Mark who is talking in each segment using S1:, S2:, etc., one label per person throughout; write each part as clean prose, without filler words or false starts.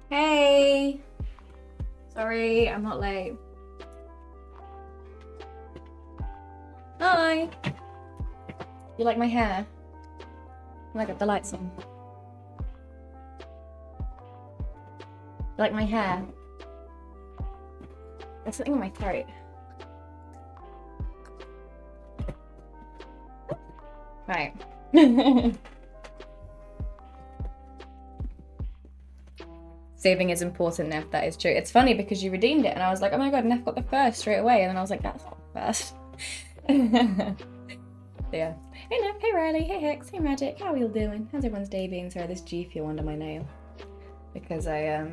S1: Hey! Sorry, I'm not late. Hi! You like my hair? I got the lights on. You like my hair? There's something in my throat. Right. Saving is important, Neff, that is true. It's funny because you redeemed it and I was like, oh my god, Neff got the first straight away. And then I was like, that's not the first. Yeah. Hey Neff, hey Riley, hey Hex, hey Magic, how are you all doing? How's everyone's day been? Sorry, this G fuel under my nail. Because I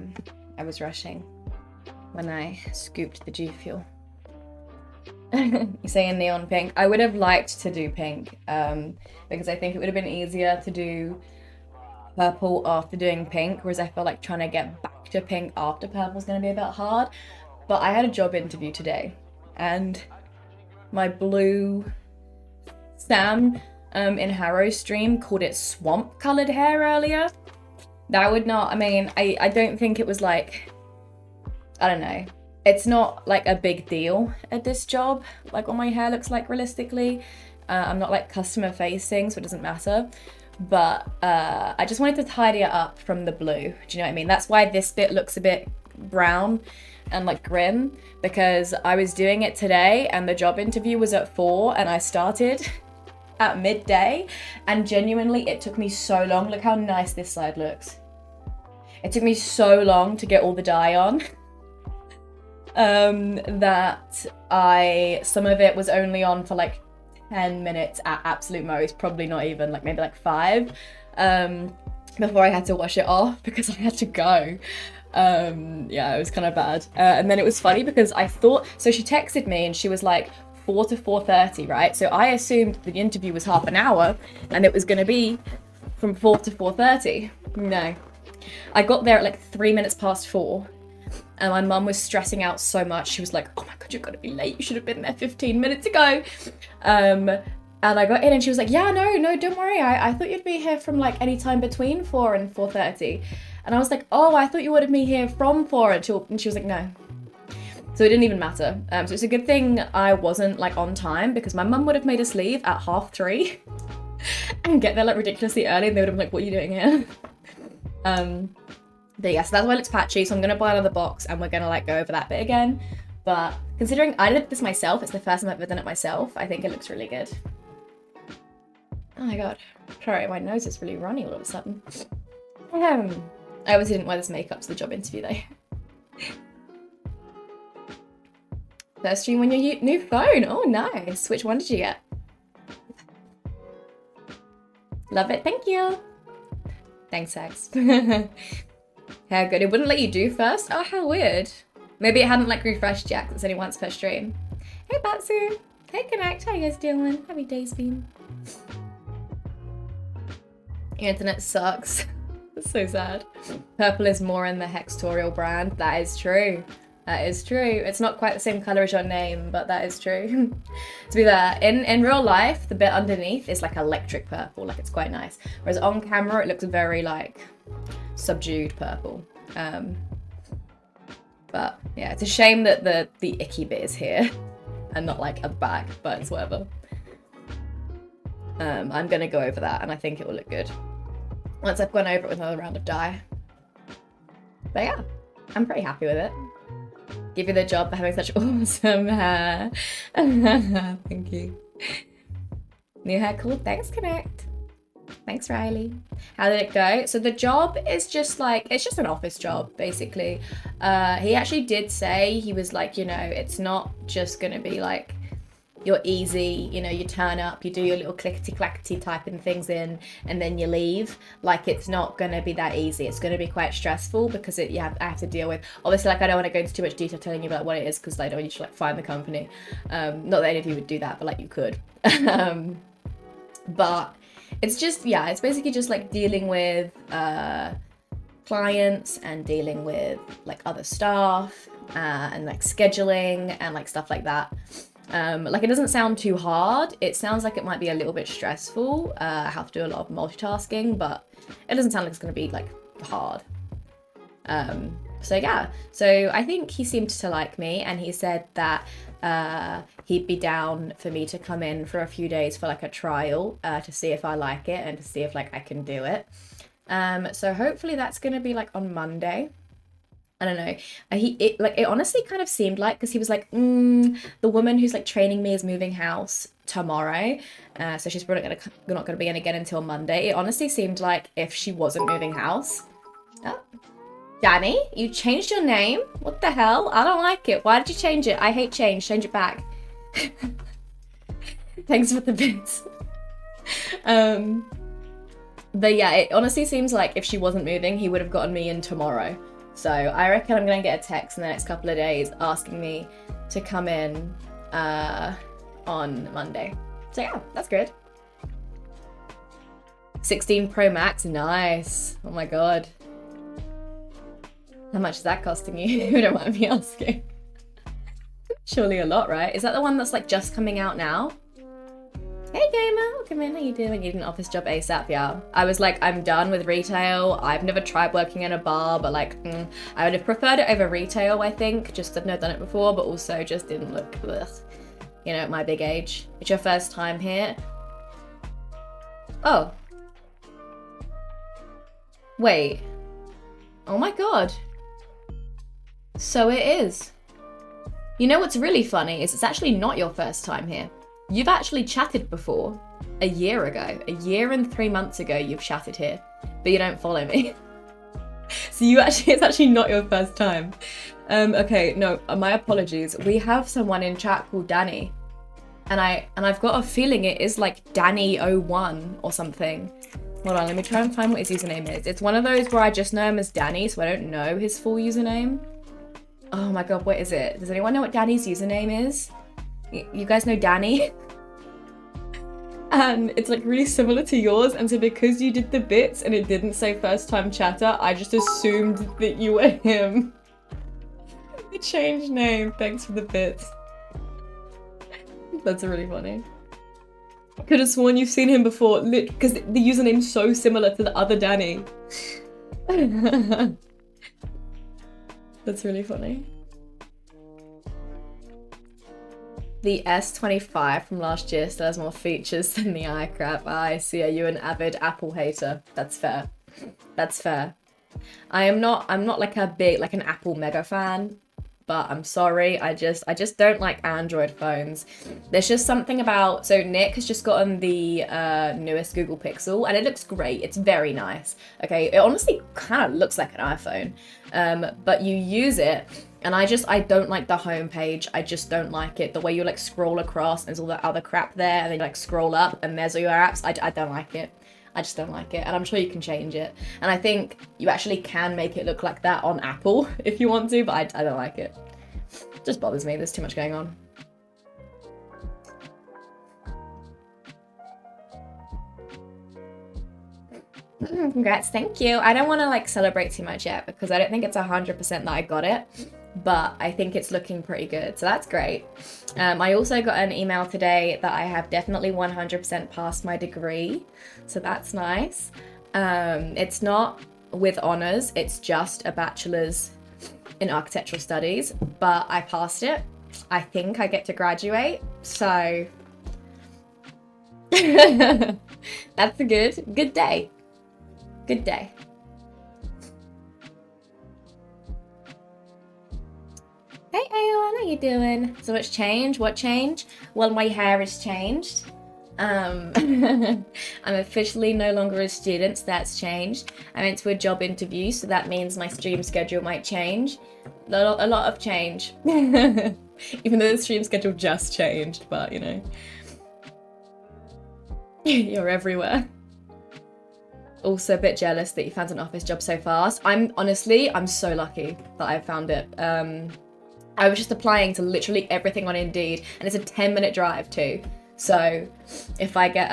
S1: was rushing when I scooped the G fuel. You're saying neon pink. I would have liked to do pink, because I think it would have been easier to do purple after doing pink, whereas I feel like trying to get back to pink after purple is going to be a bit hard. But I had a job interview today, and my blue Sam in Harrow's stream called it swamp colored hair earlier. That would not, I mean, I don't think it was like, I don't know. It's not like a big deal at this job, like what my hair looks like realistically. I'm not like customer facing, so it doesn't matter. But I just wanted to tidy it up from the blue. Do you know what I mean? That's why this bit looks a bit brown and like grim, because I was doing it today and the job interview was at 4 and I started at midday, and genuinely it took me so long. Look how nice this side looks. It took me so long to get all the dye on. That some of it was only on for like 10 minutes at absolute most, probably not even, like maybe like 5, before I had to wash it off because I had to go. Yeah, it was kind of bad. And then it was funny because I thought, so she texted me and she was like 4 to 4:30, right? So I assumed the interview was half an hour and it was going to be from 4 to 4:30. No. I got there at like 3 minutes past 4. And my mum was stressing out so much. She was like, oh my god, you're gonna be late. You should have been there 15 minutes ago. And I got in and she was like, yeah, no, don't worry. I thought you'd be here from like any time between 4 and 4:30. And I was like, oh, I thought you would have been here from 4 until, and she was like, no. So it didn't even matter. So it's a good thing I wasn't like on time, because my mum would have made us leave at 3:30 and get there like ridiculously early, and they would have been like, what are you doing here? But yeah, so that's why it looks patchy, so I'm gonna buy another box and we're gonna like go over that bit again. But considering I did this myself, it's the first time I've ever done it myself, I think it looks really good. Oh my god. Sorry, my nose is really runny all of a sudden. I obviously didn't wear this makeup to the job interview though. First stream on your new phone. Oh, nice. Which one did you get? Love it. Thank you. Thanks, Hex. How good. It wouldn't let you do first? Oh, how weird. Maybe it hadn't like refreshed yet, because it's only once per stream. Hey, Batsu. Hey, Connect. How you guys doing? How your day's been? Your internet sucks. That's so sad. Purple is more in the Hextorial brand. That is true. That is true. It's not quite the same color as your name, but that is true. To be fair, in real life, the bit underneath is like electric purple, like it's quite nice. Whereas on camera, it looks very like subdued purple. But yeah, it's a shame that the icky bit is here and not like a bag, but it's whatever. I'm gonna go over that and I think it will look good once I've gone over it with another round of dye. But yeah, I'm pretty happy with it. Give you the job for having such awesome hair. Thank you. New hair, cool. Thanks, Connect. Thanks, Riley. How did it go? So the job is just like, it's just an office job, basically. He actually did say, he was like, you know, it's not just gonna be like, you're easy, you know, you turn up, you do your little clickety-clackety typing things in, and then you leave. Like, it's not gonna be that easy. It's gonna be quite stressful because I have to deal with, obviously, like, I don't want to go into too much detail telling you about what it is, because I don't want you to like find the company. Not that any of you would do that, but like you could. But it's just, yeah, it's basically just like dealing with clients and dealing with like other staff and like scheduling and like stuff like that. Like, it doesn't sound too hard. It sounds like it might be a little bit stressful. I have to do a lot of multitasking, but it doesn't sound like it's going to be like hard. So yeah, so I think he seemed to like me, and he said that he'd be down for me to come in for a few days for like a trial to see if I like it and to see if like I can do it. So hopefully that's gonna be like on Monday. I don't know. It honestly kind of seemed like, because he was like, the woman who's like training me is moving house tomorrow, so she's probably not gonna be in again until Monday. It honestly seemed like if she wasn't moving house. Oh, Danny, you changed your name? What the hell? I don't like it. Why did you change it? I hate change. Change it back. Thanks for the bits. But yeah, it honestly seems like if she wasn't moving, he would have gotten me in tomorrow. So I reckon I'm gonna get a text in the next couple of days asking me to come in on Monday. So yeah, that's good. 16 Pro Max, nice. Oh my god. How much is that costing you? You don't mind me asking. Surely a lot, right? Is that the one that's like just coming out now? Hey gamer, welcome in, how you doing? You need an office job ASAP, yeah. I was like, I'm done with retail. I've never tried working in a bar, but like, I would have preferred it over retail, I think. Just I've never done it before, but also just didn't look, you know, at my big age. It's your first time here? Oh. Wait. Oh my god. So it is. You know what's really funny is it's actually not your first time here. You've actually chatted before a year ago. A year and 3 months ago you've chatted here, but you don't follow me. So it's actually not your first time. Okay, no, my apologies. We have someone in chat called Danny. And I've got a feeling it is like Danny01 or something. Hold on, let me try and find what his username is. It's one of those where I just know him as Danny, so I don't know his full username. Oh my god, what is it? Does anyone know what Danny's username is? You guys know Danny? And it's like really similar to yours, and so because you did the bits and it didn't say first time chatter, I just assumed that you were him. The changed name, thanks for the bits. That's really funny. I could have sworn you've seen him before, because the username's so similar to the other Danny. That's really funny. The S25 from last year still has more features than the iCrap. I see. Are you an avid Apple hater? That's fair. That's fair. I'm not like an Apple mega fan, but I'm sorry. I just don't like Android phones. There's just something about, so Nick has just gotten the newest Google Pixel and it looks great. It's very nice. Okay, it honestly kind of looks like an iPhone, but you use it. And I don't like the homepage. I just don't like it. The way you like scroll across and there's all that other crap there, and then you like scroll up and there's all your apps. I don't like it. I just don't like it. And I'm sure you can change it. And I think you actually can make it look like that on Apple if you want to, but I don't like it. It just bothers me. There's too much going on. Congrats, thank you. I don't want to like celebrate too much yet because I don't think it's 100% that I got it, but I think it's looking pretty good, so that's great. I also got an email today that I have definitely 100% passed my degree, so that's nice. It's not with honors, it's just a bachelor's in architectural studies, but I passed it. I think I get to graduate, so that's a good day. Good day. Hey Aeon, how you doing? So much change? What change? Well, my hair has changed. I'm officially no longer a student, so that's changed. I went to a job interview, so that means my stream schedule might change. A lot of change. Even though the stream schedule just changed, but you know. You're everywhere. Also a bit jealous that you found an office job so fast. I'm so lucky that I found it. I was just applying to literally everything on Indeed, and it's a 10-minute drive too. So if I get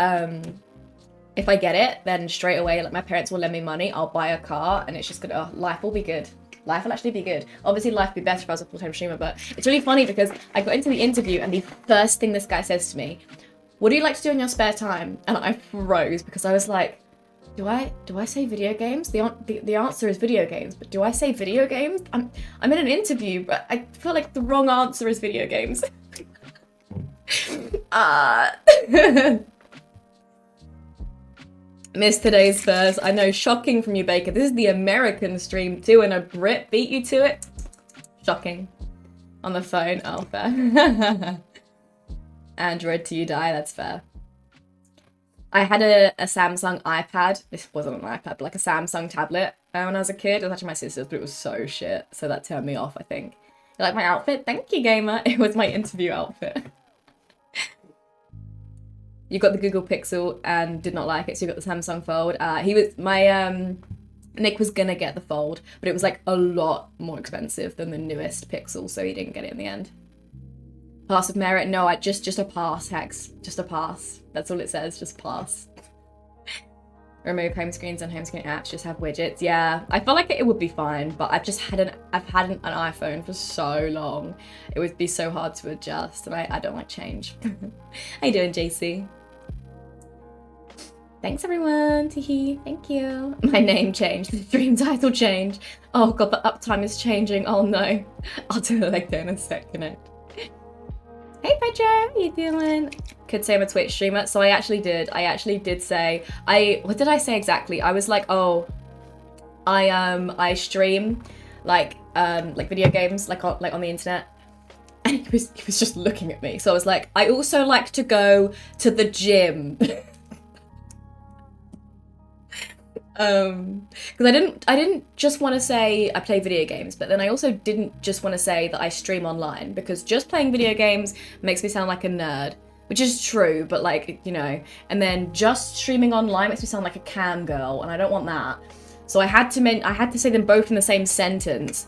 S1: it, then straight away, like my parents will lend me money, I'll buy a car, and it's just gonna, life will be good. Life will actually be good. Obviously life would be better if I was a full-time streamer, but it's really funny because I got into the interview and the first thing this guy says to me, "What do you like to do in your spare time?" And I froze because I was like, Do I say video games? The answer is video games, but do I say video games? I'm in an interview, but I feel like the wrong answer is video games. Missed today's first. I know, shocking from you, Baker. This is the American stream too, and a Brit beat you to it. Shocking. On the phone. Oh, fair. Android till you die. That's fair. I had a Samsung iPad. This wasn't an iPad, but like a Samsung tablet when I was a kid. It was actually my sister's, but it was so shit. So that turned me off, I think. You like my outfit? Thank you, gamer. It was my interview outfit. You got the Google Pixel and did not like it, so you got the Samsung Fold. Nick was gonna get the Fold, but it was like a lot more expensive than the newest Pixel, so he didn't get it in the end. Pass with merit? No, just a pass, Hex. Just a pass. That's all it says, just pass. Remove home screens and home screen apps, just have widgets. Yeah, I feel like it would be fine, but I've had an iPhone for so long. It would be so hard to adjust, and I don't like change. How you doing, JC? Thanks everyone, Teehee, thank you. My name changed, the stream title changed. Oh god, the uptime is changing, oh no. I'll do it like that in a second. Hey Pedro, how you doing? Could say I'm a Twitch streamer, so I actually did say, what did I say exactly? I was like, oh, I stream like video games, like on the internet. And he was just looking at me. So I was like, I also like to go to the gym. Because I didn't just want to say I play video games, but then I also didn't just want to say that I stream online, because just playing video games makes me sound like a nerd, which is true, but like, you know, and then just streaming online makes me sound like a cam girl, and I don't want that. So I had to say them both in the same sentence.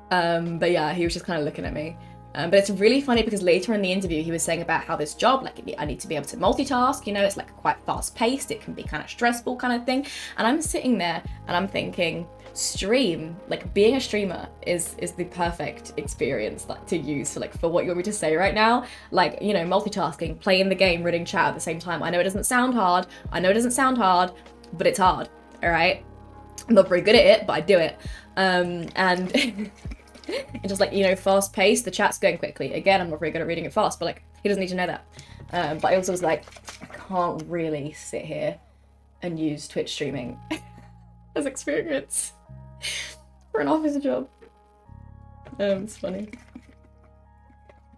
S1: But yeah, he was just kind of looking at me. But it's really funny because later in the interview, he was saying about how this job, like, I need to be able to multitask, you know, it's like quite fast paced, it can be kind of stressful kind of thing. And I'm sitting there and I'm thinking, stream, like being a streamer is the perfect experience like to use for what you want me to say right now. Like, you know, multitasking, playing the game, reading chat at the same time. I know it doesn't sound hard, but it's hard, all right? I'm not very good at it, but I do it. And it's just like, you know, fast paced, the chat's going quickly. Again, I'm not very good at reading it fast, but like, he doesn't need to know that. But I also was like, I can't really sit here and use Twitch streaming as experience for an office job. It's funny.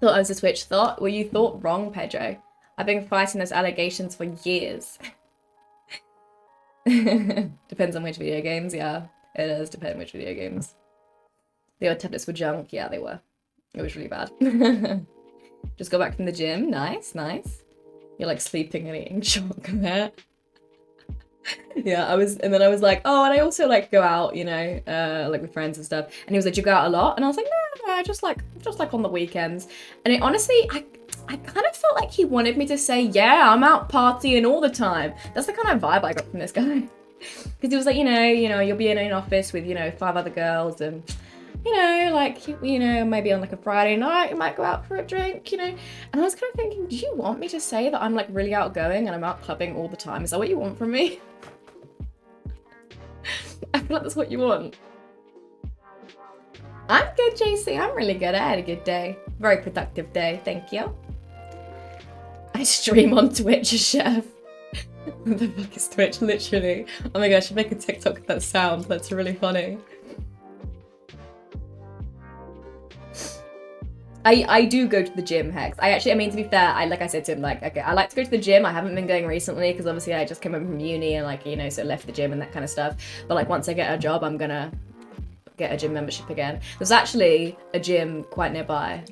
S1: Thought I was a Twitch thought. Well, you thought wrong, Pedro. I've been fighting those allegations for years. Depends on which video games, yeah. It does depend on which video games. The old tablets were junk. Yeah, they were. It was really bad. Just got back from the gym. Nice, nice. You're like sleeping and eating chocolate. Yeah, I was like, oh, and I also like go out, you know, like with friends and stuff. And he was like, do you go out a lot? And I was like, no, just like on the weekends. And it honestly, I kind of felt like he wanted me to say, yeah, I'm out partying all the time. That's the kind of vibe I got from this guy. Because he was like, you know, you'll be in an office with, you know, 5 other girls, and you know, like, you know, maybe on like a Friday night, you might go out for a drink, you know. And I was kind of thinking, do you want me to say that I'm like really outgoing and I'm out clubbing all the time? Is that what you want from me? I feel like that's what you want. I'm good, JC. I'm really good. I had a good day. Very productive day. Thank you. I stream on Twitch, chef. What the fuck is Twitch? Literally. Oh my gosh, I should make a TikTok with that sound. That's really funny. I do go to the gym, Hex. I mean, to be fair, like I said to him, like, okay, I like to go to the gym. I haven't been going recently because obviously I just came home from uni and like, you know, so left the gym and that kind of stuff. But like once I get a job, I'm gonna get a gym membership again. There's actually a gym quite nearby.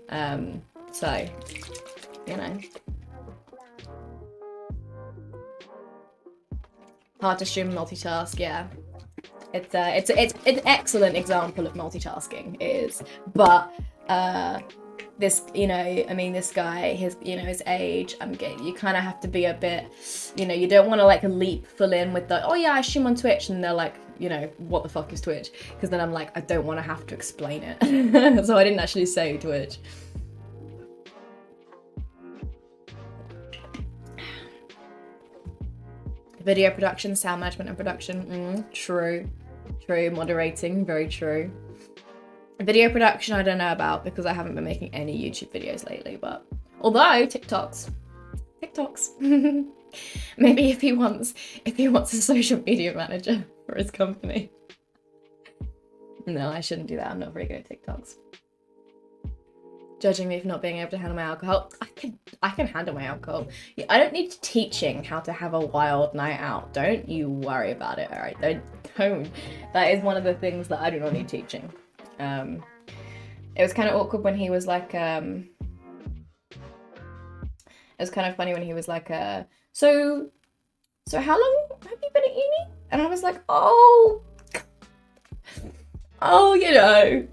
S1: So, you know. Hard to stream multitask, yeah. It's an excellent example of multitasking, it is. But this, you know, I mean, this guy, his age, you kind of have to be a bit, you know, you don't want to like leap full in with the, oh yeah, I stream on Twitch, and they're like, you know, what the fuck is Twitch? Because then I'm like, I don't want to have to explain it. So I didn't actually say Twitch. Video production, sound management and production. True. True. Moderating, very true. Video production I don't know about because I haven't been making any YouTube videos lately, but although TikToks. Maybe if he wants a social media manager for his company. No, I shouldn't do that. I'm not very good at TikToks. Judging me for not being able to handle my alcohol. I can handle my alcohol. Yeah, I don't need teaching how to have a wild night out. Don't you worry about it, alright? Don't. That is one of the things that I do not need teaching. It was kind of awkward when he was like, it was kind of funny when he was like, so how long have you been at uni? And I was like, oh, you know,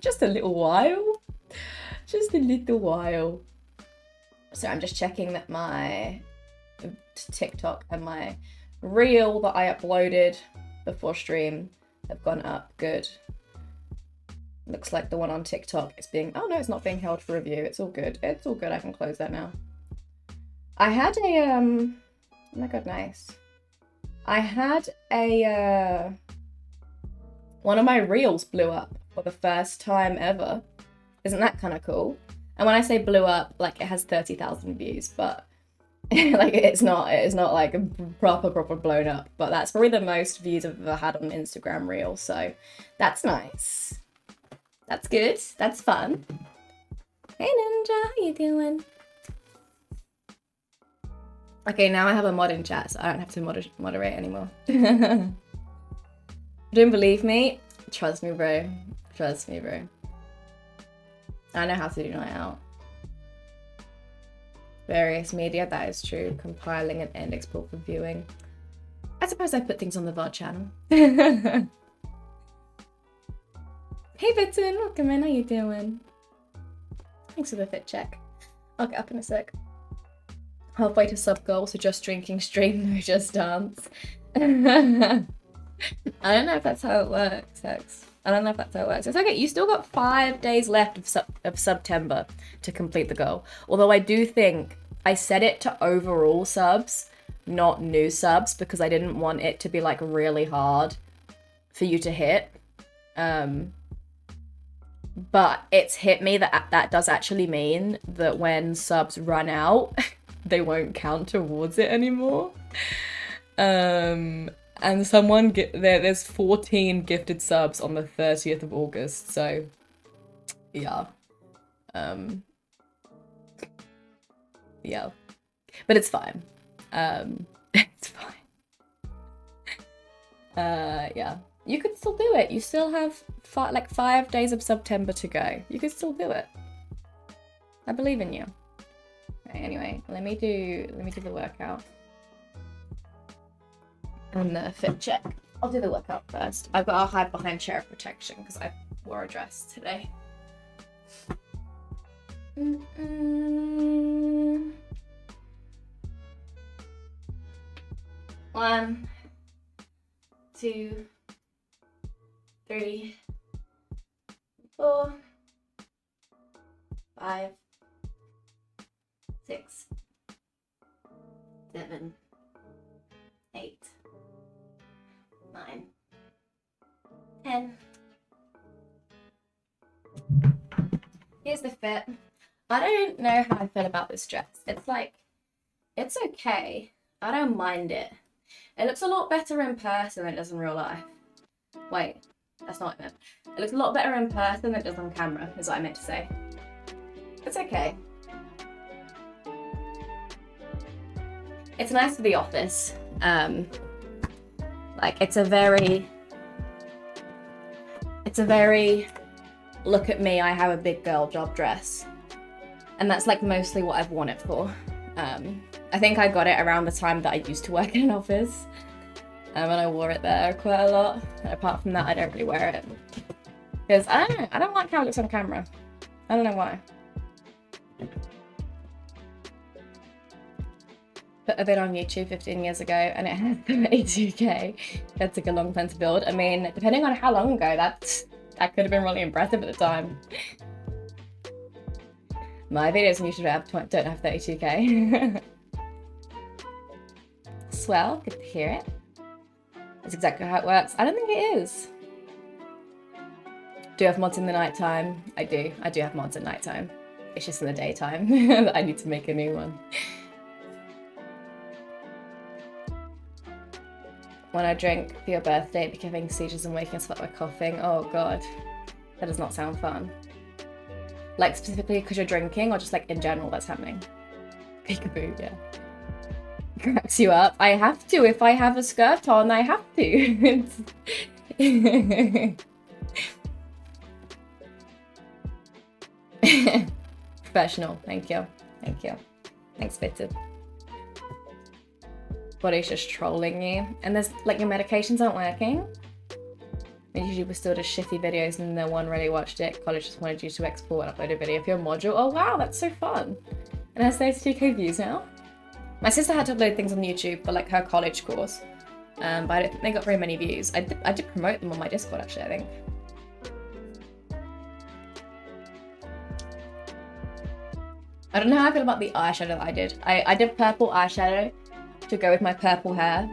S1: just a little while. Just a little while. So I'm just checking that my TikTok and my reel that I uploaded before stream have gone up. Good. Looks like the one on TikTok is being... Oh no, it's not being held for review. It's all good. It's all good. I can close that now. I had a... Oh my god, nice. I had a... One of my reels blew up for the first time ever. Isn't that kind of cool? And when I say blew up, like it has 30,000 views, but like it's not like proper blown up. But that's probably the most views I've ever had on Instagram reel. So that's nice. That's good. That's fun. Hey Ninja, how you doing? Okay, now I have a mod in chat, so I don't have to moderate anymore. Don't believe me? Trust me, bro. Trust me, bro. I know how to do night out. Various media, that is true. Compiling and end export for viewing. I suppose I put things on the VOD channel. Hey Bitten, welcome in, how you doing? Thanks for the fit check. I'll get up in a sec. Halfway to sub goal, so just drinking stream, no just dance. I don't know if that's how it works, Hex. I don't know if that's how it works. It's okay, you still got 5 days left of September to complete the goal. Although I do think I set it to overall subs, not new subs, because I didn't want it to be like really hard for you to hit. But it's hit me that that does actually mean that when subs run out, they won't count towards it anymore. And there's 14 gifted subs on the 30th of August, so yeah. Yeah. But it's fine. It's fine. Yeah. You could still do it. You still have 5 days of September to go. You could still do it. I believe in you. Okay, anyway, let me do the workout. And the fit check. I'll do the workout first. I've got to hide behind chair protection because I wore a dress today. 1, 2, 3, 4, 5, 6, 7, 8, 9, 10. Here's the fit. I don't know how I feel about this dress. It's like, it's okay. I don't mind it. It looks a lot better in person than it does in real life. Wait, that's not what I meant. It looks a lot better in person than it does on camera, is what I meant to say. It's okay. It's nice for the office. Like, it's a very, look at me, I have a big girl job dress. And that's like mostly what I've worn it for. I think I got it around the time that I used to work in an office. And I wore it there quite a lot. And apart from that, I don't really wear it. Because I don't know, I don't like how it looks on camera. I don't know why. Put a bit on YouTube 15 years ago and it had 32k. That took a long time to build. I mean, depending on how long ago, that could have been really impressive at the time. My videos on YouTube don't have 32k. Swell. Good to hear it. That's exactly how it works. I don't think it is. Do you have mods in the nighttime? I do. I do have mods at nighttime. It's just in the daytime that I need to make a new one. When I drink for your birthday, it became seizures and waking us up by coughing. Oh god. That does not sound fun. Like specifically because you're drinking or just like in general that's happening? Peekaboo, yeah. Cracks you up. I have to. If I have a skirt on, I have to. Professional. Thank you. Thank you. Thanks, Fitted. Body's just trolling you. And there's like your medications aren't working. And usually we're still just shitty videos and no one really watched it. College just wanted you to export and upload a video for your module. Oh wow, that's so fun. And it has 32k views now. My sister had to upload things on YouTube for like her college course. But I don't think they got very many views. I did promote them on my Discord actually, I think. I don't know how I feel about the eyeshadow that I did. I did purple eyeshadow to go with my purple hair.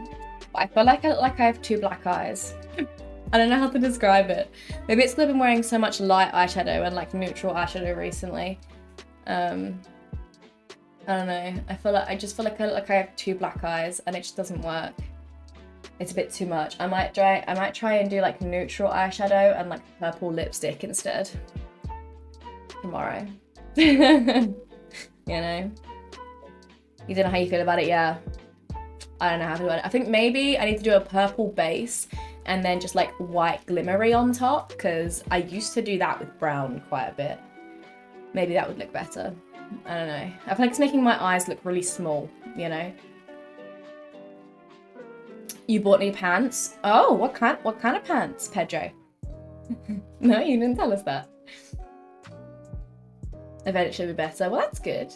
S1: But I feel like I look like I have two black eyes. I don't know how to describe it. Maybe it's because I've been wearing so much light eyeshadow and like neutral eyeshadow recently. I don't know. I just feel like I look like I have two black eyes and it just doesn't work. It's a bit too much. I might try and do like neutral eyeshadow and like purple lipstick instead. Tomorrow. You know? You don't know how you feel about it, yeah. I don't know how to do it. I think maybe I need to do a purple base and then just like white glimmery on top because I used to do that with brown quite a bit. Maybe that would look better. I don't know. I feel like it's making my eyes look really small, you know? You bought new pants? Oh, what kind of pants, Pedro? No, you didn't tell us that. I bet it should be better. Well, that's good.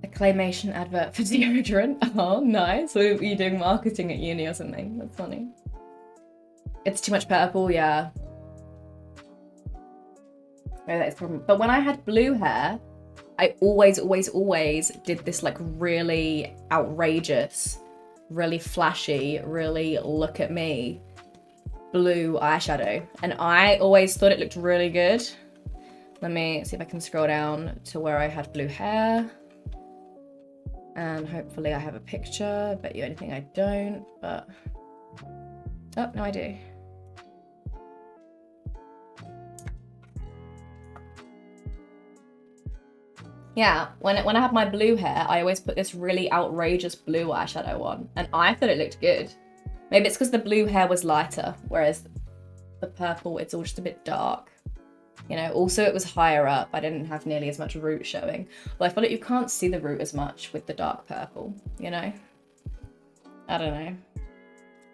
S1: A claymation advert for deodorant. Oh, nice. Were you doing marketing at uni or something? That's funny. It's too much purple, yeah. Maybe that is a problem. But when I had blue hair, I always did this like really outrageous, really flashy, really look at me blue eyeshadow. And I always thought it looked really good. Let me see if I can scroll down to where I had blue hair. And hopefully I have a picture. I bet you anything I don't, but... Oh, no I do. Yeah, when I had my blue hair, I always put this really outrageous blue eyeshadow on, and I thought it looked good. Maybe it's because the blue hair was lighter, whereas the purple, it's all just a bit dark. You know, also it was higher up. I didn't have nearly as much root showing. Well, I feel like you can't see the root as much with the dark purple, you know? I don't know.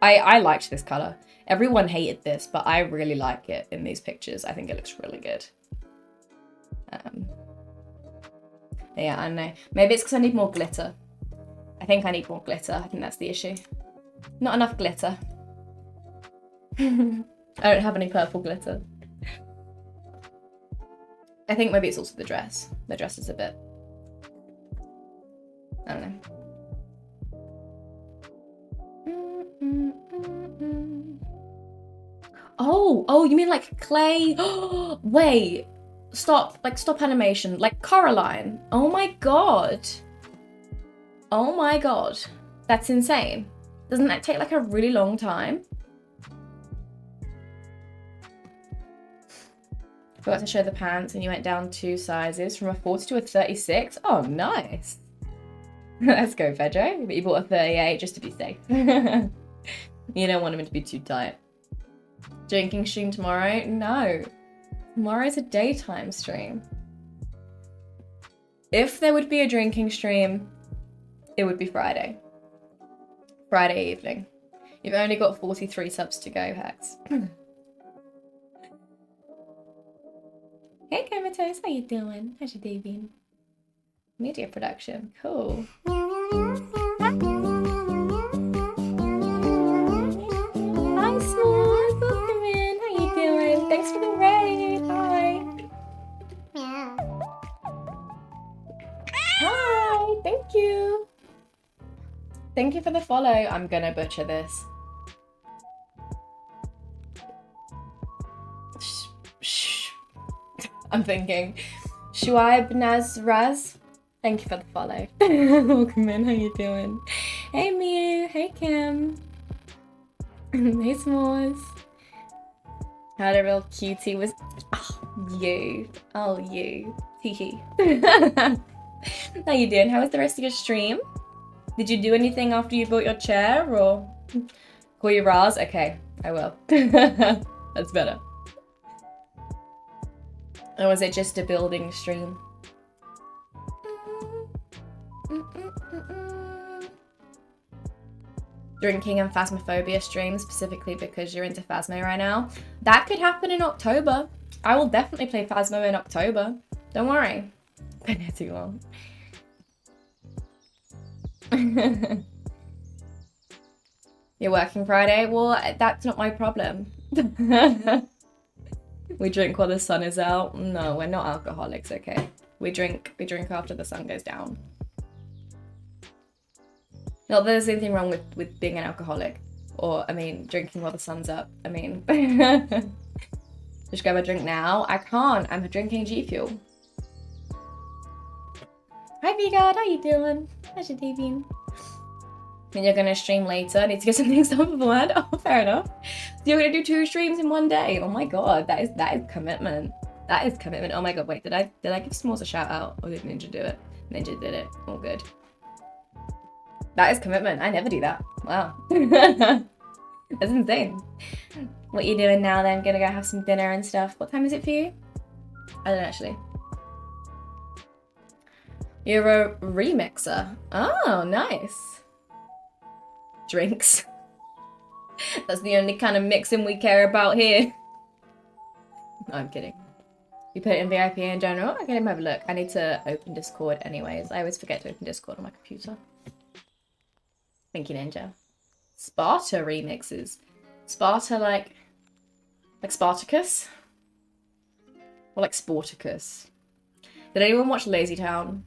S1: I liked this color. Everyone hated this, but I really like it in these pictures. I think it looks really good. Yeah, I don't know. Maybe it's because I need more glitter. I think I need more glitter. I think that's the issue. Not enough glitter. I don't have any purple glitter. I think maybe it's also the dress. The dress is a bit... I don't know. Oh, you mean like clay? Wait. Stop animation. Like Coraline. Oh my god. Oh my god. That's insane. Doesn't that take like a really long time? Forgot to show the pants and you went down 2 sizes from a 40 to a 36. Oh, nice. Let's go, Pedro. But you bought a 38 just to be safe. You don't want them to be too tight. Drinking stream tomorrow? No. Tomorrow's a daytime stream. If there would be a drinking stream, it would be Friday. Friday evening. You've only got 43 subs to go, Hex. Hey, Comatose, how you doing? How's your day been? Media production, cool. Hi, Smooth, welcome in. How you doing? Thanks for the raid. Hi. Hi, thank you. Thank you for the follow. I'm gonna butcher this. I'm thinking. Shuaib Nazraz. Thank you for the follow. Welcome in. How you doing? Hey Miu. Hey Kim. Hey S'mores. Had a real cutie was. Oh, you. Oh, you. Hee hee. How you doing? How was the rest of your stream? Did you do anything after you bought your chair or call you Raz? Okay, I will. That's better. Or was it just a building stream? Drinking and Phasmophobia stream specifically because you're into Phasmo right now. That could happen in October. I will definitely play Phasmo in October. Don't worry. Been here too long. You're working Friday? Well, that's not my problem. We drink while the sun is out. No, we're not alcoholics, okay? We drink after the sun goes down. Not that there's anything wrong with being an alcoholic. Or, I mean, drinking while the sun's up. I mean, just grab a drink now. I can't. I'm drinking G Fuel. Hi, V-God. How you doing? How's your day been? And you're gonna stream later. I need to get some things done beforehand. Oh, fair enough. So you're gonna do 2 streams in one day. Oh my god, that is commitment. That is commitment. Oh my god, wait, did I give S'mores a shout out? Or did Ninja do it? Ninja did it. All good. That is commitment. I never do that. Wow. That's insane. What you doing now then? Gonna go have some dinner and stuff. What time is it for you? I don't know actually. You're a remixer. Oh, nice. Drinks. That's the only kind of mixing we care about here. No, I'm kidding. You put it in VIP in general? I can have a look. I need to open Discord anyways. I always forget to open Discord on my computer. Thank you, Ninja. Sparta remixes. Sparta like Spartacus? Or like Sporticus? Did anyone watch Lazy Town?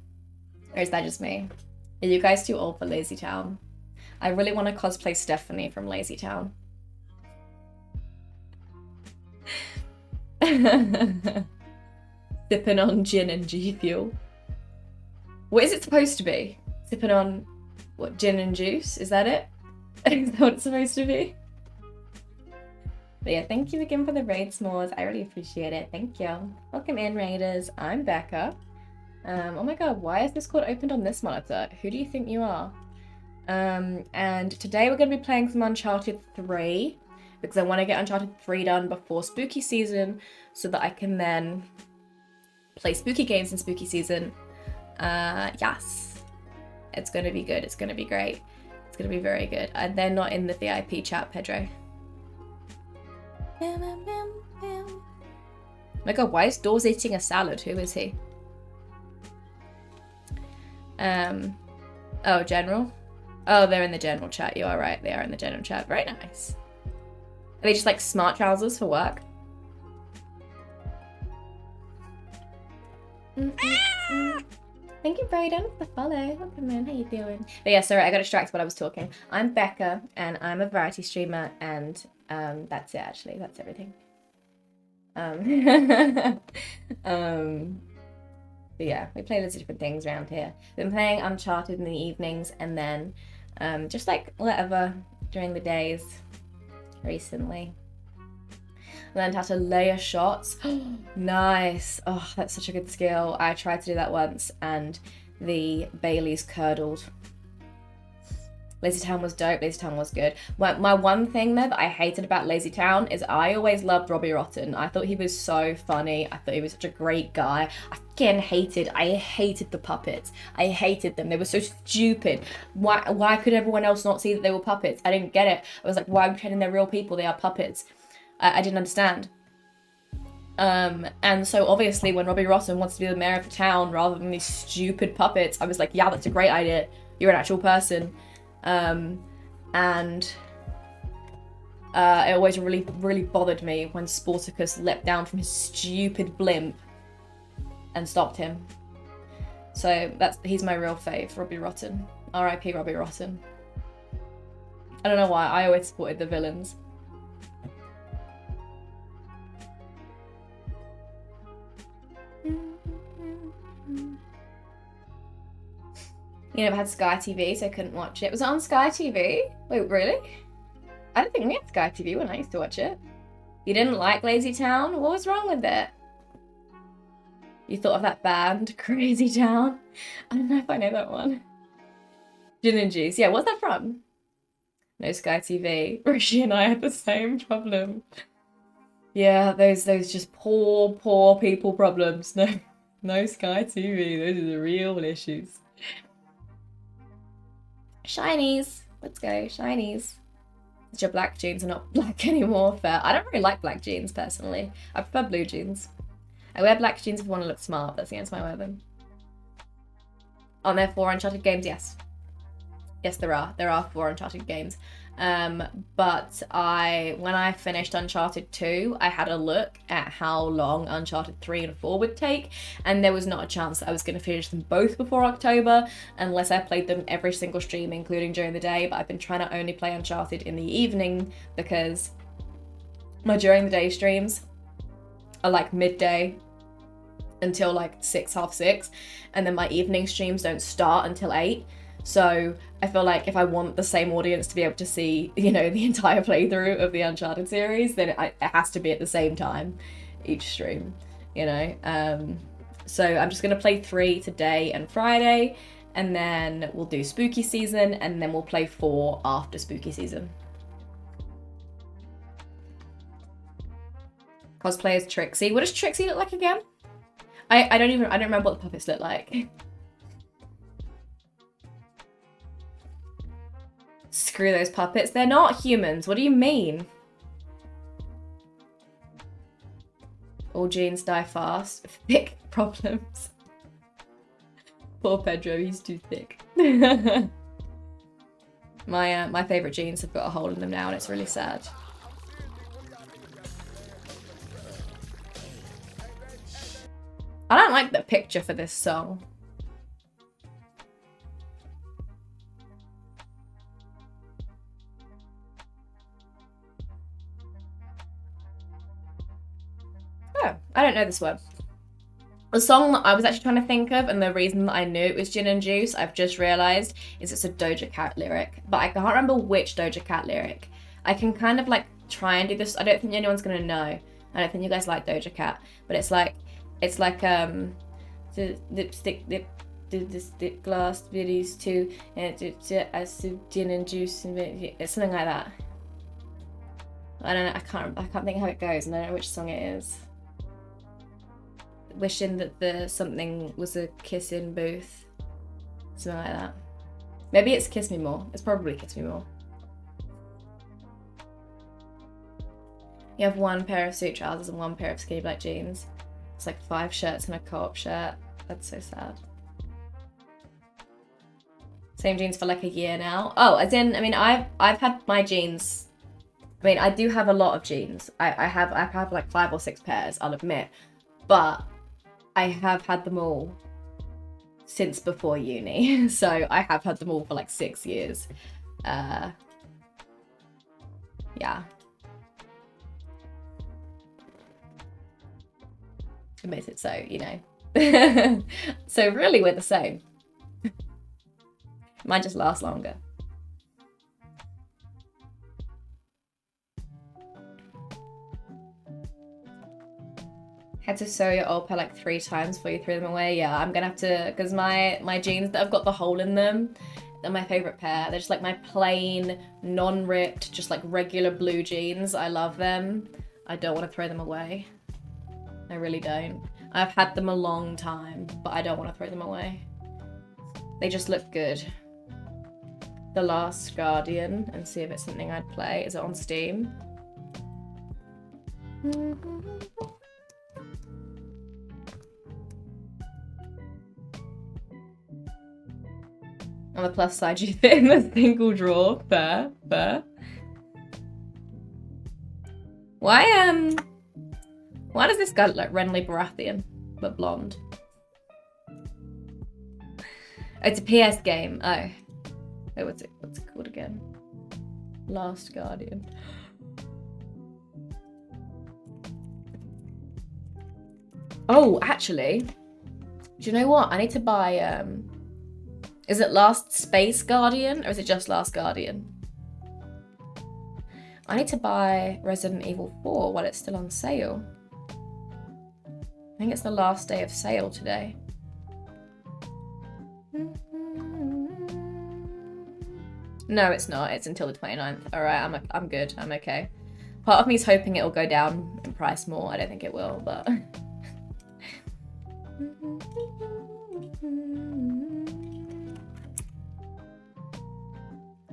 S1: Or is that just me? Are you guys too old for Lazy Town? I really want to cosplay Stephanie from Lazy Town. Sipping on gin and G Fuel. What is it supposed to be? Sipping on, what, gin and juice? Is that it? Is that what it's supposed to be? But yeah, thank you again for the raid, S'mores. I really appreciate it. Thank you. Welcome in, Raiders. I'm Becca. Oh my god, why is Discord opened on this monitor? Who do you think you are? And today we're going to be playing some Uncharted 3 because I want to get Uncharted 3 done before spooky season so that I can then play spooky games in spooky season. Yes. It's going to be good. It's going to be great. It's going to be very good. And they're not in the VIP chat, Pedro. Oh my god, why is Dawes eating a salad? Who is he? Oh, general? Oh, they're in the general chat. You are right. They are in the general chat. Very nice. Are they just like smart trousers for work? Thank you, Brayden, for the follow. Welcome in. How you doing? But yeah, sorry, I got distracted while I was talking. I'm Becca, and I'm a variety streamer, and that's it, actually. That's everything. But yeah, we play loads of different things around here. Been playing Uncharted in the evenings, and then just like whatever during the days recently. Learned how to layer shots. Nice. Oh, that's such a good skill. I tried to do that once and the Baileys curdled. Lazy Town was dope. Lazy Town was good. My one thing though that I hated about Lazy Town is I always loved Robbie Rotten. I thought he was so funny. I thought he was such a great guy. I hated the puppets. I hated them. They were so stupid. Why could everyone else not see that they were puppets? I didn't get it. I was like, why are we pretending they're real people? They are puppets. I didn't understand. And so obviously when Robbie Rotten wants to be the mayor of the town rather than these stupid puppets, I was like, yeah, that's a great idea. You're an actual person. It always really bothered me when Sporticus leapt down from his stupid blimp and stopped him. So he's my real fave, Robbie Rotten. R.I.P. Robbie Rotten. I don't know why, I always supported the villains. You never had Sky TV, so I couldn't watch it. Was it on Sky TV? Wait, really? I don't think we had Sky TV when I used to watch it. You didn't like Lazy Town? What was wrong with it? You thought of that band, Crazy Town? I don't know if I know that one. Gin and Juice. Yeah, what's that from? No Sky TV. Rishi and I had the same problem. Yeah, those just poor people problems. No Sky TV. Those are the real issues. Shinies. Let's go, shinies. Your black jeans are not black anymore. Fair. I don't really like black jeans personally. I prefer blue jeans. I wear black jeans if I want to look smart. That's the only time I wear them. Aren't there 4 Uncharted games? Yes. Yes, there are. There are 4 Uncharted games. But when I finished Uncharted 2, I had a look at how long Uncharted 3 and 4 would take, and there was not a chance that I was going to finish them both before October, unless I played them every single stream, including during the day. But I've been trying to only play Uncharted in the evening, because my during the day streams are like midday until like 6, half 6, and then my evening streams don't start until 8. So I feel like if I want the same audience to be able to see, you know, the entire playthrough of the Uncharted series, then it has to be at the same time each stream, you know. So I'm just going to play 3 today and Friday, and then we'll do Spooky Season, and then we'll play 4 after Spooky Season. Cosplay as Trixie. What does Trixie look like again? I don't remember what the puppets look like. Screw those puppets. They're not humans. What do you mean? All jeans die fast. Thick problems. Poor Pedro, he's too thick. My favourite jeans have got a hole in them now, and it's really sad. I don't like the picture for this song. Oh, I don't know this one. The song that I was actually trying to think of, and the reason that I knew it was Gin and Juice, I've just realised, is it's a Doja Cat lyric. But I can't remember which Doja Cat lyric. I can kind of like try and do this. I don't think anyone's gonna know. I don't think you guys like Doja Cat. But it's like the lipstick, the stick glass biddies too, and as gin and juice, and it's something like that. I don't know. I can't think how it goes, and I don't know which song it is. Wishing that the something was a kissing booth, something like that. Maybe it's Kiss Me More. It's probably Kiss Me More. You have 1 pair of suit trousers and 1 pair of skinny black jeans. It's like 5 shirts and a co-op shirt. That's so sad. Same jeans for like a year now. Oh, as in, I mean, I've had my jeans. I mean, I do have a lot of jeans. I have like 5 or 6 pairs, I'll admit. But I have had them all since before uni. So I have had them all for like 6 years. Yeah. Admit it, so, you know. So really we're the same. Mine just lasts longer. Had to sew your old pair like 3 times before you threw them away. Yeah, I'm gonna have to, because my jeans that have got the hole in them, they're my favourite pair. They're just like my plain, non-ripped, just like regular blue jeans. I love them. I don't want to throw them away. I really don't. I've had them a long time, but I don't want to throw them away. They just look good. The Last Guardian, and see if it's something I'd play. Is it on Steam? On the plus side, you fit in the single drawer. Fair. Why does this guy look like Renly Baratheon, but blonde? Oh, it's a PS game. Oh. Wait, what's it called again? Last Guardian. Oh, actually, do you know what? I need to buy, is it Last Space Guardian or is it just Last Guardian? I need to buy Resident Evil 4 while it's still on sale. I think it's the last day of sale today. No, it's not. It's until the 29th. All right, I'm good. I'm okay. Part of me is hoping it'll go down in price more. I don't think it will, but...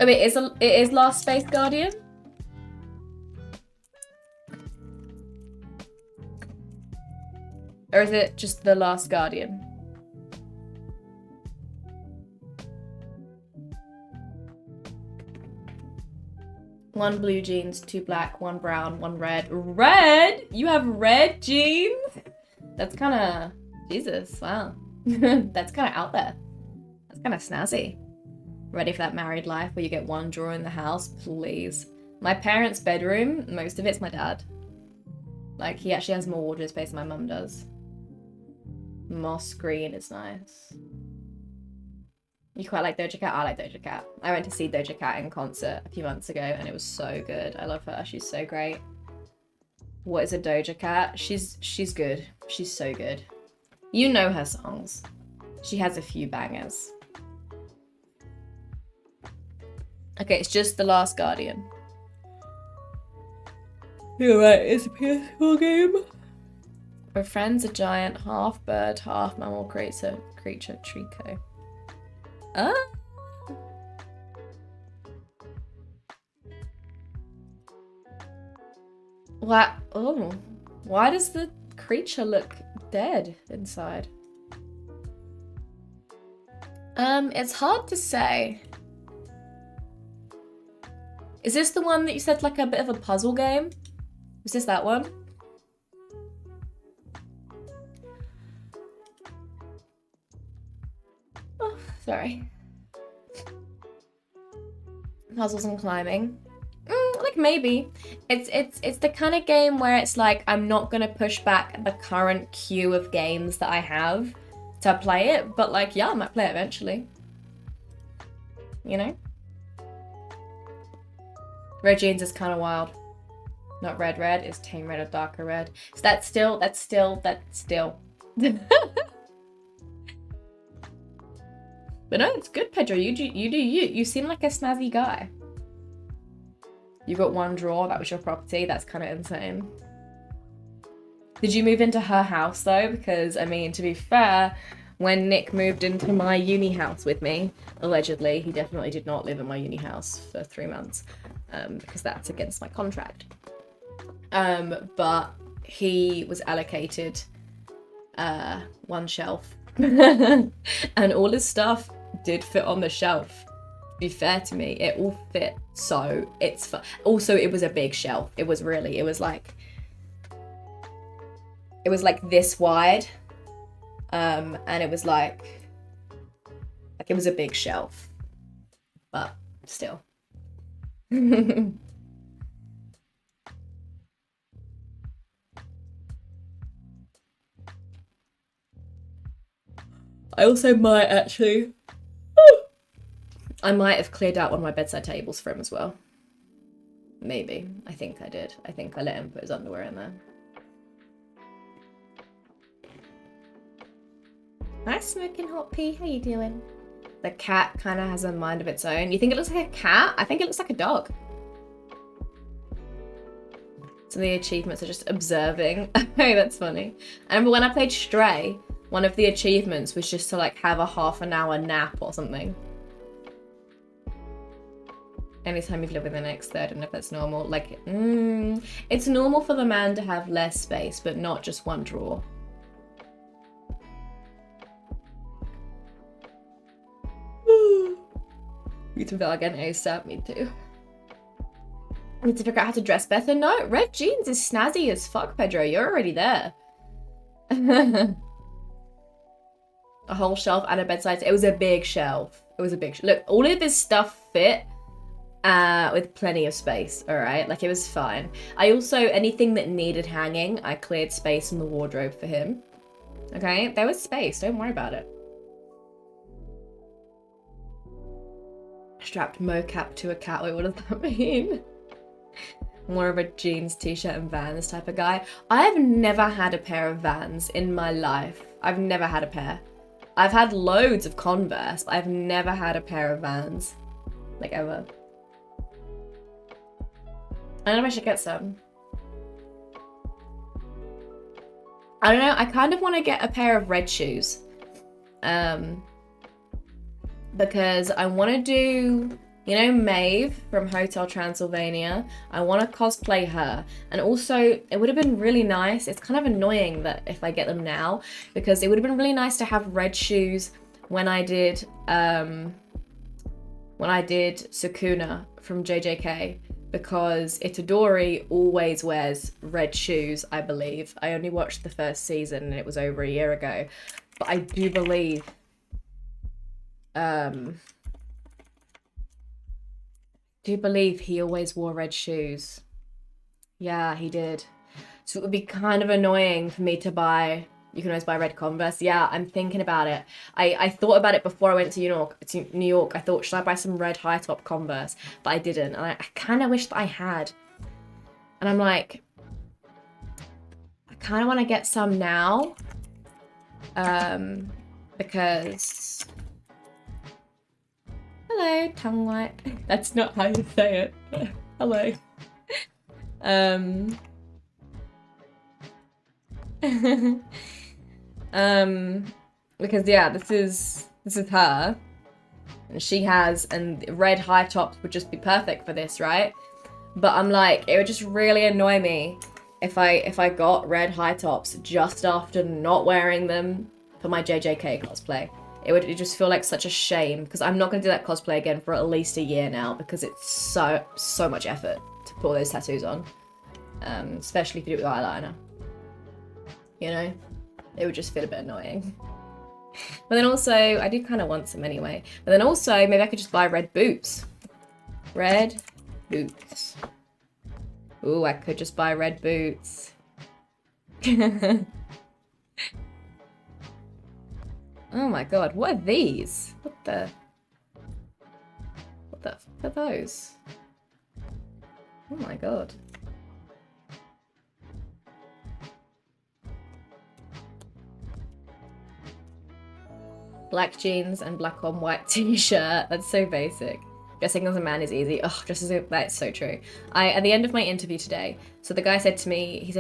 S1: Oh, it is Last Space Guardian? Or is it just the Last Guardian? One blue jeans, two black, one brown, one red. Red? You have red jeans? That's kind of... Jesus, wow. That's kind of out there. That's kind of snazzy. Ready for that married life where you get one drawer in the house? Please. My parents' bedroom, most of it's my dad. Like, he actually has more wardrobe space than my mum does. Moss green is nice. You quite like Doja Cat? I like Doja Cat. I went to see Doja Cat in concert a few months ago and it was so good. I love her. She's so great. What is a Doja Cat? She's good. She's so good. You know her songs. She has a few bangers. Okay, it's just The Last Guardian. You're right, it's a PS4 game. My friend's a giant half bird, half mammal creature Trico. What? Oh, why does the creature look dead inside? It's hard to say. Is this the one that you said like a bit of a puzzle game? Is this that one? Oh, sorry. Puzzles and climbing. Like maybe. It's the kind of game where it's like I'm not gonna push back the current queue of games that I have to play it, but like yeah, I might play it eventually. You know? Red jeans is kind of wild. Not red, it's tame red or darker red. So that's still. But no, it's good, Pedro. You do you. You seem like a snazzy guy. You got one drawer, that was your property. That's kind of insane. Did you move into her house though? Because I mean, to be fair, when Nick moved into my uni house with me, allegedly, he definitely did not live in my uni house for 3 months. Because that's against my contract. But he was allocated one shelf. And all his stuff did fit on the shelf. To be fair to me, it all fit, so it's fun. Also, it was a big shelf. It was like this wide. And it was like it was a big shelf. But still. I also might actually... I might have cleared out one of my bedside tables for him as well. Maybe. I think I did. I think I let him put his underwear in there. Hi, Smoking Hot Pea. How you doing? The cat kind of has a mind of its own. You think it looks like a cat? I think it looks like a dog. Some of the achievements are just observing. Hey, that's funny. I remember when I played Stray, one of the achievements was just to like have a half-an-hour nap or something. Anytime you've lived with an ex, I don't know if that's normal. Like, it's normal for the man to have less space, but not just one drawer. You to feel again ASAP, me too. I need to figure out how to dress better. No, red jeans is snazzy as fuck, Pedro. You're already there. A whole shelf and a bedside. It was a big shelf. It was a big Look, all of his stuff fit with plenty of space, all right? Like, it was fine. I also, anything that needed hanging, I cleared space in the wardrobe for him. Okay? There was space, don't worry about it. Strapped mocap to a cat. Wait, what does that mean? More of a jeans, t-shirt, and Vans type of guy. I've never had a pair of Vans in my life. I've never had a pair. I've had loads of Converse, but I've never had a pair of Vans. Like, ever. I don't know if I should get some. I don't know, I kind of want to get a pair of red shoes. Because I want to do, you know, Maeve from Hotel Transylvania. I want to cosplay her. And also, it would have been really nice. It's kind of annoying that if I get them now, because it would have been really nice to have red shoes when I did Sukuna from JJK, because Itadori always wears red shoes, I believe. I only watched the first season and it was over a year ago. But I do believe he always wore red shoes. Yeah, he did. So it would be kind of annoying for me to buy. You can always buy red Converse. Yeah, I'm thinking about it. I thought about it before I went to New York. I thought, should I buy some red high top Converse? But I didn't. And I kind of wish that I had. And I'm like, I kind of want to get some now. Because... Hello, tongue white. That's not how you say it. Hello. Because yeah, this is her, and she has, and red high tops would just be perfect for this, right? But I'm like, it would just really annoy me if I got red high tops just after not wearing them for my JJK cosplay. It would just feel like such a shame, because I'm not going to do that cosplay again for at least a year now, because it's so much effort to put all those tattoos on, especially if you do it with eyeliner. You know, it would just feel a bit annoying. But then also, I do kind of want some anyway. But then also, maybe I could just buy red boots. Red boots. Ooh, I could just buy red boots. Oh my god, what are these? What the fuck are those? Oh my god. Black jeans and black on white t-shirt. That's so basic. Dressing as a man is easy. Oh, that's so true. At the end of my interview today, so the guy said to me,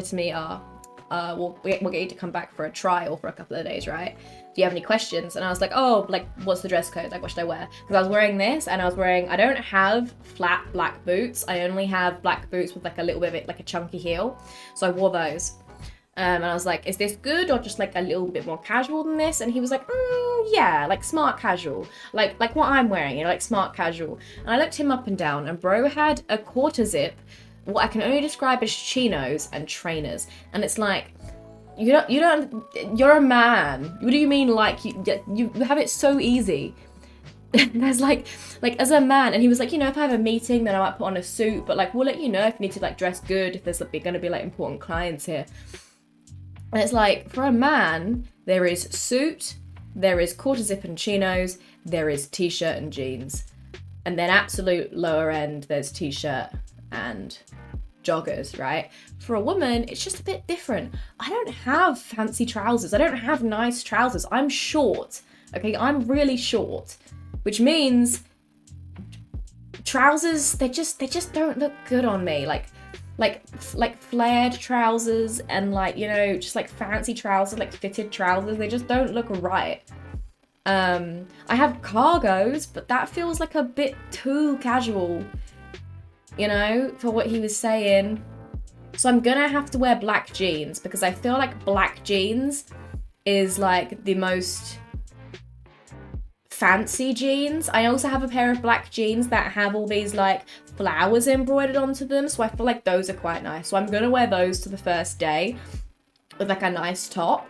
S1: we'll get you to come back for a trial for a couple of days, right? Do you have any questions? And I was like, oh, like, what's the dress code? Like, what should I wear? Because I was wearing this, and I don't have flat black boots. I only have black boots with like a little bit of it, like a chunky heel. So I wore those. And I was like, is this good or just like a little bit more casual than this? And he was like, yeah, like smart casual. Like what I'm wearing, you know, like smart casual. And I looked him up and down, and bro had a quarter zip, what I can only describe as chinos and trainers. And it's like, you're a man. What do you mean, like, you have it so easy? There's like as a man, and he was like, you know, if I have a meeting, then I might put on a suit, but like, we'll let you know if you need to like dress good, if there's like, gonna be like important clients here. And it's like, for a man, there is suit, there is quarter zip and chinos, there is t-shirt and jeans. And then absolute lower end, there's t-shirt and joggers, right? For a woman, it's just a bit different. I don't have fancy trousers. I don't have nice trousers. I'm short, okay? I'm really short, which means trousers, they just don't look good on me. Like flared trousers and like, you know, just like fancy trousers, like fitted trousers, they just don't look right. I have cargos, but that feels like a bit too casual, you know, for what he was saying. So I'm gonna have to wear black jeans, because I feel like black jeans is like the most fancy jeans. I also have a pair of black jeans that have all these like flowers embroidered onto them, so I feel like those are quite nice. So I'm gonna wear those to the first day with like a nice top,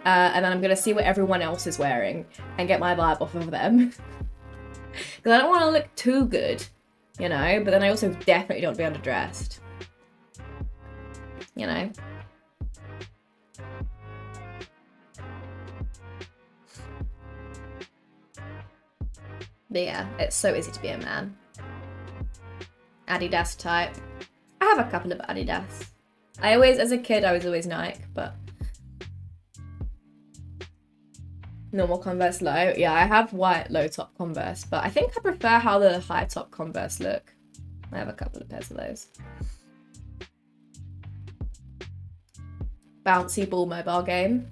S1: and then I'm gonna see what everyone else is wearing and get my vibe off of them. Because I don't want to look too good you know? But then I also definitely don't want to be underdressed, you know? But yeah, it's so easy to be a man. Adidas type. I have a couple of Adidas. As a kid, I was always Nike, but normal Converse low. Yeah, I have white low top Converse, but I think I prefer how the high top Converse look. I have a couple of pairs of those. Bouncy ball mobile game.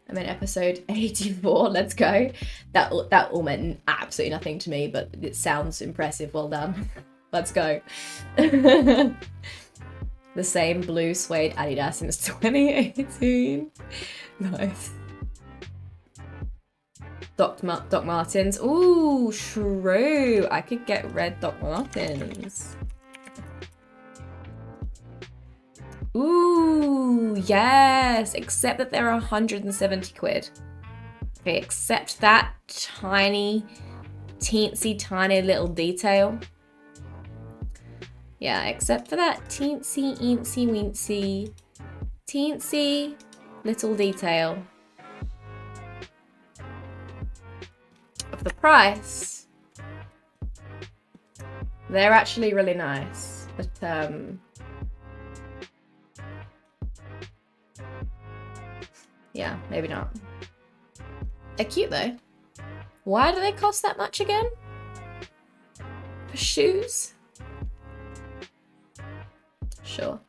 S1: I'm in episode 84. Let's go. That all meant absolutely nothing to me, but it sounds impressive. Well done. Let's go. The same blue suede Adidas since 2018. Nice. Doc Martens. Ooh, true. I could get red Doc Martens. Ooh, yes. Except that they're 170 quid. Okay, except that tiny, teensy tiny little detail. Yeah, except for that teensy, eensy, weensy, teensy little detail of the price. They're actually really nice, but yeah, maybe not. They're cute though. Why do they cost that much again? For shoes? Sure.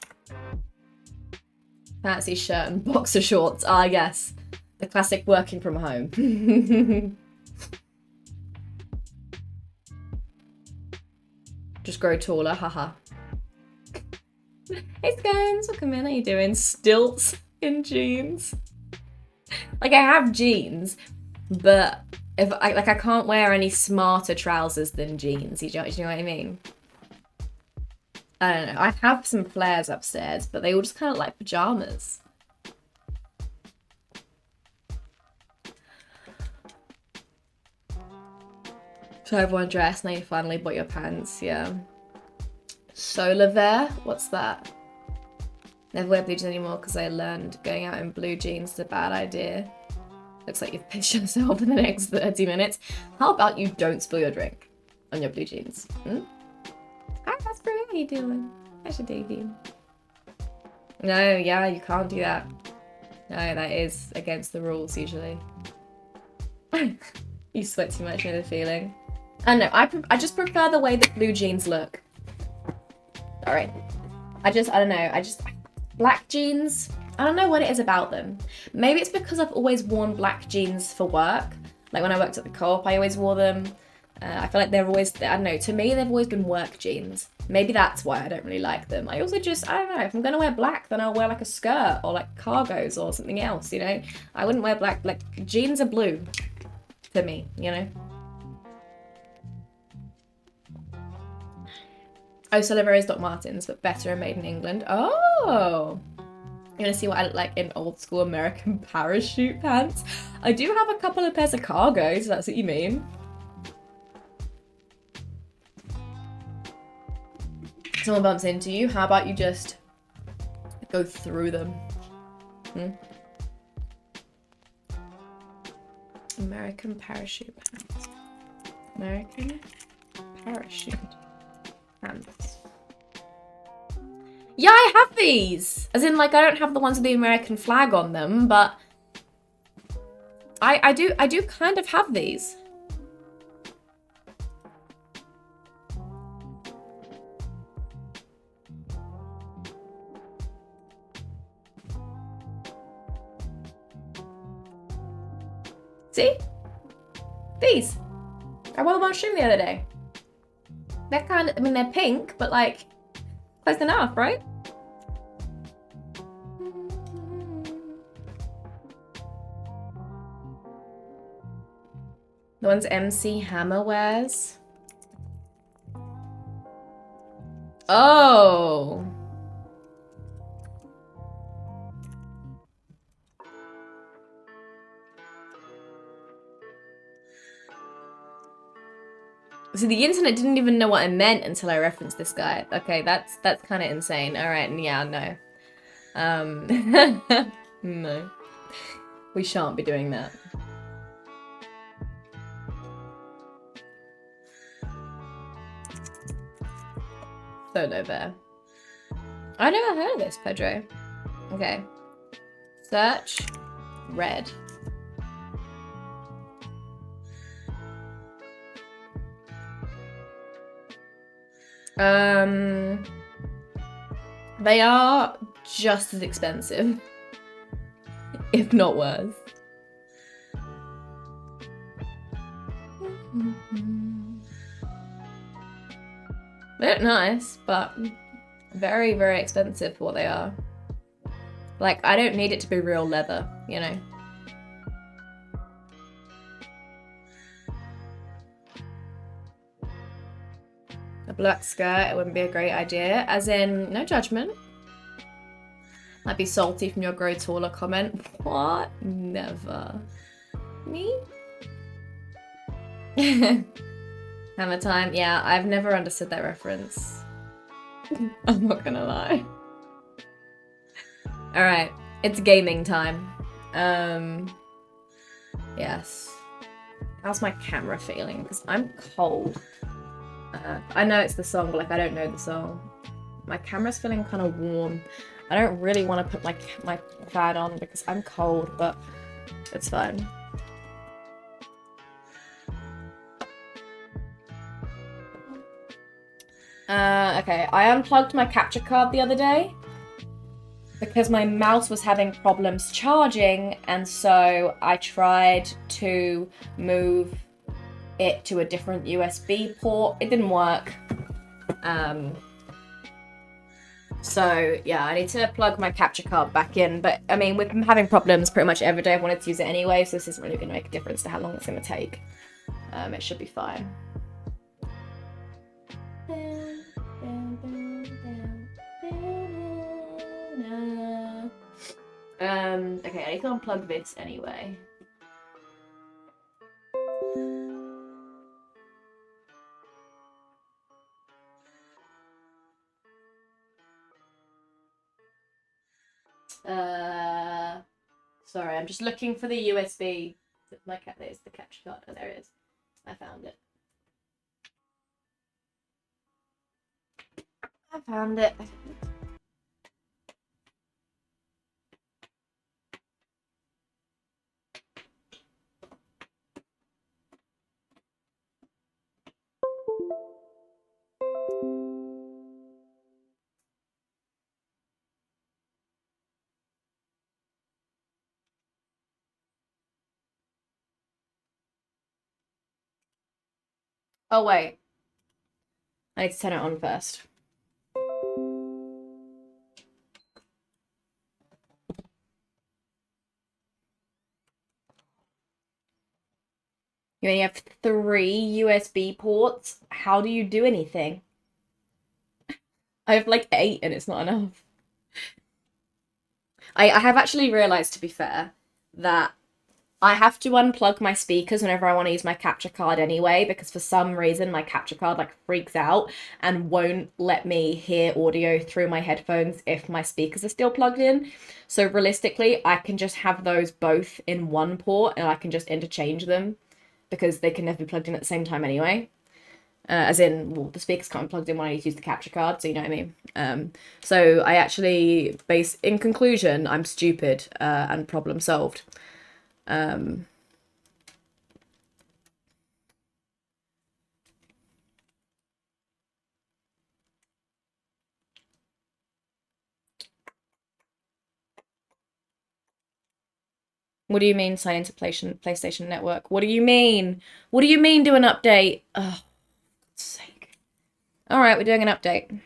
S1: Fancy shirt and boxer shorts. Ah, yes. The classic working from home. Just grow taller, haha. Hey Scones, welcome in. How you doing? Stilts in jeans. Like, I have jeans, but I can't wear any smarter trousers than jeans. Do you know what I mean? I don't know. I have some flares upstairs, but they all just kind of like pajamas. So everyone dressed, now you finally bought your pants, yeah. Solar Bear? What's that? Never wear blue jeans anymore because I learned going out in blue jeans is a bad idea. Looks like you've pissed yourself in the next 30 minutes. How about you don't spill your drink on your blue jeans? Hmm? Hi, Casper, how you doing? How's your day been? No, yeah, you can't do that. No, that is against the rules usually. You sweat too much, you know the feeling. I don't know, I just prefer the way that blue jeans look. Sorry. I don't know, black jeans, I don't know what it is about them. Maybe it's because I've always worn black jeans for work. Like when I worked at the co-op, I always wore them. I feel like they're always, I don't know, to me they've always been work jeans. Maybe that's why I don't really like them. I also just, I don't know, if I'm gonna wear black, then I'll wear like a skirt or like cargos or something else, you know? I wouldn't wear black, like jeans are blue to me, you know? Oh, Solivero's Doc Martens, but better and made in England. Oh! You want to see what I look like in old school American parachute pants? I do have a couple of pairs of cargos, if that's what you mean. Someone bumps into you, how about you just go through them? Hmm? American parachute pants. American parachute pants. Yeah, I have these! As in, like, I don't have the ones with the American flag on them, but I do kind of have these. See? These. I wore them on stream the other day. They're kind of, I mean, they're pink, but like, close enough, right? The ones MC Hammer wears. Oh. So the internet didn't even know what I meant until I referenced this guy. Okay, that's kind of insane. All right, yeah, no. No. We shan't be doing that. Solo bear. I never heard of this, Pedro. Okay. Search. Red. They are just as expensive, if not worse. They look nice, but very, very expensive for what they are. Like, I don't need it to be real leather, you know? A black skirt, it wouldn't be a great idea. As in, no judgment. Might be salty from your grow taller comment. What? Never. Me? Hammer time? Yeah, I've never understood that reference. I'm not gonna lie. Alright, it's gaming time. Yes. How's my camera feeling? Because I'm cold. I know it's the song, but like I don't know the song. My camera's feeling kind of warm. I don't really want to put my fan on because I'm cold, but it's fine. Okay, I unplugged my capture card the other day because my mouse was having problems charging, and so I tried to move it to a different USB port. It didn't work. So yeah, I need to plug my capture card back in, but I mean, with having problems pretty much every day, I wanted to use it anyway, so this isn't really going to make a difference to how long it's going to take. It should be fine. Okay, I need to unplug this anyway. Sorry, I'm just looking for the USB. There's the capture card. Oh, there it is. I found it. I found it. Oh, wait. I need to turn it on first. You only have 3 USB ports. How do you do anything? I have like 8 and it's not enough. I have actually realized, to be fair, that I have to unplug my speakers whenever I want to use my capture card anyway, because for some reason my capture card like freaks out and won't let me hear audio through my headphones if my speakers are still plugged in. So realistically, I can just have those both in one port and I can just interchange them because they can never be plugged in at the same time anyway. As in, well, the speakers can't be plugged in when I need to use the capture card, so you know what I mean. So I actually in conclusion, I'm stupid and problem solved. What do you mean sign into PlayStation Network? What do you mean? What do you mean do an update? Oh, for God's sake. All right, we're doing an update.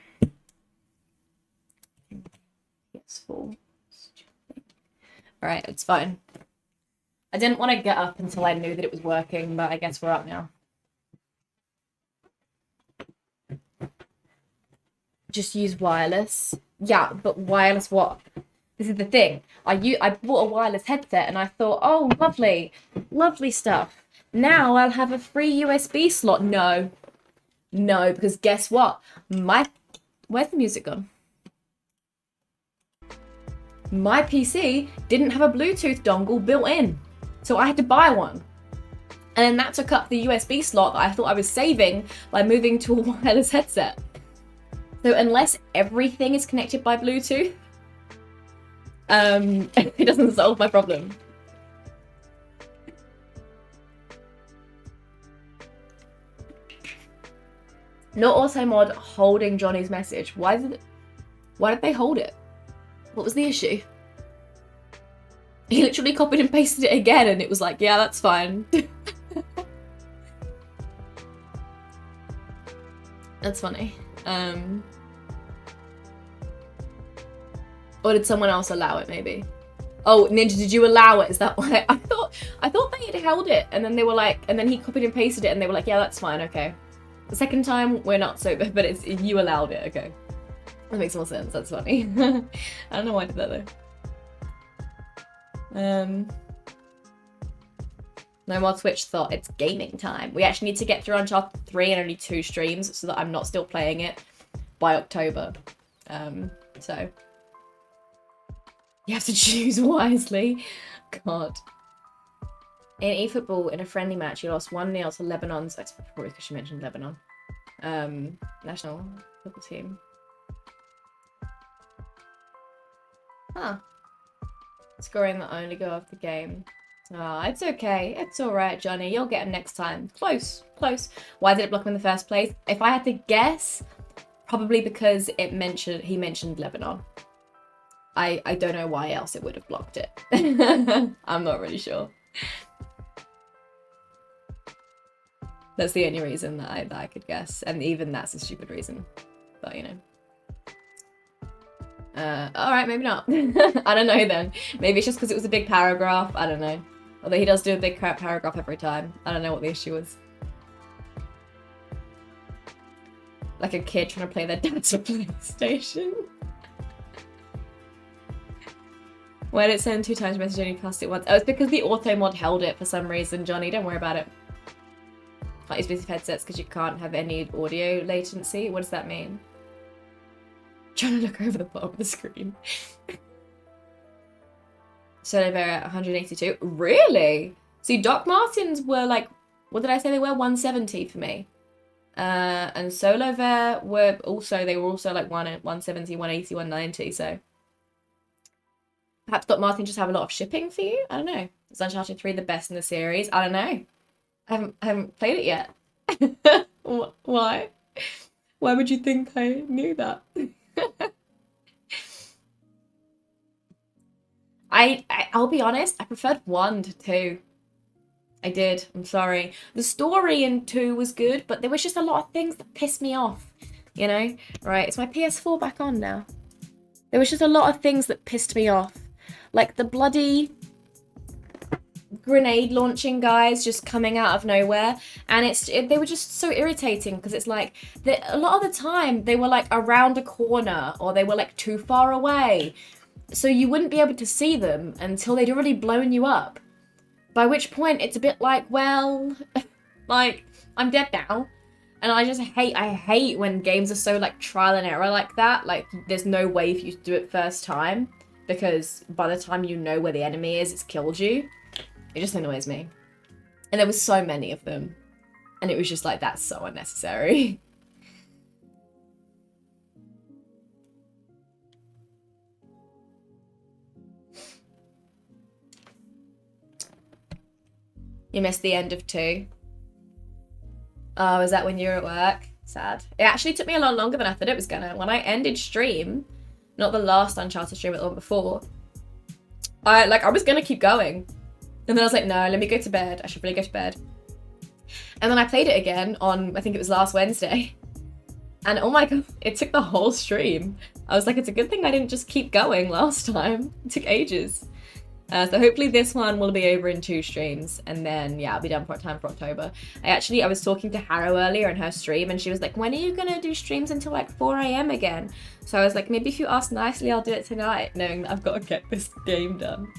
S1: PS4. All right, it's fine. I didn't want to get up until I knew that it was working, but I guess we're up now. Just use wireless. Yeah, but wireless what? This is the thing. I bought a wireless headset and I thought, oh, lovely, lovely stuff. Now I'll have a free USB slot. No, No, because guess what? Where's the music gone? My PC didn't have a Bluetooth dongle built in, so I had to buy one. And then that took up the USB slot that I thought I was saving by moving to a wireless headset. So unless everything is connected by Bluetooth, it doesn't solve my problem. Not automod holding Johnny's message. Why did they hold it? What was the issue? He literally copied and pasted it again and it was like, yeah, that's fine. That's funny. Or did someone else allow it, maybe? Oh, Ninja, did you allow it? Is that why? I thought they had held it, and then they were like, and then he copied and pasted it, and they were like, yeah, that's fine, okay. The second time, we're not sober, but it's you allowed it, okay. That makes more sense, that's funny. I don't know why I did that, though. No more Twitch thought, it's gaming time. We actually need to get through Uncharted 3 and only 2 streams, so that I'm not still playing it by October. So... You have to choose wisely. God. In eFootball, in a friendly match, you lost 1-0 to Lebanon's... That's probably because you mentioned Lebanon. National football team. Huh. Scoring the only goal of the game. Oh, it's okay. It's alright, Johnny. You'll get him next time. Close. Close. Why did it block him in the first place? If I had to guess, probably because he mentioned Lebanon. I don't know why else it would have blocked it. I'm not really sure. That's the only reason that I could guess. And even that's a stupid reason. But, you know. Alright, maybe not. I don't know then. Maybe it's just because it was a big paragraph. I don't know. Although he does do a big paragraph every time. I don't know what the issue was. Like a kid trying to play their dad's PlayStation. Why did it send 2 times message only passed it once? Oh, it's because the auto mod held it for some reason, Johnny. Don't worry about it. Can't use Bluetooth headsets because you can't have any audio latency. What does that mean? Trying to look over the bottom of the screen. Solo Vera 182. Really? See, Doc Martens were like, what did I say they were? 170 for me. And Solo Vera were also like 170, 180, 190, so. Perhaps Doc Martens just have a lot of shipping for you? I don't know. Is Uncharted 3 the best in the series? I don't know. I haven't played it yet. Why? Why would you think I knew that? I'll be honest, I preferred 1 to 2. I did. I'm sorry. The story in 2 was good, but there was just a lot of things that pissed me off. You know? Right, it's my PS4 back on now. There was just a lot of things that pissed me off. Like the bloody grenade launching guys just coming out of nowhere. And they were just so irritating because it's like, a lot of the time they were like around a corner or they were like too far away. So you wouldn't be able to see them until they'd already blown you up. By which point it's a bit like, well, like, I'm dead now. And I hate when games are so like trial and error like that. Like there's no way for you to do it first time because by the time you know where the enemy is, it's killed you. It just annoys me. And there was so many of them. And it was just like, that's so unnecessary. You missed the end of 2. Oh, is that when you were at work? Sad. It actually took me a lot longer than I thought it was gonna. When I ended stream, not the last Uncharted stream, but the one before, I was gonna keep going. And then I was like, no, let me go to bed. I should really go to bed. And then I played it again on, I think it was last Wednesday. And oh my god, it took the whole stream. I was like, it's a good thing I didn't just keep going last time. It took ages. So hopefully this one will be over in 2 streams, and then yeah, I'll be done for time for October. I was talking to Harrow earlier in her stream, and she was like, when are you gonna do streams until like 4 AM again? So I was like, maybe if you ask nicely, I'll do it tonight, knowing that I've got to get this game done.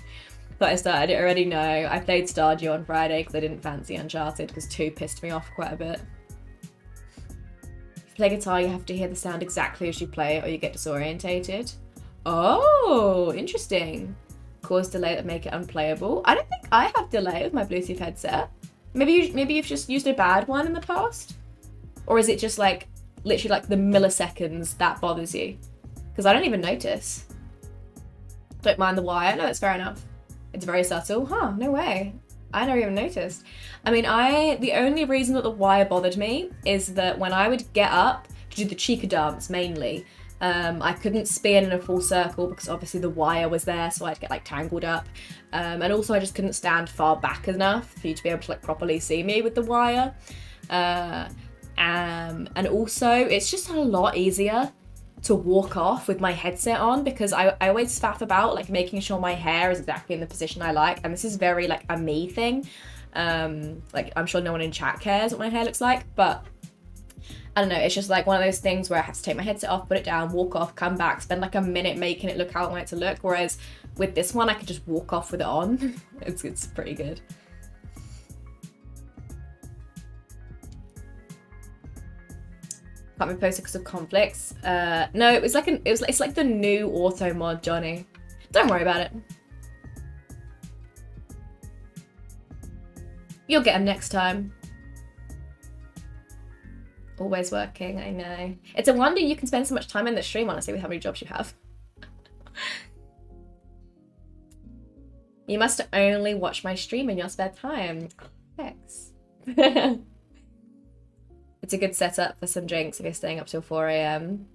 S1: But I started it already. No, I played Stardew on Friday because I didn't fancy Uncharted because 2 pissed me off quite a bit. To play guitar, you have to hear the sound exactly as you play it or you get disorientated. Oh, interesting. Cause delay that make it unplayable. I don't think I have delay with my Bluetooth headset. Maybe you've just used a bad one in the past? Or is it just like, literally like the milliseconds that bothers you? Because I don't even notice. Don't mind the wire. No, that's fair enough. It's very subtle. Huh, no way. I never even noticed. I mean, the only reason that the wire bothered me is that when I would get up to do the chica dance mainly, I couldn't spin in a full circle because obviously the wire was there, so I'd get like tangled up. And also I just couldn't stand far back enough for you to be able to like properly see me with the wire. And also it's just a lot easier to walk off with my headset on because I always faff about like making sure my hair is exactly in the position I like, and this is very like a me thing. Like I'm sure no one in chat cares what my hair looks like, but I don't know, it's just like one of those things where I have to take my headset off, put it down, walk off, come back, spend like a minute making it look how I want it to look, whereas with this one I could just walk off with it on. It's pretty good. Can't be posted because of conflicts. No, it's like the new auto mod, Johnny. Don't worry about it. You'll get them next time. Always working, I know. It's a wonder you can spend so much time in the stream, honestly, with how many jobs you have. You must only watch my stream in your spare time. Thanks. It's a good setup for some drinks if you're staying up till 4 AM.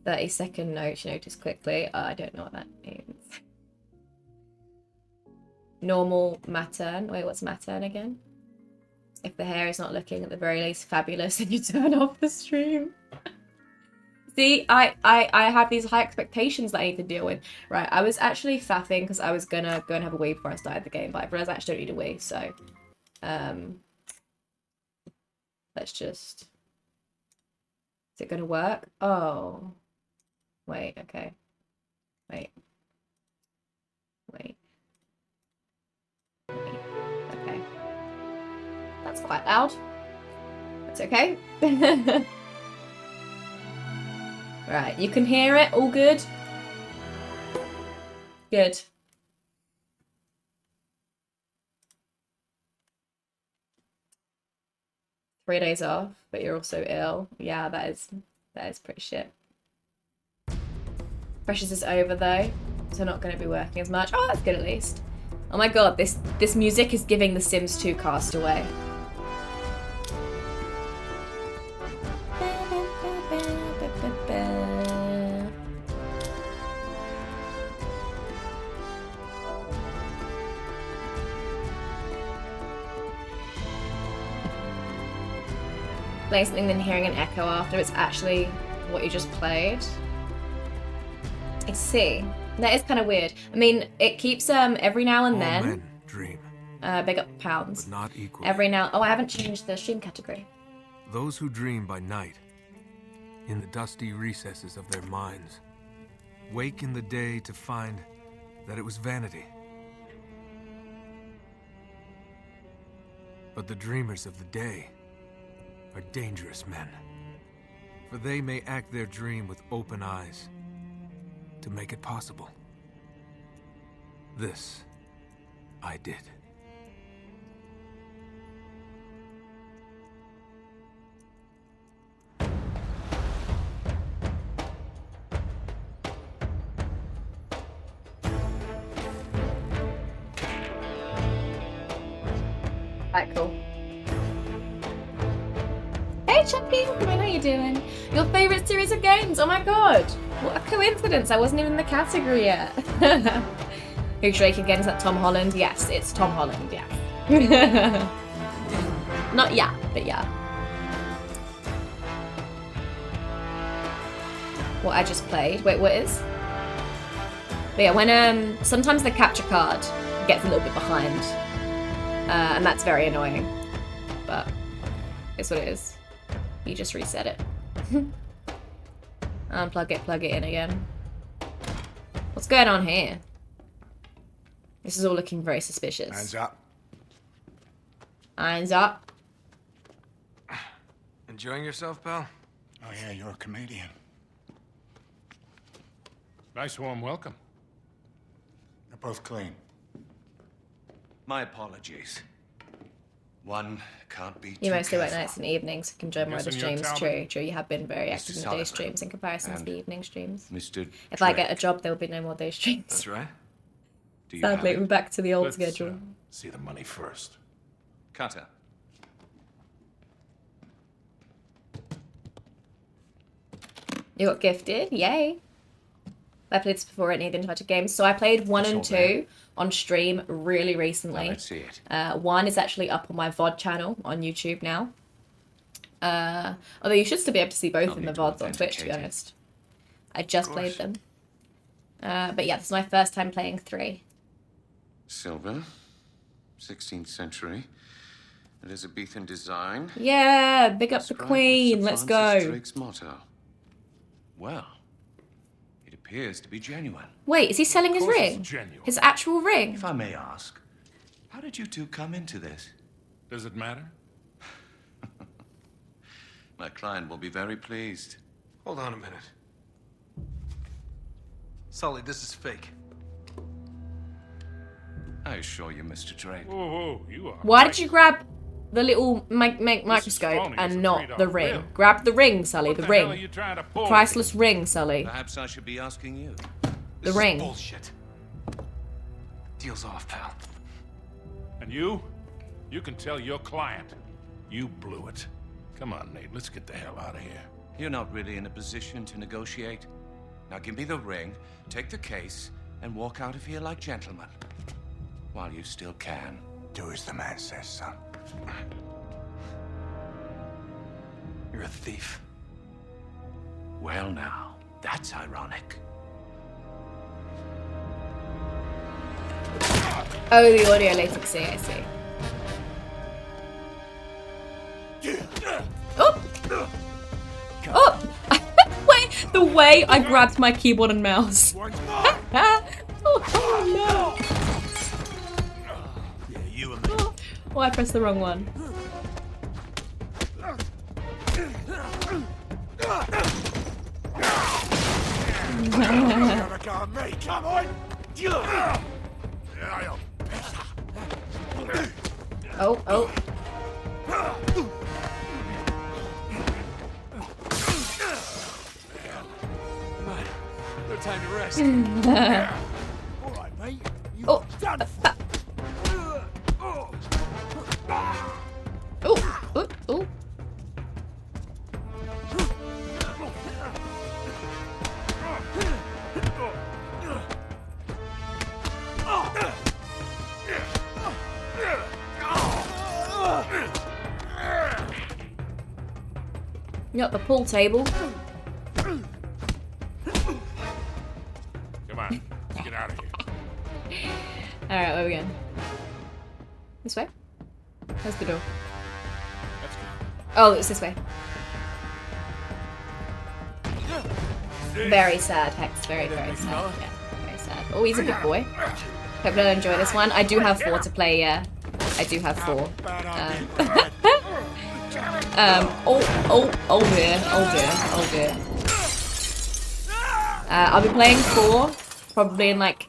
S1: 30-second note, you notice quickly. I don't know what that means. Normal Mattern. Wait, what's Mattern again? If the hair is not looking at the very least fabulous, then you turn off the stream. See, I have these high expectations that I need to deal with. Right, I was actually faffing because I was gonna go and have a wee before I started the game, but I realised I actually don't need a wee, so... let's just... Is it gonna work? Oh. Wait, okay. Wait. Okay. That's quite loud. That's okay. Right, you can hear it, all good? Good. Three days off, but you're also ill. Yeah, that is pretty shit. Precious is over though, so not going to be working as much. Oh, that's good at least. Oh my god, this music is giving The Sims 2 cast away. Playing something then hearing an echo after it's actually what you just played. I see. That is kind of weird. I mean, it keeps every now and then.
S2: Men dream.
S1: Big up pounds.
S2: But not equal.
S1: Every now. Oh, I haven't changed the stream category.
S2: Those who dream by night, in the dusty recesses of their minds, wake in the day to find that it was vanity. But the dreamers of the day are dangerous men, for they may act their dream with open eyes to make it possible. This I did.
S1: Alright, cool. Hey Chucky, how are you doing? Your favourite series of games? Oh my god! What a coincidence, I wasn't even in the category yet. Who's Drake again? Is that Tom Holland? Yes, it's Tom Holland, yeah. Not yeah, but yeah. What I just played. Wait, what is? But yeah, when sometimes the capture card gets a little bit behind. And that's very annoying. But it's what it is. You just reset it. Unplug it, plug it in again. What's going on here? This is all looking very suspicious.
S3: Hands up.
S1: Hands up.
S2: Enjoying yourself, pal?
S3: Oh yeah, you're a comedian.
S4: Nice warm welcome.
S3: They're both clean.
S5: My apologies. One can't be
S1: You
S5: too
S1: mostly work
S5: careful.
S1: nights and evenings. You can join more of the
S4: Guessing you're
S1: streams.
S4: Talbot?
S1: True. You have been very active in the day
S5: Sullivan.
S1: streams in comparison to the
S5: And
S1: evening streams.
S5: Mr.
S1: If I get a
S5: Drake,
S1: job, there will be no more day streams.
S2: That's right.
S5: do you have
S1: Sadly,
S5: it?
S1: we're back to the old
S4: Let's
S1: schedule.
S4: see the money first.
S5: Cutter.
S1: You got gifted, yay! I played this before any of the Uncharted games, so I played 1 and
S5: It's all
S1: 2 on stream really
S5: Now
S1: recently.
S5: let's see it.
S1: 1 is actually up on my VOD channel on YouTube now. Although you should still be able to see both
S5: I'll
S1: in the
S5: need to
S1: VODs on Twitch, to be
S5: authenticate it.
S1: honest. I just
S2: Of
S1: played
S2: course.
S1: them. But yeah, this is my first time playing 3.
S5: Silver, 16th century. Elizabethan design.
S1: Yeah, big up the
S5: Inscribed with
S1: Queen,
S5: Sir
S1: let's
S5: Francis
S1: go.
S5: Drake's motto. Well, it appears to be genuine.
S1: Wait, is he selling his
S4: Of course it's
S1: ring?
S4: genuine.
S1: His actual ring?
S5: If I may ask, how did you two come into this?
S4: Does it matter?
S5: My client will be very pleased.
S2: Hold on a minute. Sully, this is fake.
S5: I assure you, Mr. Drake.
S4: Whoa, whoa, you are.
S1: Why
S4: right.
S1: did you grab the little microscope
S4: phony as a
S1: and not the
S4: $3
S1: ring?
S4: bill.
S1: Grab the ring, Sully,
S4: What
S1: the
S4: the hell are
S1: ring.
S4: you trying to pull?
S1: Priceless ring, Sully.
S5: Perhaps I should be asking you.
S1: The
S2: This
S1: ring.
S2: is bullshit. Deal's off, pal.
S4: And you? You can tell your client. You blew it. Come on, Nate, let's get the hell out of here.
S5: You're not really in a position to negotiate. Now give me the ring, take the case, and walk out of here like gentlemen. While you still can.
S3: Do as the man says, son.
S2: You're a thief.
S5: Well now, that's ironic.
S1: Oh, the audio latency, I see. Oh! Oh! Wait, the way I grabbed my keyboard and mouse. Oh no! Oh, I pressed the wrong one.
S3: Have a go at me, come on!
S1: Oh, oh.
S2: No time to rest.
S3: All right, mate. You
S1: Oh.
S3: done.
S1: Oh, oh, oh. You got the pool table.
S4: Come on, let's get out of here.
S1: Alright, where are we going? This way? Where's the door?
S4: Let's go.
S1: Oh, it's this way. Very sad, Hex. Very, very sad. Yeah, very sad. Oh, he's a big boy. Hope you'll enjoy this one. I do have 4 to play, yeah. I do have 4.
S3: Bad idea.
S1: Oh dear, oh dear, oh dear. I'll be playing 4 probably in like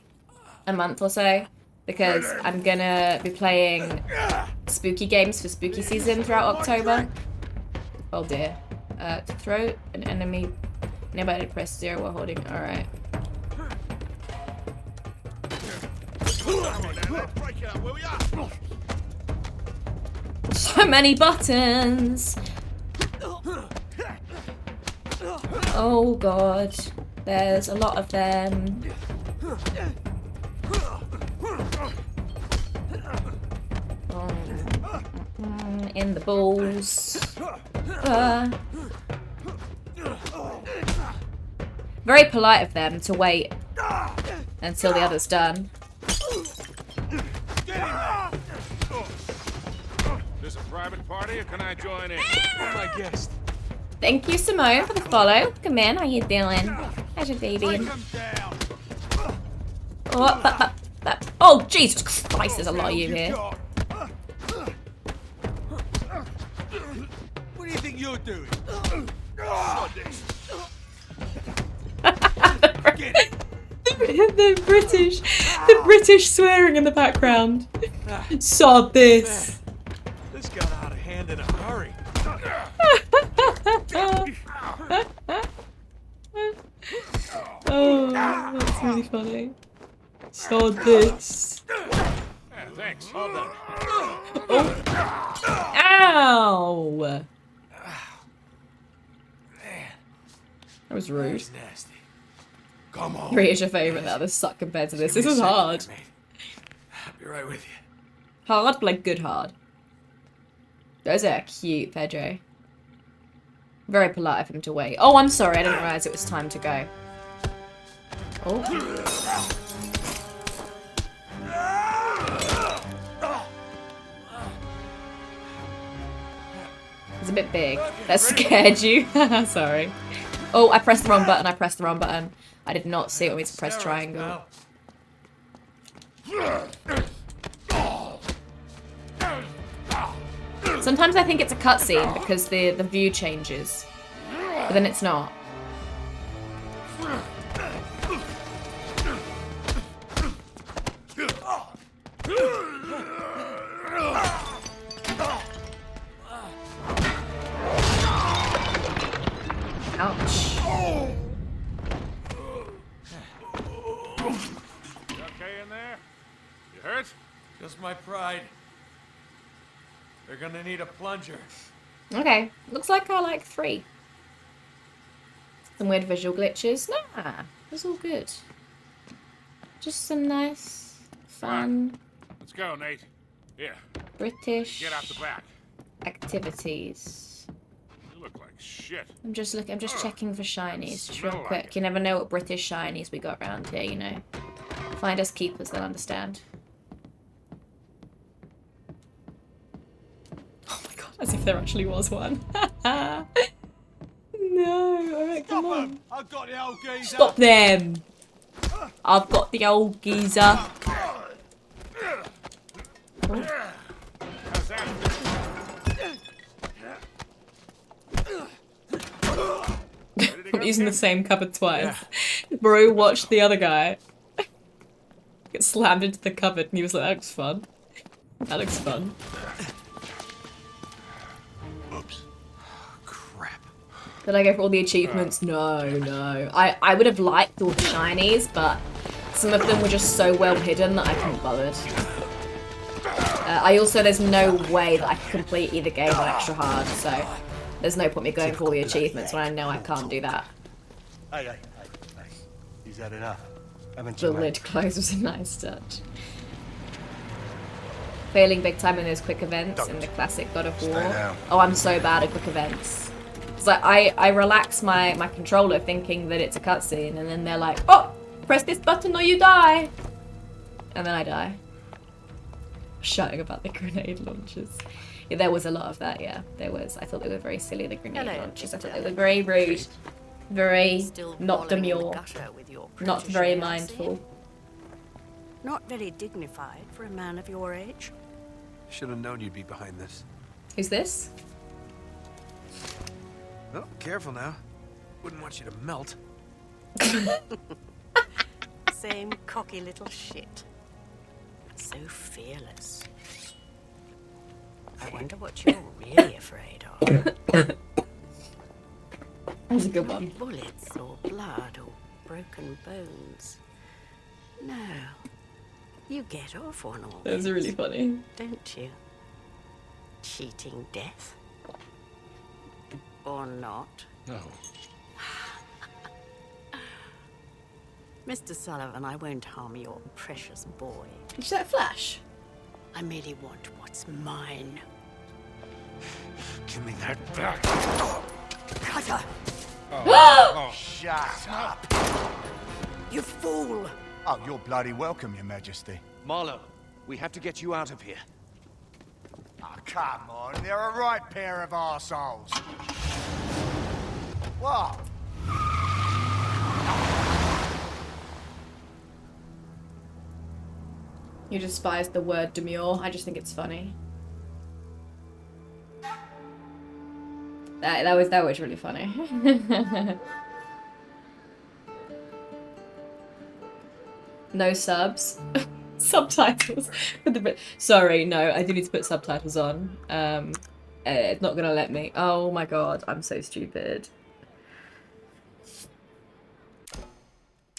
S1: a month or so because I'm gonna be playing spooky games for spooky season throughout October. Oh dear. To throw an enemy, nobody press 0 while holding. Alright. So many buttons. Oh god, there's a lot of them. In the balls. Very polite of them to wait until the other's done.
S4: This a private party or can I join in?
S2: You're my guest.
S1: Thank you, Simone, for the follow. Come in, how you doing? How's your day been? Oh, Jesus Christ, there's a lot of you here.
S2: What do you think you're
S3: doing?
S1: the British swearing in the background. Sod this.
S3: This got out of hand in a hurry.
S1: Oh, that's really funny. Sod this.
S4: Yeah, thanks.
S3: Hold on.
S1: Ow! That was rude.
S3: That's nasty. Come on.
S1: British your favourite now. This suck compared to this. This was hard.
S3: I'll be right with you.
S1: Hard, but like good hard. Those are cute, Pedro. Very polite of him to wait. Oh, I'm sorry. I didn't realise it was time to go. Oh. It's a bit big. That scared you. Sorry. Oh, I pressed the wrong button. I pressed the wrong button. I did not see it when we pressed triangle. Sometimes I think it's a cutscene because the view changes. But then it's not. Ouch.
S4: You okay in there? You hurt?
S3: Just my pride. They're gonna need a plunger.
S1: Okay, looks like I like 3. Some weird visual glitches. Nah, it was all good. Just some nice, fun,
S4: Let's go, Nate. Here,
S1: British
S4: get out the back.
S1: activities.
S4: You look like shit.
S1: I'm just checking for shinies, just real
S4: Smell like
S1: quick.
S4: it.
S1: You never know what British shinies we got around here, you know. Find us keepers, they'll understand. Oh my god, as if there actually was one. No, alright, come on.
S3: I've got the old geezer.
S1: Stop them! I've got the old geezer.
S4: How's that?
S1: I'm using the same cupboard twice. Bro watched the other guy get slammed into the cupboard and he was like, that looks fun. That looks fun.
S3: Oops.
S5: Crap.
S1: Did I go for all the achievements? No, no. I would have liked all the shinies, but some of them were just so well hidden that I couldn't bother. There's no way that I can complete either game on extra hard, so there's no point me going for all the achievements when I know I can't do that.
S3: Hey. He's had enough. Haven't
S1: The
S3: you, mate?
S1: lid close was a nice touch. Failing big time in those quick events in the classic God of War.
S3: down.
S1: Oh, I'm so bad at quick events. Because I relax my controller thinking that it's a cutscene, and then they're like, oh, press this button or you die. And then I die. Shouting about the grenade launchers. Yeah, there was a lot of that, yeah. There was. I thought they were very silly, the grenade
S6: Hello,
S1: launchers. I
S6: Mr.
S1: thought they were very rude. Very
S6: Still
S1: not
S6: wallowing in the
S1: demure.
S6: gutter with your
S1: Not
S6: protege,
S1: very
S6: I see.
S1: mindful.
S6: Not very dignified for a man of your age.
S2: Should have known you'd be behind this.
S1: Who's this?
S2: Oh, careful now. Wouldn't want you to melt.
S6: Same cocky little shit. So fearless. I wonder what you're really afraid of.
S1: That was a good one.
S6: Bullets or blood or broken bones. No. You get off on all
S1: That was
S6: this,
S1: really funny.
S6: don't you? Cheating death. Or not.
S4: No.
S6: Mr. Sullivan, I won't harm your precious boy.
S1: Did you say that Flash?
S6: I merely want what's mine.
S4: Give me that back.
S6: Cutter!
S3: Shut up.
S6: You fool!
S3: Oh, you're bloody welcome, Your Majesty.
S5: Marlowe, we have to get you out of here.
S3: Oh, come on. They're a right pair of arseholes. What?
S1: You despise the word demure. I just think it's funny. That was really funny. No subs. Subtitles. Sorry, no, I do need to put subtitles on. It's not gonna let me. Oh my god, I'm so stupid.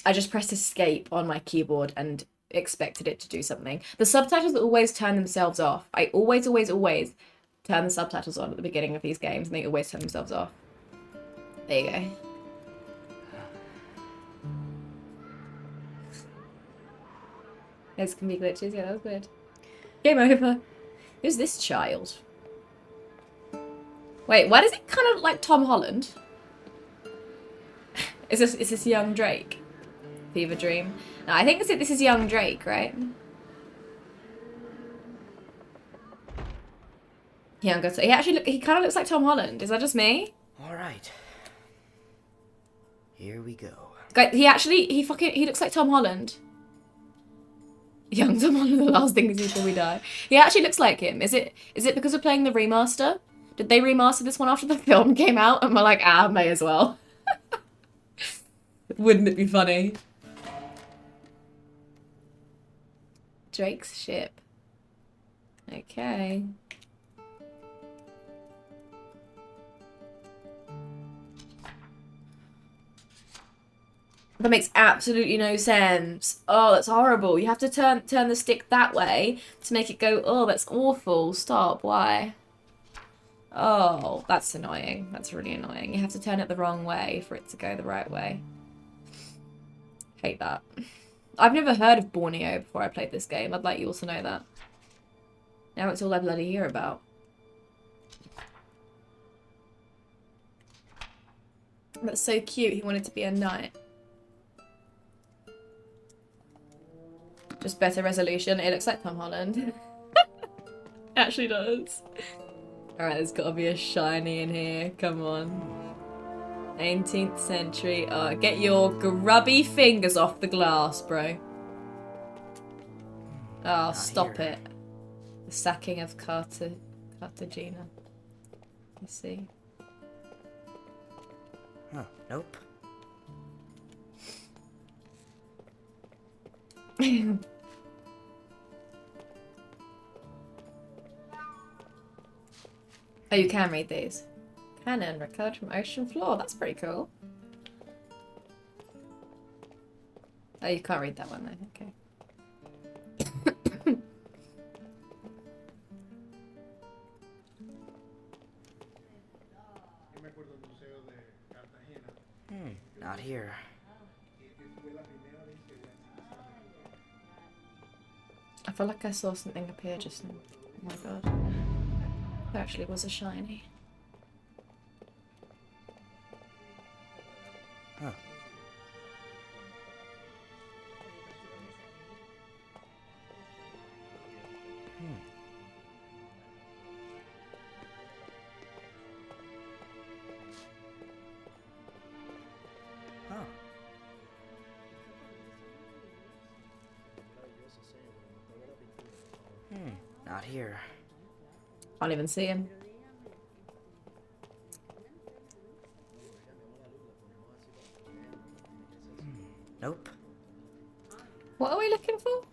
S1: I just pressed escape on my keyboard and expected it to do something. The subtitles always turn themselves off. I always turn the subtitles on at the beginning of these games and they always turn themselves off. There you go. Those can be glitches. Yeah, that was good. Game over. Who's this child? Wait, why does it kind of look like Tom Holland? Is this young Drake? Fever Dream. No, I think this is young Drake, right? Younger. So he kind of looks like Tom Holland. Is that just me?
S7: All right. Here we go.
S1: He looks like Tom Holland. Young Tom Holland, the last thing is before we die. He actually looks like him. Is it because we're playing the remaster? Did they remaster this one after the film came out? And we're like, may as well. Wouldn't it be funny? Drake's ship. Okay. That makes absolutely no sense. Oh, that's horrible. You have to turn the stick that way to make it go, oh, that's awful. Stop. Why? Oh, that's annoying. That's really annoying. You have to turn it the wrong way for it to go the right way. Hate that. I've never heard of Borneo before I played this game. I'd like you all to know that. Now it's all I bloody hear about. That's so cute. He wanted to be a knight. Just better resolution. It looks like Tom Holland. It actually does. Alright, there's got to be a shiny in here. Come on. 18th century. Oh, get your grubby fingers off the glass, bro. Oh, stop it. The sacking of Cartagena. You see.
S7: Huh, nope.
S1: Oh, you can read these. Cannon recovered from ocean floor. That's pretty cool. Oh, you can't read that one then. Okay.
S7: Not here.
S1: I feel like I saw something appear just now. Oh my god. There actually was a shiny.
S7: Huh. Huh. Not here.
S1: Can't even see him.
S7: Nope.
S1: What are we looking for?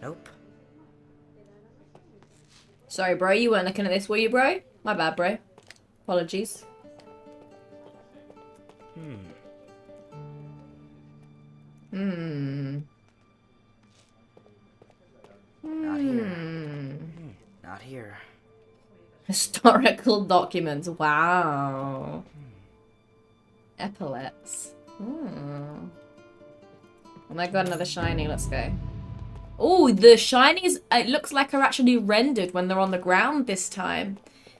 S7: Nope.
S1: Sorry, bro. You weren't looking at this, were you, bro? My bad, bro. Apologies.
S7: Not here. Not here.
S1: Historical documents. Wow. Epaulets. Oh my god, another shiny. Let's go. Oh, the shinies, it looks like are actually rendered when they're on the ground this time.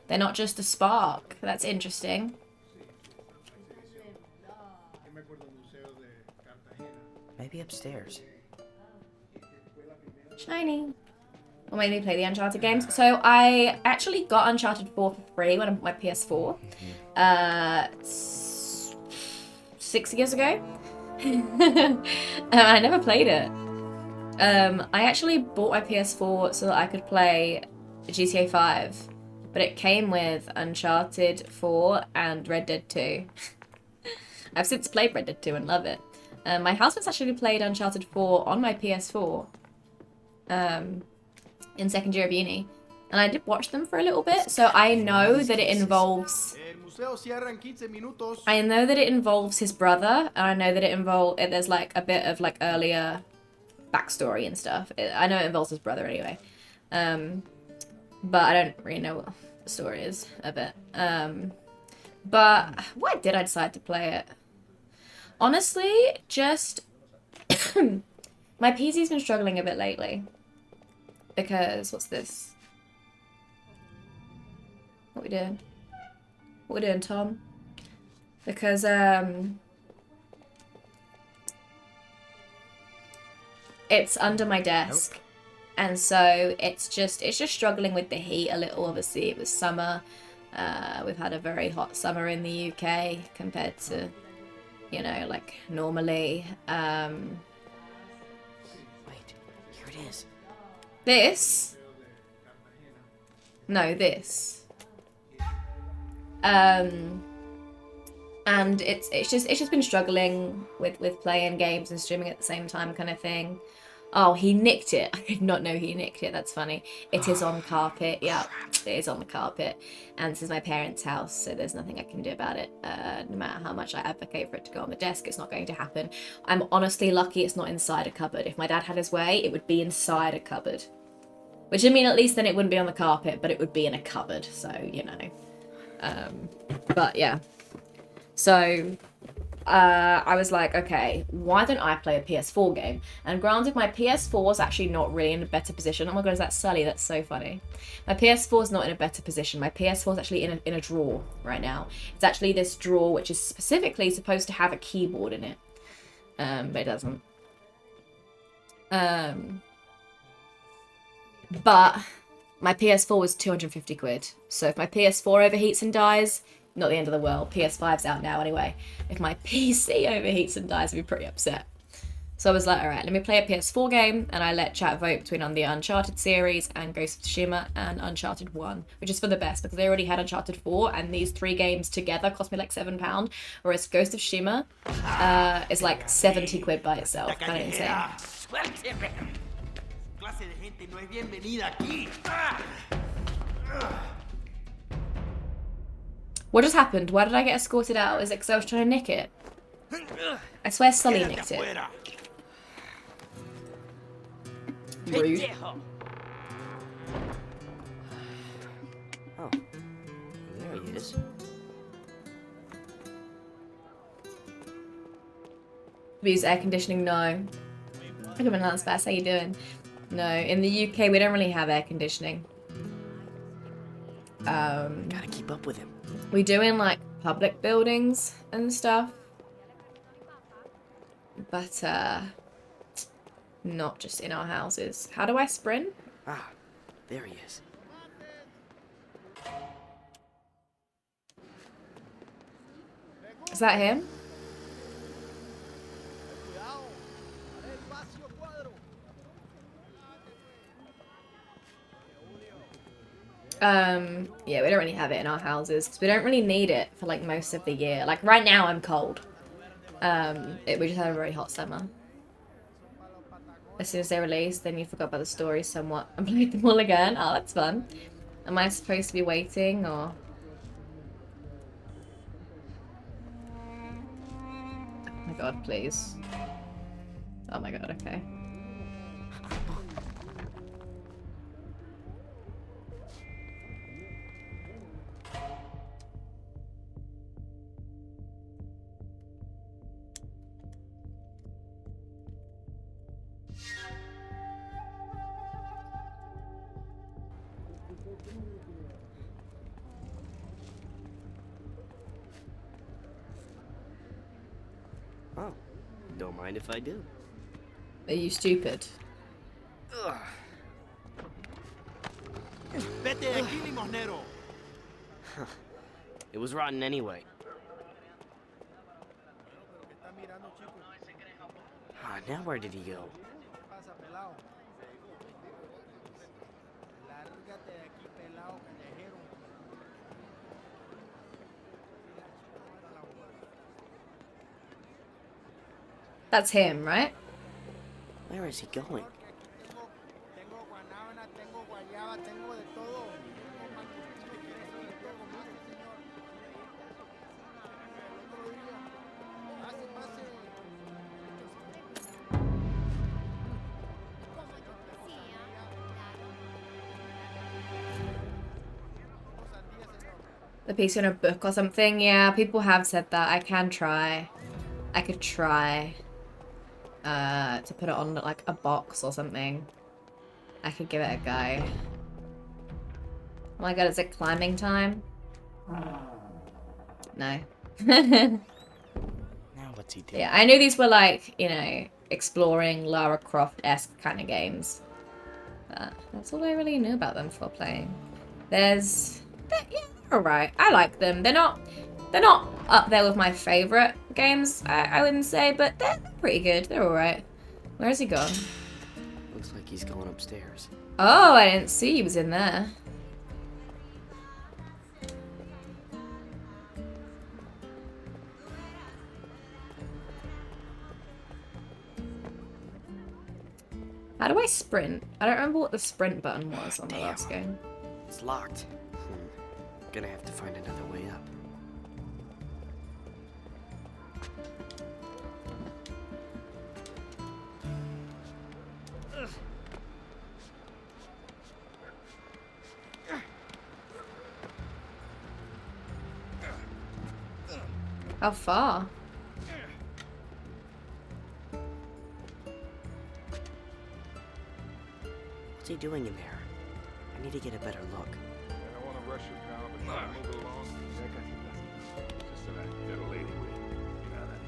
S1: They're not just a spark. That's interesting.
S7: Maybe upstairs.
S1: Shiny. Or maybe play the Uncharted games. So I actually got Uncharted 4 for free when I bought my PS4. 6 years ago. I never played it. I actually bought my PS4 so that I could play GTA 5, but it came with Uncharted 4 and Red Dead 2. I've since played Red Dead 2 and love it. My housemates actually played Uncharted 4 on my PS4 in second year of uni. And I did watch them for a little bit, so I know that it involves... I know that it involves his brother, and I know that there's like a bit of like earlier backstory and stuff. I know it involves his brother anyway. But I don't really know what the story is of it. But why did I decide to play it? Honestly, just... my PC's been struggling a bit lately. Because, what's this? What we doing? What we doing, Tom? Because, it's under my desk. Nope. And so it's just struggling with the heat a little. Obviously, it was summer. We've had a very hot summer in the UK compared to, you know, like normally.
S7: Wait, here it is.
S1: This? No, this. And it's just been struggling with playing games and streaming at the same time kind of thing. Oh, he nicked it. I did not know he nicked it. That's funny. It is on carpet. Yeah, it is on the carpet. And this is my parents' house, so there's nothing I can do about it. No matter how much I advocate for it to go on the desk, it's not going to happen. I'm honestly lucky it's not inside a cupboard. If my dad had his way, it would be inside a cupboard. Which, I mean, at least then it wouldn't be on the carpet, but it would be in a cupboard. So, you know. But, yeah. So... I was like, okay, why don't I play a PS4 game? And granted, my PS4 is actually not really in a better position. Oh my god, is that Sully? That's so funny. My PS4 is not in a better position. My PS4 is actually in a drawer right now. It's actually this drawer which is specifically supposed to have a keyboard in it. But it doesn't. But my PS4 was 250 quid. So if my PS4 overheats and dies... not the end of the world. PS5's out now anyway. If my PC overheats and dies, I'd be pretty upset. So I was like, alright, let me play a PS4 game, and I let chat vote between on the Uncharted series and Ghost of Tsushima and Uncharted 1, which is for the best, because they already had Uncharted 4, and these 3 games together cost me like £7, whereas Ghost of Tsushima is like 70 quid by itself. Kind of insane. What just happened? Why did I get escorted out? Is it because I was trying to nick it? I swear Sully nicked it. Rude.
S7: Oh, there he is.
S1: We use air conditioning? No. Look at my Lance Bass, how you doing? No, in the UK we don't really have air conditioning.
S7: Gotta keep up with him.
S1: We do in like public buildings and stuff. But not just in our houses. How do I sprint?
S7: Ah, there he is.
S1: Is that him? Yeah, we don't really have it in our houses because we don't really need it for like most of the year. Like right now I'm cold. We just had a very hot summer. As soon as they released, then you forgot about the story somewhat and played them all again. Oh, that's fun. Am I supposed to be waiting or? Oh my god, please. Oh my god, okay.
S8: Oh, don't mind if I do.
S1: Are you stupid?
S8: Ugh.
S3: Vete de aquí, limosnero.
S8: It was rotten anyway.
S7: now where did he go?
S1: That's him, right?
S7: Where is he going?
S1: The piece in a book or something? Yeah, people have said that. I can try. I could try to put it on like a box or something. I could give it a go. Oh my god, is it climbing time? No.
S7: Now what's he doing?
S1: Yeah, I knew these were like, you know, exploring Lara Croft-esque kind of games. That's all I really knew about them before playing. Yeah, they're alright. I like them. They're not up there with my favorite games, I wouldn't say, but they're pretty good. They're alright. Where has he gone?
S7: Looks like he's going upstairs.
S1: Oh, I didn't see he was in there. How do I sprint? I don't remember what the sprint button was on the last game.
S7: It's locked. Gonna have to find another way up.
S1: How far?
S7: What's he doing in there? I need to get a better look.
S4: I don't want to rush you, pal, but try to move it along. Just so that little lady with you know that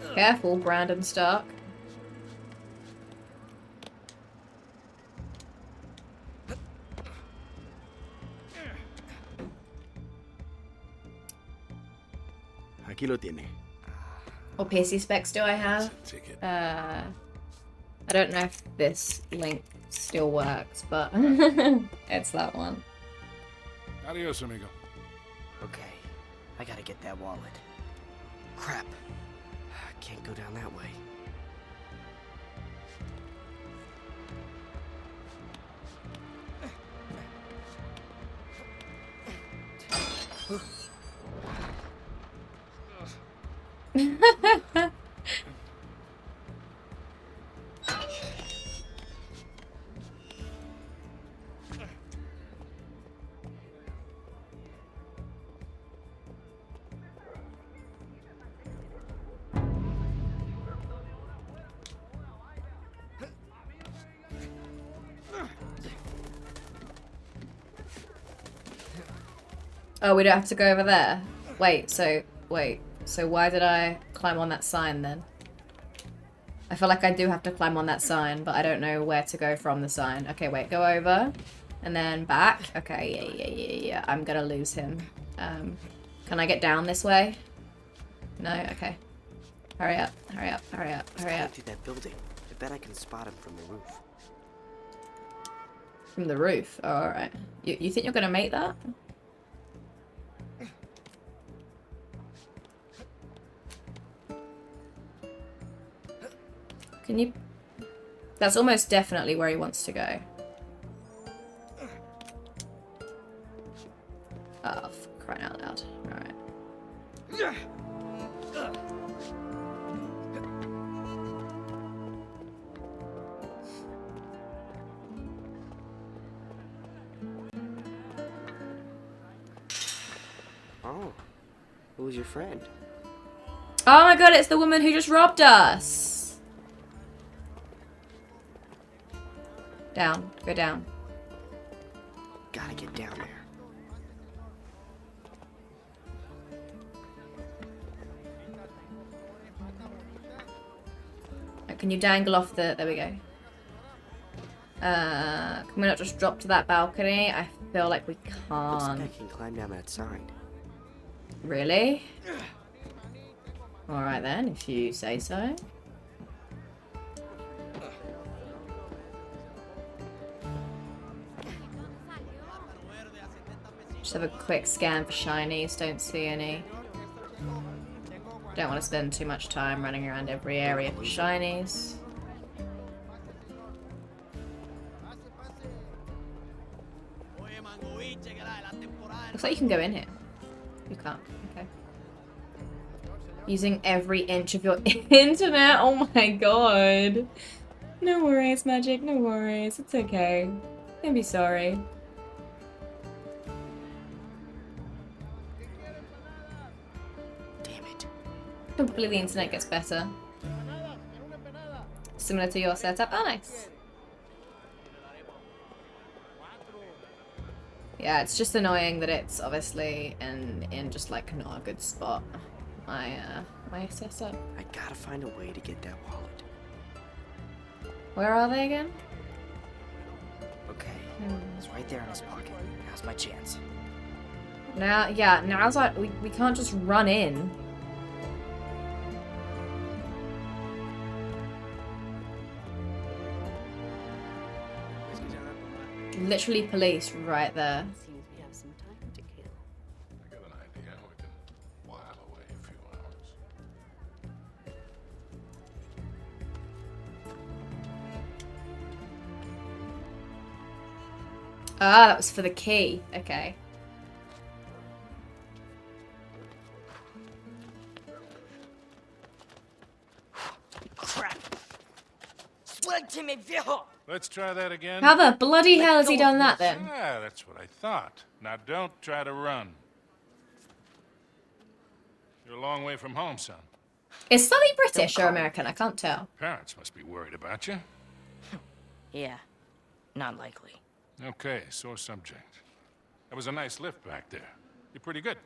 S4: is.
S1: Careful, Brandon Stark.
S7: Aquí lo tiene.
S1: What PC specs do I have?
S4: Ticket.
S1: I don't know if this link still works, but it's that one.
S4: Adios, amigo.
S7: Okay, I gotta get that wallet. Crap. I can't go down that way.
S1: Oh, we don't have to go over there? Wait, so why did I climb on that sign then? I feel like I do have to climb on that sign, but I don't know where to go from the sign. Okay, wait, go over and then back. Okay, yeah. I'm gonna lose him. Can I get down this way? No? Okay. Hurry up.
S7: Through that building. I bet I can spot him from the roof.
S1: From the roof? Oh, alright. You think you're gonna make that? Can you... That's almost definitely where he wants to go. Oh, for crying out loud. Alright.
S7: Oh, who's your friend?
S1: Oh my god, it's the woman who just robbed us! Down. Go down.
S7: Gotta get down there.
S1: Can you dangle off the... There we go. Can we not just drop to that balcony? I feel like we
S7: Looks like I
S1: can't.
S7: can climb down that side.
S1: Really? Alright then, if you say so. Just have a quick scan for shinies, don't see any. Don't want to spend too much time running around every area for shinies. Looks like you can go in here. You can't. Okay. Using every inch of your internet? Oh my god. No worries, Magic. No worries. It's okay. Don't be sorry.
S7: Damn it.
S1: Hopefully the internet gets better. Similar to your setup. Oh, nice. Yeah, it's just annoying that it's obviously in just like not a good spot. My setup.
S7: I gotta find a way to get that wallet.
S1: Where are they again?
S7: Okay, it's right there in his pocket. Now's my chance.
S1: Now, yeah, now's like we can't just run in. Literally police right there.
S6: Seems we have some time to kill.
S4: I got an idea. We can while away a few hours.
S1: Ah, that was for the key. Okay.
S7: Crap! Suélteme, viejo!
S4: Let's try that again.
S1: How the bloody hell has he done that then?
S4: Ah, that's what I thought. Now don't try to run. You're a long way from home, son.
S1: Is Sully British or American? I can't tell.
S4: Parents must be worried about you.
S9: Yeah, not likely.
S4: Okay, sore subject. That was a nice lift back there. You're pretty good.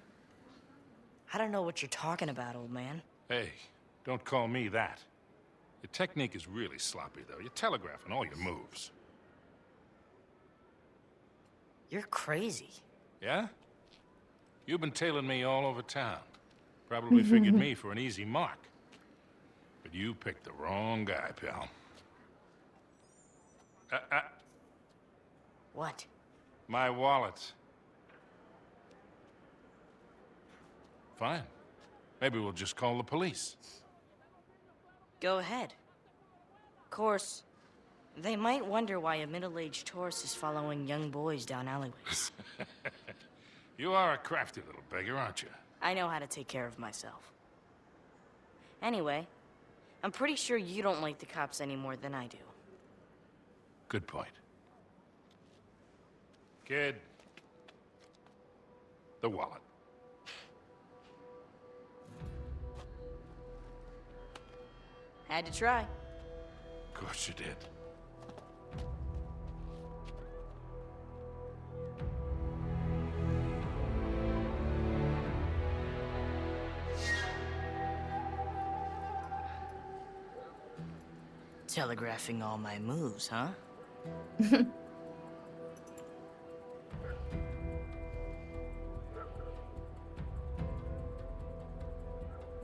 S9: I don't know what you're talking about, old man.
S4: Hey, don't call me that. Your technique is really sloppy, though. You're telegraphing all your moves.
S9: You're crazy.
S4: Yeah? You've been tailing me all over town. Probably figured me for an easy mark. But you picked the wrong guy, pal.
S9: What?
S4: My wallet. Fine. Maybe we'll just call the police.
S9: Go ahead. Of course, they might wonder why a middle-aged tourist is following young boys down alleyways.
S4: You are a crafty little beggar, aren't you?
S9: I know how to take care of myself. Anyway, I'm pretty sure you don't like the cops any more than I do.
S4: Good point. Kid. The wallet.
S9: Had to try.
S4: Of course you did.
S9: Telegraphing all my moves, huh?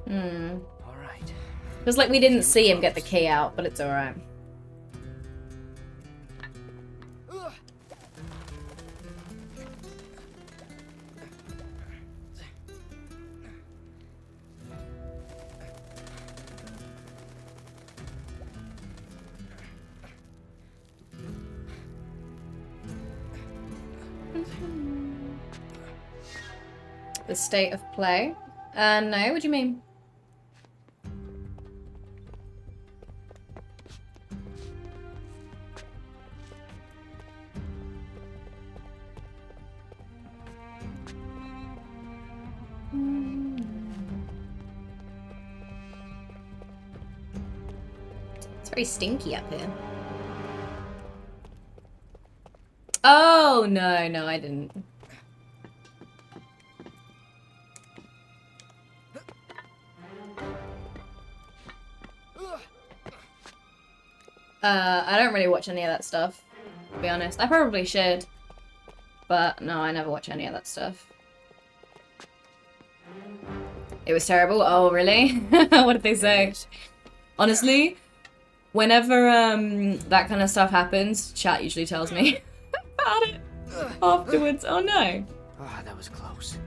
S7: All right.
S1: Feels like we didn't see him get the key out, but it's alright. The state of play? No, what do you mean? It's very stinky up here. Oh, no, no, I didn't. I don't really watch any of that stuff, to be honest. I probably should, but But no, I never watch any of that stuff. It was terrible? Oh, really? What did they say? Honestly, whenever that kind of stuff happens, chat usually tells me about it afterwards. Oh no.
S7: Ah, that was close.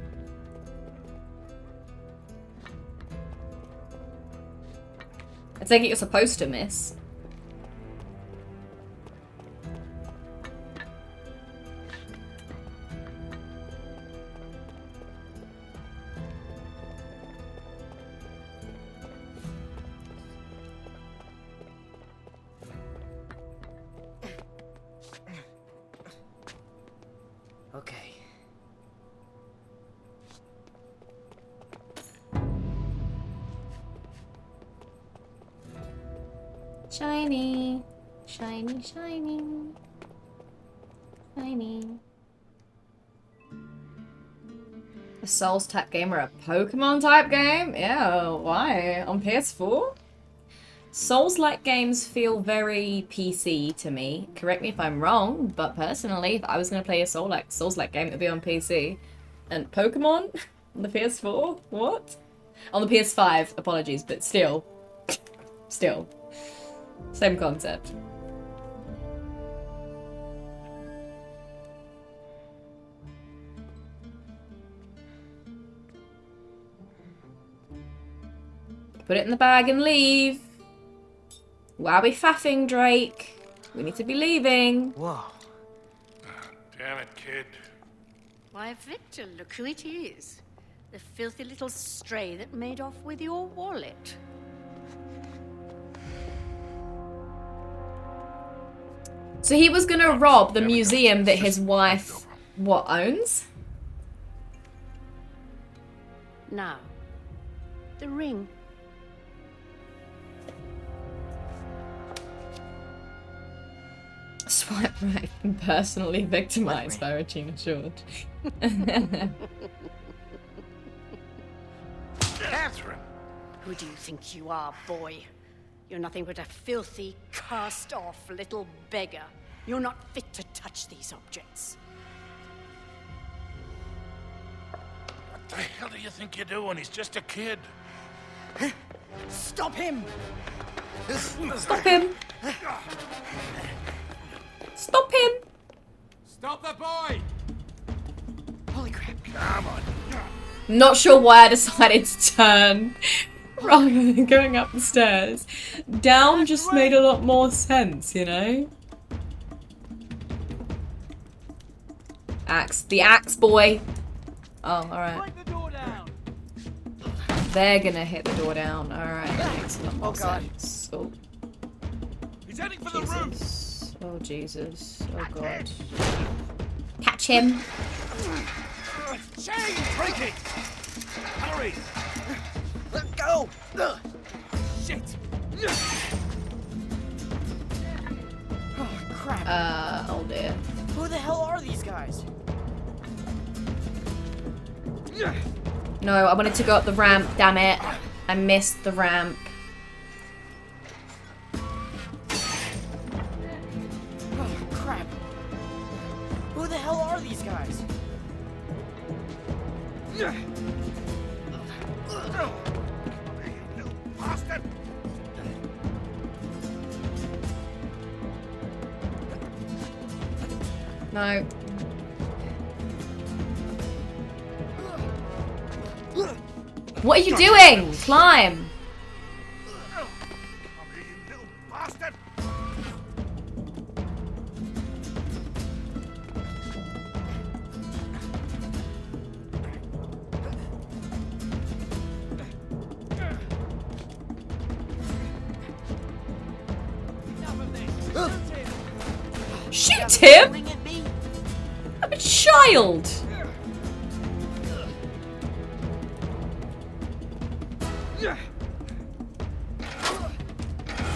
S1: I take it you're supposed to miss.
S7: Okay.
S1: Shiny. Shiny, shiny. Shiny. A Souls type game or a Pokemon type game? Yeah, why? On PS4? Souls-like games feel very PC to me. Correct me if I'm wrong, but personally, if I was going to play a Souls-like game, it would be on PC. And Pokemon? On the PS4? What? On the PS5, apologies, but still. Still. Same concept. Put it in the bag and leave. Why are we faffing, Drake? We need to be leaving.
S7: Whoa.
S4: Damn it, kid.
S6: Why, Victor, look who it is. The filthy little stray that made off with your wallet.
S1: So he was gonna rob the museum that his wife, what, owns?
S6: Now, the ring.
S1: Swipe right and personally victimized by Regina George.
S4: Catherine!
S6: Who do you think you are, boy? You're nothing but a filthy, cast-off little beggar. You're not fit to touch these objects.
S4: What the hell do you think you're doing? He's just a kid.
S7: Stop him!
S1: Stop him! Stop him!
S2: Stop the boy!
S7: Holy crap.
S4: Come on.
S1: Not sure why I decided to turn rather than going up the stairs. Down just made a lot more sense, you know? Axe. The axe, boy. Oh, alright. They're gonna hit the door down. Alright, that makes a lot more sense. Oh.
S3: He's heading for
S1: Jesus.
S3: the roof.
S1: Oh, Jesus. Oh, God. Catch him.
S3: Chain! Break it! Hurry!
S7: Let go!
S3: Shit!
S7: Oh, crap.
S1: Oh, dear.
S7: Who the hell are these guys?
S1: No, I wanted to go up the ramp, damn it. I missed the ramp.
S7: Oh, crap. Who the hell are these guys?
S3: Bastard!
S1: No. What are you doing? Climb.
S3: Come here, you little bastard!
S1: Shoot him? I'm a child.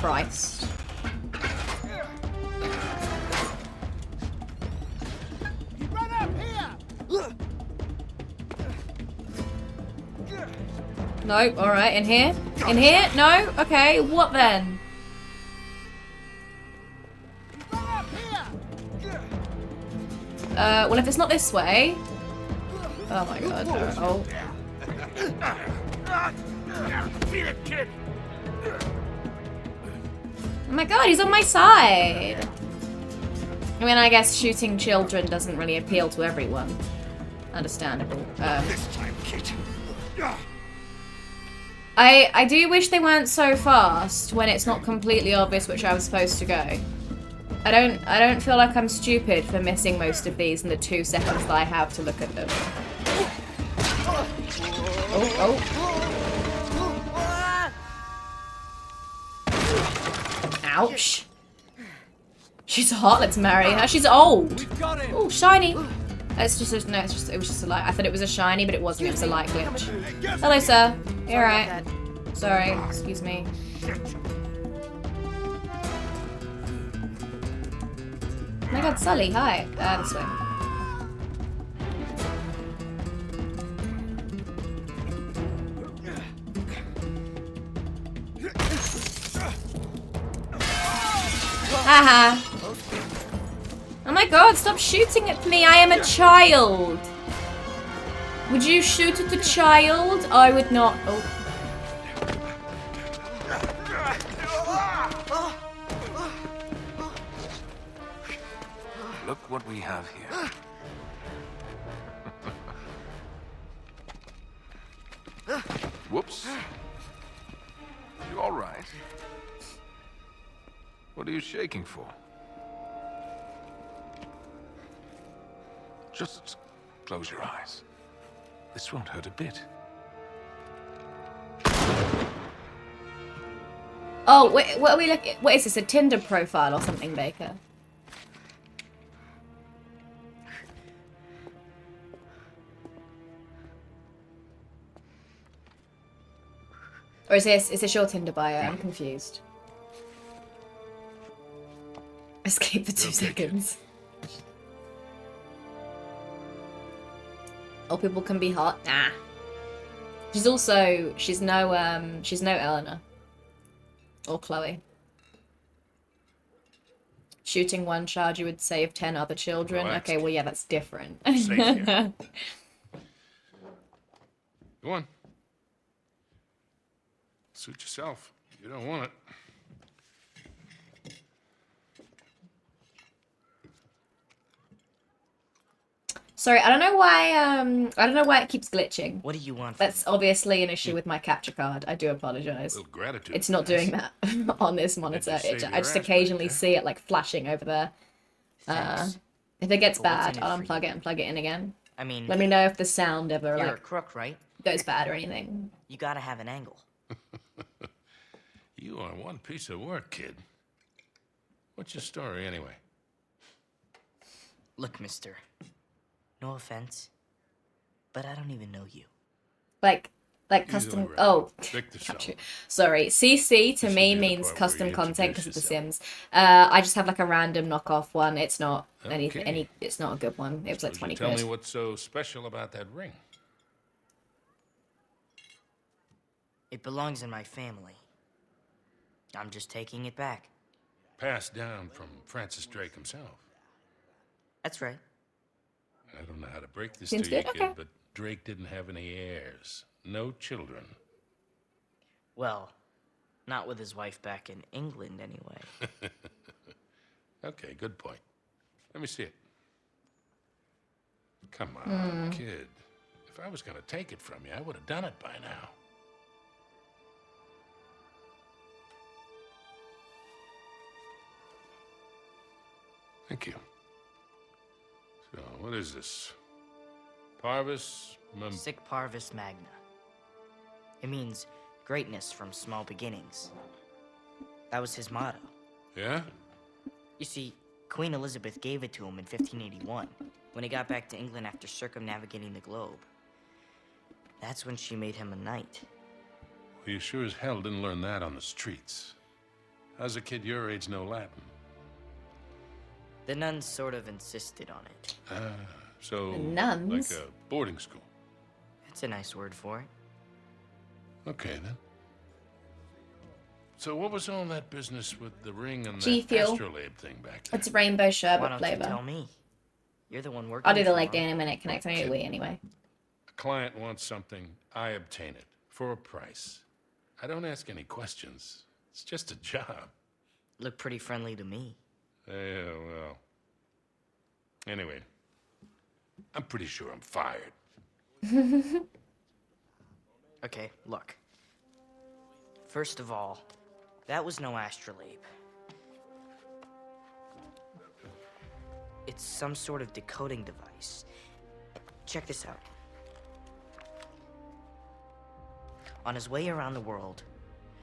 S1: Christ.
S3: He ran up here!
S1: No, alright, in here? In here? No? Okay, what then?
S3: He ran up here!
S1: Well, if it's not this way... Oh my god, no. Oh. Oh my god, he's on my side! I mean, I guess shooting children doesn't really appeal to everyone. Understandable.
S3: This time, kid.
S1: I do wish they weren't so fast when it's not completely obvious which I was supposed to go. I don't feel like I'm stupid for missing most of these in the 2 seconds that I have to look at them. Oh, oh. Ouch. She's hot, let's marry her. She's old. Oh, shiny. It's just it was just a light. I thought it was a shiny, but it wasn't. It was a light glitch. Hello, sir. You alright? Sorry, excuse me. Oh my god, Sully, hi. This way. Haha. Oh my god, stop shooting at me. I am a child. Would you shoot at a child? I would not. Oh.
S2: Look what we have here. Whoops. You all right? What are you shaking for? Just close your eyes. This won't hurt a bit.
S1: Oh, wait, what are we looking? What is this? A Tinder profile or something, Baker? Or is this your Tinder bio? I'm confused. Escape for 2 seconds. Old people can be hot. Nah. She's no Eleanor. Or Chloe. Shooting one child, you would save 10 other children.
S4: Relax.
S1: Okay, well yeah, that's different.
S4: Safe here. Go on. Suit yourself. You don't want it.
S1: Sorry, I don't know why it keeps glitching.
S9: What do you want?
S1: That's obviously an issue with my capture card. I do apologize.
S4: Little gratitude.
S1: It's not doing that on this monitor.
S4: save
S1: I
S4: your
S1: just
S4: ass,
S1: occasionally
S4: Baker.
S1: see it like flashing over there.
S9: Thanks.
S1: If it gets
S9: But what's
S1: bad,
S9: in it
S1: I'll
S9: for
S1: unplug it and plug it in again.
S9: I mean,
S1: Let me know if the sound ever
S9: you're a
S1: like
S9: crook, right?
S1: goes bad or anything.
S9: You gotta have an angle.
S4: You are one piece of work, kid. What's your story, anyway?
S9: Look, mister. No offense, but I don't even know you.
S1: Like
S4: Easily
S1: custom.
S4: read.
S1: Oh,
S4: Victor
S1: capture.
S4: Salvo.
S1: Sorry, CC to
S4: This
S1: me
S4: will be the
S1: means
S4: part where
S1: custom
S4: you
S1: content because
S4: introduce
S1: of The
S4: yourself.
S1: Sims. I just have like a random knockoff one. It's not
S4: Okay.
S1: It's not a good one. It was like
S4: Would
S1: 20
S4: you tell
S1: quid.
S4: me what's so special about that ring?
S9: It belongs in my family. I'm just taking it back.
S4: Passed down from Francis Drake himself.
S9: That's right.
S4: I don't know how to break this
S1: Seems
S4: to you,
S1: good,
S4: kid,
S1: okay.
S4: but Drake didn't have any heirs. No children.
S9: Well, not with his wife back in England, anyway.
S4: Okay, good point. Let me see it. Come on, kid. If I was gonna take it from you, I would have done it by now. Thank you. So, what is this? Parvis
S9: Sic Parvis Magna. It means greatness from small beginnings. That was his motto.
S4: Yeah?
S9: You see, Queen Elizabeth gave it to him in 1581, when he got back to England after circumnavigating the globe. That's when she made him a knight.
S4: Well, you sure as hell didn't learn that on the streets. How's a kid your age know Latin?
S9: The nuns sort of insisted on it.
S4: So,
S1: The nuns?
S4: like a boarding school.
S9: That's a nice word for it.
S4: Okay, then. So what was all that business with the ring and
S1: G
S4: the
S1: Fuel.
S4: astrolabe thing back there?
S1: It's rainbow
S9: Why
S1: sherbet
S9: don't
S1: flavor.
S9: you tell me? You're the one working.
S1: I'll do the
S9: for
S1: like
S9: him.
S1: Danny when it connects. I need a Wii anyway.
S4: A client wants something, I obtain it for a price. I don't ask any questions. It's just a job.
S9: Look pretty friendly to me.
S4: Yeah, well. Anyway, I'm pretty sure I'm fired.
S9: Okay, look. First of all, that was no astrolabe. It's some sort of decoding device. Check this out. On his way around the world,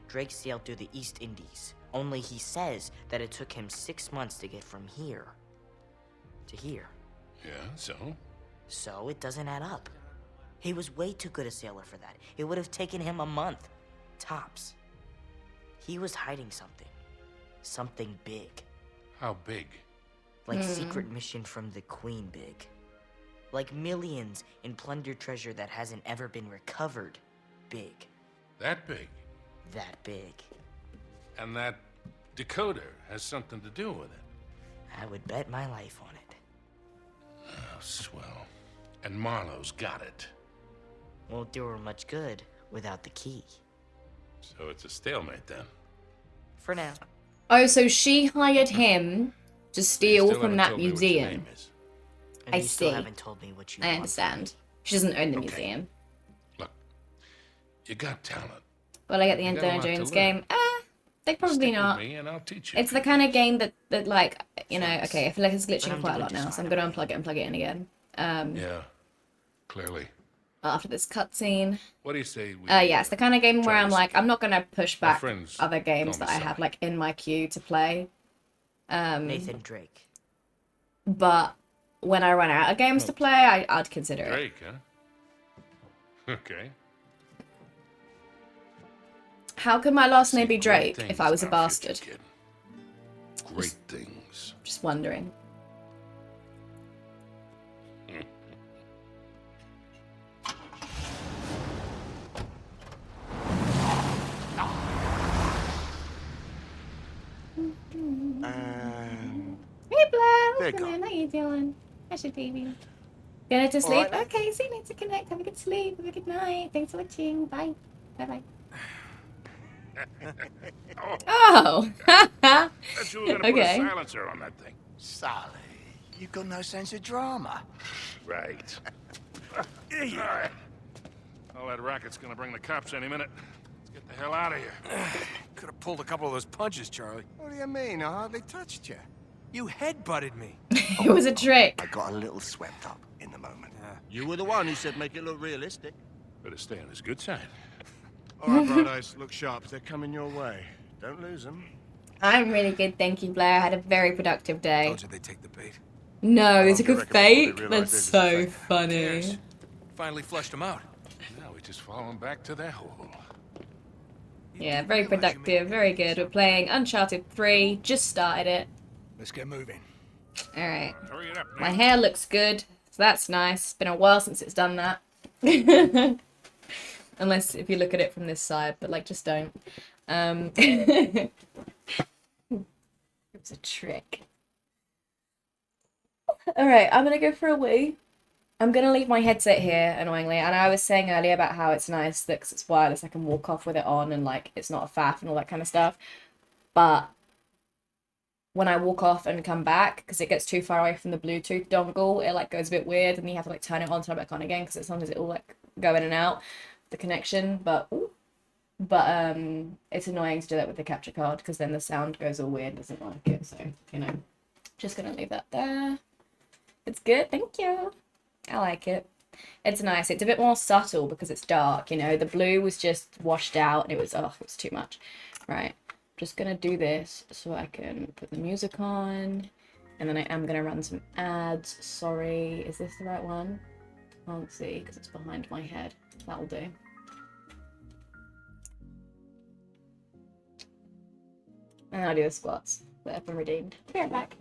S9: Drake sailed through the East Indies. Only he says that it took him 6 months to get from here to here.
S4: Yeah, so?
S9: So it doesn't add up. He was way too good a sailor for that. It would have taken him a month, tops. He was hiding something. Something big.
S4: How big?
S9: Like secret mission from the Queen big. Like millions in plundered treasure that hasn't ever been recovered big.
S4: That big?
S9: That big.
S4: And that decoder has something to do with it?
S9: I would bet my life on it.
S4: Oh, swell. And Marlowe's got it.
S9: Won't do her much good without the key.
S4: So it's a stalemate then?
S9: For now.
S1: Oh, so she hired him to steal
S4: Still
S1: from
S4: haven't
S1: that
S4: told me what your
S1: museum.
S4: name is.
S9: And
S1: I
S9: you still
S1: see.
S9: haven't told me what you
S1: I
S9: want.
S1: understand. She doesn't own the
S4: Okay.
S1: museum.
S4: Look, you got talent.
S1: Will I get the
S4: You got a
S1: Indiana
S4: lot to
S1: Jones
S4: learn.
S1: game? They probably
S4: Stick
S1: not.
S4: with me and I'll teach you.
S1: It's the kind of game that like, you know,
S9: Thanks.
S1: okay, I feel like it's
S9: But
S1: glitching
S9: I'm
S1: quite a
S9: doing
S1: lot now,
S9: just
S1: so I'm
S9: fine
S1: gonna
S9: already.
S1: unplug it and plug it in again.
S4: Yeah, clearly.
S1: After this cutscene.
S4: What do you say we...
S1: Yeah, it's the kind of game where
S4: try
S1: I'm
S4: this
S1: like,
S4: again.
S1: I'm not gonna push
S4: My
S1: back
S4: friends
S1: other games
S4: call me
S1: that I have
S4: Sally.
S1: like in my queue to play.
S9: Nathan Drake.
S1: But when I run out of games to play, I'd consider it.
S4: Drake, huh? Okay.
S1: How could my last
S4: See
S1: name be
S4: great
S1: Drake if
S4: things
S1: I was a
S4: in our future,
S1: bastard?
S4: kid. Great things.
S1: Just wondering. Hey, Blair.
S3: There you
S1: Welcome
S3: go.
S1: in. How you doing? How's your baby? Going to sleep?
S3: right, then.
S1: Okay, see you later. Connect. Have a good sleep. Have a good night. Thanks for watching. Bye. Bye-bye. Oh.
S4: Bet you were gonna put a
S1: Okay.
S4: silencer on that thing.
S3: Sally, you've got no sense of drama.
S4: Right. Alright. All that racket's gonna bring the cops any minute. Let's get the hell out of here.
S2: Could have pulled a couple of those punches, Charlie.
S3: What do you mean? I hardly touched you.
S2: You headbutted me.
S1: It was a trick.
S3: I got a little swept up in the moment.
S8: You were the one who said make it look realistic.
S4: Better stay on his good side.
S3: All right, Brodos, look sharp. They're coming your way. Don't lose them.
S1: I'm really good, thank you, Blair. I had a very productive day.
S2: Told you they take the bait.
S1: No, they
S3: Oh,
S1: took
S3: you
S1: a
S3: reckon they
S1: fake?
S3: realise
S1: That's
S3: this is
S1: so
S3: fake?
S1: funny.
S2: Cares? Finally flushed them out.
S4: Now we just follow him back to their hole.
S1: Yeah, very productive, very good. We're playing Uncharted 3, just started it.
S3: Let's get moving.
S1: Alright.
S4: Hurry it up,
S1: My
S4: Nate.
S1: hair looks good, so that's nice. It's been a while since it's done that. Unless if you look at it from this side, but like just don't. It was a trick. Alright, I'm gonna go for a wee. I'm gonna leave my headset here, annoyingly. And I was saying earlier about how it's nice that 'cause it's wireless, I can walk off with it on and like it's not a faff and all that kind of stuff. But when I walk off and come back, because it gets too far away from the Bluetooth dongle, it like goes a bit weird, and you have to like turn it on, turn it back on again, because sometimes it will like go in and out the connection. But it's annoying to do that with the capture card, because then the sound goes all weird, doesn't like it. So you know, just gonna leave that there. It's good, thank you. I like it. It's nice. It's a bit more subtle because it's dark. You know, the blue was just washed out, and it was too much. Right. Just gonna do this so I can put the music on, and then I am gonna run some ads. Sorry, is this the right one? Can't see because it's behind my head. That'll do. And I'll do the squats that have been redeemed. Be right back.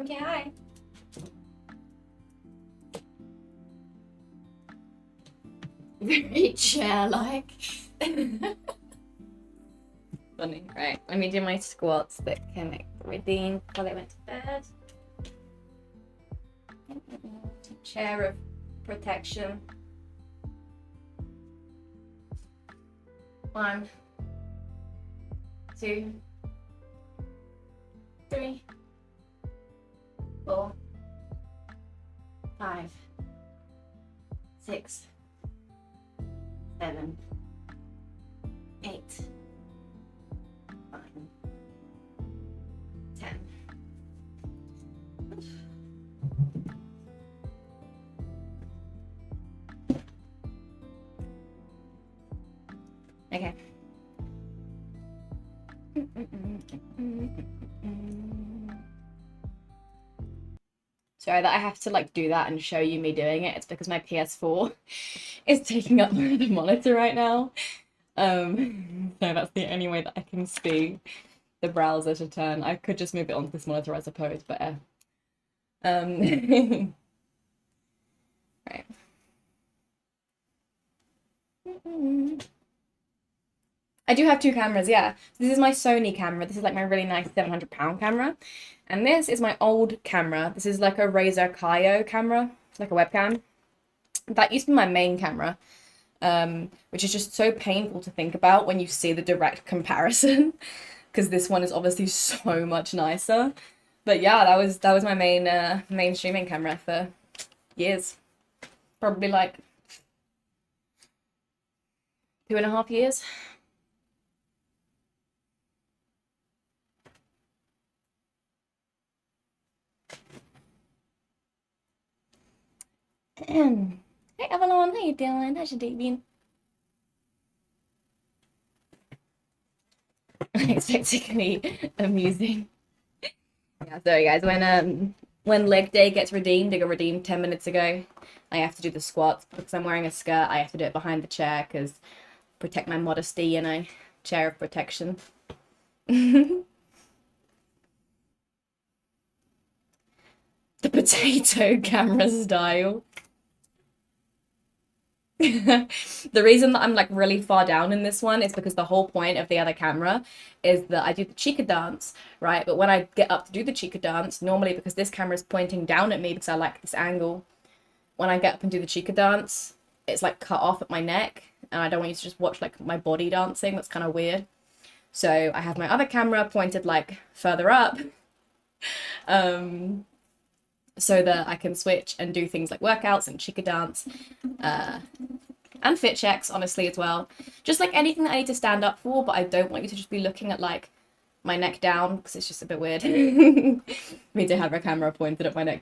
S1: Okay, hi. Very chair-like. Funny. Right, let me do my squats that can redeem before they went to bed. Chair of protection. 1, 2, 3, 4, 5, 6, 7, 8, 9, 10. Okay. Sorry that I have to like do that and show you me doing it. It's because my PS4 is taking up the monitor right now. So that's the only way that I can see the browser to turn. I could just move it onto this monitor, I suppose, but right. I do have 2 cameras, yeah. This is my Sony camera. This is like my really nice 700-pound camera. And this is my old camera. This is like a Razer Kaio camera. It's like a webcam. That used to be my main camera, which is just so painful to think about when you see the direct comparison, because this one is obviously so much nicer. But yeah, that was my main streaming camera for years. Probably like 2.5 years. Hey Avalon, how you doing? How's your day been? Unexpectedly amusing. Yeah, sorry guys, when leg day gets redeemed, it got redeemed 10 minutes ago. I have to do the squats because I'm wearing a skirt. I have to do it behind the chair because protect my modesty, you know, chair of protection. The potato camera style. The reason that I'm like really far down in this one is because the whole point of the other camera is that I do the chica dance, right? But when I get up to do the chica dance, normally because this camera is pointing down at me because I like this angle, when I get up and do the chica dance, it's like cut off at my neck, and I don't want you to just watch like my body dancing. That's kind of weird. So I have my other camera pointed like further up, so that I can switch and do things like workouts and chica dance, and fit checks, honestly, as well. Just like anything that I need to stand up for, but I don't want you to just be looking at like my neck down because it's just a bit weird me to have a camera pointed at my neck.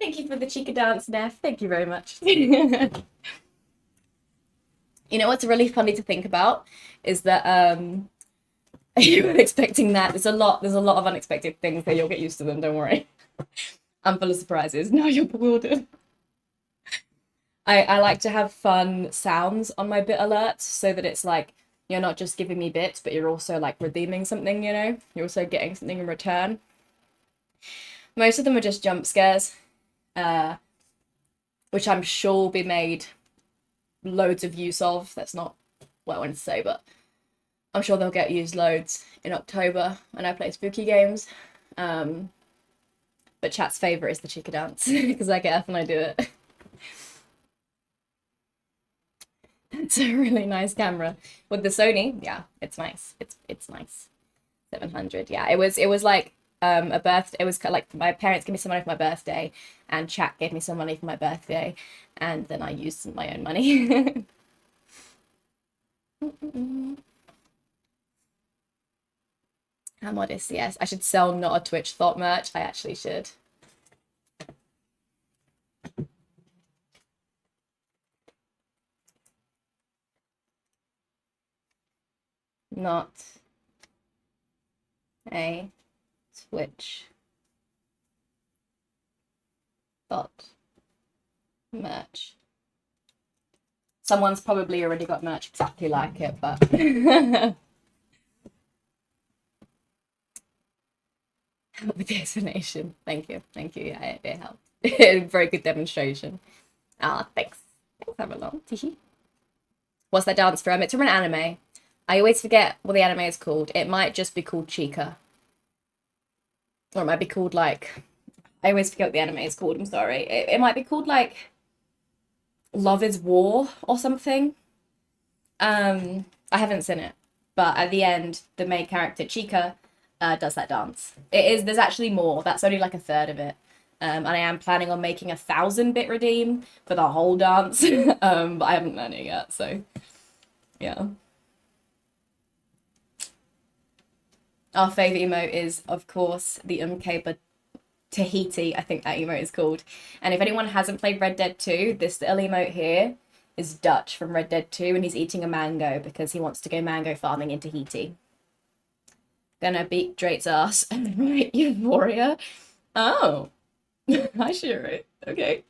S1: Thank you for the chica dance, Neff. Thank you very much. You know what's really funny to think about is that you were expecting that. There's a lot of unexpected things that you'll get used to them, don't worry. I'm full of surprises. Now you're bewildered. I like to have fun sounds on my bit alerts so that it's like you're not just giving me bits, but you're also like redeeming something, you know? You're also getting something in return. Most of them are just jump scares, which I'm sure will be made loads of use of. That's not what I want to say, but I'm sure they'll get used loads in October when I play spooky games. But chat's favourite is the chica dance because I get up and I do it. It's a really nice camera. With the Sony, yeah, it's nice. It's nice. 700, yeah. It was like a birthday. It was like my parents gave me some money for my birthday, and chat gave me some money for my birthday, and then I used my own money. How modest, yes. I should sell not a Twitch thought merch. I actually should. Not a Twitch thought merch. Someone's probably already got merch exactly like it, but with the explanation. Thank you. Yeah, it helped. Very good demonstration. Ah, thanks. Thanks, Avalon. What's that dance from? It's from an anime. I always forget what the anime is called. It might just be called Chica. Or it might be called, like... I always forget what the anime is called, I'm sorry. It might be called, like... Love is War or something. I haven't seen it. But at the end, the main character, Chica, does that dance. There's actually more. That's only like a third of it. And I am planning on making 1,000-bit redeem for the whole dance. But I haven't done it yet, so... Yeah. Our favourite emote is, of course, the but Tahiti, I think that emote is called. And if anyone hasn't played Red Dead 2, this little emote here is Dutch from Red Dead 2, and he's eating a mango because he wants to go mango farming in Tahiti. Gonna beat Drake's ass and write Euphoria. Oh. Hi, Shiro. Okay.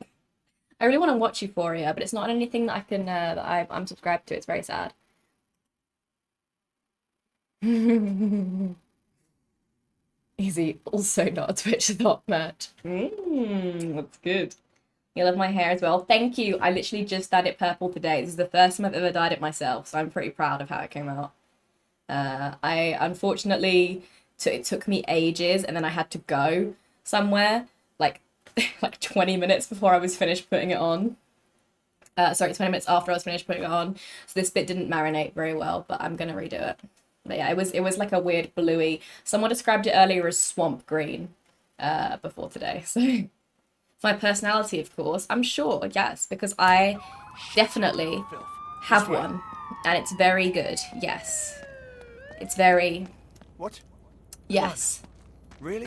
S1: I really want to watch Euphoria, but it's not anything that I can, I'm subscribed to. It's very sad. Easy, also not a Twitch thought match. That's good. You love my hair as well. Thank you. I literally just dyed it purple today. This is the first time I've ever dyed it myself, so I'm pretty proud of how it came out. I unfortunately, it took me ages, and then I had to go somewhere, like 20 minutes before I was finished putting it on. Sorry, 20 minutes after I was finished putting it on. So this bit didn't marinate very well, but I'm gonna redo it. But yeah, it was like a weird bluey. Someone described it earlier as swamp green before today. So it's my personality, of course. I'm sure, yes, because I definitely have one. And it's very good, yes. It's very...
S3: What?
S1: Yes.
S3: Really?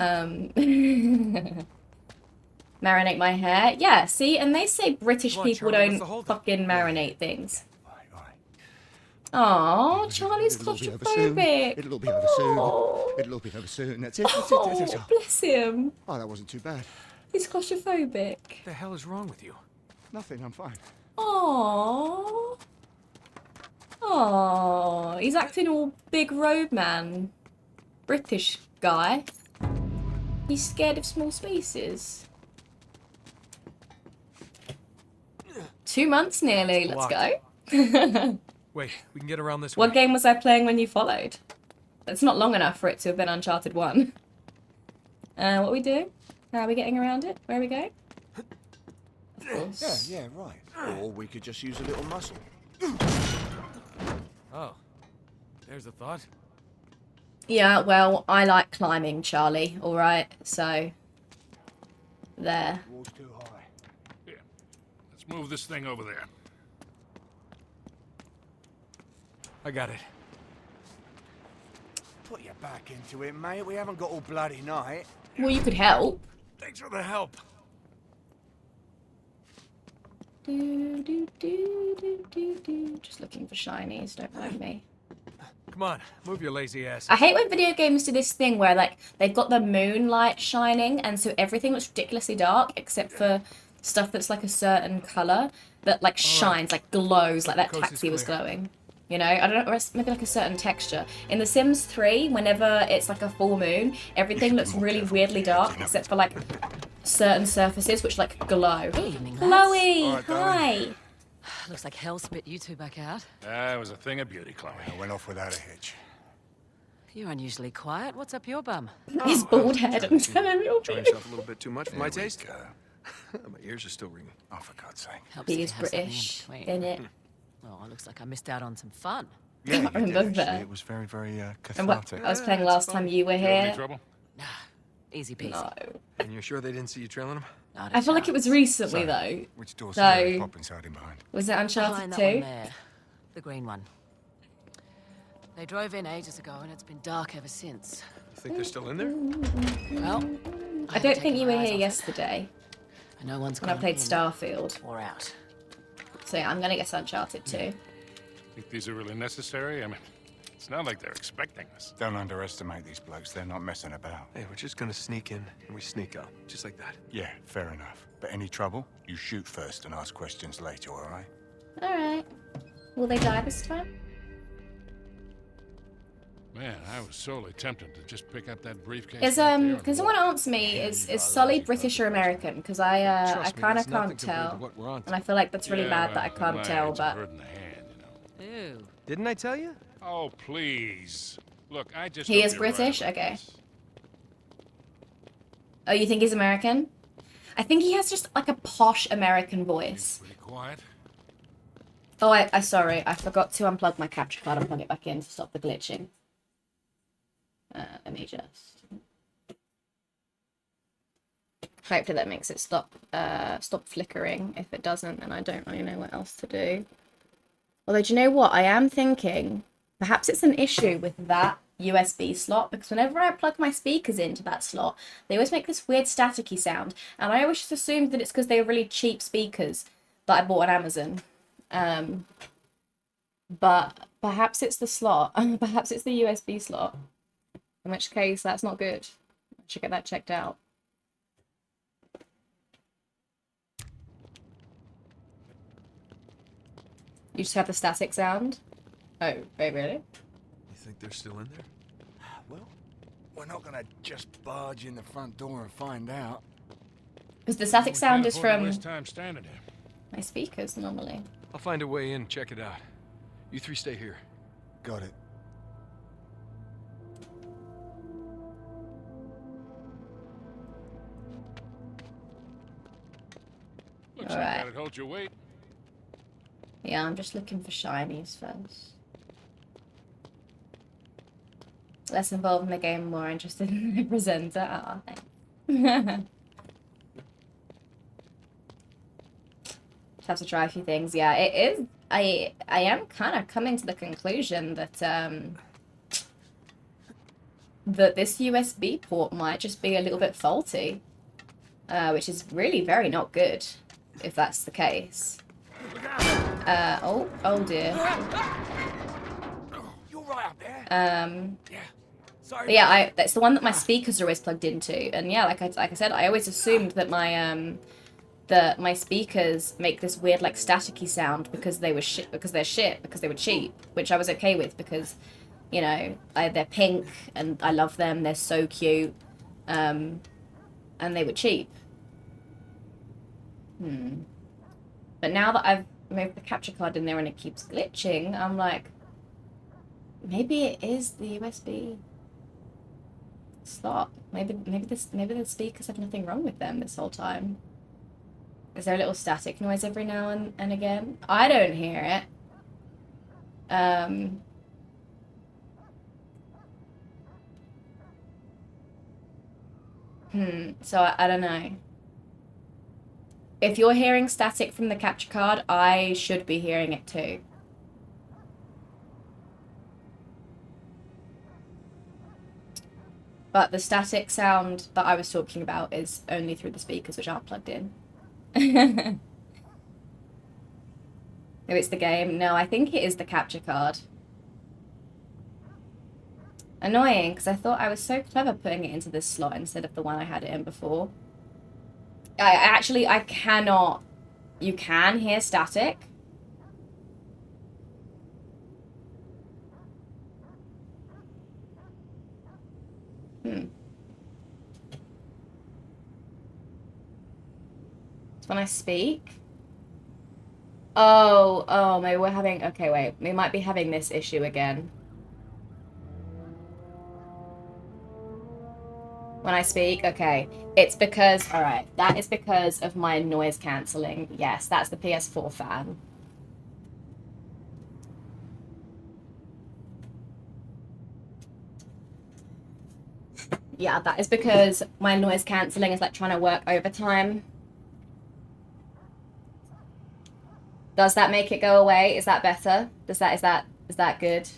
S1: Marinate my hair? Yeah, see? And they say British
S2: Come on,
S1: people
S2: Charlie, what's the
S1: don't
S2: holdup?
S1: fucking marinate things.
S3: Right.
S1: Aww, Charlie's
S8: It'll all be over soon.
S1: claustrophobic.
S8: It'll all be over soon.
S1: Oh.
S8: It'll all be over soon. That's it.
S1: Oh, bless him.
S8: Oh, that wasn't too bad.
S1: He's claustrophobic.
S2: What the hell is wrong with you?
S8: Nothing, I'm fine.
S1: Aww. Aww. He's acting all big road man. British guy. He's scared of small spaces. 2 months nearly. Let's go.
S2: Wait, we can get around this way.
S1: What game was I playing when you followed? It's not long enough for it to have been Uncharted 1. What are we doing? How are we getting around it? Where are we going? Of course.
S3: Yeah, right. Or we could just use a little muscle.
S2: Oh, there's a thought.
S1: Yeah, well, I like climbing, Charlie, alright? So, there.
S3: Wall's too high.
S4: Here, let's move this thing over there.
S2: I got it.
S3: Put your back into it, mate. We haven't got all bloody night.
S1: Well, you could help.
S2: Thanks for the help.
S1: Just looking for shinies, don't mind me.
S2: Come on, move your lazy ass.
S1: I hate when video games do this thing where, like, they've got the moonlight shining, and so everything looks ridiculously dark, except for stuff that's, like, a certain colour that, like, shines, like, glows, like that taxi was glowing. You know, I don't know, or it's maybe like a certain texture. In The Sims 3, whenever it's like a full moon, everything looks really weirdly dark, except for, like, certain surfaces which, like, glow.
S10: Evening,
S1: Chloe,
S3: Alright,
S1: hi.
S10: Looks like hell spit you two back out.
S4: That was a thing of beauty, Chloe.
S3: I went off without a hitch.
S10: You're unusually quiet. What's up your bum?
S1: His bald head and telling me
S11: Enjoying yourself a little bit too much for my taste? My ears are still ringing.
S3: Oh, for God's sake.
S10: Helps
S1: He
S10: to
S1: is
S10: have something in
S1: British,
S10: between.
S1: innit?
S10: Oh, it looks like I missed out on some fun.
S3: Yeah,
S1: I remember that.
S3: It was very, very
S1: And what
S3: cathartic.
S1: I was playing last time you were
S4: You have any
S1: here.
S4: trouble?
S10: Nah, easy peasy.
S1: No.
S11: And you're sure they didn't see you trailing them?
S10: Not a
S1: I feel like it was
S10: chance.
S1: recently though.
S3: Which door's
S1: So-
S3: pop inside him behind?
S1: Was it Uncharted
S10: Behind that one
S1: 2?
S10: there. The green one. They drove in ages ago, and it's been dark ever since.
S11: You think they're still in there?
S10: Well,
S1: I don't think you were here yesterday
S10: And no one's
S1: when I
S10: gone
S1: played
S10: in
S1: Starfield.
S10: or out.
S1: So yeah, I'm gonna guess Uncharted too.
S4: Think these are really necessary? I mean, it's not like they're expecting us.
S3: Don't underestimate these blokes. They're not messing about.
S11: Hey, we're just gonna sneak in and we sneak out. Just like that.
S3: Yeah, fair enough. But any trouble, you shoot first and ask questions later, all right?
S1: Alright. Will they die this time?
S4: Man, I was sorely tempted to just pick up that briefcase.
S1: Is can someone answer me, is Sully British or American? Because I kinda can't tell. And I feel like that's really bad that I can't tell, but
S10: Ew.
S11: Didn't I tell you?
S4: Oh, please. Look, I just
S1: he
S4: hope
S1: is
S4: you're right
S1: British?
S4: about
S1: Okay.
S4: this.
S1: Oh, you think he's American? I think he has just like a posh American voice.
S4: Pretty quiet.
S1: Oh, I sorry, I forgot to unplug my capture card and plug it back in to stop the glitching. Let me just. Hopefully that makes it stop flickering. If it doesn't, then I don't really know what else to do. Although, do you know what? I am thinking perhaps it's an issue with that USB slot, because whenever I plug my speakers into that slot, they always make this weird staticky sound, and I always just assumed that it's because they were really cheap speakers that I bought on Amazon. But perhaps it's the slot. Perhaps it's the USB slot. In which case, that's not good. I should get that checked out. You just have the static sound? Oh, wait, really?
S11: You think they're still in there?
S3: Well, we're not gonna just barge in the front door and find out.
S1: Because the static sound is from
S4: Waste time standing here.
S1: my speakers normally.
S11: I'll find a way in, check it out. You three stay here.
S3: Got it.
S4: Looks
S1: All
S4: like
S1: right.
S4: that'd hold your weight.
S1: Yeah, I'm just looking for shinies first. Less involved in the game, more interested in the presenter. Ah, thanks. Just have to try a few things. Yeah, it is. I am kind of coming to the conclusion that that this USB port might just be a little bit faulty, which is really very not good if that's the case. Oh dear.
S3: You right up there?
S1: Yeah.
S3: Sorry.
S1: But yeah, that's the one that my speakers are always plugged into, and yeah, like I said, I always assumed that my speakers make this weird like staticky sound because they were because they were cheap, which I was okay with because, you know, they're pink and I love them, they're so cute, and they were cheap. But now that I've moved the capture card in there and it keeps glitching, I'm like, maybe it is the USB slot. Maybe the speakers have nothing wrong with them this whole time. Is there a little static noise every now and again? I don't hear it. So I don't know. If you're hearing static from the capture card, I should be hearing it too. But the static sound that I was talking about is only through the speakers, which aren't plugged in. Maybe it's the game. No, I think it is the capture card. Annoying, because I thought I was so clever putting it into this slot instead of the one I had it in before. I cannot. You can hear static. It's when I speak. Oh, maybe we're having. Okay, wait. We might be having this issue again. When I speak, okay. It's because, alright, that is because of my noise cancelling. Yes, that's the PS4 fan. Yeah, that is because my noise cancelling is like trying to work overtime. Does that make it go away? Is that better? Is that good?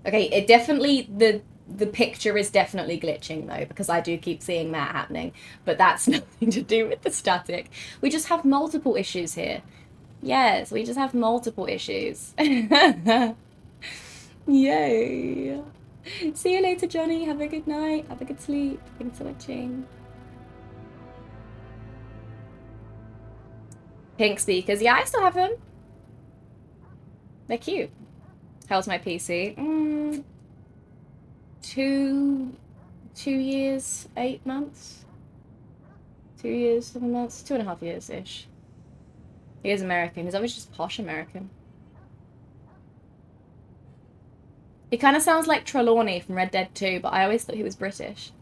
S1: Okay, it definitely the picture is definitely glitching though, because I do keep seeing that happening, but that's nothing to do with the static. We just have multiple issues here. Yes, we just have multiple issues. Yay. See you later, Johnny. Have a good night. Have a good sleep. Thanks for watching. Pink speakers. Yeah, I still have them. They're cute. How's my PC? 2 years, 8 months. 2 years, 7 months, 2.5 years-ish. He is American. He's always just posh American. He kind of sounds like Trelawney from Red Dead 2, but I always thought he was British.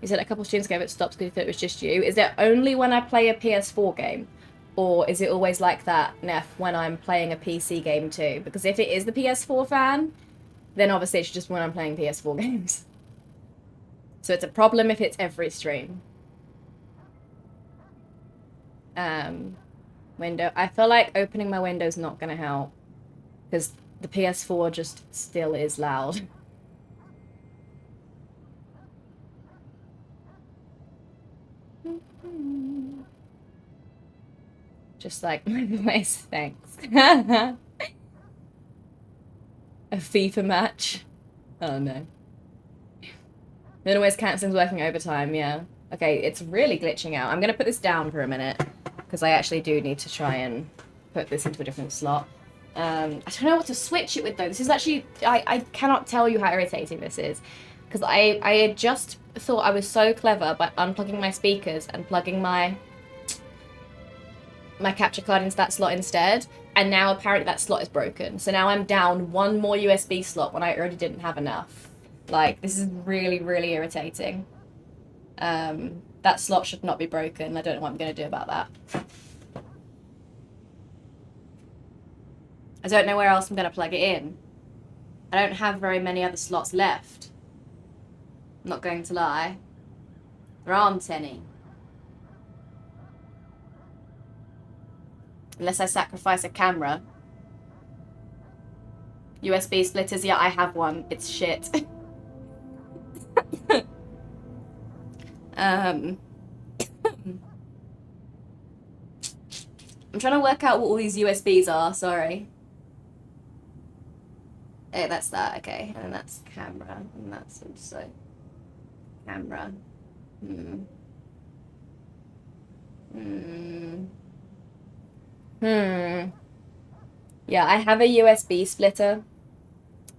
S1: You said a couple streams ago it stops because you thought it was just you. Is it only when I play a PS4 game? Or is it always like that, Neff, when I'm playing a PC game too? Because if it is the PS4 fan, then obviously it's just when I'm playing PS4 games. So it's a problem if it's every stream. Window. I feel like opening my window's not going to help. Because the PS4 just still is loud. Just like my voice, thanks. A FIFA match. Oh no. Then always canceling's working overtime, yeah. Okay, it's really glitching out. I'm gonna put this down for a minute, because I actually do need to try and put this into a different slot. I don't know what to switch it with though. This is actually, I cannot tell you how irritating this is. Because I had just thought I was so clever by unplugging my speakers and plugging my capture card into that slot instead, and now apparently that slot is broken. So now I'm down one more USB slot when I already didn't have enough. Like, this is really, really irritating. That slot should not be broken. I don't know what I'm going to do about that. I don't know where else I'm going to plug it in. I don't have very many other slots left. I'm not going to lie. There aren't any. Unless I sacrifice a camera. USB splitters, yeah, I have one. It's shit. I'm trying to work out what all these USBs are, sorry. Oh, that's that, okay. And then that's camera, and that's also camera. Yeah, I have a USB splitter,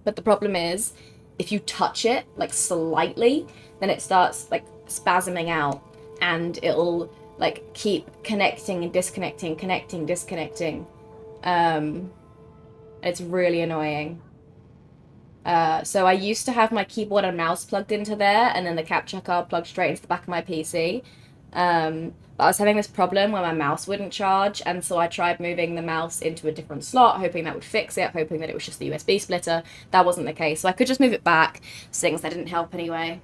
S1: but the problem is, if you touch it, like, slightly, then it starts, like, spasming out, and it'll, like, keep connecting and disconnecting, connecting, disconnecting. It's really annoying. So I used to have my keyboard and mouse plugged into there, and then the capture card plugged straight into the back of my PC. But I was having this problem where my mouse wouldn't charge, and so I tried moving the mouse into a different slot, hoping that would fix it, hoping that it was just the USB splitter. That wasn't the case, so I could just move it back, things that didn't help anyway.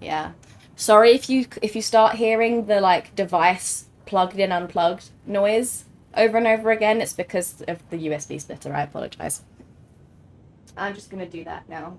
S1: Yeah. Sorry if you start hearing the, like, device plugged in, unplugged noise over and over again. It's because of the USB splitter. I apologize. I'm just gonna do that now.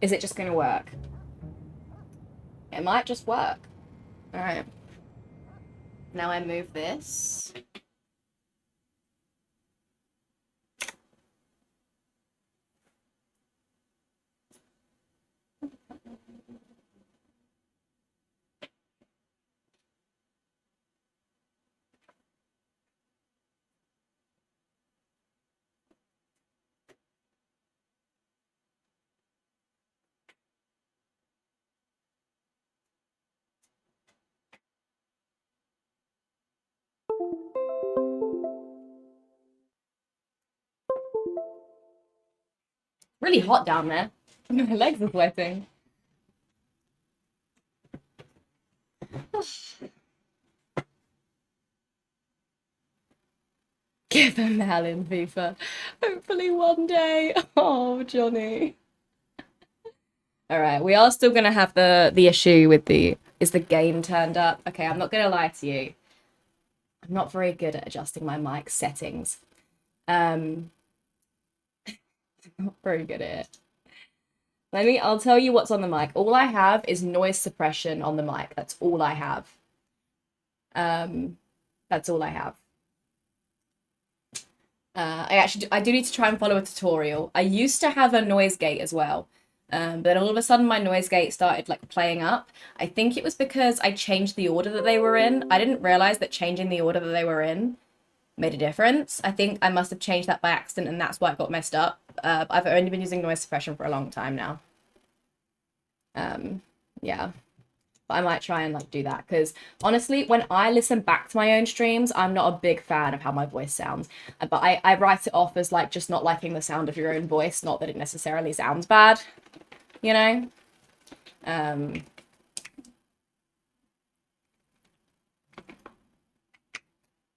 S1: Is it just gonna work? It might just work. All right. Now I move this. Really hot down there. My legs are sweating. Give a Mel in FIFA. Hopefully one day. Oh, Johnny. All right, we are still gonna have the issue with is the game turned up? Okay, I'm not gonna lie to you. I'm not very good at adjusting my mic settings. Not very good at it. I'll tell you what's on the mic. All I have is noise suppression on the mic. That's all I have. That's all I have. I do need to try and follow a tutorial. I used to have a noise gate as well. But all of a sudden my noise gate started like playing up. I think it was because I changed the order that they were in. I didn't realize that changing the order that they were in made a difference. I think I must have changed that by accident and that's why it got messed up. I've only been using noise suppression for a long time now. Yeah. But I might try and like do that because honestly, when I listen back to my own streams, I'm not a big fan of how my voice sounds. But I write it off as like just not liking the sound of your own voice, not that it necessarily sounds bad, you know?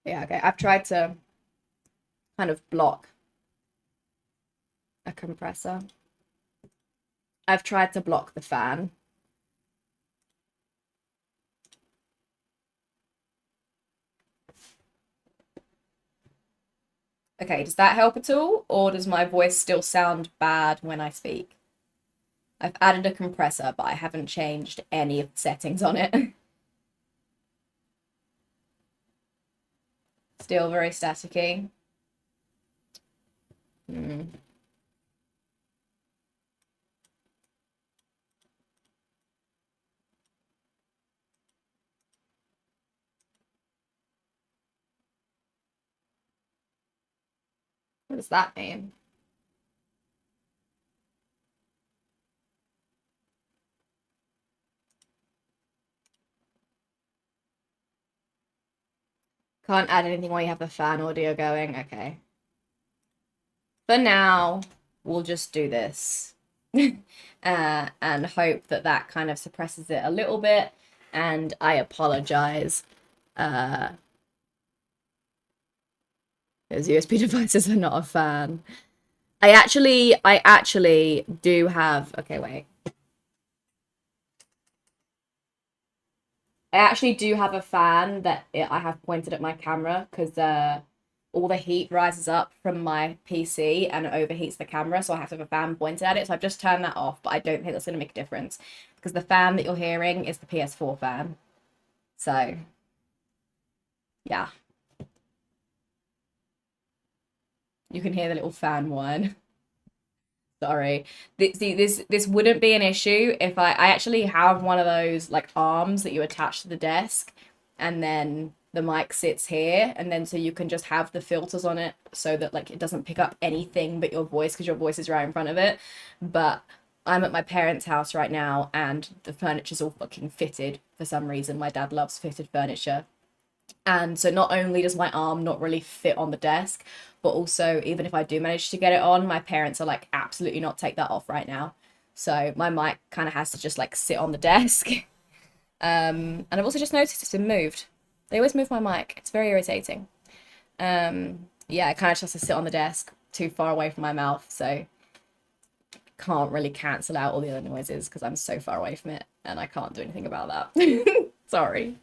S1: Yeah, okay. I've tried to kind of block a compressor. I've tried to block the fan. Okay, does that help at all? Or does my voice still sound bad when I speak? I've added a compressor, but I haven't changed any of the settings on it. Still very staticky. What does that mean? Can't add anything while you have the fan audio going. Okay. For now, we'll just do this. And hope that that kind of suppresses it a little bit. And I apologize. Those USB devices are not a fan. I actually do have... Okay, wait. I actually do have a fan that I have pointed at my camera because all the heat rises up from my PC and it overheats the camera, so I have to have a fan pointed at it. So I've just turned that off, but I don't think that's going to make a difference because the fan that you're hearing is the PS4 fan. So, yeah. You can hear the little fan whine. Sorry. This wouldn't be an issue if I actually have one of those like arms that you attach to the desk and then the mic sits here and then so you can just have the filters on it so that like it doesn't pick up anything but your voice because your voice is right in front of it. But I'm at my parents' house right now and the furniture's all fucking fitted for some reason. My dad loves fitted furniture. And so not only does my arm not really fit on the desk, but also even if I do manage to get it on, my parents are like, absolutely not, take that off right now. So my mic kind of has to just like sit on the desk. And I've also just noticed it's been moved. They always move my mic. It's very irritating. Yeah, it kind of just has to sit on the desk too far away from my mouth. So can't really cancel out all the other noises because I'm so far away from it and I can't do anything about that. Sorry.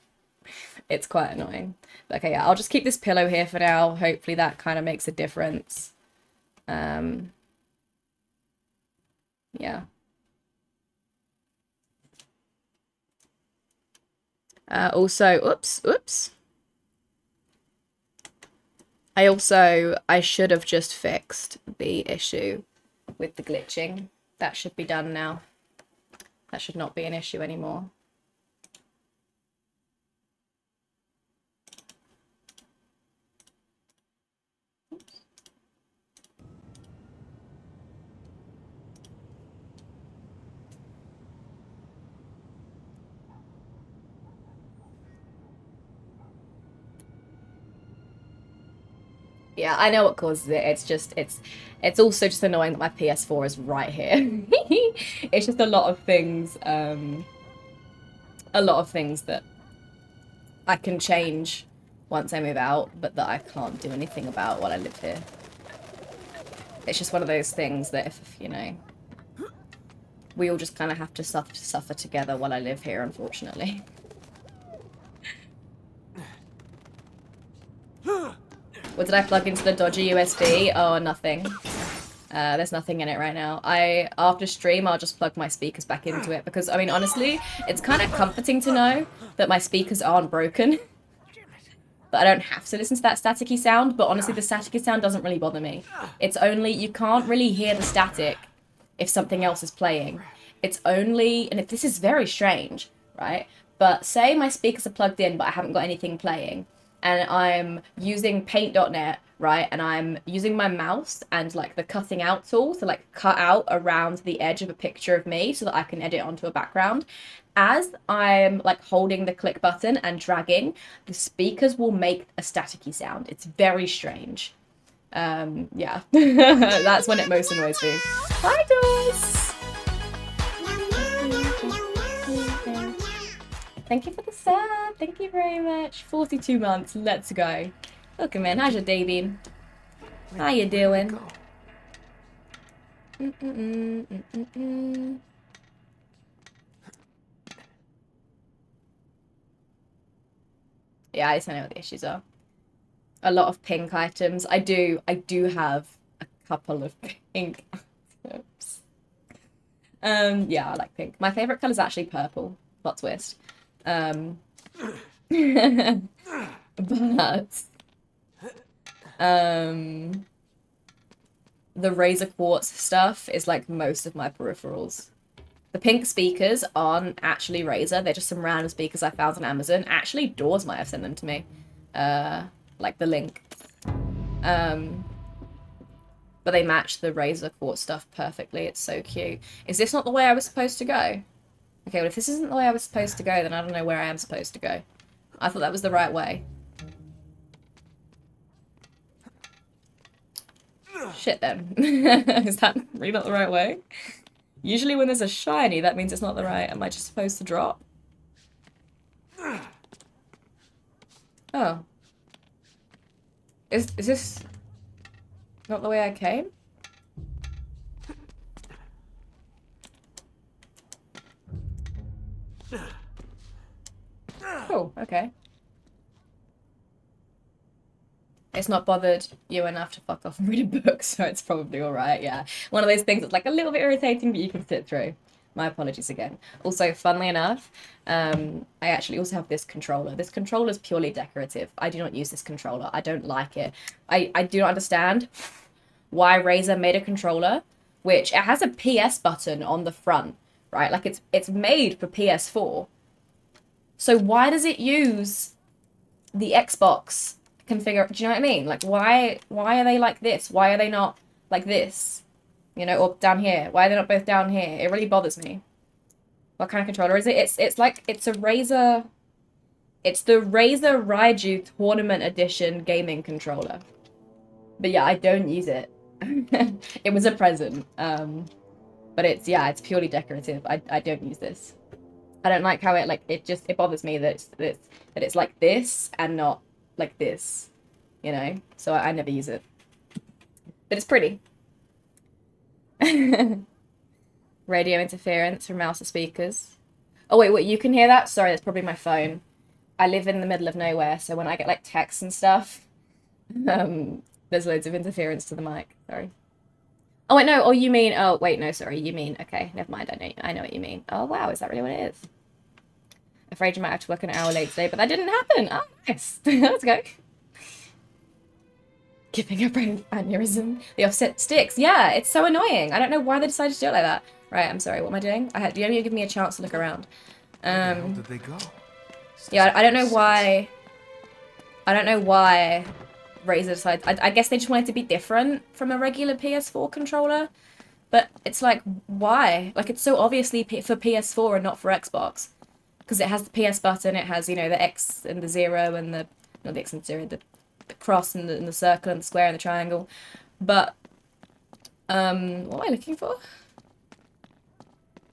S1: It's quite annoying. But okay, yeah, I'll just keep this pillow here for now. Hopefully that kind of makes a difference. Yeah. Also, oops. I should have just fixed the issue with the glitching. That should be done now. That should not be an issue anymore. Yeah, I know what causes it. It's also just annoying that my PS4 is right here. It's just a lot of things that I can change once I move out, but that I can't do anything about while I live here. It's just one of those things that if, you know, we all just kind of have to suffer together while I live here, unfortunately. What did I plug into the dodgy USB? Oh, nothing. There's nothing in it right now. After stream, I'll just plug my speakers back into it because, I mean, honestly, it's kind of comforting to know that my speakers aren't broken. That I don't have to listen to that staticky sound, but honestly, the staticky sound doesn't really bother me. It's only, you can't really hear the static if something else is playing. It's only, and if this is very strange, right? But say my speakers are plugged in, but I haven't got anything playing, and I'm using paint.net, right? And I'm using my mouse and like the cutting out tool to like cut out around the edge of a picture of me so that I can edit onto a background. As I'm like holding the click button and dragging, the speakers will make a staticky sound. It's very strange. Yeah, that's when it most annoys me. Hi, Doris! Thank you for the sub. Thank you very much. 42 months. Let's go. Welcome in. How's your day been? How you doing? Yeah, I just don't know what the issues are. A lot of pink items. I do have a couple of pink items. Yeah, I like pink. My favorite color is actually purple. Plot twist. But the razor quartz stuff is like most of my peripherals. The pink speakers aren't actually razor. They're just some random speakers I found on Amazon. Actually, Doors might have sent them to me. Like the link. But they match the razor quartz stuff perfectly. It's so cute. Is this not the way I was supposed to go? Okay, well, if this isn't the way I was supposed to go, then I don't know where I am supposed to go. I thought that was the right way. Shit, then. Is that really not the right way? Usually when there's a shiny, that means it's not the right. Am I just supposed to drop? Oh. Is this not the way I came? Cool, okay. It's not bothered you enough to fuck off and read a book, so it's probably alright, yeah. One of those things that's like a little bit irritating, but you can sit through. My apologies again. Also, funnily enough, I actually also have this controller. This controller is purely decorative. I do not use this controller. I don't like it. I do not understand why Razer made a controller, which it has a PS button on the front, right? Like it's made for PS4. So why does it use the Xbox configure? Do you know what I mean? Like why are they like this? Why are they not like this? You know, or down here. Why are they not both down here? It really bothers me. What kind of controller is it? It's like it's a Razer. It's the Razer Raiju Tournament Edition gaming controller. But yeah, I don't use it. It was a present. But it's purely decorative. I don't use this. I don't like how it bothers me that it's like this and not like this, you know? So I never use it. But it's pretty. Radio interference from mouse or speakers. Oh wait, you can hear that? Sorry, that's probably my phone. I live in the middle of nowhere, so when I get like texts and stuff, there's loads of interference to the mic. Sorry. Oh wait, no. Oh, you mean? Oh wait, no. Sorry, you mean? Okay, never mind. I know what you mean. Oh wow, is that really what it is? Afraid you might have to work an hour late today, but that didn't happen. Oh, nice. Let's go. Giving a brain aneurysm. The offset sticks. Yeah, it's so annoying. I don't know why they decided to do it like that. Right, I'm sorry. What am I doing? You don't even give me a chance to look around.
S2: Where the hell did they go?
S1: Yeah, I don't know why. I don't know why Razer decided. I guess they just wanted to be different from a regular PS4 controller. But it's like, why? Like, it's so obviously for PS4 and not for Xbox. Because it has the PS button, it has, you know, the X and the 0 and the... Not the X and 0, the cross and the circle and the square and the triangle. But, what am I looking for?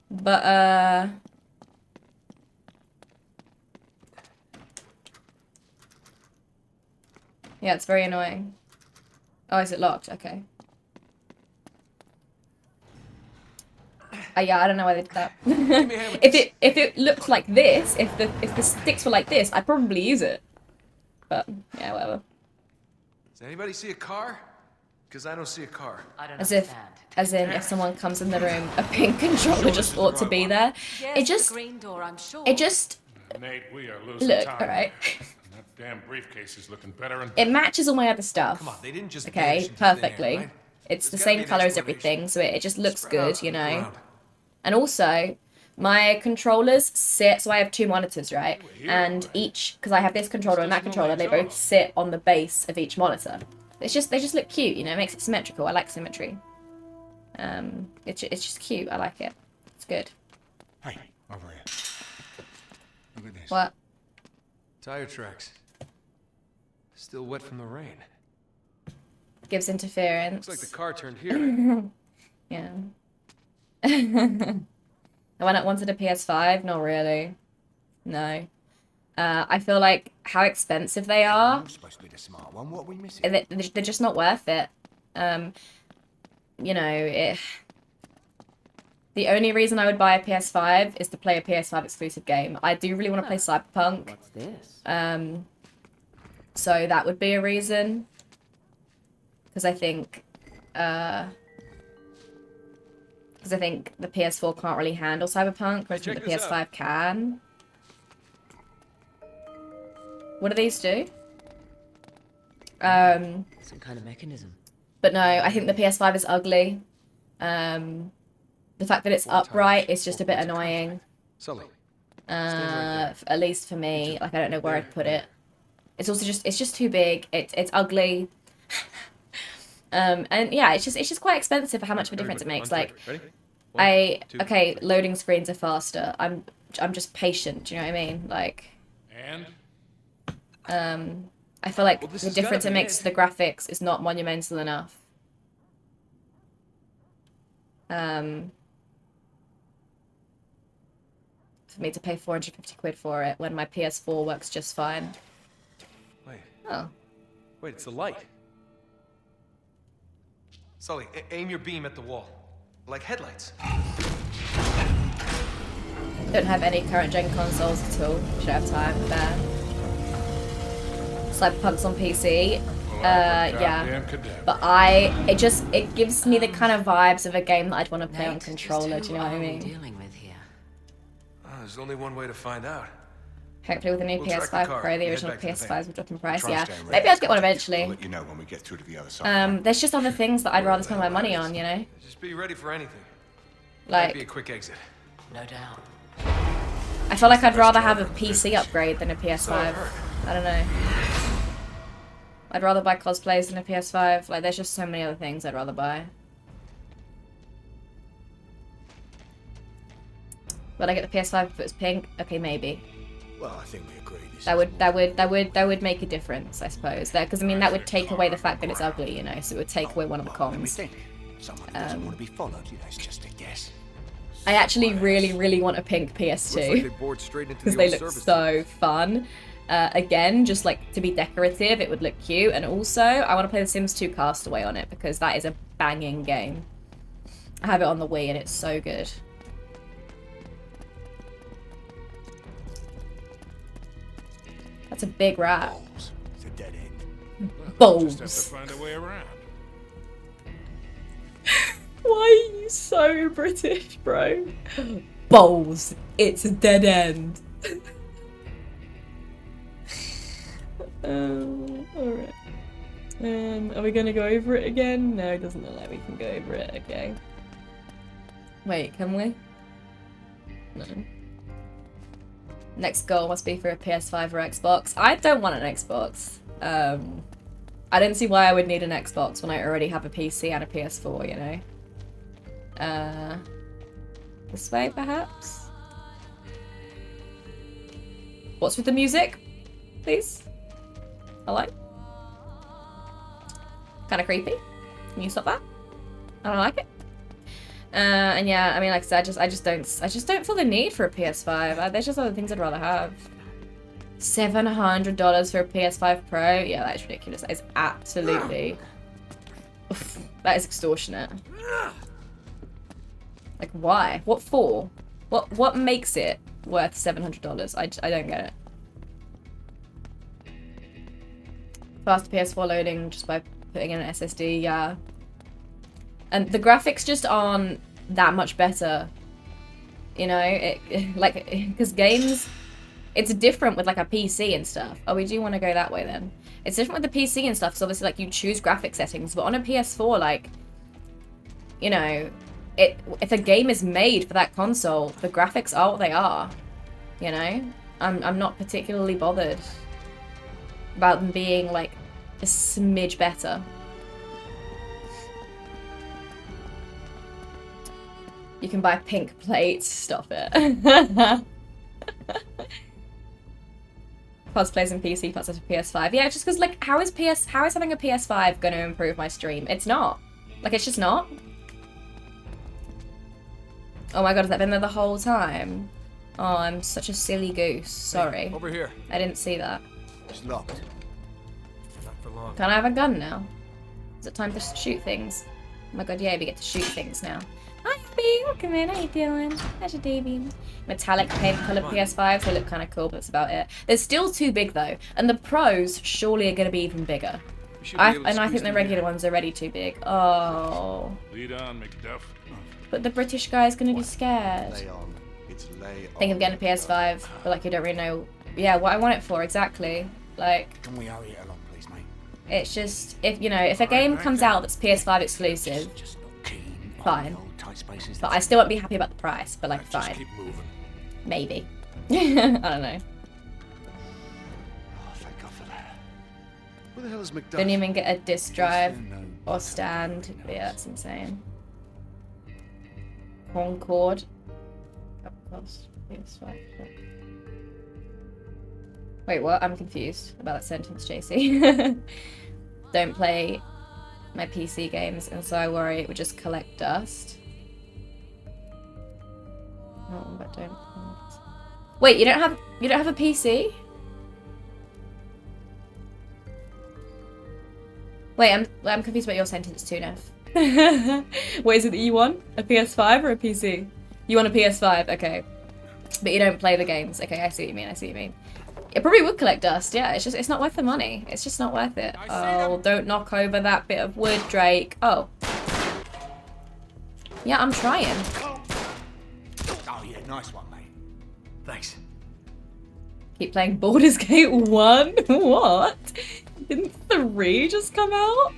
S1: But, Yeah, it's very annoying. Oh, is it locked? Okay. Yeah, I don't know why they did that. if it looked like this, if the sticks were like this, I'd probably use it. But yeah, whatever.
S11: Does anybody see a car? Because I don't see a car.
S10: I don't
S1: As
S10: understand.
S1: in, if someone comes in the room, a pink controller just ought to be there.
S10: Yes,
S1: It just,
S10: the green door, I'm sure.
S1: it just.
S4: Nate, we are losing
S1: Look,
S4: time.
S1: alright.
S4: That damn briefcase is looking better and
S1: It
S4: better.
S1: matches all my other stuff.
S11: Come on, they didn't just
S1: Okay,
S11: vanish into thin air,
S1: perfectly.
S11: right?
S1: It's the
S11: There's gotta
S1: same
S11: be an
S1: color as
S11: explanation.
S1: everything, so it just looks
S11: Spread out,
S1: good, you
S11: look
S1: know.
S11: around.
S1: And also, my controllers sit, so I have 2 monitors, right? And each, because I have this controller and that controller, they both sit on the base of each monitor. They just look cute, you know, it makes it symmetrical. I like symmetry. It's just cute, I like it. It's good.
S3: Hey, over here. Look at this.
S1: What?
S11: Tire tracks. Still wet from the rain.
S1: Gives interference.
S11: Looks like the car turned here.
S1: Yeah. I went up wanted a PS5? Not really. No. I feel like how expensive they are.
S3: You're supposed to be the smart one. What are we missing?
S1: They're just not worth it. You know, the only reason I would buy a PS5 is to play a PS5 exclusive game. I do really want to play Cyberpunk.
S10: What's this?
S1: So that would be a reason. Because I think the PS4 can't really handle Cyberpunk, whereas I think the PS5 can. What do these do?
S10: Some kind of mechanism.
S1: But no, I think the PS5 is ugly. The fact that it's upright is just a bit annoying.
S11: Sully.
S1: At least for me, like I don't know where I'd put it. It's also just too big. It's ugly. And yeah, it's just quite expensive for how much of a difference it makes. Like, okay, loading screens are faster. I'm just patient. Do you know what I mean? Like,
S4: And
S1: I feel like the difference it makes to the graphics is not monumental enough. For me to pay 450 quid for it when my PS4 works just fine.
S11: Wait.
S1: Oh.
S11: Wait, it's the light. Sully, aim your beam at the wall. Like headlights.
S1: Don't have any current gen consoles at all. Should have time for that. Cyberpunk's on PC. Yeah. But it gives me the kind of vibes of a game that I'd want to play on controller, do you know what I mean?
S10: Dealing with here.
S11: There's only one way to find out.
S1: Hopefully with the new
S11: We'll track the
S1: PS5
S11: car.
S1: Pro, the
S11: Head
S1: original
S11: back to the
S1: PS5s
S11: van.
S1: will drop in price,
S3: Try and
S1: yeah.
S3: stay ready.
S1: Maybe I'll get one
S3: I'll
S1: eventually.
S3: let you know when we get through to the other side.
S1: There's just other things that I'd rather spend my money on, you know?
S11: Just be ready for anything.
S1: Like,
S11: Might be a quick exit.
S10: No doubt.
S1: I feel like I'd rather have a PC upgrade than a PS5. I don't know. I'd rather buy cosplays than a PS5. Like, there's just so many other things I'd rather buy. Would I get the PS5 if it was pink? Okay, maybe.
S3: Well, I think we agree. This
S1: That would make a difference, I suppose. Because I mean, that would take away the fact that it's ugly, you know. So it would take away one of the
S3: Let me
S1: cons.
S3: think. Someone who doesn't want to be followed, you know, it's just a guess.
S1: I actually really want a pink
S11: Looks like
S1: PS2
S11: they bored straight into
S1: because
S11: the
S1: they
S11: old
S1: look
S11: service
S1: so fun. Again, just like to be decorative, it would look cute. And also, I want to play The Sims 2 Castaway on it because that is a banging game. I have it on the Wii and it's so good. That's a big rat.
S3: Balls. It's a dead end.
S1: Balls.
S4: just have to find a way around.
S1: Why are you so British, bro? Balls. It's a dead end. Alright. Are we gonna go over it again? No, it doesn't look like we can go over it. Okay. Wait, can we? No. Next goal must be for a PS5 or Xbox. I don't want an Xbox. I don't see why I would need an Xbox when I already have a PC and a PS4, you know? This way, perhaps? What's with the music? Please? Hello? Kind of creepy. Can you stop that? I don't like it. And yeah, I mean, like I said, I just don't feel the need for a PS5. There's just other things I'd rather have. $700 for a PS5 Pro? Yeah, that is ridiculous. That is absolutely... Oof, that is extortionate. Like, why? What for? What makes it worth $700? I don't get it. Faster PS4 loading just by putting in an SSD, yeah. And the graphics just aren't that much better. You know, like, because games, it's different with like a PC and stuff. Oh, we do want to go that way then. It's different with the PC and stuff, so obviously like you choose graphic settings, but on a PS4, like, you know, if a game is made for that console, the graphics are what they are. You know? I'm not particularly bothered about them being like a smidge better. You can buy pink plates. Stop it. Plus plays in PC, plus a PS5. Yeah, just because like how is having a PS5 going to improve my stream? It's not. Like it's just not. Oh my god, has that been there the whole time? Oh, I'm such a silly goose. Sorry.
S11: Hey, over here.
S1: I didn't see that.
S3: It's locked.
S11: Not for long.
S1: Can I have a gun now? Is it time to shoot things? Oh my god, yeah, we get to shoot things now. Hi, Abby. Welcome in. How you doing? How's your day been? Metallic paint colored PS5s. They look kind of cool, but that's about it. They're still too big though, and the Pros surely are going to be even bigger. I think the regular ones are already too big. Oh.
S4: Lead on, McDuff.
S1: But the British guy's going to be scared.
S3: Lay on. It's lay on.
S1: Think of getting a PS5, but like you don't really know. Yeah, what I want it for exactly. Like.
S3: Can we hurry it along, please, mate?
S1: It's just if a game comes out that's PS5 exclusive, fine. But I still won't be happy about the price. But like, fine.
S4: Keep moving.
S1: Maybe. I don't know.
S3: Oh, thank God for that. Where the hell is McDuff?
S1: Don't even get a disc drive or stand. Yeah, that's insane. Concord. Wait, what? I'm confused about that sentence, JC. Don't play my PC games, and so I worry it would just collect dust. Oh, but don't. Wait, you don't have a PC? Wait, I'm confused about your sentence too, Nev. What is it that you want? A PS5 or a PC? You want a PS5, okay. But you don't play the games. Okay, I see what you mean. It probably would collect dust, yeah. It's not worth the money. It's just not worth it. Oh, don't knock over that bit of wood, Drake. Oh. Yeah, I'm trying.
S3: Oh, yeah, nice one, mate.
S11: Thanks.
S1: Keep playing Baldur's Gate 1? What? Didn't 3 just come out?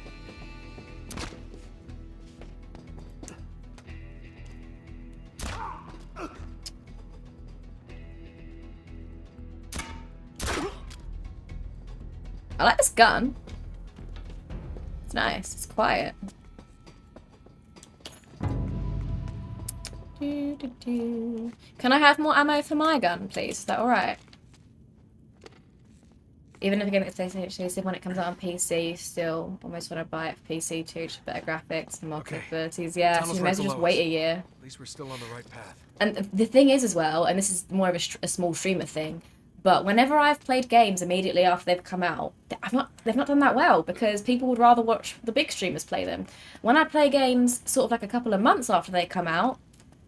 S1: I like this gun. It's nice. It's quiet. Can I have more ammo for my gun, please? Is that alright? Even if the game is PlayStation exclusive, when it comes out on PC, you still almost want to buy it for PC too, just better graphics and more capabilities. Yeah, so you may as well just wait a year.
S11: At least we're still on the right path.
S1: And the thing is as well, and this is more of a small streamer thing, but whenever I've played games immediately after they've come out, they've not done that well because people would rather watch the big streamers play them. When I play games sort of like a couple of months after they come out,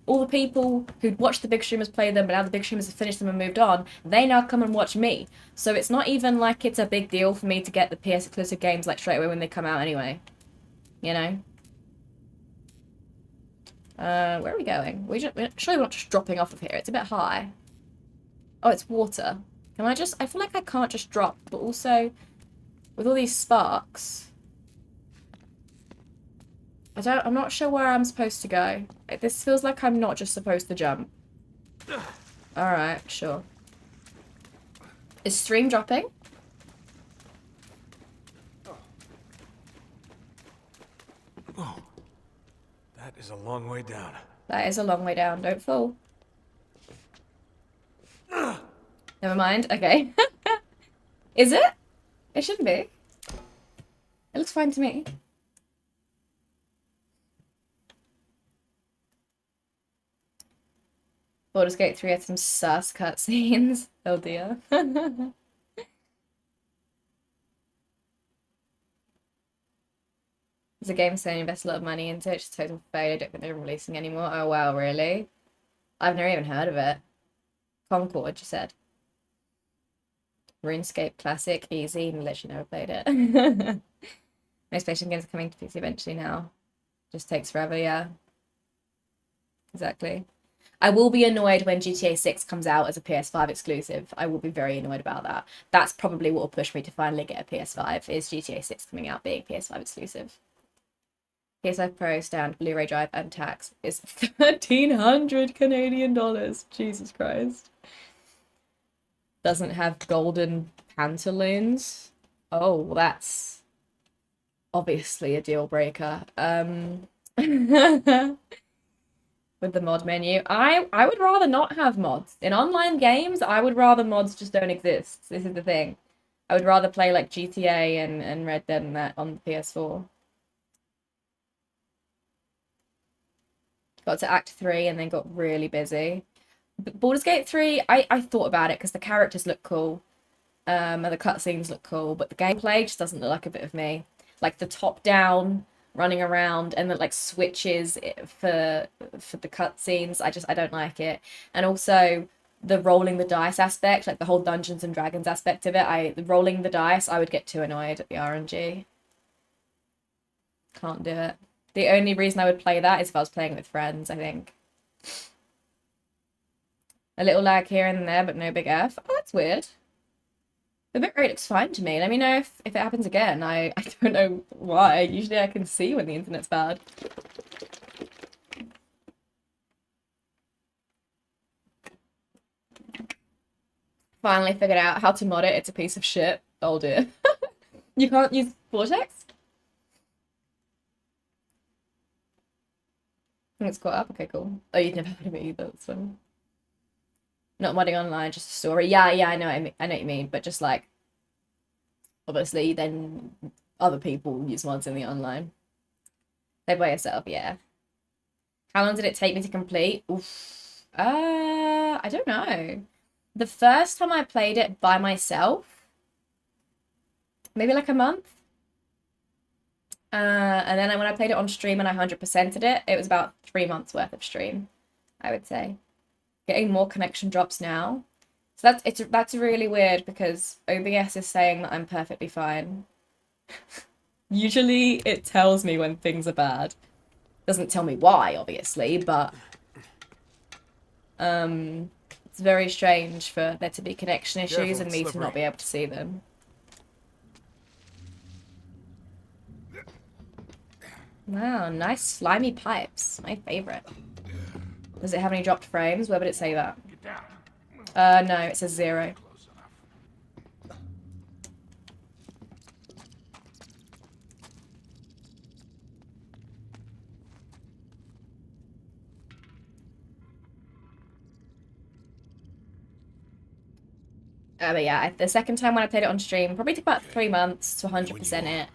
S1: all the people who'd watched the big streamers play them, but now the big streamers have finished them and moved on, they now come and watch me. So it's not even like it's a big deal for me to get the PS exclusive games like straight away when they come out anyway. You know? Where are we going? Surely we're not just dropping off of here. It's a bit high. Oh, it's water. I feel like I can't just drop, but also with all these sparks, I'm not sure where I'm supposed to go. This feels like I'm not just supposed to jump. Alright, sure. Is stream dropping?
S11: Oh, that is a long way down.
S1: That is a long way down. Don't fall. Never mind. Okay. Is it? It shouldn't be. It looks fine to me. Baldur's Gate 3 had some sus cutscenes. Oh dear. It's a game Sony invests a lot of money into. It's just total failure. I don't think they're releasing anymore. Oh wow, really? I've never even heard of it. Concord, you said. RuneScape Classic, easy. Literally never played it. Most PlayStation games are coming to PC eventually now. Just takes forever, yeah. Exactly. I will be annoyed when GTA 6 comes out as a PS5 exclusive. I will be very annoyed about that. That's probably what will push me to finally get a PS5, is GTA 6 coming out being PS5 exclusive. PS5 Pro stand, Blu-ray drive, and tax is 1,300 Canadian dollars. Jesus Christ. Doesn't have golden pantaloons. Oh, well, that's obviously a deal breaker. With the mod menu. I would rather not have mods. In online games, I would rather mods just don't exist. This is the thing. I would rather play like GTA and Red Dead and that on the PS4. Got to Act 3 and then got really busy. But Baldur's Gate 3, I thought about it because the characters look cool. And the cutscenes look cool, but the gameplay just doesn't look like a bit of me. Like the top-down running around and the like switches for the cutscenes, I don't like it. And also the rolling the dice aspect, like the whole Dungeons and Dragons aspect of it, the rolling the dice, I would get too annoyed at the RNG. Can't do it. The only reason I would play that is if I was playing with friends, I think. A little lag here and there, but no big F. Oh, that's weird. The bitrate looks fine to me. Let me know if it happens again. I don't know why. Usually I can see when the internet's bad. Finally figured out how to mod it. It's a piece of shit. Oh dear. You can't use Vortex? I think it's caught up. Okay, cool. Oh, you've never heard of it either. That's fun. Not modding online, just a story. Yeah, I know what you mean, but just like, obviously, then other people use mods in the online. Play by yourself, yeah. How long did it take me to complete? Oof. I don't know. The first time I played it by myself, maybe like a month. And then when I played it on stream and I 100%ed it, it was about 3 months worth of stream, I would say. Getting more connection drops now. So that's really weird because OBS is saying that I'm perfectly fine. Usually it tells me when things are bad. Doesn't tell me why, obviously, but it's very strange for there to be connection issues and me to not be able to see them. Wow, nice slimy pipes. My favorite. Does it have any dropped frames? Where would it say that? No, it says 0. But yeah, the second time when I played it on stream, probably took about 3 months to 100% it.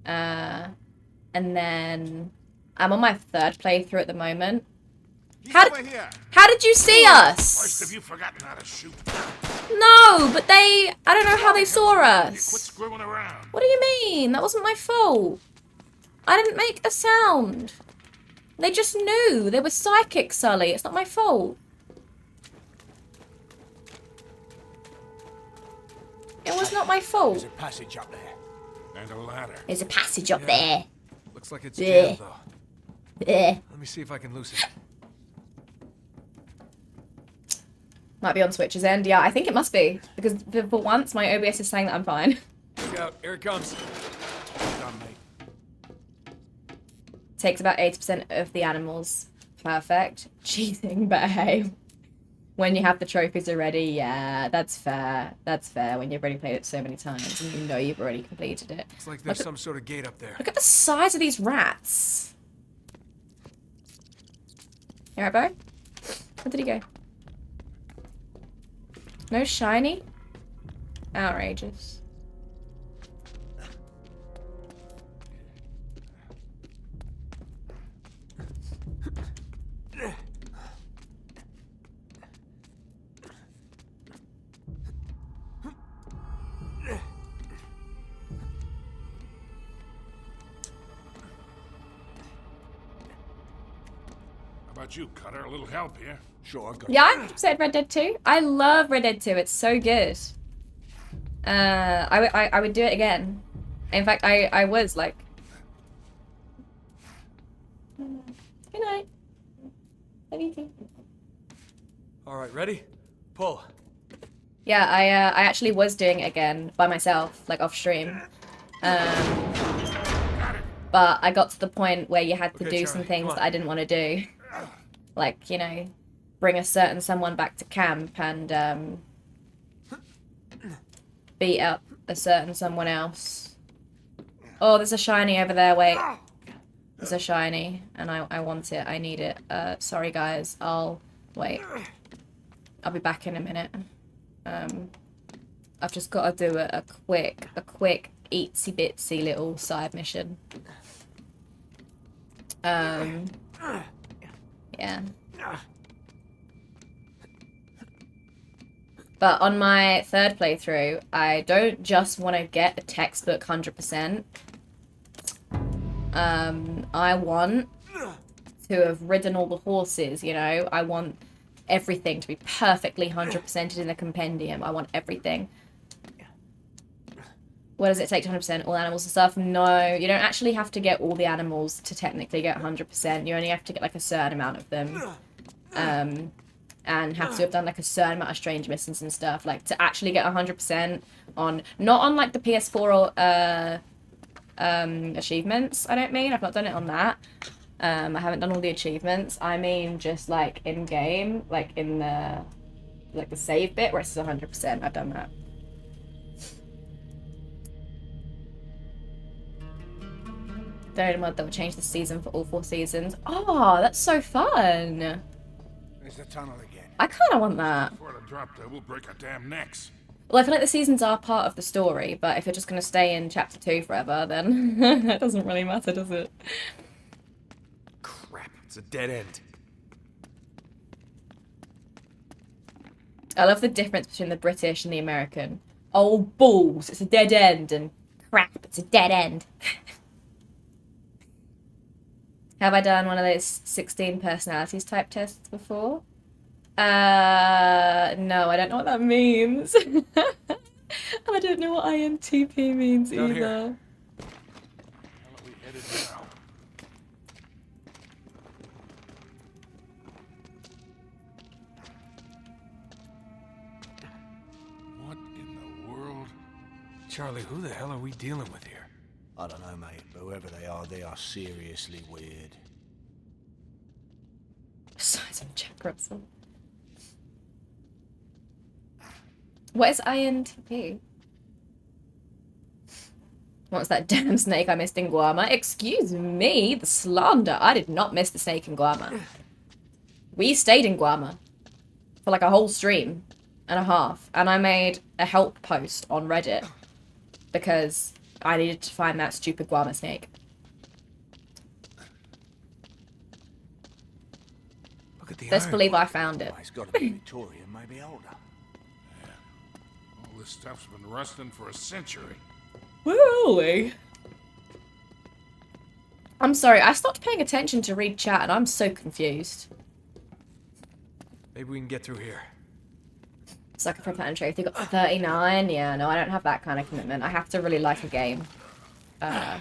S1: And then I'm on my 3rd playthrough at the moment. How did you see us?
S4: First, have you forgotten how to shoot?
S1: No, but I don't know how they saw us.
S4: Quit screwing around.
S1: What do you mean? That wasn't my fault. I didn't make a sound. They just knew. They were psychic, Sully. It's not my fault. It was not my fault.
S3: There's a passage up there.
S4: And a ladder.
S1: There's a passage up there.
S11: Looks like it's jammed, though.
S1: Let
S11: me see if I can loosen it.
S1: Might be on Switch's end. Yeah, I think it must be. Because for once, my OBS is saying that I'm fine.
S11: Look out. Here it comes.
S3: Done, mate.
S1: Takes about 80% of the animals. Perfect. Cheating, but hey. When you have the trophies already, yeah, that's fair. That's fair when you've already played it so many times and you know you've already completed it.
S11: It's like there's some sort of gate up there.
S1: Look at the size of these rats. You alright, bro? Where did he go? No shiny? Outrageous.
S4: about you, Cutter? A little help here?
S3: Sure, I got
S1: Yeah, I said Red Dead 2. I love Red Dead 2. It's so good. I would do it again. In fact, I was like, good night. Love you too.
S11: All right, ready? Pull.
S1: Yeah, I actually was doing it again by myself, like off stream. But I got to the point where you had to do some things that I didn't want to do. Like, you know, bring a certain someone back to camp and beat up a certain someone else. Oh, there's a shiny over there, wait. There's a shiny, and I want it, I need it. Sorry guys, wait. I'll be back in a minute. I've just got to do a quick itsy bitsy little side mission. Yeah. But on my third playthrough, I don't just want to get a textbook 100%. I want to have ridden all the horses, you know? I want everything to be perfectly 100%ed in the compendium. I want everything. What does it take to 100% all animals and stuff? No, you don't actually have to get all the animals to technically get 100%. You only have to get like a certain amount of them. And have to have done like a certain amount of strange missions and stuff. Like to actually get 100% on, not on like the PS4 or achievements, I don't mean. I've not done it on that. I haven't done all the achievements. I mean just like in game, like in the save bit where it says 100%. I've done that. Third mod that will change the season for all 4 seasons. Oh, that's so fun.
S3: There's the tunnel again.
S1: I kind of want that.
S4: Before the drop there, we'll break our damn necks.
S1: Well, I feel like the seasons are part of the story, but if you're just going to stay in chapter 2 forever, then that doesn't really matter, does it?
S11: Crap, it's a dead end.
S1: I love the difference between the British and the American. Oh, balls, it's a dead end, and crap, it's a dead end. Have I done one of those 16 personalities type tests before? No, I don't know what that means. I don't know what INTP means
S11: Down
S1: either.
S11: here.
S4: Where are we headed now? What in the world?
S11: Charlie, who the hell are we dealing with here?
S3: I don't know, mate, but whoever they are seriously weird.
S1: Besides, I'm Jack Russell. What is INTP? What's that damn snake I missed in Guarma? Excuse me, the slander. I did not miss the snake in Guarma. We stayed in Guarma for like a whole stream and a half, and I made a help post on Reddit because I needed to find that stupid Guarma snake.
S11: Look at the
S1: Best
S11: iron.
S1: believe I found it.
S3: Well, he's got to be Victorian, maybe older.
S4: All this stuff's been rusting for a century.
S1: Where are we? I'm sorry, I stopped paying attention to read chat and I'm so confused.
S11: Maybe we can get through here.
S1: Sucker for Platinum Trophy got 39. Yeah, no, I don't have that kind of commitment. I have to really like a game.
S3: Oh,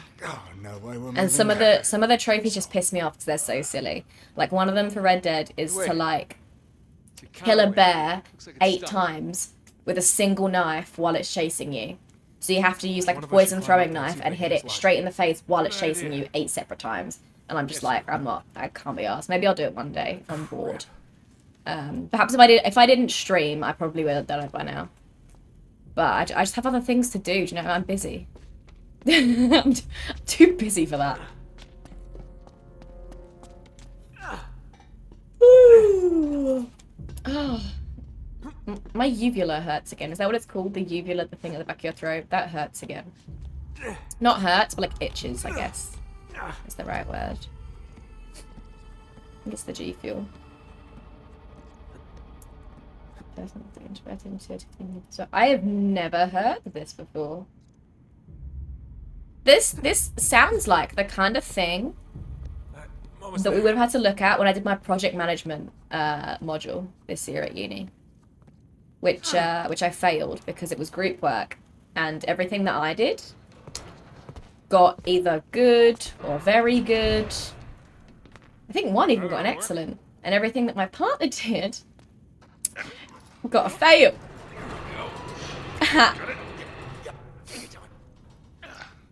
S3: no way we're
S1: And some of the trophies just piss me off because they're so silly. Like one of them for Red Dead is to like kill a bear 8 times with a single knife while it's chasing you. So you have to use like a poison throwing knife and hit it straight in the face while it's chasing you 8 separate times. And I'm just like, I can't be arsed. Maybe I'll do it one day if I'm bored. Perhaps if I didn't stream, I probably would have done it by now. But I just have other things to do. Do you know? I'm busy. I'm too busy for that. Ooh. Oh. My uvula hurts again. Is that what it's called? The uvula, the thing at the back of your throat? That hurts again. Not hurts, but like itches, I guess. Is the right word. I think it's the G fuel. So I have never heard of this before. This sounds like the kind of thing that we would have had to look at when I did my project management module this year at uni, which I failed because it was group work, and everything that I did got either good or very good. I think one even got an excellent, and everything that my partner did got a fail.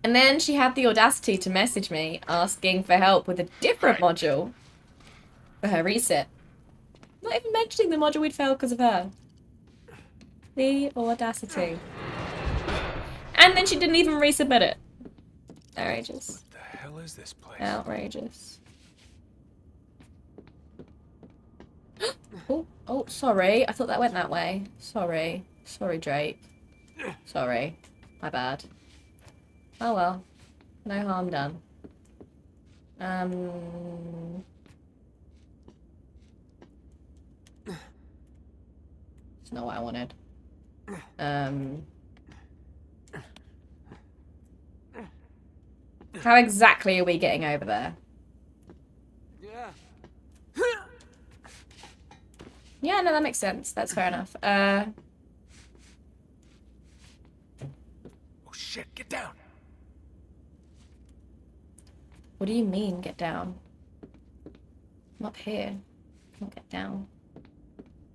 S1: And then she had the audacity to message me asking for help with a different module for her reset. Not even mentioning the module we'd failed because of her. The audacity. And then she didn't even resubmit it. Outrageous.
S11: What the hell is this place?
S1: Outrageous. Oh, sorry. I thought that went that way. Sorry. Sorry, Drake. Sorry. My bad. Oh well. No harm done. It's not what I wanted. How exactly are we getting over there? Yeah, no, that makes sense. That's fair enough.
S11: Oh shit, get down.
S1: What do you mean, get down? I'm up here. Can't get down.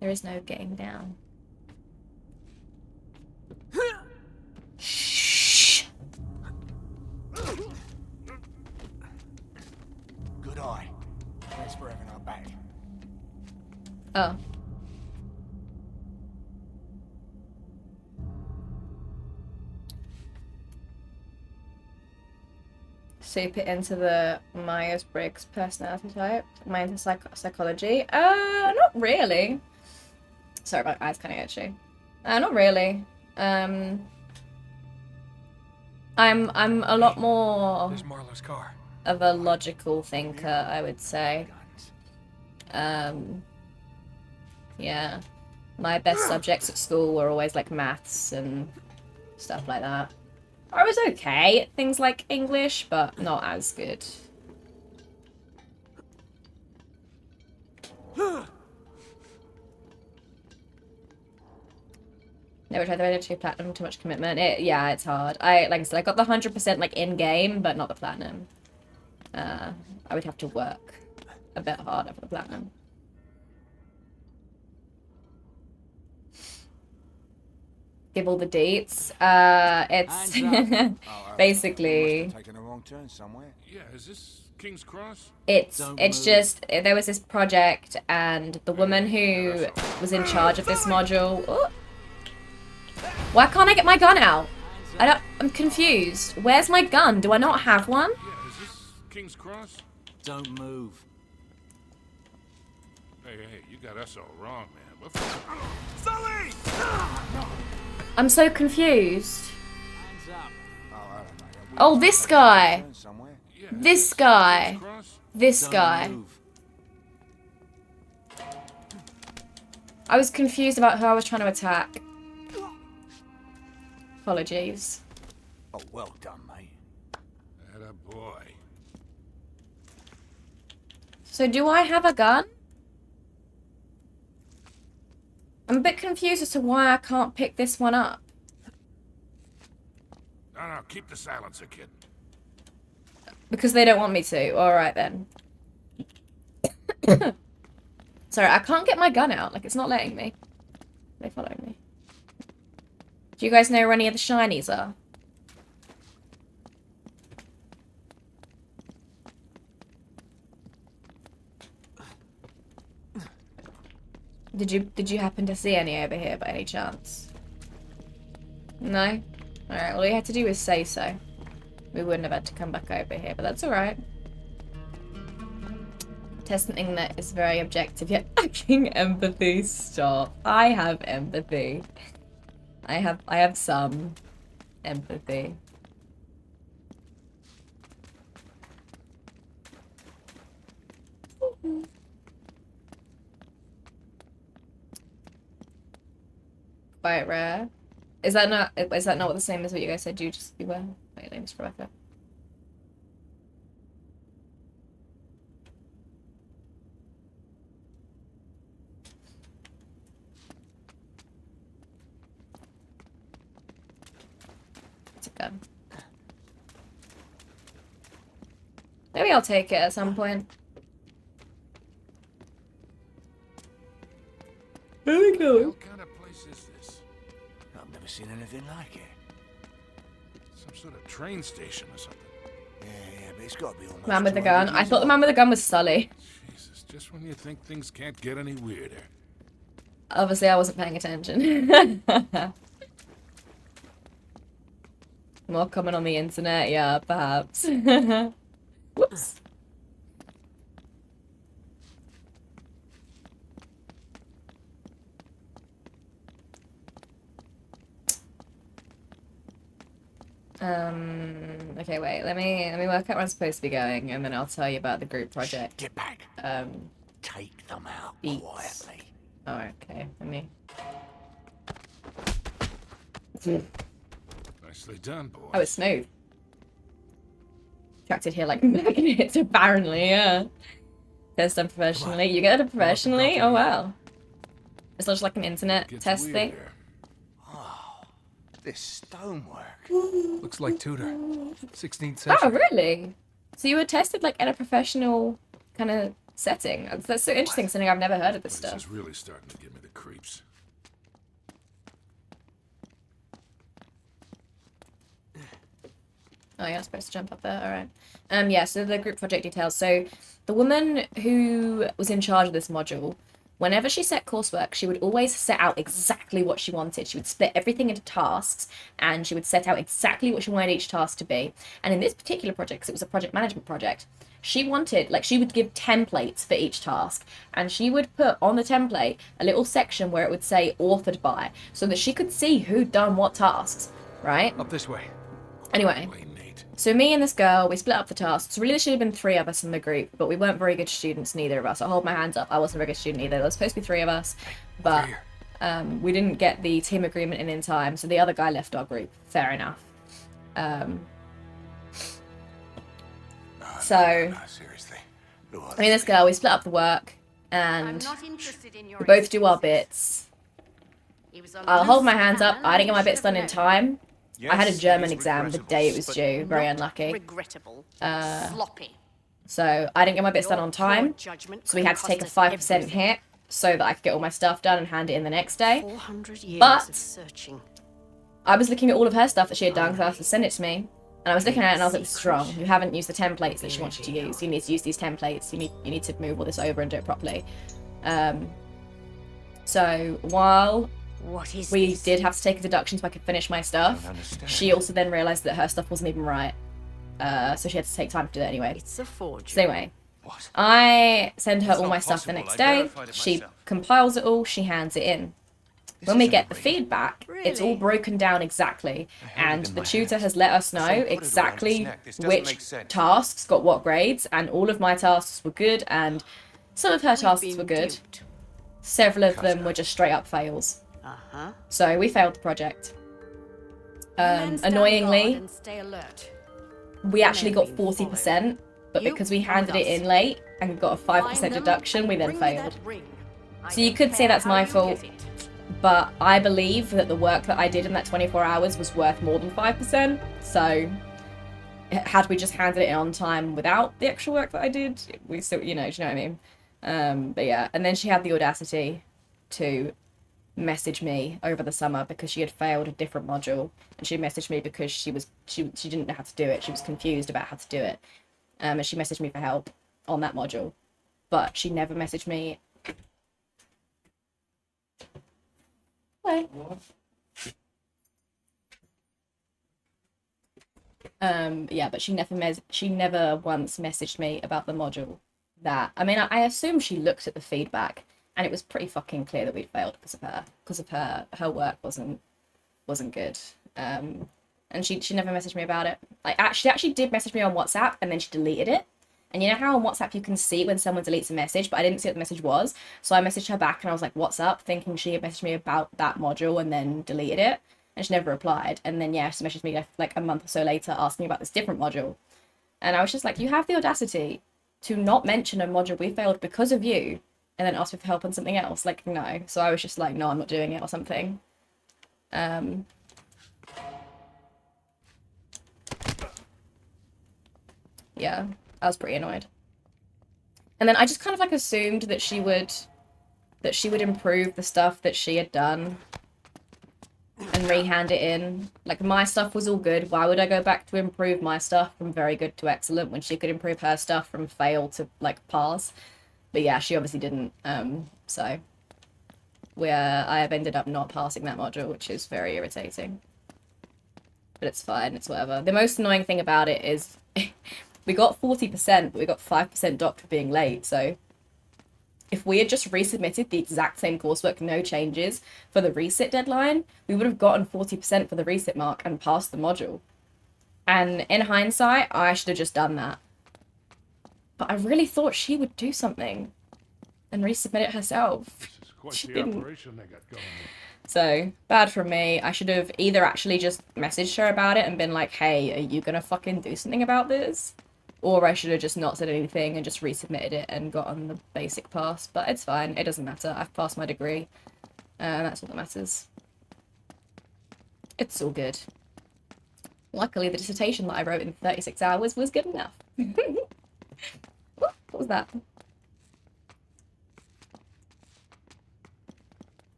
S1: There is no getting down. Shh.
S3: Good eye. Thanks for having our back.
S1: Oh. Super into the Myers-Briggs personality type. Am I into psychology? Not really. Sorry, my eyes kind of itchy. Not really. I'm a lot more
S11: There's Marlowe's car.
S1: of a logical thinker, I would say. Yeah. My best subjects at school were always like maths and stuff like that. I was okay at things like English, but not as good. Never tried the Red 2 Platinum, too much commitment. Yeah, it's hard. Like I said, I got the 100% like in-game, but not the Platinum. I would have to work a bit harder for the Platinum. Give all the dates. It's basically
S3: Taking a wrong turn somewhere.
S4: Yeah, is this King's Cross?
S1: it's just there was this project and the woman who was in charge of this module. Oh, why can't I get my gun out? I'm confused. Where's my gun? Do I not have one?
S4: Yeah, is this King's Cross?
S12: Don't move.
S4: Hey, you got us all wrong, man. Sully!
S1: I'm so confused.
S12: Hands up.
S1: Oh, this guy. This guy. This guy. I was confused about who I was trying to attack. Apologies.
S3: Oh, well done, mate.
S4: Atta boy.
S1: So do I have a gun? I'm a bit confused as to why I can't pick this one up.
S4: No, keep the silencer, kid.
S1: Because they don't want me to. Alright then. Sorry, I can't get my gun out. Like, it's not letting me. They follow me. Do you guys know where any of the shinies are? Did you happen to see any over here by any chance? No? Alright, all you had to do was say so. We wouldn't have had to come back over here, but that's alright. Test something that is very objective yet lacking empathy. Stop. I have empathy. I have some empathy. Quite rare. Is that not what the same as what you guys said? You just you were. My name's Rebecca. It's a gun. Maybe I'll take it at some point. Where are we going?
S4: What kind of place is this?
S3: I've never seen anything like it.
S4: Some sort of train station or something.
S3: Yeah, but it's got to be almost
S1: Man with the
S3: 200
S1: gun. I
S3: years
S1: thought the
S3: old.
S1: man with the gun was Sully.
S4: Jesus, just when you think things can't get any weirder.
S1: Obviously, I wasn't paying attention. More common on the internet, yeah, perhaps. Whoops. Okay, wait, let me work out where I'm supposed to be going, and then I'll tell you about the group project.
S3: Get back. Take them out
S1: Beats.
S3: quietly.
S1: Oh, okay, let me...
S4: Nicely done, boy.
S1: Oh, it's smooth. Attracted here like magnets, apparently, yeah. First done professionally. You get it professionally? Oh, wow. It's not just like an internet test thing.
S3: Oh, this stonework.
S11: Looks like Tudor. 16th century.
S1: Oh, really? So you were tested like in a professional kind of setting. That's so interesting, considering I've never heard of this
S4: This
S1: stuff.
S4: is really starting to give me the creeps.
S1: Oh, you're not supposed to jump up there. All right. Yeah, so the group project details. So the woman who was in charge of this module, whenever she set coursework, she would always set out exactly what she wanted. She would split everything into tasks, and she would set out exactly what she wanted each task to be. And in this particular project, because it was a project management project, she wanted, like, she would give templates for each task, and she would put on the template a little section where it would say authored by, so that she could see who'd done what tasks, right?
S11: Up this way.
S1: Anyway. So me and this girl, we split up the tasks. Really, there should have been 3 of us in the group, but we weren't very good students, neither of us. I'll hold my hands up. I wasn't a very good student either. There was supposed to be 3 of us, but we didn't get the team agreement in time, so the other guy left our group. Fair enough.
S3: Seriously.
S1: I mean, this girl, we split up the work, and we both do our bits. I'll hold my hands up. I didn't get my bits done in time. I had a German exam the day it was due. Very unlucky.
S6: Regrettable. Sloppy.
S1: So I didn't get my bits done on time. So we had to take a 5% hit so that I could get all my stuff done and hand it in the next day.
S6: 400 years
S1: But
S6: of searching.
S1: I was looking at all of her stuff that she had done because I asked her to send it to me. And I was looking at it and I was like, this is wrong. You haven't used the templates that she wanted to use. You need to use these templates. You need to move all this over and do it properly. So while we did have to take a deduction so I could finish my stuff, she also then realised that her stuff wasn't even right. So she had to take time to do it anyway.
S6: It's a forgery.
S1: So anyway, I send her all my stuff the next day. She compiles it all. She hands it in. When we get the feedback, it's all broken down exactly, and the tutor has let us know exactly which tasks got what grades, and all of my tasks were good, and some of her tasks were good. Several of them were just straight up fails. So we failed the project. Annoyingly, we actually got 40%, but because we handed it in late and got a 5% deduction, we then failed. So you could say that's my fault, but I believe that the work that I did in that 24 hours was worth more than 5%. So had we just handed it in on time without the extra work that I did, we still, you know, do you know what I mean? But yeah, and then she had the audacity to message me over the summer because she had failed a different module, and she messaged me because she didn't know how to do it. She was confused about how to do it, and she messaged me for help on that module, but she never messaged me. Yeah, but she never once messaged me about the module that, I mean, I assume she looked at the feedback and it was pretty fucking clear that we'd failed because of her work wasn't good. And she never messaged me about it. Like, she actually did message me on WhatsApp and then she deleted it. And you know how on WhatsApp you can see when someone deletes a message, but I didn't see what the message was. So I messaged her back and I was like, what's up? Thinking she had messaged me about that module and then deleted it. And she never replied. And then, yeah, she messaged me like a month or so later asking about this different module. And I was just like, you have the audacity to not mention a module we failed because of you and then ask me for help on something else. Like, no. So I was just like, no, I'm not doing it or something. yeah, I was pretty annoyed. And then I just kind of like assumed that she would improve the stuff that she had done and rehand it in. Like, my stuff was all good. Why would I go back to improve my stuff from very good to excellent when she could improve her stuff from fail to, like, pass? But yeah, she obviously didn't, so I have ended up not passing that module, which is very irritating. But it's fine, it's whatever. The most annoying thing about it is we got 40%, but we got 5% docked for being late, so if we had just resubmitted the exact same coursework, no changes, for the resit deadline, we would have gotten 40% for the resit mark and passed the module. And in hindsight, I should have just done that. But I really thought she would do something and resubmit it herself. She didn't. So, bad from me. I should have either actually just messaged her about it and been like, hey, are you gonna fucking do something about this? Or I should have just not said anything and just resubmitted it and got on the basic pass. But it's fine. It doesn't matter. I've passed my degree. And that's all that matters. It's all good. Luckily, the dissertation that I wrote in 36 hours was good enough. What was that?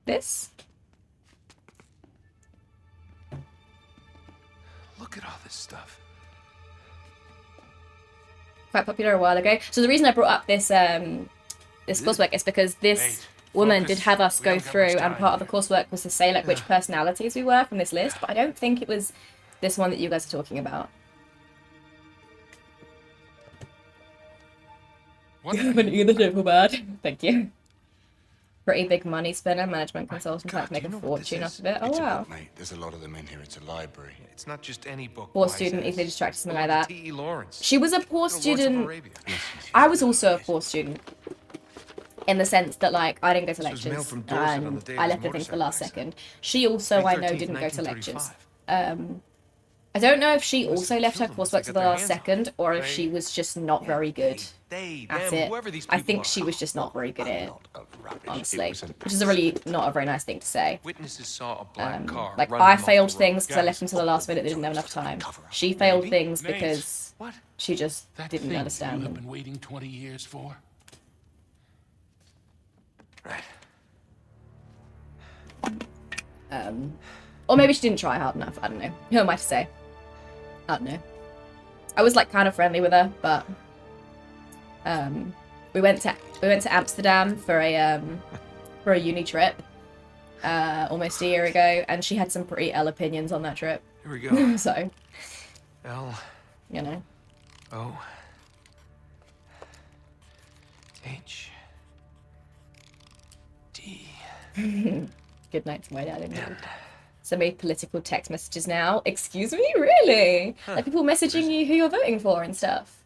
S1: This?
S11: Look at all this stuff.
S1: Quite popular a while ago. So the reason I brought up this this coursework is because this woman did have us go through, and part of the coursework was to say like which personalities we were from this list, but I don't think it was this one that you guys are talking about.
S4: What?
S1: You haven't either, don't feel bad. Thank you. Pretty big money spinner, management consultant, like make a fortune off of it. Oh
S3: It's a
S1: wow.
S3: book, mate. There's a lot of them in here. It's a library.
S11: It's not just any book.
S1: Poor student, easily distracted, something like that.
S11: T.E. Lawrence.
S1: She was a poor student. I was also a poor student. In the sense that, like, I didn't go to lectures and I left everything for the last second. She also, I know, didn't go to lectures. I don't know if she also left her coursework to the last second or if she was just not very good at it. I think she was just not very good at it, honestly, which is not a very nice thing to say.
S11: Witnesses saw a black car.
S1: Like, I failed things because I left them till the last minute. They didn't have enough time. She failed things because she just didn't understand
S4: You
S1: them.
S4: have been waiting 20 years for?
S11: Right.
S1: Or maybe she didn't try hard enough. I don't know. Who am I to say? I don't know. I was like kind of friendly with her, but we went to Amsterdam for a uni trip almost a year ago, and she had some pretty L opinions on that trip.
S11: Here we go.
S1: So,
S11: L.
S1: you know.
S11: O. H. D.
S1: Good night to my dad indeed. So many political text messages now. Excuse me? Really? Like people messaging you who you're voting for and stuff?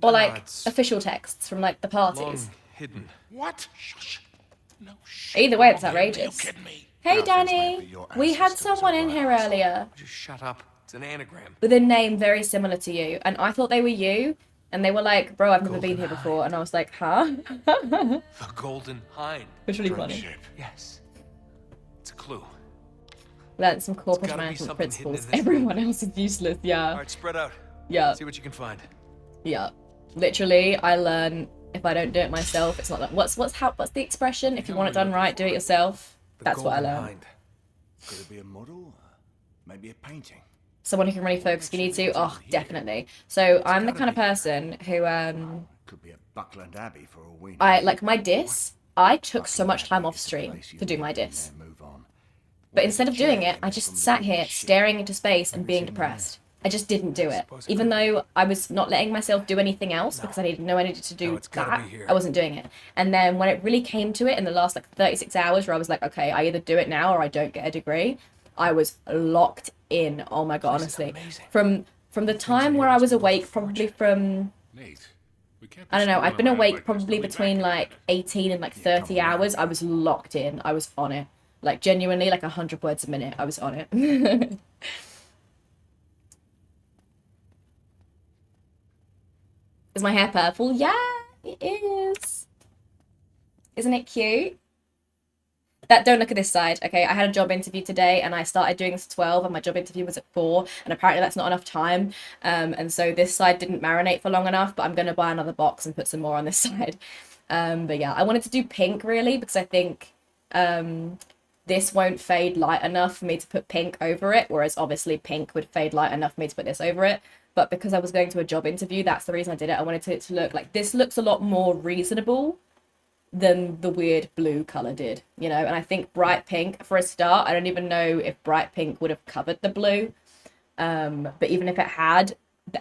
S1: Or like official texts from like the parties?
S11: Long hidden.
S4: What? Shush. No shh.
S1: Either way, it's outrageous.
S4: You kidding me?
S1: Hey Danny! We had someone in here earlier
S11: Just shut up. It's an anagram.
S1: with a name very similar to you, and I thought they were you, and they were like, bro, I've never been here before, and I was like, huh?
S11: The Golden Hind.
S1: It's really funny.
S11: Yes. It's a clue.
S1: Learned some corporate
S11: gotta be
S1: management
S11: something hidden
S1: principles.
S11: in this
S1: Everyone else is useless, yeah.
S11: All right, spread out.
S1: Yeah.
S11: See what you can find.
S1: Yeah. Literally, I learn if I don't do it myself, it's not like what's the expression? If you want it done right, do it yourself. That's what I learned.
S3: Could it be a model? Maybe a painting?
S1: Someone who can really focus if you need to. Oh, definitely. So I'm the kind of person who
S3: Could be a Buckland Abbey for all we know.
S1: I like my diss. I took so much time off stream to do my diss. But instead of doing it, I just sat here staring into space and being depressed. I just didn't do it. Even though I was not letting myself do anything else because I didn't know I needed to do that, I wasn't doing it. And then when it really came to it in the last like 36 hours where I was like, okay, I either do it now or I don't get a degree, I was locked in. Oh my God, honestly. From the time where I was awake, probably from... I don't know, I'd been awake probably between like 18 and like 30 hours. I was locked in. I was on it. Like genuinely, like 100 words a minute. I was on it. Is my hair purple? Yeah, it is. Isn't it cute? Don't look at this side, okay? I had a job interview today and I started doing this at 12 and my job interview was at 4 and apparently that's not enough time. And so this side didn't marinate for long enough, but I'm going to buy another box and put some more on this side. But yeah, I wanted to do pink really because I think this won't fade light enough for me to put pink over it, whereas obviously pink would fade light enough for me to put this over it. But because I was going to a job interview, that's the reason I did it. I wanted it to look like this looks a lot more reasonable than the weird blue color did, you know. And I think bright pink for a start, I don't even know if bright pink would have covered the blue, but even if it had,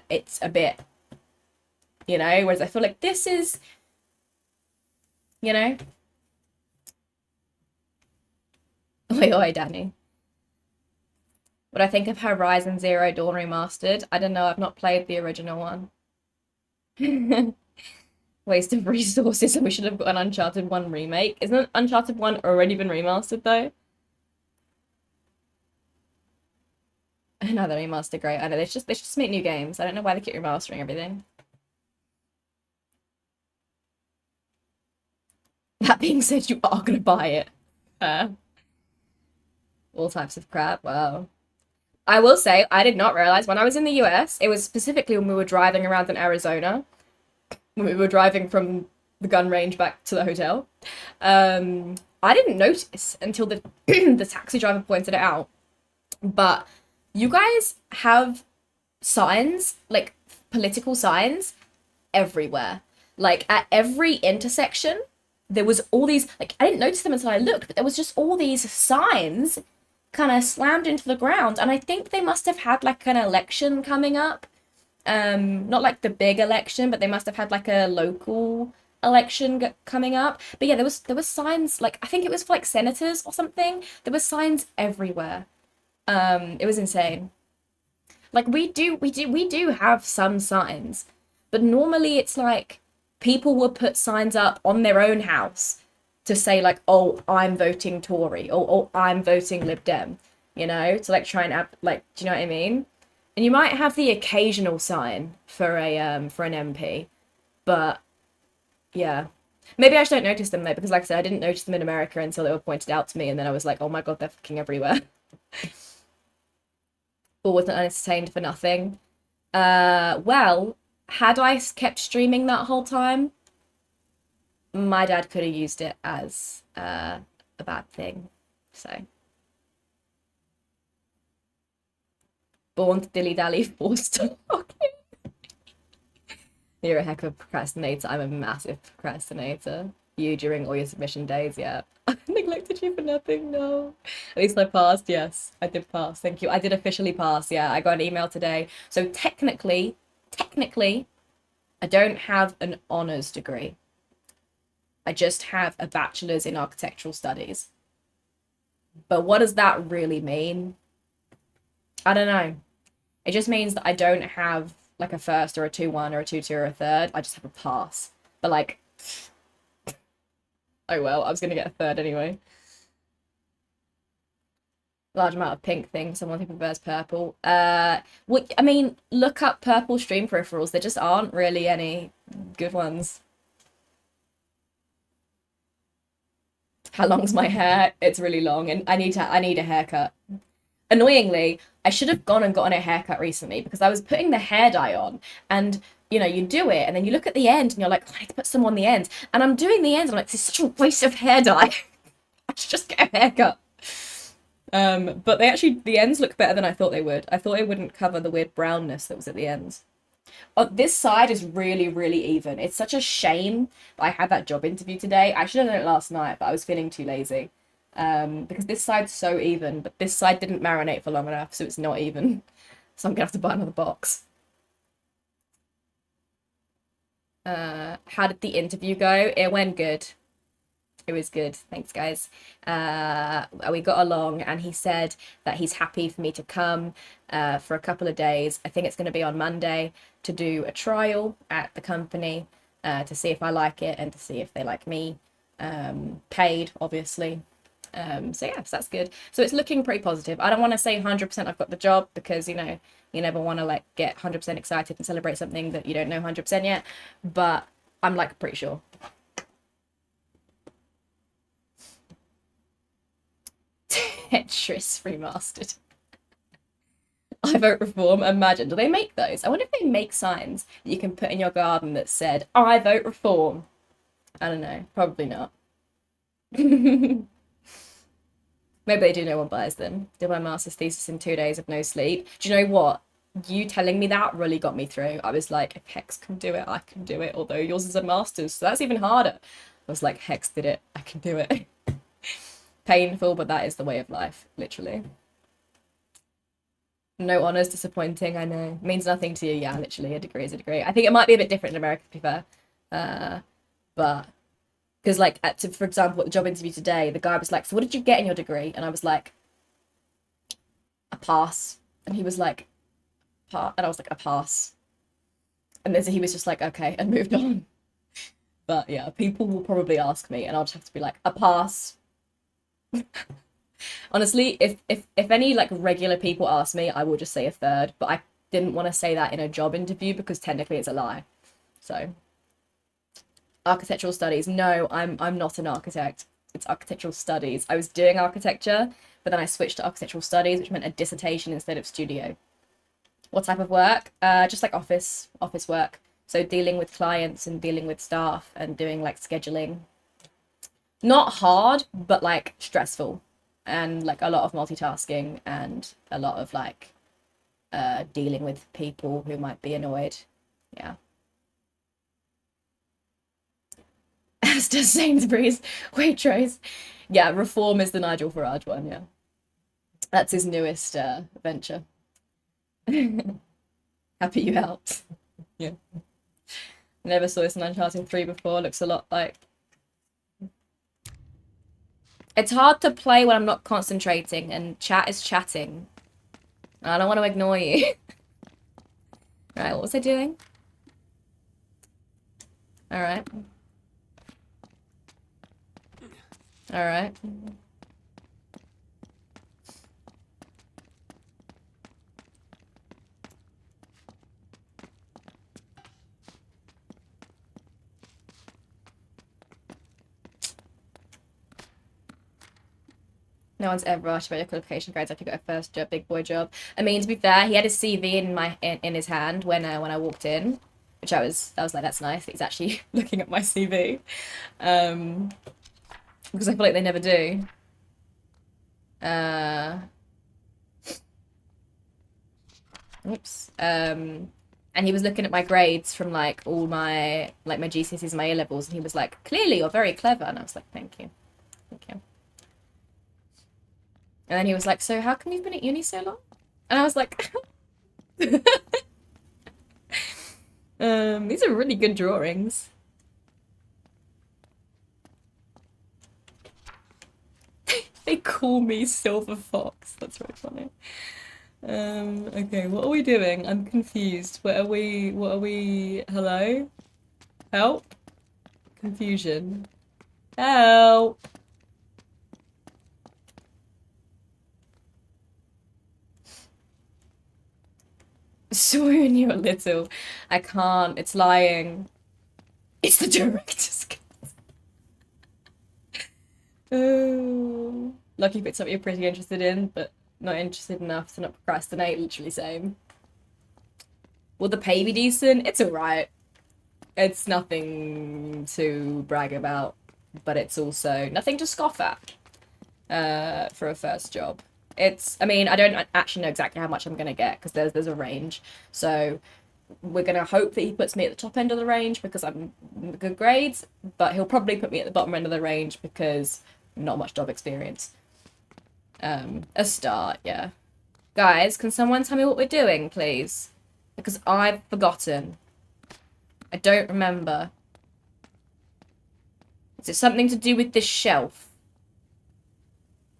S1: it's a bit, you know, whereas I feel like this is, you know. Oi, Danny. What I think of Horizon Zero Dawn Remastered? I don't know, I've not played the original one. Waste of resources, and we should have got an Uncharted 1 remake. Isn't Uncharted 1 already been remastered though? No, the remastered great. I know they should just make new games. I don't know why they keep remastering everything. That being said, you are gonna buy it. All types of crap. Wow. I will say, I did not realize when I was in the US, it was specifically when we were driving around in Arizona, when we were driving from the gun range back to the hotel. I didn't notice until the the taxi driver pointed it out. But you guys have signs, like political signs, everywhere. Like at every intersection, there was all these, like I didn't notice them until I looked, but there was just all these signs kind of slammed into the ground. And I think they must have had like an election coming up. Not like the big election, but they must have had like a local election coming up. But yeah, there was signs, like I think it was for like senators or something. There were signs everywhere. It was insane. Like we do have some signs, but normally it's like people will put signs up on their own house to say like, oh, I'm voting Tory, or oh, I'm voting Lib Dem, you know, to like try and like, do you know what I mean? And you might have the occasional sign for a for an MP, but yeah. Maybe I just don't notice them though, because like I said, I didn't notice them in America until they were pointed out to me, and then I was like, oh my god, they're fucking everywhere. Or wasn't entertained for nothing. Well, had I kept streaming that whole time, my dad could have used it as a bad thing. So. Born to dilly-dally, forced to okay. You're a heck of a procrastinator. I'm a massive procrastinator. You during all your submission days, yeah. I neglected you for nothing, no. At least I passed, yes. I did pass, thank you. I did officially pass, yeah. I got an email today. So technically, I don't have an honours degree. I just have a bachelor's in architectural studies. But what does that really mean? I don't know. It just means that I don't have like a first or a 2-1 or a 2-2 or a third. I just have a pass. But like, oh well, I was gonna get a third anyway. Large amount of pink things. Someone who prefers purple. What I mean, look up purple stream peripherals. There just aren't really any good ones. How long's my hair? It's really long, and I need a haircut. Annoyingly, I should have gone and gotten a haircut recently because I was putting the hair dye on, and you know, you do it and then you look at the end and you're like, oh, I need to put some on the end. And I'm doing the end and I'm like, this is such a waste of hair dye. I should just get a haircut. But the ends look better than I thought they would. I thought it wouldn't cover the weird brownness that was at the ends. Oh, this side is really, really even. It's such a shame that I had that job interview today. I should have done it last night, but I was feeling too lazy. Because this side's so even, but this side didn't marinate for long enough, so it's not even. So I'm gonna have to buy another box. How did the interview go? It went good. It was good. Thanks, guys. We got along, and he said that he's happy for me to come for a couple of days. I think it's going to be on Monday to do a trial at the company to see if I like it and to see if they like me. Paid, obviously. So yeah, so that's good. So it's looking pretty positive. I don't want to say 100% I've got the job because, you know, you never want to like get 100% excited and celebrate something that you don't know 100% yet. But I'm like pretty sure. Tetris remastered. I vote reform. Imagine. Do they make those? I wonder if they make signs that you can put in your garden that said, I vote reform. I don't know. Probably not. Maybe they do, no one buys them. Did my master's thesis in 2 days of no sleep. Do you know what? You telling me that really got me through. I was like, if Hex can do it, I can do it. Although yours is a master's, so that's even harder. I was like, Hex did it. I can do it. Painful, but that is the way of life, literally. No honours, disappointing, I know. Means nothing to you, yeah, literally. A degree is a degree. I think it might be a bit different in America, to be fair. But, because, like, for example, at the job interview today, the guy was like, so what did you get in your degree? And I was like, a pass. And he was like, and I was like, a pass. And then he was just like, okay, and moved on. But, yeah, people will probably ask me, and I'll just have to be like, a pass. Honestly, if any like regular people ask me, I will just say a third, but I didn't want to say that in a job interview because technically it's a lie. So architectural studies. No, I'm not an architect. It's architectural studies. I was doing architecture, but then I switched to architectural studies, which meant a dissertation instead of studio. What type of work? Just like office work. So dealing with clients and dealing with staff and doing like scheduling. Not hard, but like stressful. And like a lot of multitasking and a lot of like dealing with people who might be annoyed. Yeah. As does Sainsbury's Waitrose. Yeah, reform is the Nigel Farage one, yeah. That's his newest venture. Happy you helped. Yeah. Never saw this in Uncharted 3 before. Looks a lot like... It's hard to play when I'm not concentrating and chat is chatting. I don't want to ignore you. Right, what was I doing? Alright. Alright. No one's ever asked about your qualification grades after you got a first job, big boy job. I mean, to be fair, he had his CV in his hand when I walked in, which I was like, that's nice. He's actually looking at my CV, because I feel like they never do. Oops. And he was looking at my grades from like all my my GCSEs, my A levels, and he was like, clearly you're very clever, and I was like, thank you. And then he was like, so how come you've been at uni so long? And I was like, these are really good drawings. They call me Silver Fox. That's very funny. Okay, what are we doing? I'm confused. What are we, hello? Help? Confusion. Help! Swoon, you're little. I can't. It's lying. It's the director's cut. Oh. Lucky if it's something you're pretty interested in, but not interested enough to not procrastinate. Literally same. Will the pay be decent? It's alright. It's nothing to brag about, but it's also nothing to scoff at for a first job. I mean, I don't actually know exactly how much I'm going to get because there's a range. So we're going to hope that he puts me at the top end of the range because I'm good grades, but he'll probably put me at the bottom end of the range because not much job experience. A start, yeah. Guys, can someone tell me what we're doing, please? Because I've forgotten. I don't remember. Is it something to do with this shelf?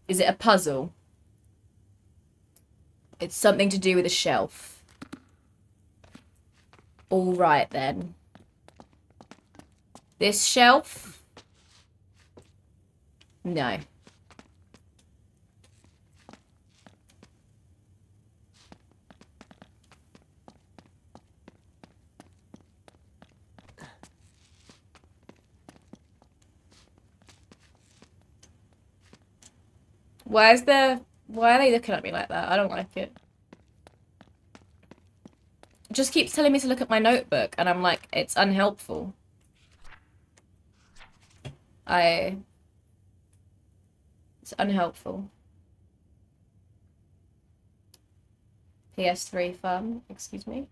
S1: Is it a puzzle? It's something to do with a shelf. All right, then. This shelf? No. Why are they looking at me like that? I don't like it. It just keeps telling me to look at my notebook, and I'm like, it's unhelpful. It's unhelpful. PS3 fun, excuse me.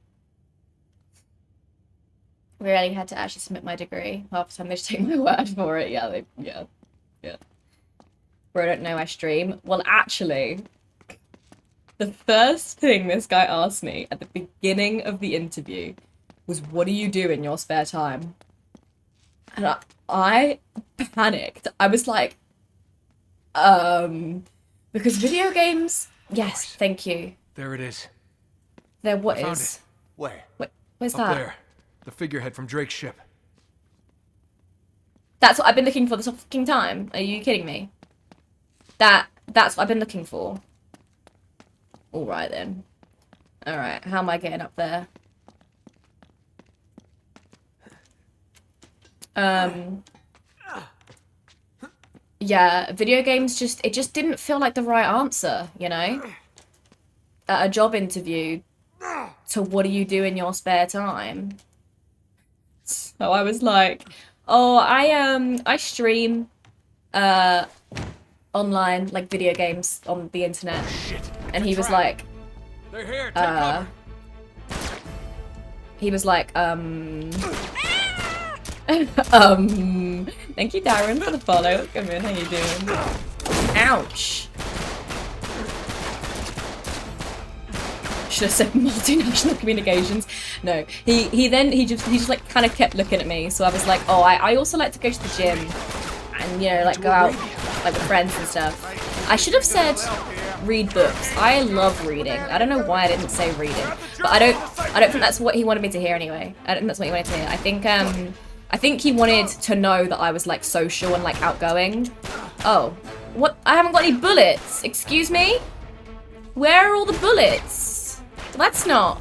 S1: Really had to actually submit my degree. Half the time they just take my word for it. Yeah, yeah. Bro, I don't know I stream. Well, actually, the first thing this guy asked me at the beginning of the interview was, what do you do in your spare time? And I panicked. I was like, because video games... Yes, thank you.
S11: There it is.
S1: There what
S11: I found
S1: is?
S11: it. Where?
S1: Where's
S11: Up
S1: that?
S11: there. The figurehead from Drake's ship.
S1: That's what I've been looking for this whole fucking time. Are you kidding me? That's what I've been looking for. Alright then. Alright, how am I getting up there? Yeah, video games it just didn't feel like the right answer, you know? At a job interview to what do you do in your spare time? So I was like, oh, I stream online, like video games on the internet.
S11: Shit.
S1: And he was like,
S11: They're here. Take cover.
S1: he was like, thank you, Darren, for the follow. Come in, how you doing? Ouch. Should have said multinational communications. No, he just like kind of kept looking at me. So I was like, oh, I also like to go to the gym and, you know, like go out like with friends and stuff. I should have said read books. I love reading. I don't know why I didn't say reading, but I don't think that's what he wanted me to hear anyway. I don't think that's what he wanted to hear. I think he wanted to know that I was like social and like outgoing. Oh, what? I haven't got any bullets. Excuse me? Where are all the bullets? That's not.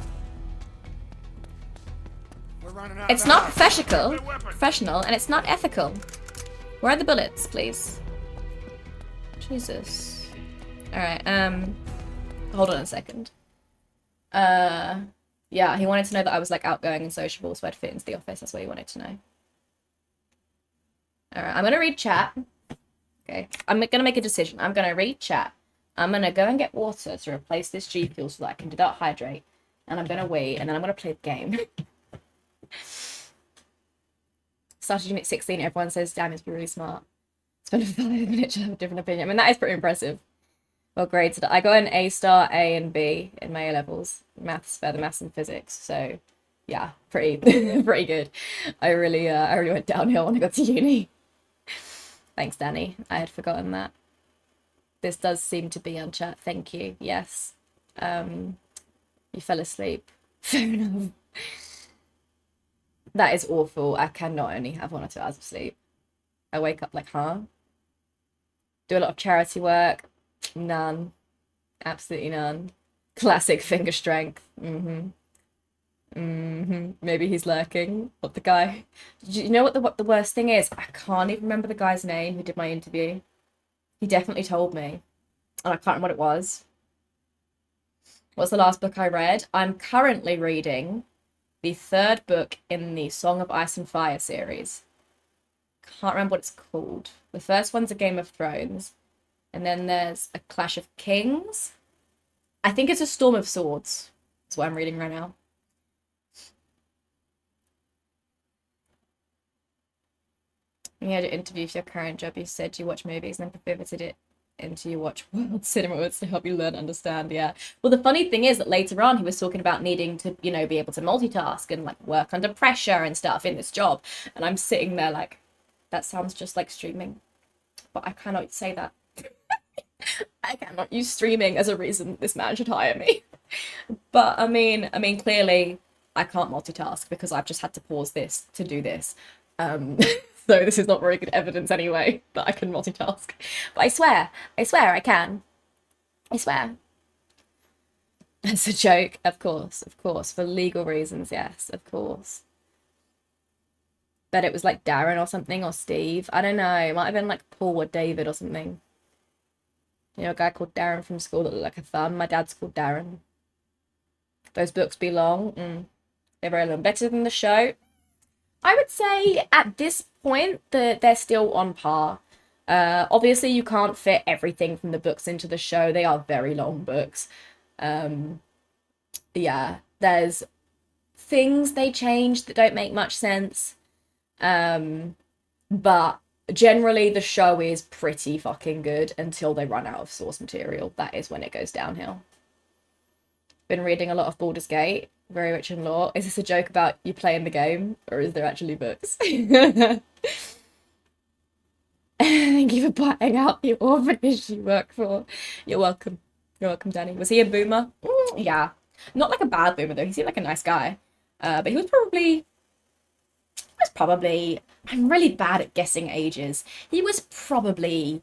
S1: It's not professional, and it's not ethical. Where are the bullets, please? Jesus. Alright, hold on a second. Yeah, he wanted to know that I was like outgoing and sociable, so I'd fit into the office. That's what he wanted to know. Alright, I'm gonna read chat. Okay, I'm gonna make a decision. I'm gonna read chat. I'm gonna go and get water to replace this G Fuel so that I can do that hydrate. And I'm gonna wait, and then I'm gonna play the game. Started Unit 16, everyone says, damn, it's really smart. Spend 5 minutes to have a different opinion. I mean, that is pretty impressive. Well, grades. I got an A star, A and B in my A levels. Maths, further maths and physics. So, yeah, pretty good. I really went downhill when I got to uni. Thanks, Danny. I had forgotten that. This does seem to be on chat. Thank you. Yes. You fell asleep. Fair enough. That is awful. I cannot only have 1 or 2 hours of sleep. I wake up like, huh? Do a lot of charity work. None. Absolutely none. Classic finger strength. Maybe he's lurking. What the guy? You know what the worst thing is? I can't even remember the guy's name who did my interview. He definitely told me, and I can't remember what it was. What's the last book I read? I'm currently reading the 3rd book in the Song of Ice and Fire series. Can't remember what it's called. The first one's a Game of Thrones, and then there's a Clash of Kings. I think it's a Storm of Swords. That's what I'm reading right now. You had an interview for your current job. You said you watch movies and then pivoted it into you watch world cinema words to help you learn and understand. Yeah. Well, the funny thing is that later on he was talking about needing to, you know, be able to multitask and like work under pressure and stuff in this job. And I'm sitting there like, that sounds just like streaming. But I cannot say that. I cannot use streaming as a reason this man should hire me. But I mean, clearly I can't multitask because I've just had to pause this to do this. So this is not very good evidence anyway that I can multitask. But I swear I can. I swear. It's a joke, of course. For legal reasons, yes, of course. Bet it was like Darren or something, or Steve. I don't know. It might have been like Paul or David or something. You know, a guy called Darren from school that looked like a thumb. My dad's called Darren. Those books be long. They're very long. Better than the show. I would say at this point that they're still on par. Obviously, you can't fit everything from the books into the show. They are very long books. Yeah, there's things they changed that don't make much sense. But generally, the show is pretty fucking good until they run out of source material. That is when it goes downhill. Been reading a lot of Baldur's Gate. Very rich in lore. Is this a joke about you playing the game, or is there actually books? Thank you for buying out the orphanage you work for. You're welcome. You're welcome, Danny. Was he a boomer? Yeah. Not like a bad boomer, though. He seemed like a nice guy. But he was probably... I'm really bad at guessing ages. He was probably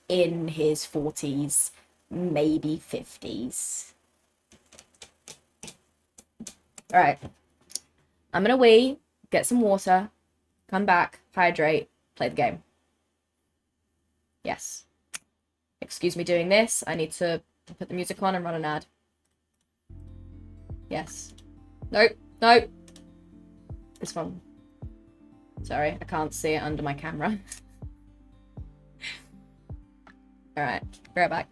S1: in his 40s, maybe 50s. Alright. I'm gonna wee, get some water, come back, hydrate, play the game. Yes. Excuse me doing this. I need to put the music on and run an ad. Yes. Nope. Nope. This one. Sorry, I can't see it under my camera. Alright, be right back.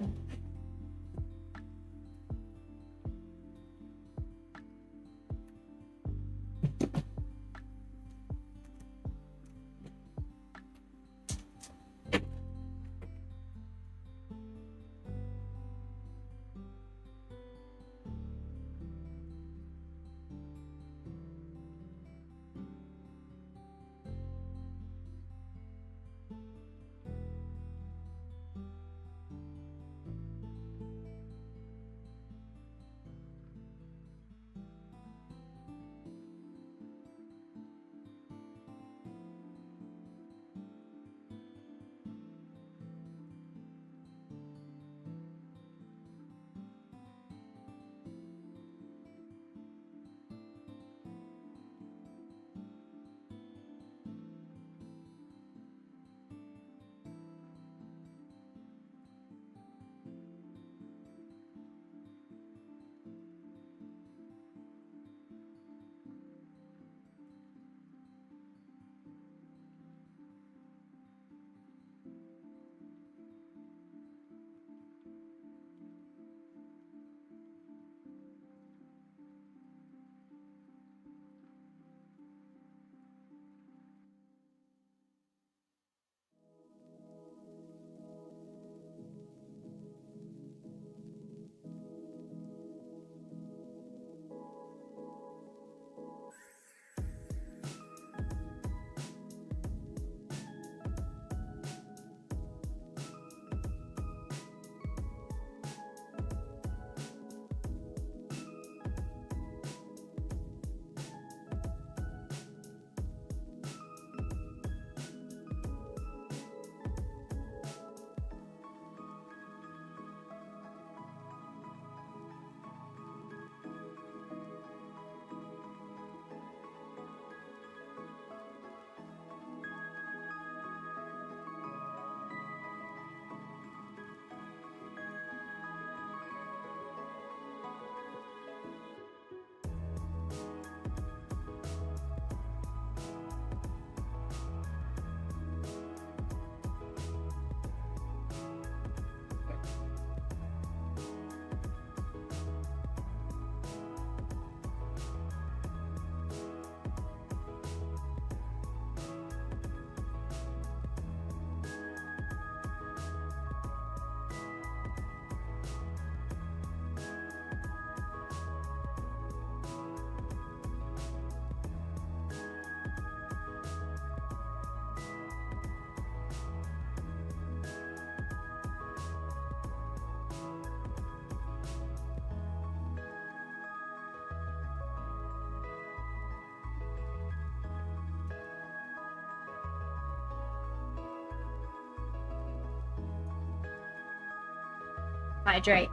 S1: Hydrate.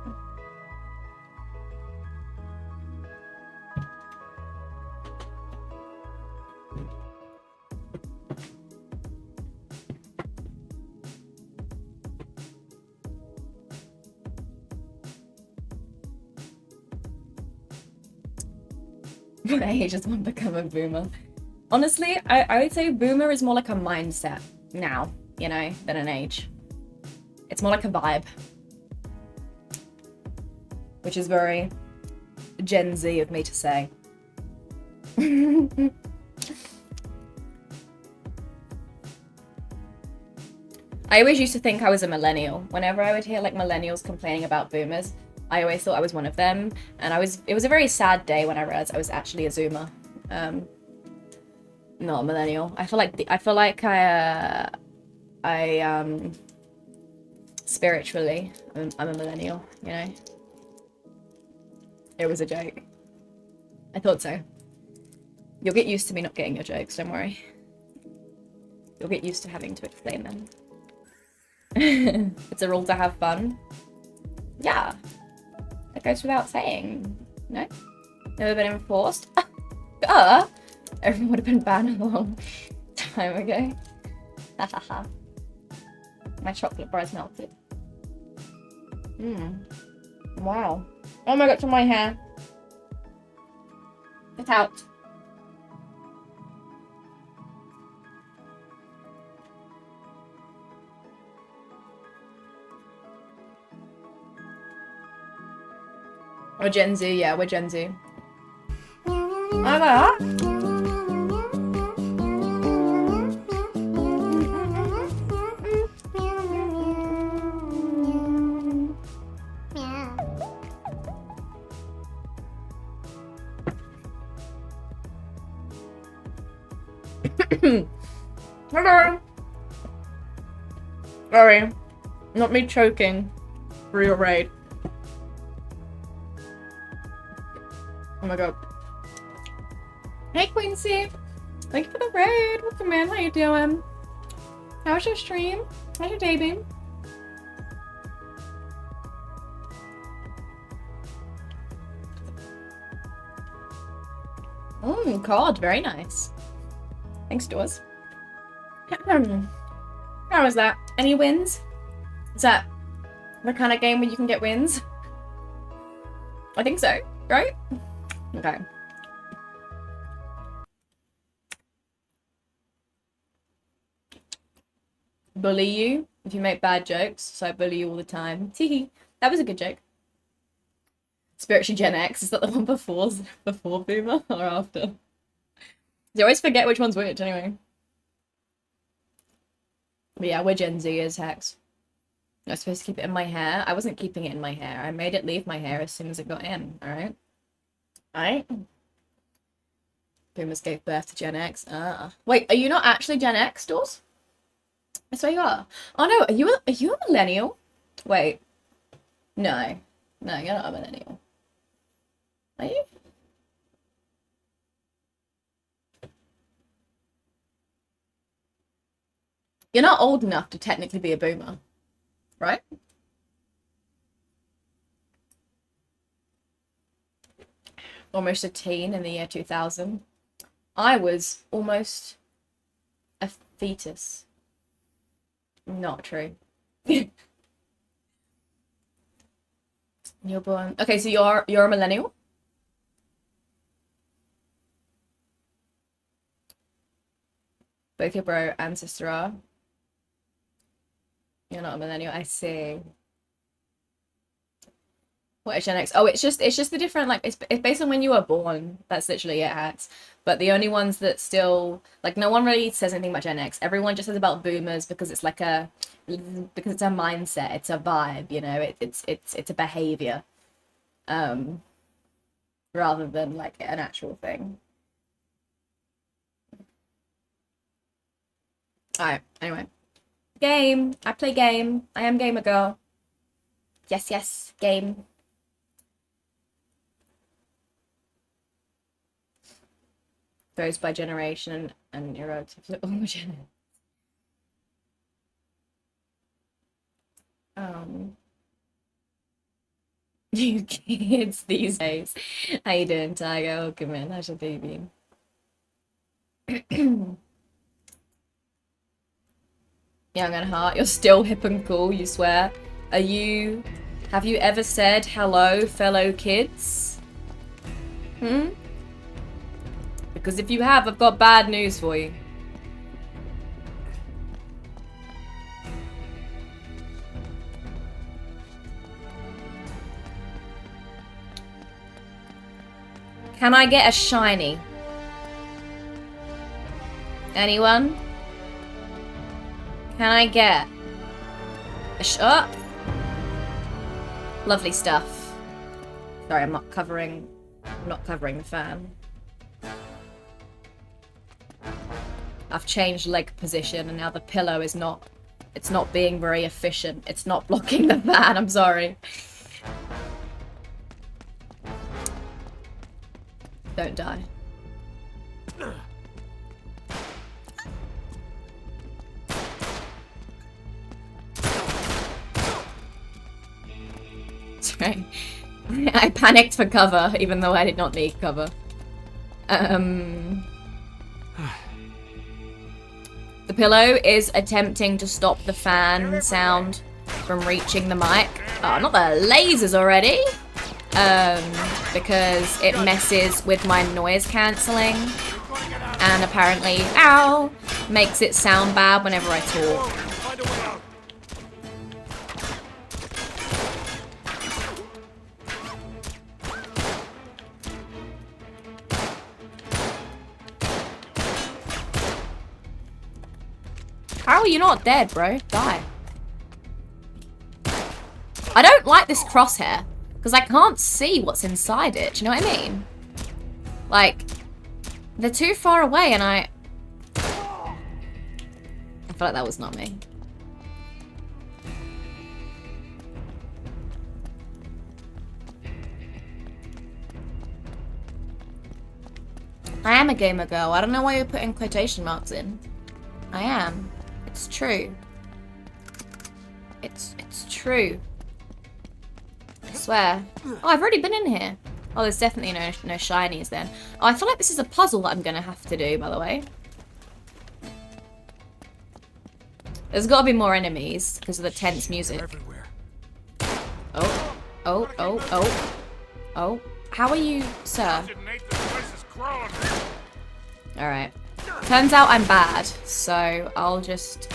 S1: What age does one become a boomer? Honestly, I would say boomer is more like a mindset now, you know, than an age. It's more like a vibe. Which is very Gen Z of me to say. I always used to think I was a millennial. Whenever I would hear like millennials complaining about boomers, I always thought I was one of them. And it was a very sad day when I realized I was actually a zoomer. Not a millennial. I feel like spiritually, I'm a millennial, you know? It was a joke. I thought so. You'll get used to me not getting your jokes, don't worry. You'll get used to having to explain them. It's a rule to have fun. Yeah. That goes without saying. No? Never been enforced? Everyone would have been banned a long time ago. Hahaha. My chocolate bar is melted. Wow. Oh my god, to my hair. Get out. We're Gen Z, yeah, we're Gen Z. Hello. Sorry, not me choking for your raid. Oh my god. Hey Quincy! Thank you for the raid! Welcome in, how you doing? How's your stream? How's your day been? COD, very nice. Thanks, Doors. How was that? Any wins? Is that the kind of game where you can get wins? I think so, right? Okay. Bully you if you make bad jokes, so I bully you all the time. Teehee. That was a good joke. Spiritually Gen X, is that the one before Boomer or after? You always forget which one's which anyway. But yeah, we're Gen Z as Hex. I was supposed to keep it in my hair. I wasn't keeping it in my hair. I made it leave my hair as soon as it got in, alright? Alright? Boomers gave birth to Gen X. Wait, are you not actually Gen X, Doors? I swear you are. Oh no, are you a millennial? Wait. No. No, you're not a millennial. Are you? You're not old enough to technically be a boomer, right? Almost a teen in the year 2000. I was almost a fetus. Not true. You're born. Okay, so you're a millennial? Both your bro and sister are. You're not a millennial, I see. What is Gen X? Oh, it's just the different, like, it's based on when you were born. That's literally it, Hats. But the only ones that still, like, no one really says anything about Gen X. Everyone just says about boomers because it's like because it's a mindset, it's a vibe, you know, it's a behavior. Rather than like an actual thing. Alright, anyway. Game. I play game. I am gamer girl. Yes, yes, game. Goes by generation and your relatives are all Gen You kids these days. How you doing, Tiger? Welcome in. How's your baby? Young and heart, you're still hip and cool, you swear. Have you ever said hello, fellow kids? Because if you have, I've got bad news for you. Can I get a shiny? Anyone? Can I get a lovely stuff. Sorry, I'm not covering the fan. I've changed leg position and now the pillow is not, it's not being very efficient. It's not blocking the fan, I'm sorry. Don't die. Sorry. I panicked for cover, even though I did not need cover. The pillow is attempting to stop the fan sound from reaching the mic. Oh, not the lasers already! Because it messes with my noise cancelling. And apparently, ow, makes it sound bad whenever I talk. How are you not dead, bro? Die. I don't like this crosshair, because I can't see what's inside it. Do you know what I mean? Like, they're too far away and I feel like that was not me. I am a gamer girl. I don't know why you're putting quotation marks in. I am. It's true. It's true. I swear. Oh, I've already been in here. Oh, there's definitely no shinies then. Oh, I feel like this is a puzzle that I'm gonna have to do, by the way. There's gotta be more enemies because of the tense music. Oh. Oh, oh, oh. Oh. How are you, sir? Alright. Turns out I'm bad, so I'll just...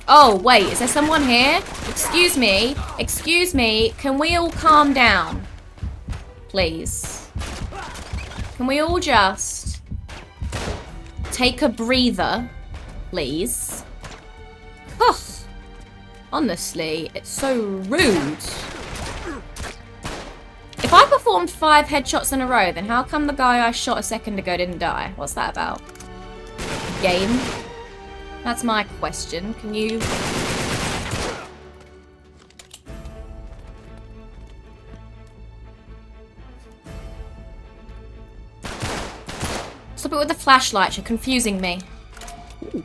S1: Oh, wait, is there someone here? Excuse me. Excuse me. Can we all calm down? Please. Can we all just take a breather, please? Ugh. Honestly, it's so rude. If I performed 5 headshots in a row, then how come the guy I shot a second ago didn't die? What's that about? Game? That's my question. Can you... Stop it with the flashlight. You're confusing me. Ooh.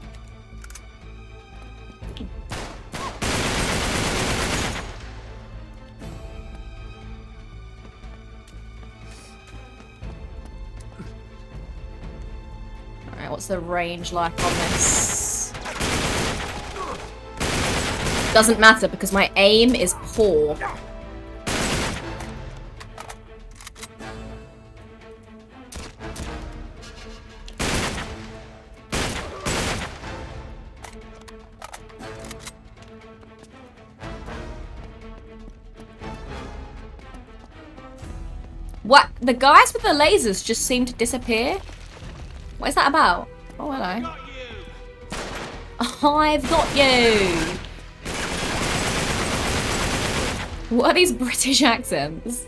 S1: Alright, what's the range like on this? Doesn't matter because my aim is poor. What? The guys with the lasers just seem to disappear? What is that about? Oh, hello. I've got you! What are these British accents?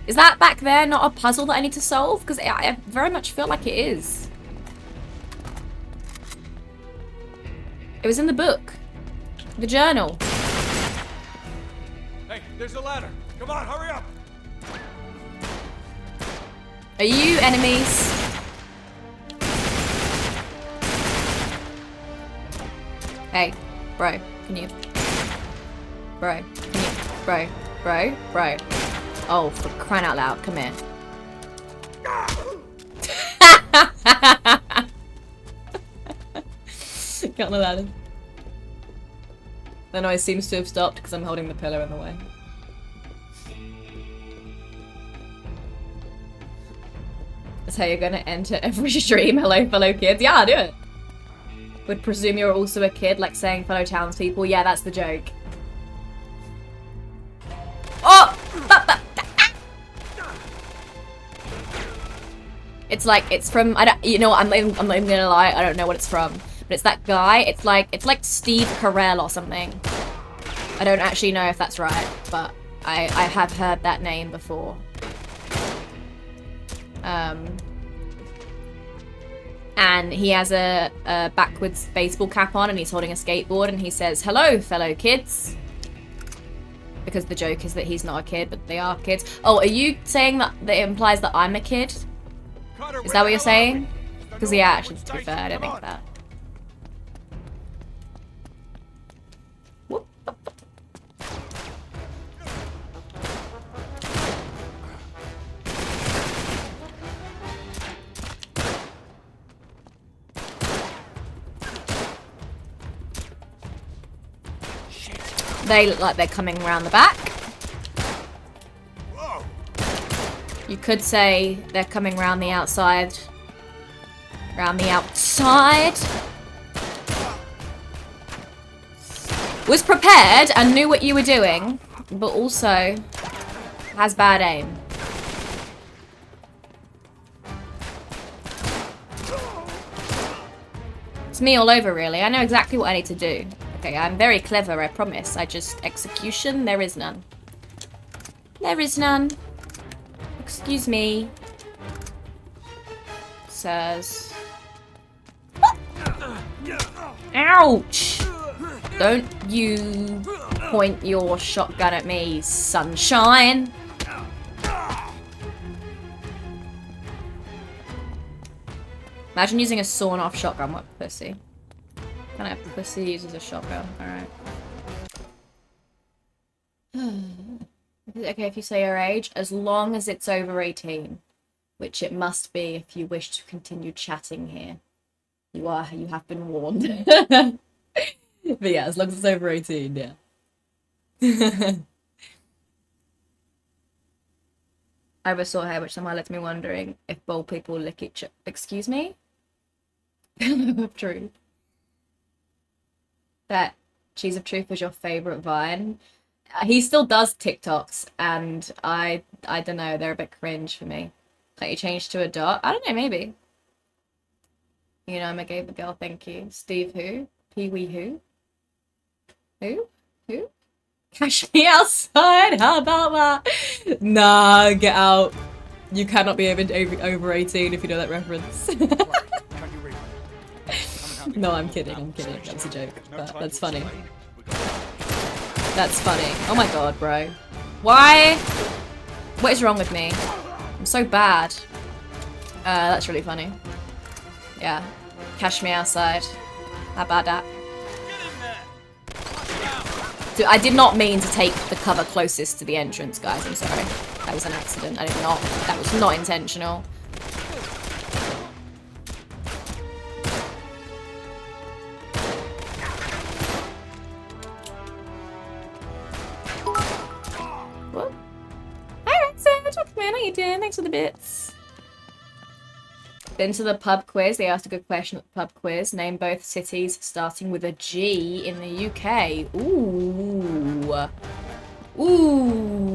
S1: Is that back there not a puzzle that I need to solve? Because I very much feel like it is. It was in the book. The journal.
S11: Hey, there's a ladder. Come on, hurry up.
S1: Are you enemies? Hey, bro, can you... Bro, can you... Bro. Oh, for crying out loud, come here. Get on the ladder. The noise seems to have stopped because I'm holding the pillow in the way. how you're gonna enter every stream. Hello, fellow kids. Yeah, I'll do it. Would presume you're also a kid, like saying fellow townspeople. Yeah, that's the joke. Oh! It's like, it's from, I don't, you know what, I'm not even gonna lie, I don't know what it's from. But it's that guy, it's like Steve Carell or something. I don't actually know if that's right, but I have heard that name before. And he has a backwards baseball cap on and he's holding a skateboard and he says, "Hello, fellow kids." Because the joke is that he's not a kid, but they are kids. Oh, are you saying that it implies that I'm a kid? Is that what you're saying? Because yeah, actually, to be fair, I don't think that. Whoop. They look like they're coming around the back. You could say they're coming around the outside. Around the outside. Was prepared and knew what you were doing, but also has bad aim. It's me all over, really. I know exactly what I need to do. Okay, I'm very clever, I promise. I just... Execution? There is none. There is none. Excuse me. Sirs. Ouch! Don't you point your shotgun at me, sunshine. Imagine using a sawn-off shotgun. What pussy? What kind of pussy uses a shotgun? Alright. Is it okay if you say your age? As long as it's over 18. Which it must be if you wish to continue chatting here. You have been warned. But yeah, as long as it's over 18, yeah. I ever saw hair which somehow left me wondering if bald people lick each other. Excuse me? Pillow of Truth. That Cheese of Truth was your favourite Vine. He still does TikToks, and I don't know, they're a bit cringe for me. Like, you changed to a dot? I don't know, maybe. You know, I'm a gay girl, thank you. Steve who? Pee-wee who? Who? Who? Cash me outside, how about that? Nah, get out. You cannot be over 18 if you know that reference. No, I'm kidding, That's a joke, but that's funny. That's funny. Oh my god, bro. Why? What is wrong with me? I'm so bad. That's really funny. Yeah. Cash me outside. How about that? Dude, I did not mean to take the cover closest to the entrance, guys. I'm sorry. That was an accident. That was not intentional. What? Hi, Rexon. Talk to me. How you doing? Thanks for the bits. Been to the pub quiz. They asked a good question at the pub quiz. Name both cities starting with a G in the UK. Ooh. Ooh.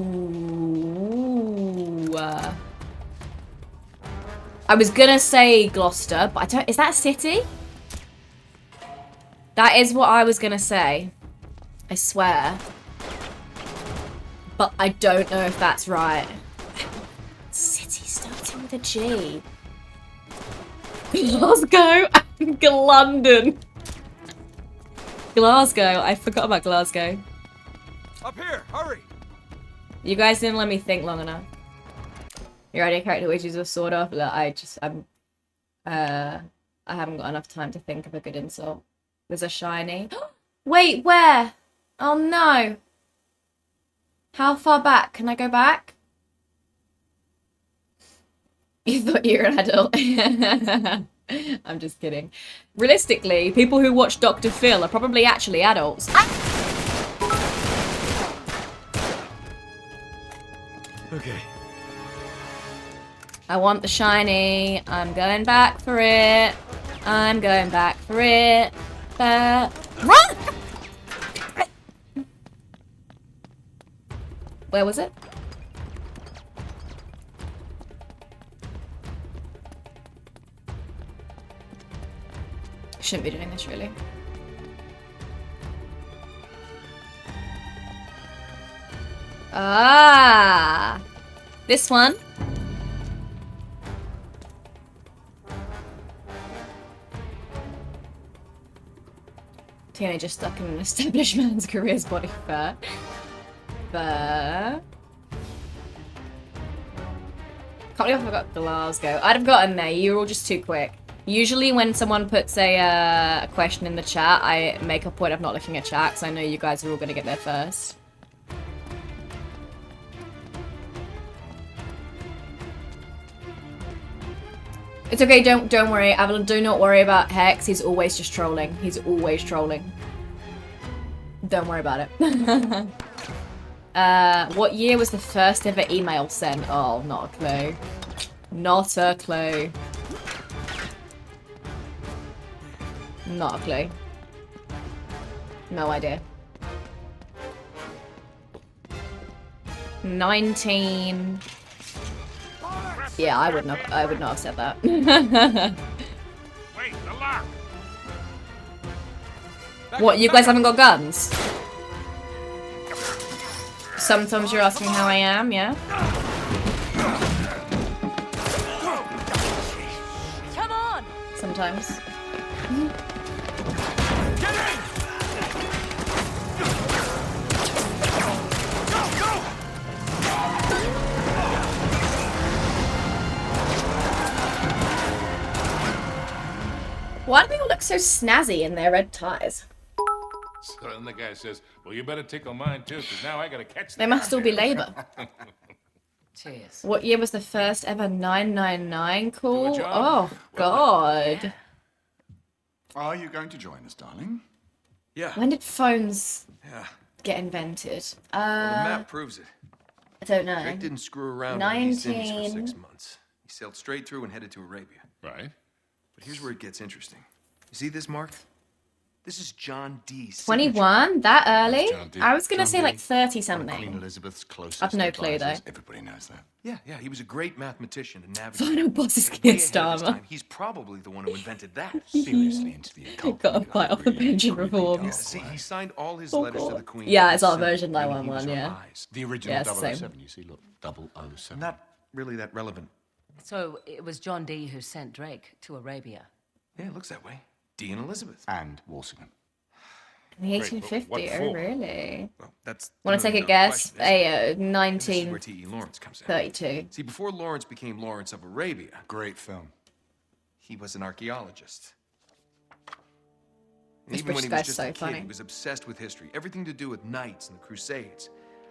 S1: I was gonna say Gloucester, but I don't... Is that a city? That is what I was gonna say. I swear. But I don't know if that's right. City starting with a G. Glasgow and London. Glasgow. I forgot about Glasgow.
S11: Up here, hurry!
S1: You guys didn't let me think long enough. Your idea character which is a sort of. Look, I haven't got enough time to think of a good insult. There's a shiny. Wait, where? Oh no. How far back? Can I go back? You thought you were an adult. I'm just kidding. Realistically, people who watch Dr. Phil are probably actually adults.
S11: Okay.
S1: I want the shiny. I'm going back for it. I'm going back for it. Run! Where was it? Shouldn't be doing this, really. Ah! This one. Teenager stuck in an established man's career's body fair. Can't believe I forgot Glasgow. I'd have gotten there. You were all just too quick. Usually when someone puts a question in the chat, I make a point of not looking at chat because I know you guys are all going to get there first. It's okay, don't worry. Avalon, do not worry about Hex. He's always just trolling. He's always trolling. Don't worry about it. What year was the first ever email sent? Oh, not a clue. Not a clue. Not a clue. No idea. 19... Yeah, I would not have said that.
S4: Wait, the lock.
S1: What, you guys haven't got guns? Sometimes you're asking how I am, yeah?
S10: Come on!
S1: Sometimes. Why do people look so snazzy in their red ties?
S4: So then the guy says, well, you better tickle mine too, because now I gotta catch
S1: They must all be Labour.
S10: Cheers.
S1: What year was the first ever 999 call?
S4: job.
S1: Oh, God.
S3: Are you going to join us, darling?
S11: Yeah.
S1: When did phones
S11: Yeah.
S1: get invented?
S11: Well, the map proves it.
S1: I don't know.
S11: Drake didn't screw around in the East Indies for 6
S1: 19...
S11: months. He sailed straight through and headed to Arabia.
S4: Right.
S11: But here's where it gets interesting. You see this mark? This is John D's
S1: 21? That early?
S4: John D.
S1: I was gonna
S11: John
S1: say
S11: D.
S1: like 30
S3: Queen
S1: something.
S3: Elizabeth's closest
S1: I've no clue,
S3: advisors.
S1: though.
S3: Everybody knows that.
S11: Yeah, he was a great mathematician and navigator.
S1: Final boss is
S11: Way
S1: Keir
S11: ahead of his
S1: Starmer.
S11: time. He's probably the one who invented that.
S3: Seriously into the occult.
S1: Got a fight off the pension reforms.
S11: See, he signed all his
S1: Oh,
S11: letters to
S1: God.
S11: the Queen.
S1: Yeah,
S11: with
S1: it's our
S11: simple,
S1: version, that
S11: meaning
S1: one,
S11: he was her
S1: yeah.
S11: eyes.
S3: The original
S1: Yeah, it's the same.
S3: 007, you see, look, 007.
S11: Not really that relevant.
S10: So it was John Dee who sent Drake to Arabia.
S11: Yeah, it looks that way. Dee and Elizabeth.
S3: And Walsingham.
S1: In the
S4: Great, but what
S1: 1850, oh
S4: for?
S1: really?
S11: Well, that's the
S1: Want to take a
S11: million-dollar
S1: guess?
S11: question, isn't it?
S1: Hey,
S11: And this is where T.E.
S1: 1932.
S11: Lawrence comes in. See, before Lawrence became Lawrence of Arabia,
S3: Great film.
S11: he was an archaeologist. And
S1: This
S11: even when
S1: British
S11: he was
S1: guy's
S11: just
S1: so
S11: a kid,
S1: funny.
S11: he was obsessed with history, everything to do with knights and the Crusades.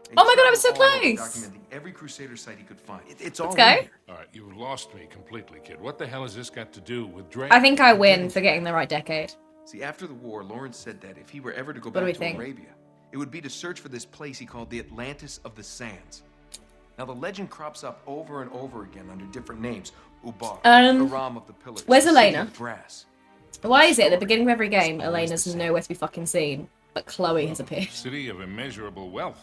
S11: And
S1: Oh
S11: he
S1: my God, I was so
S11: traveled all over
S1: close.
S11: Documenting every Crusader site he could find. It's all
S1: Let's
S11: in
S1: go.
S11: here.
S4: All right, you've lost me completely, kid. What the hell has this got to do with Drake?
S1: I think I win for getting the right decade.
S11: See, after the war, Lawrence said that if he were ever to go
S1: What do we
S11: back to
S1: think?
S11: Arabia, it would be to search for this place he called the Atlantis of the Sands. Now, the legend crops up over and over again under different names. Ubar, Aram of the Pillars,
S1: where's
S11: the City
S1: Elena?
S11: of Brass.
S1: Why is it at the beginning of every game, Elena's nowhere to be fucking seen, but Chloe has appeared?
S4: City of immeasurable wealth,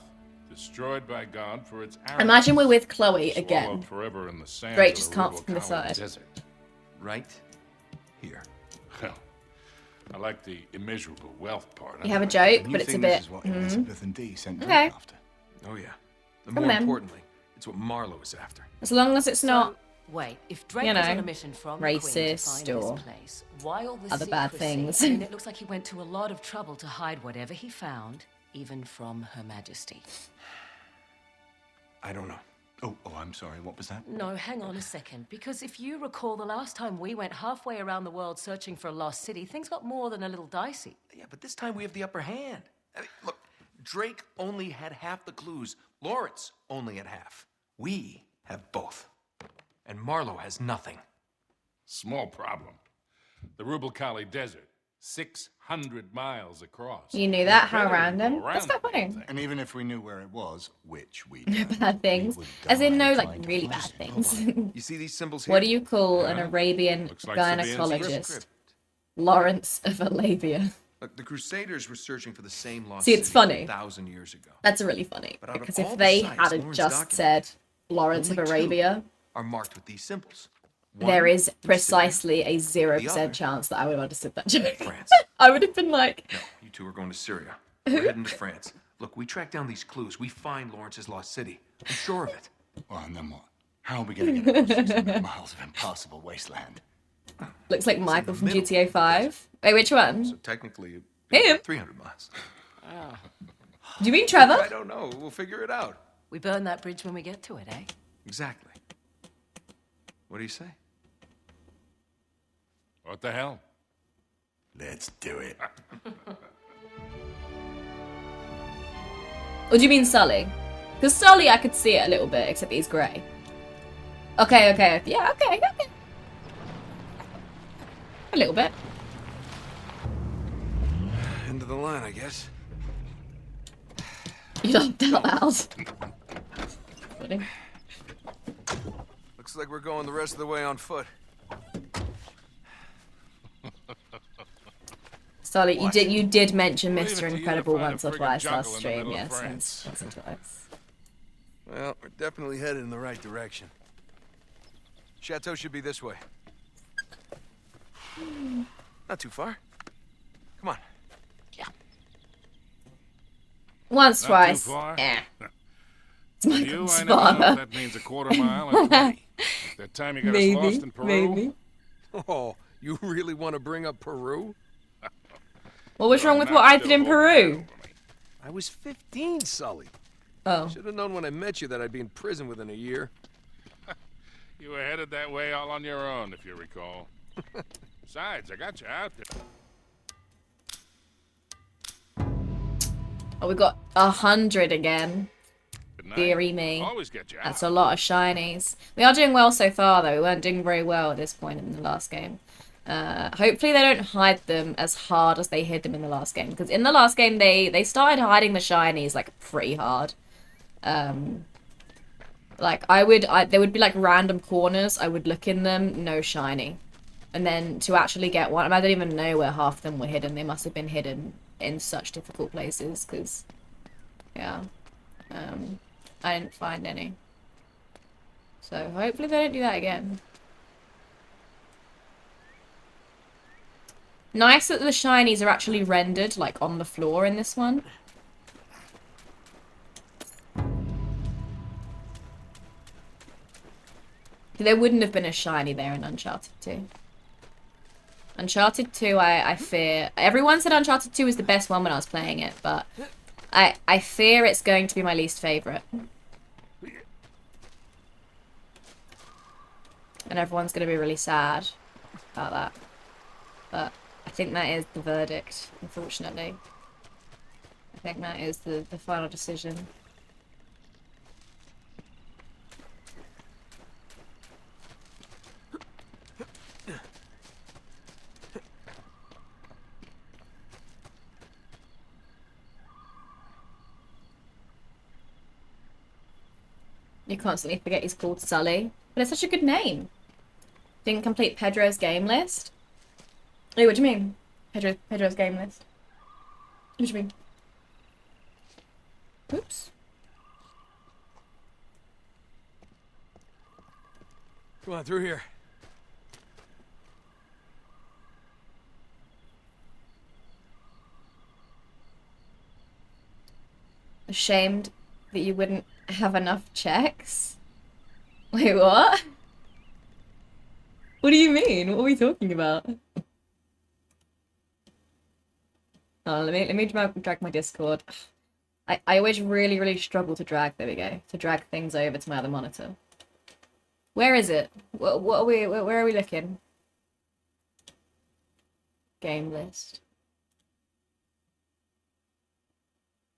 S4: destroyed by God for its arrogance.
S1: Imagine we're with Chloe
S4: Swallowed
S1: again.
S4: forever in the sands
S1: Drake
S4: of
S1: just
S4: the
S1: can't
S4: Rubel
S1: from the
S4: Colony
S1: side.
S4: Desert.
S11: Right here.
S4: Well, I like the immeasurable wealth part.
S1: You have a
S4: anyway.
S1: joke,
S3: You
S1: but it's a
S3: think
S1: bit.
S3: This is what Elizabeth and Dee sent Drake
S1: Okay.
S3: after.
S11: Oh, yeah. And
S1: Come
S11: more
S1: on.
S11: importantly, it's what Marlowe is after.
S1: As long as it's not
S10: Wait, if Drake
S1: you
S10: was
S1: know,
S10: on a mission from the Queen to
S1: racist
S10: find
S1: or
S10: this place, why all this
S1: other bad
S10: secrecy?
S1: things.
S10: I mean, it looks like he went to a lot of trouble to hide whatever he found, even from Her Majesty.
S11: I don't know.
S3: Oh, I'm sorry. What was that?
S10: No, hang on a second. Because if you recall, the last time we went halfway around the world searching for a lost city, things got more than a little dicey.
S11: Yeah, but this time we have the upper hand. I mean, look, Drake only had half the clues. Lawrence only had half. We have both. And Marlowe has nothing.
S4: Small problem. The Rubel Colony Desert. 600 miles across.
S1: You knew that?
S4: You
S1: How
S4: better
S1: random.
S4: go
S1: That's
S4: around
S1: quite funny.
S3: And even if we knew where it was, which we
S1: No
S3: don't,
S1: bad things.
S3: we would
S1: As in,
S3: die
S1: no, like,
S3: trying to
S1: really
S3: find
S1: bad
S3: it.
S1: things.
S11: You see these symbols here?
S1: What do you call an
S4: Yeah.
S1: Arabian
S4: Looks like Sabine's
S1: gynecologist?
S4: script.
S1: Lawrence of Arabia.
S11: Look, the Crusaders were searching for the same lost
S1: See, it's
S11: city
S1: funny.
S11: 1,000 years ago.
S1: That's really funny.
S11: But out of
S1: Because
S11: all
S1: if
S11: the
S1: they
S11: sites
S1: had
S11: Lawrence
S1: just
S11: documented,
S1: said Lawrence of
S11: only two
S1: Arabia,
S11: are marked with these symbols.
S1: there
S11: One
S1: is
S11: was
S1: precisely a
S11: Syria,
S1: 0%
S11: the other,
S1: chance that I would have understood that joke.
S11: France.
S1: I would have been like,
S11: No, you two are going to Syria. We're heading to France. Look, we track down these clues. We find Lawrence's lost city. I'm sure of it.
S3: Well, and then what? How are we going to get across 600 miles of impassable wasteland?
S1: looks like Michael from
S11: middle
S1: GTA 5. Wait, which
S11: So
S1: one?
S11: technically, it'd
S1: Him?
S11: about 300 miles.
S1: Do you mean Trevor?
S11: I don't know. We'll figure it out.
S10: We burn that bridge when we get to it, eh?
S11: Exactly. What do you say?
S4: What the hell?
S3: Let's do it.
S1: Or do you mean Sully? Because Sully, I could see it a little bit, except he's grey. Okay, okay. Yeah, okay, okay. A little bit.
S11: End of the line, I guess.
S1: You laughed out loud. Funny.
S11: Looks like we're going the rest of the way on foot.
S1: Sully, you did mention
S4: Leave it
S1: Mr.
S4: to you to
S1: Incredible
S4: find a
S1: once or
S4: friggin'
S1: twice
S4: jungle
S1: last
S4: in the
S1: stream,
S4: middle of
S1: yes.
S4: France.
S1: Once or twice.
S11: Well, we're definitely headed in the right direction. Chateau should be this way. Not too far. Come on.
S1: Once,
S4: Not
S1: twice.
S4: too far?
S1: Eh. It's
S4: For you,
S1: Michael's
S4: I never know.
S1: father.
S4: That means a quarter mile and 20. That time you got us lost in Peru.
S1: Maybe.
S11: Oh, you really want to bring up Peru?
S1: What was wrong with what I did in Peru?
S11: I was 15, Sully.
S1: Oh.
S11: Should have known when I met you that I'd be in prison within a year.
S4: You were headed that way all on your own, if you recall. Besides, I got you out there.
S1: Oh, we got 100 again.
S4: Good night.
S1: Deary me.
S4: Always get you out.
S1: That's a lot of shinies. We are doing well so far, though. We weren't doing very well at this point in the last game. Hopefully they don't hide them as hard as they hid them in the last game. Because in the last game, they started hiding the shinies, like, pretty hard. Like, there would be, like, random corners. I would look in them, no shiny. And then to actually get one, I don't even know where half of them were hidden. They must have been hidden in such difficult places, because, yeah. I didn't find any. So, hopefully they don't do that again. Nice that the shinies are actually rendered, like, on the floor in this one. There wouldn't have been a shiny there in Uncharted 2. Uncharted 2, I fear... Everyone said Uncharted 2 was the best one when I was playing it, but I fear it's going to be my least favourite. And everyone's going to be really sad about that. But I think that is the verdict, unfortunately. I think that is the final decision. You constantly forget he's called Sully. But it's such a good name. Didn't complete Pedro's game list. Wait, what do you mean? Pedro's game list? What do you mean? Oops.
S11: Come on, through here.
S1: Ashamed that you wouldn't have enough checks? Wait, what? What do you mean? What are we talking about? Oh, let me drag my Discord. I always really struggle to drag. There we go. To drag things over to my other monitor. Where is it? What are we? Where are we looking? Game list.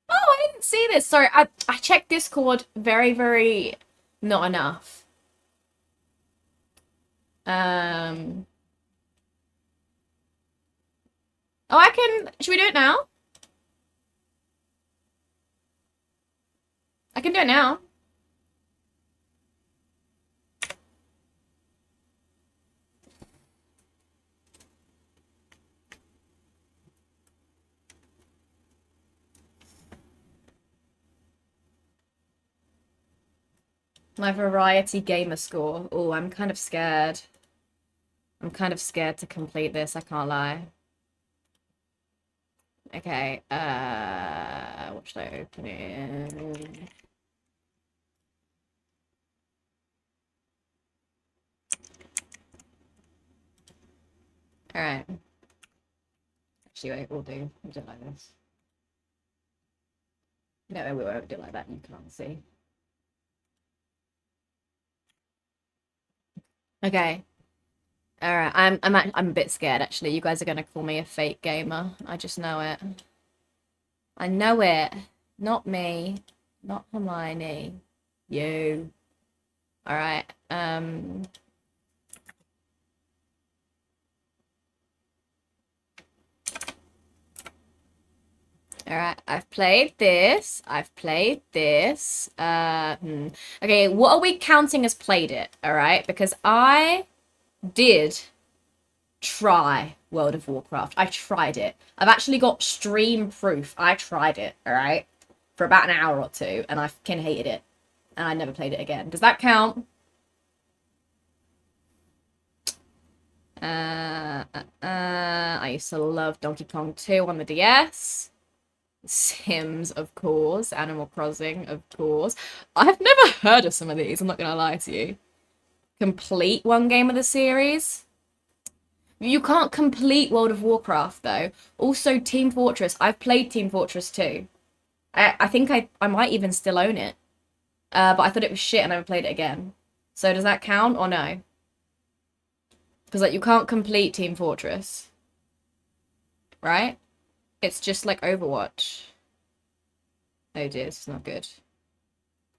S1: Oh, I didn't see this. Sorry, I checked Discord very not enough. Oh, I can... Should we do it now? I can do it now. My variety gamer score. Oh, I'm kind of scared. I'm kind of scared to complete this, I can't lie. Okay, what should I open in? Alright. Actually, wait, we'll do it like this. No, we won't do it like that, you can't see. Okay. Alright, I'm a bit scared actually. You guys are gonna call me a fake gamer. I just know it. I know it. Not me. Not Hermione. You. Alright, Alright, I've played this. I've played this. Okay, what are we counting as played it? Alright, because I did try World of Warcraft. I tried it. I've actually got stream proof. I tried it, alright? For about an hour or two, and I fucking hated it. And I never played it again. Does that count? I used to love Donkey Kong 2 on the DS. Sims, of course. Animal Crossing, of course. I've never heard of some of these, I'm not gonna lie to you. Complete one game of the series. You can't complete World of Warcraft, though. Also, Team Fortress. I've played Team Fortress 2. I think I might even still own it. But I thought it was shit and I never played it again. So does that count or no? Because, like, you can't complete Team Fortress. Right? It's just like Overwatch. Oh dear, this is not good.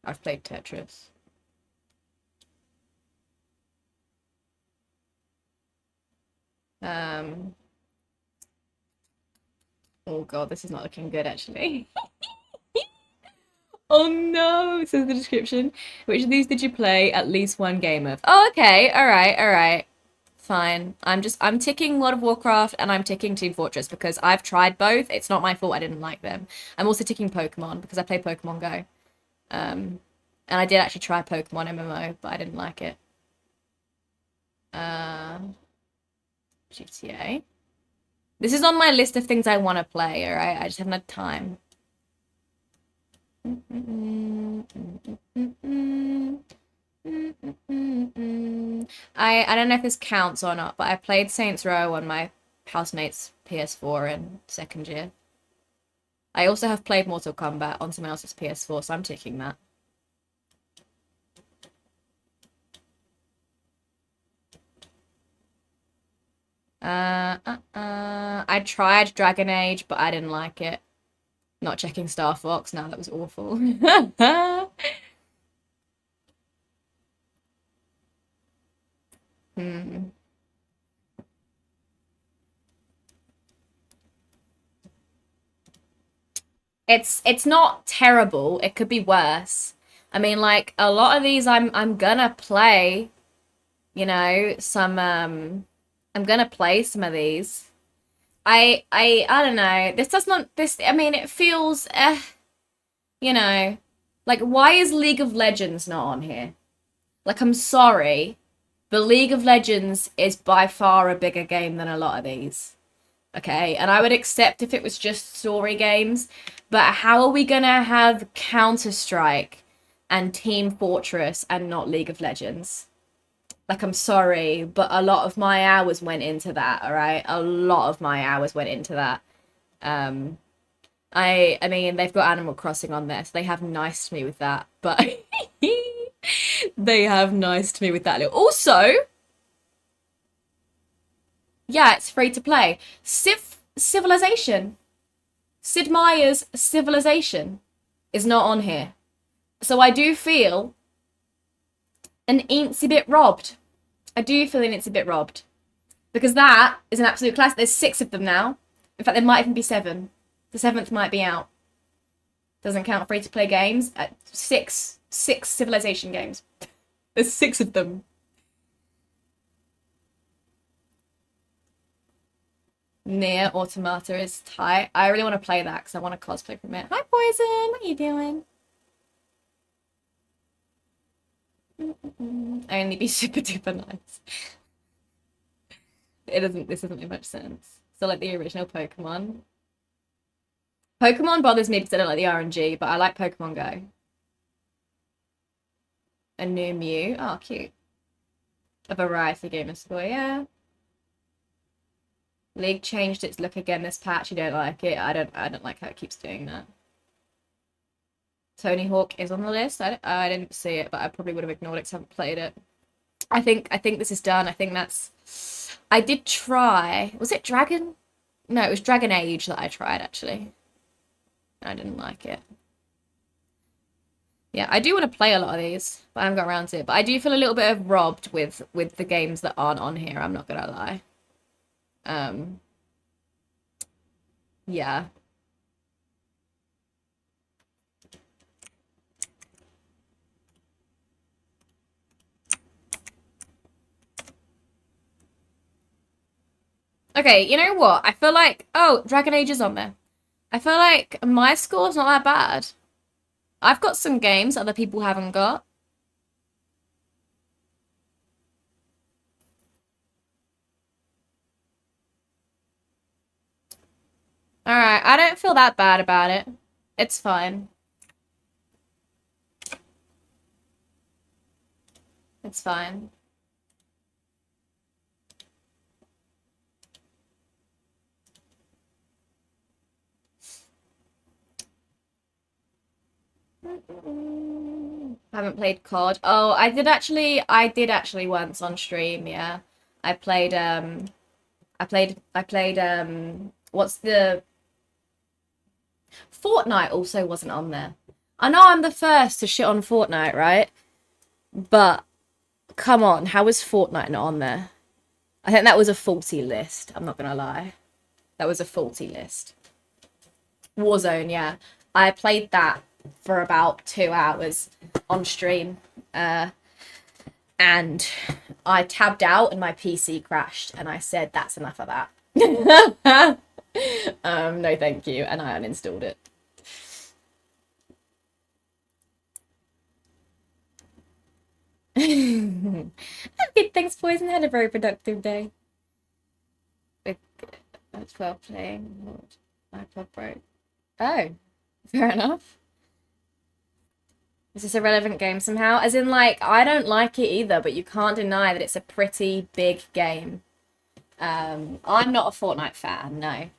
S1: I've played Tetris. Oh god, this is not looking good actually. Oh no, says the description. Which of these did you play at least one game of? Oh, okay, alright. Fine. I'm ticking World of Warcraft and I'm ticking Team Fortress because I've tried both. It's not my fault I didn't like them. I'm also ticking Pokemon because I play Pokemon Go. And I did actually try Pokemon MMO, but I didn't like it. GTA. This is on my list of things I want to play, alright? I just haven't had time. I don't know if this counts or not, but I played Saints Row on my housemate's PS4 in second year. I also have played Mortal Kombat on someone else's PS4, so I'm ticking that. I tried Dragon Age, but I didn't like it. Not checking Star Fox, no, that was awful. It's not terrible. It could be worse. I mean, like a lot of these I'm gonna play, you know, some I'm gonna play some of these. I don't know. This does not I mean, it feels you know, like why is League of Legends not on here? Like I'm sorry, but League of Legends is by far a bigger game than a lot of these. Okay, and I would accept if it was just story games, but how are we gonna have Counter-Strike and Team Fortress and not League of Legends? Like, I'm sorry, but a lot of my hours went into that, alright? A lot of my hours went into that. I mean, they've got Animal Crossing on there, so they have niced me with that, but they have niced me with that. Also, yeah, it's free to play. Civilization. Sid Meier's Civilization is not on here. So I do feel an incy bit robbed. I do feel an incy bit robbed. Because that is an absolute classic. There's 6 of them now. In fact, there might even be 7. The 7th might be out. Doesn't count free-to-play games. 6 Civilization games. There's 6 of them. Near Automata is tight. I really want to play that because I want to cosplay from it. Hi, Poison. What are you doing? Only be super duper nice. This doesn't make much sense. So like the original Pokemon. Pokemon bothers me because I don't like the RNG, but I like Pokemon Go. A new Mew. Oh, cute. A variety gamer score, yeah. League changed its look again this patch. You don't like it. I don't like how it keeps doing that. Tony Hawk is on the list. I didn't see it, but I probably would have ignored it because I haven't played it. I think this is done. I think that's... I did try... Was it Dragon? No, it was Dragon Age that I tried, actually. I didn't like it. Yeah, I do want to play a lot of these, but I haven't got around to it. But I do feel a little bit of robbed with the games that aren't on here, I'm not gonna lie. Yeah. Okay, you know what? I feel like... Oh, Dragon Age is on there. I feel like my score's not that bad. I've got some games other people haven't got. Alright, I don't feel that bad about it. It's fine. It's fine. I haven't played COD. Oh, I did actually once on stream, yeah. I played what's the Fortnite also wasn't on there. I know I'm the first to shit on Fortnite, right? But come on, how is Fortnite not on there? I think that was a faulty list, I'm not gonna lie. That was a faulty list. Warzone, yeah. I played that for about 2 hours on stream. And I tabbed out and my PC crashed and I said, that's enough of that. No thank you, and I uninstalled it. Good, thanks, Poison. Had a very productive day. That's well playing. iPod broke. Oh, fair enough. Is this a relevant game somehow? As in, like, I don't like it either, but you can't deny that it's a pretty big game. I'm not a Fortnite fan, no.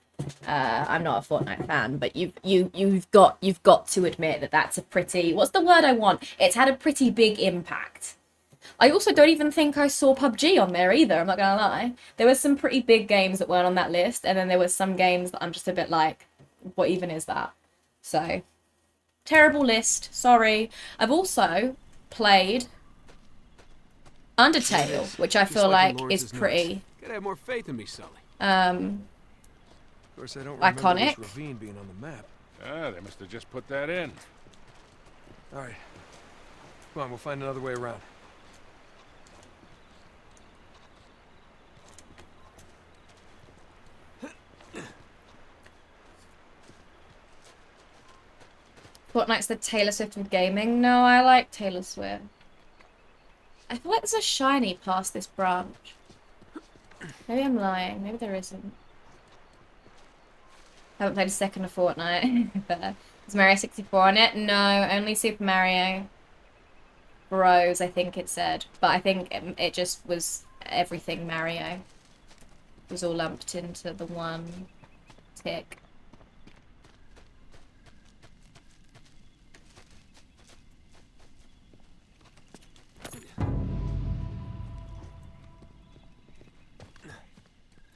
S1: I'm not a Fortnite fan, but you've got to admit that that's a pretty... What's the word I want? It's had a pretty big impact. I also don't even think I saw PUBG on there either, I'm not gonna lie. There were some pretty big games that weren't on that list, and then there were some games that I'm just a bit like, what even is that? So, terrible list, sorry. I've also played Undertale, which I feel like is pretty...
S11: Gotta have more faith in me, Sully.
S2: Of course, I don't remember
S1: iconic.
S2: this ravine being on the map.
S4: Ah, they must have just put that in.
S2: All right. Come on, we'll find another way around.
S1: Fortnite's the Taylor Swift of gaming. No, I like Taylor Swift. I feel like there's a shiny past this branch. Maybe I'm lying. Maybe there isn't. Haven't played a second of Fortnite. Is Mario 64 on it? No, only Super Mario Bros, I think it said. But I think it just was everything Mario. It was all lumped into the one tick.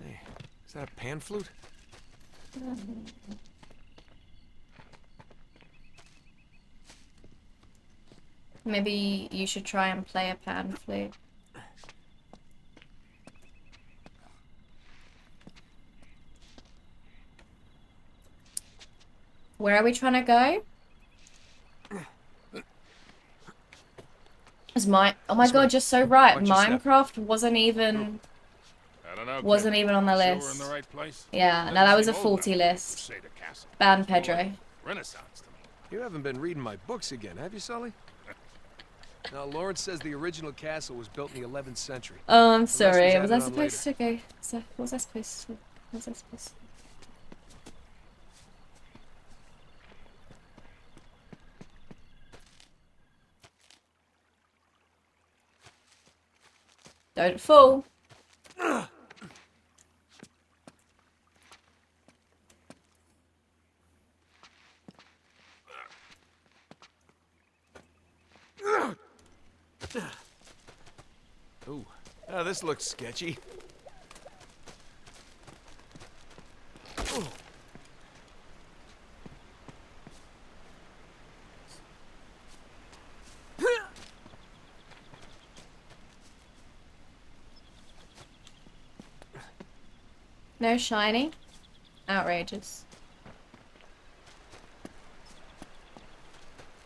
S2: Hey, is that a pan flute?
S1: Maybe you should try and play a pan flute. Where are we trying to go? Is my oh my god, you're so right. Minecraft wasn't even
S4: I don't know,
S1: wasn't
S4: kid.
S1: even on the
S4: Sure
S1: list.
S4: we're in the right place?
S1: Yeah, no,
S4: Doesn't
S1: that was a
S4: seem old
S1: faulty
S4: enough to
S1: list.
S4: Crusader Castle.
S1: Ban
S4: It's more
S1: Pedro.
S4: like Renaissance to me.
S11: You haven't been reading my books again, have you, Sully? Now, Lawrence says the original castle was built in the 11th century.
S1: Oh, I'm
S11: The rest
S1: sorry. Was I
S11: added on
S1: supposed to
S11: later.
S1: go? What was I supposed to? What was I supposed to? Don't fall.
S11: Ooh, this looks sketchy. Ooh.
S1: No shiny. Outrageous.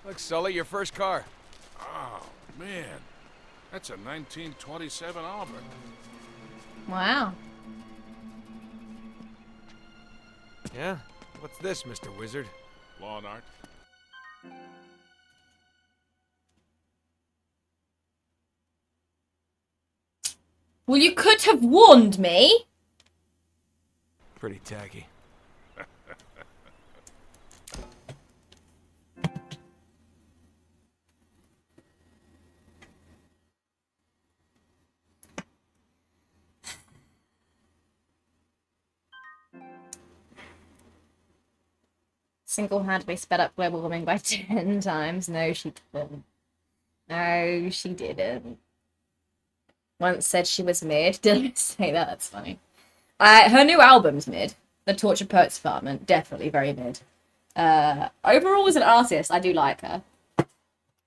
S11: Look, Sully, your first car.
S4: Oh, man. That's a 1927 Auburn.
S1: Wow.
S11: Yeah? What's this, Mr. Wizard?
S4: Lawn art.
S1: Well, you could have warned me.
S11: Pretty tacky.
S1: Single-handedly sped up global warming by 10 times. No, she didn't. No, she didn't. Once said she was mid. Did I say that? That's funny. Her new album's mid. The Torture Poets Department, definitely very mid. Overall, as an artist, I do like her.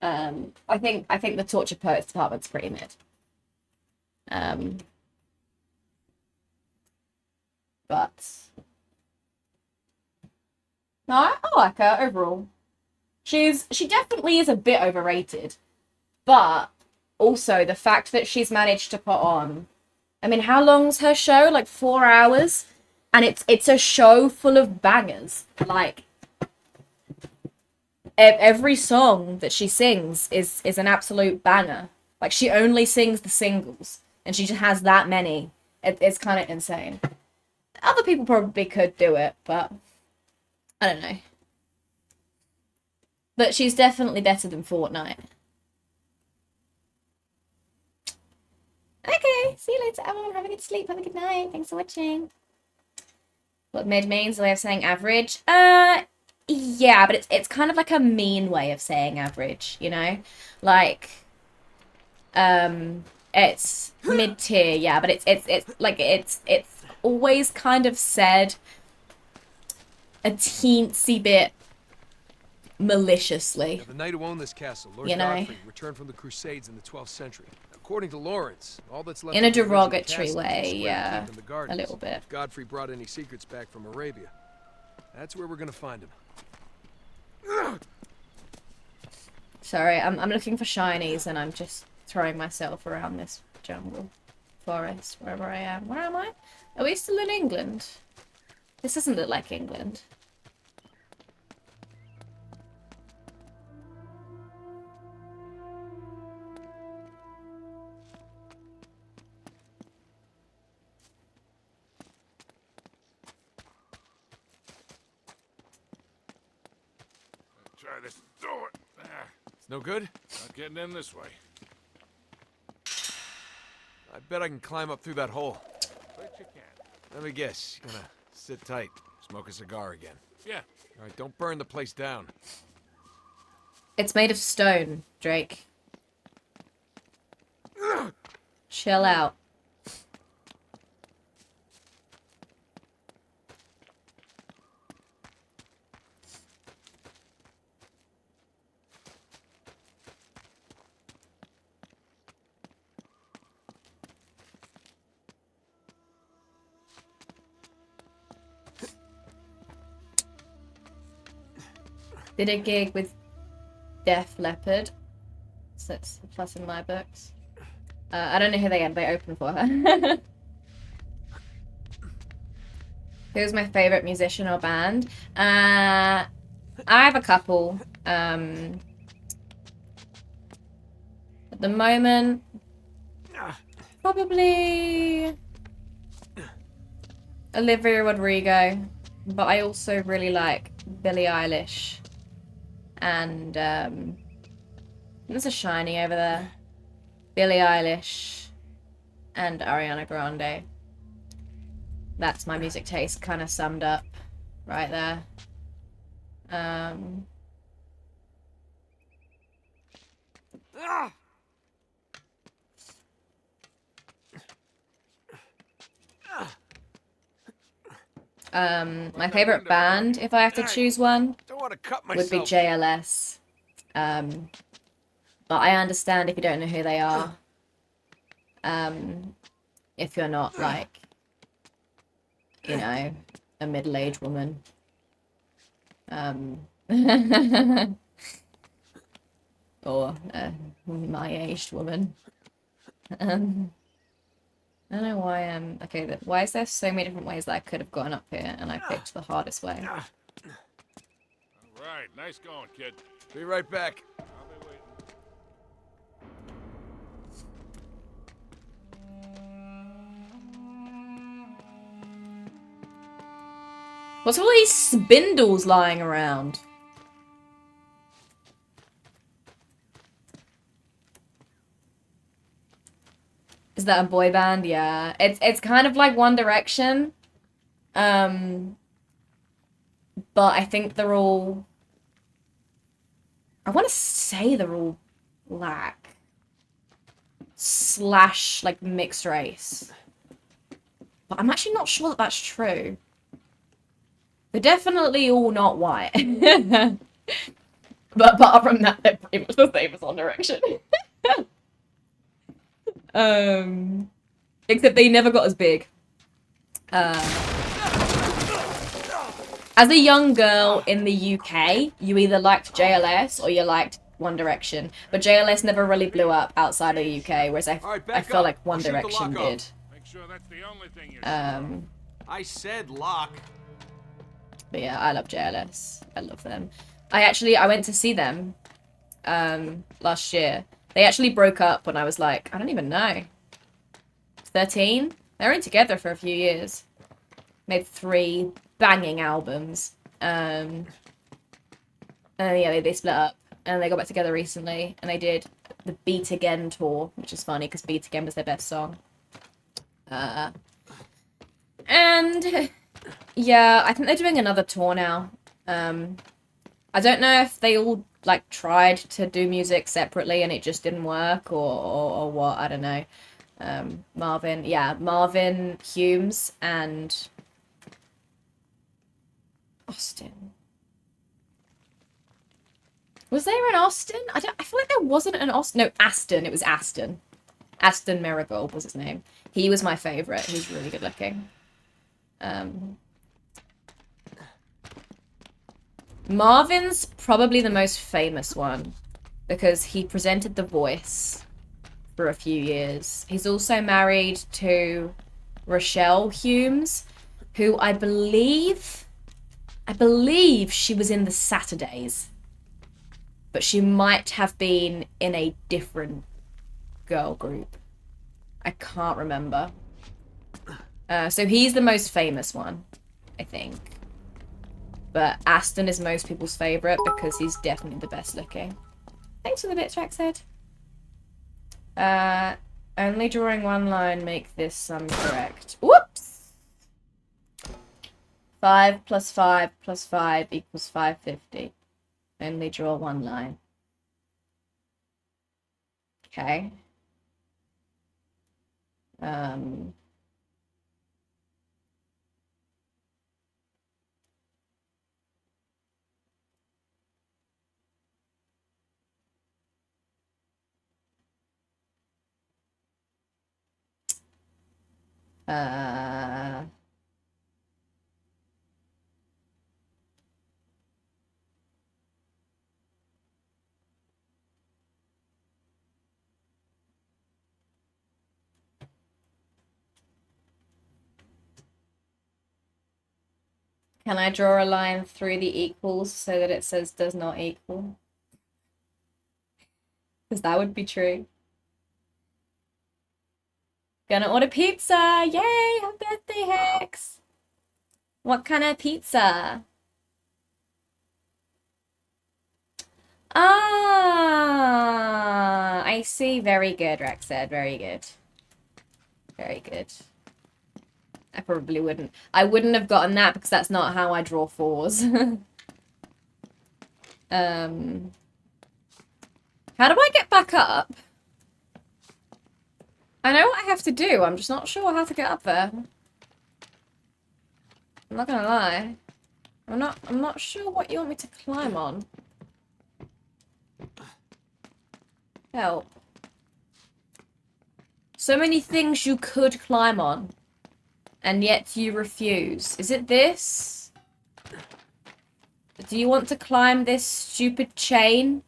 S1: I think the Torture Poets Department's pretty mid. But no, I like her overall. She definitely is a bit overrated, but also the fact that she's managed to put on, I mean, how long's her show? Like 4 hours, and it's a show full of bangers. Like every song that she sings is an absolute banger. Like she only sings the singles, and she just has that many. It's kind of insane. Other people probably could do it, but I don't know. But she's definitely better than Fortnite. Okay, see you later, everyone. Have a good sleep. Have a good night. Thanks for watching. What mid means, the way of saying average? Yeah, but it's kind of like a mean way of saying average, you know? Like, it's mid-tier, yeah, but it's always kind of said a teensy bit maliciously.
S11: Now, the knight who owned this castle, Lord
S1: You know?
S11: Godfrey, returned from the Crusades in the 12th century. According to Lawrence, all that's left
S1: In a
S11: of the original
S1: derogatory
S11: castle is a
S1: way,
S11: square
S1: yeah,
S11: keep in the gardens.
S1: a little bit.
S11: If Godfrey brought any secrets back from Arabia, that's where we're gonna find him.
S1: Sorry, I'm looking for shinies and I'm just throwing myself around this jungle, forest, wherever I am. Where am I? Are we still in England? This doesn't look like England.
S4: Try this door.
S11: It's no good?
S4: Not getting in this way.
S11: I bet I can climb up through that hole.
S4: Bet you can.
S11: Let me guess, you're gonna sit tight, smoke a cigar again.
S4: Yeah.
S11: All right, don't burn the place down.
S1: It's made of stone, Drake. Chill out. Did a gig with Def Leppard. So it's a plus in my books. I don't know who they opened for her. Who's my favorite musician or band? I have a couple. At the moment, probably Olivia Rodrigo, but I also really like Billie Eilish, and there's a shiny over there. Billie Eilish and Ariana Grande. That's my music taste kind of summed up right there. My favorite band, if I have to choose one, would be JLS. But I understand if you don't know who they are. If you're not like, you know, a middle-aged woman. Or my aged woman. I don't know why okay, why is there so many different ways that I could have gotten up here and I picked the hardest way?
S4: All right, nice going, kid.
S11: Be right back.
S4: I'll be waiting.
S1: What's all these spindles lying around? Is that a boy band? Yeah. It's kind of like One Direction. But I think they're all... I want to say they're all black. / like mixed race. But I'm actually not sure that that's true. They're definitely all not white. But apart from that, they're pretty much the same as One Direction. Except they never got as big. As a young girl in the UK, you either liked JLS or you liked One Direction. But JLS never really blew up outside of the UK, whereas I feel like One Direction did.
S4: Make sure that's the only thing you
S11: I said lock.
S1: But yeah, I love JLS. I love them. I went to see them last year. They actually broke up when I was like, I don't even know, 13? They were only together for a few years. Made 3 banging albums. And yeah, they split up. And they got back together recently. And they did the Beat Again tour, which is funny because Beat Again was their best song. And yeah, I think they're doing another tour now. I don't know if they all like tried to do music separately and it just didn't work or what, I don't know. Marvin Humes and Austin. Was there an Austin? I feel like there wasn't an Austin. No, Aston. It was Aston. Aston Marigold was his name. He was my favorite. He was really good looking. Marvin's probably the most famous one because he presented The Voice for a few years. He's also married to Rochelle Humes, who I believe she was in the Saturdays, but she might have been in a different girl group. I can't remember. So he's the most famous one, I think. But Aston is most people's favourite because he's definitely the best looking. Thanks for the bits, Tracksaid. Only drawing one line make this sum correct. Whoops! 5 plus 5 plus 5 equals 550. Only draw one line. Okay. Can I draw a line through the equals so that it says does not equal? Because that would be true. Gonna order pizza! Yay! Happy birthday, Hex! What kind of pizza? Ah, I see. Very good, Rex said. Very good. Very good. I probably wouldn't. I wouldn't have gotten that because that's not how I draw fours. How do I get back up? I know what I have to do. I'm just not sure how to get up there. I'm not gonna lie. I'm not sure what you want me to climb on. Help. So many things you could climb on, and yet you refuse. Is it this? Do you want to climb this stupid chain?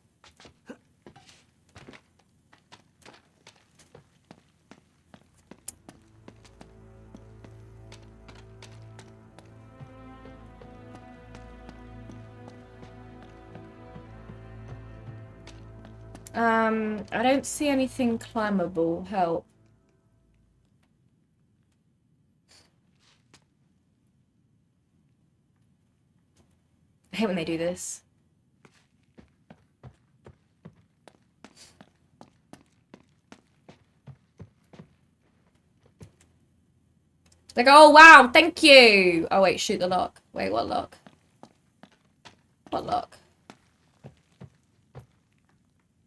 S1: I don't see anything climbable. Help. I hate when they do this. Like, oh wow, thank you! Oh wait, shoot the lock. Wait, what lock? What lock?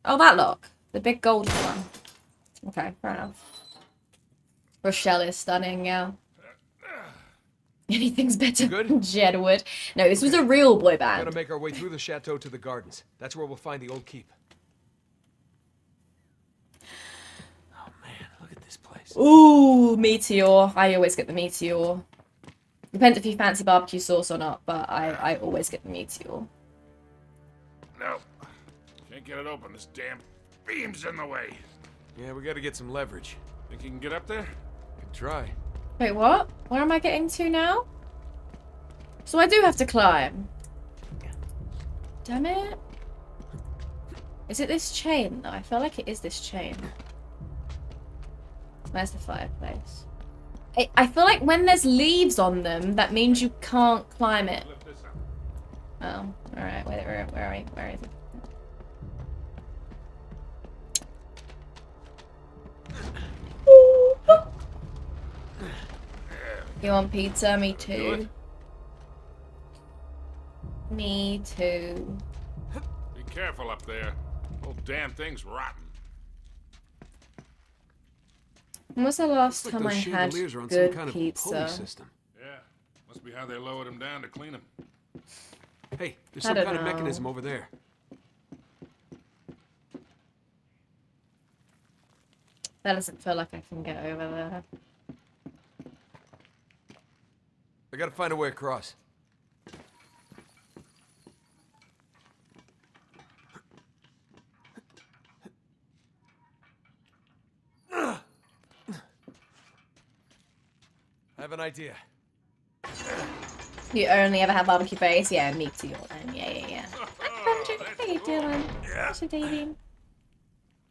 S1: Oh, that lock. The big golden one. Okay, fair enough. Rochelle is stunning, yeah. Anything's better than Jedward. No, this was a real boy band.
S11: We're gonna make our way through the chateau to the gardens. That's where we'll find the old keep. Oh man, look at this place.
S1: Ooh, meteor. I always get the meteor. Depends if you fancy barbecue sauce or not, but I always get the meteor.
S4: No. Can't get it open. This damn beam's in the way.
S11: Yeah, we gotta get some leverage.
S4: Think you can get up there?
S11: Could try.
S1: Wait, what? Where am I getting to now? So I do have to climb. Damn it. Is it this chain, though? I feel like it is this chain. Where's the fireplace? I feel like when there's leaves on them, that means you can't climb it. Oh, alright. Where are we? Where is it? You want pizza? Me too. Me too.
S4: Be careful up there. Whole damn thing's rotten.
S1: When was the last
S11: Looks
S1: time
S11: like
S1: I
S11: those
S1: had
S11: chandeliers are on
S1: good
S11: some kind
S1: pizza?
S11: of pulley system.
S4: Yeah, must be how they lowered them down to clean them.
S11: Hey, there's
S1: I
S11: some
S1: don't
S11: kind of
S1: know.
S11: mechanism over there.
S1: That doesn't feel like I can get over there.
S11: I gotta find a way across. I have an idea.
S1: You only ever have barbecue base? Yeah, me too. Then. Yeah. Hi, Patrick. How you doing? How's your day been?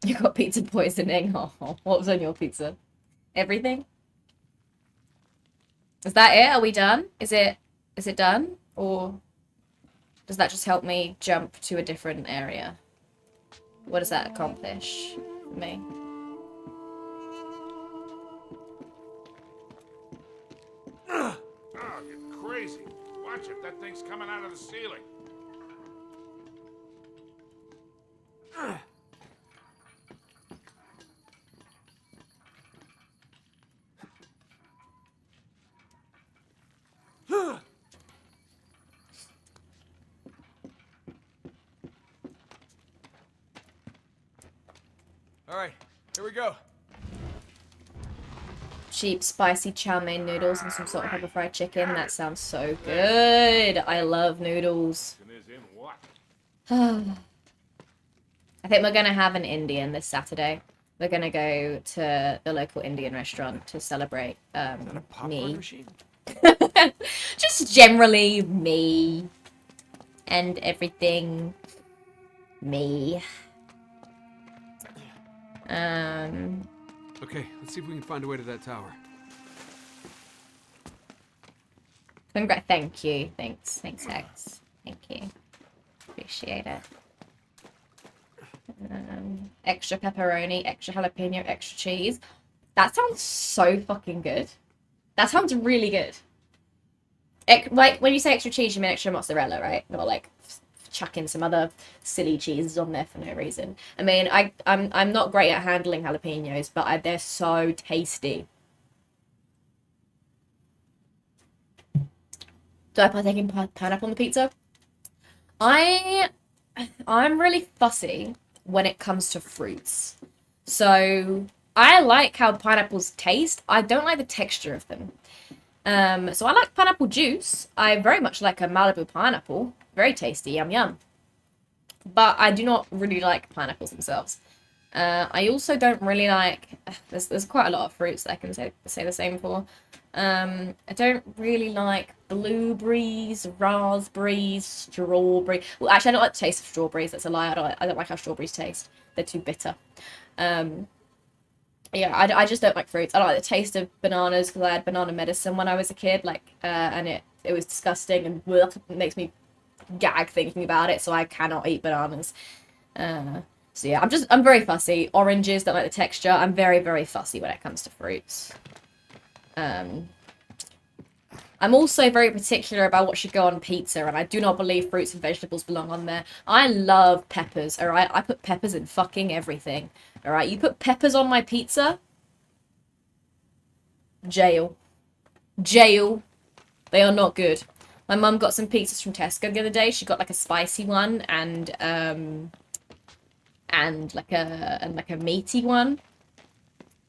S1: You got pizza poisoning. Oh, what was on your pizza? Everything? Is that it? Are we done? Is it done? Or does that just help me jump to a different area? What does that accomplish for me?
S4: Oh, you're crazy. Watch it. That thing's coming out of the ceiling.
S11: All right, here we go.
S1: Cheap, spicy chow mein noodles and some sort of pepper fried chicken. That sounds so good. I love noodles. I think we're going to have an Indian this Saturday. We're going to go to the local Indian restaurant to celebrate me.
S11: Machine?
S1: Just generally me. And everything. Me.
S11: Okay, let's see if we can find a way to that tower.
S1: Thank you. Thanks, Hex. Thank you. Appreciate it. Extra pepperoni, extra jalapeno, extra cheese. That sounds so fucking good. That sounds really good. Like, when you say extra cheese, you mean extra mozzarella, right? Not like chucking some other silly cheeses on there for no reason. I mean, I'm not great at handling jalapenos, but they're so tasty. Do I partake in pineapple on the pizza? I'm really fussy when it comes to fruits. So I like how pineapples taste. I don't like the texture of them. So I like pineapple juice. I very much like a Malibu pineapple. Very tasty, yum yum. But I do not really like pineapples themselves. I also don't really like... There's quite a lot of fruits that I can say the same for. I don't really like blueberries, raspberries, strawberry. Well, actually, I don't like the taste of strawberries. That's a lie. I don't like how strawberries taste. They're too bitter. Yeah, I just don't like fruits. I don't like the taste of bananas because I had banana medicine when I was a kid. And it was disgusting and blech, it makes me gag thinking about it. So I cannot eat bananas. So yeah, I'm very fussy. Oranges, don't like the texture. I'm very, very fussy when it comes to fruits. I'm also very particular about what should go on pizza, and I do not believe fruits and vegetables belong on there. I love peppers, alright? I put peppers in fucking everything, alright? You put peppers on my pizza? Jail. Jail. They are not good. My mum got some pizzas from Tesco the other day. She got like a spicy one and like a meaty one.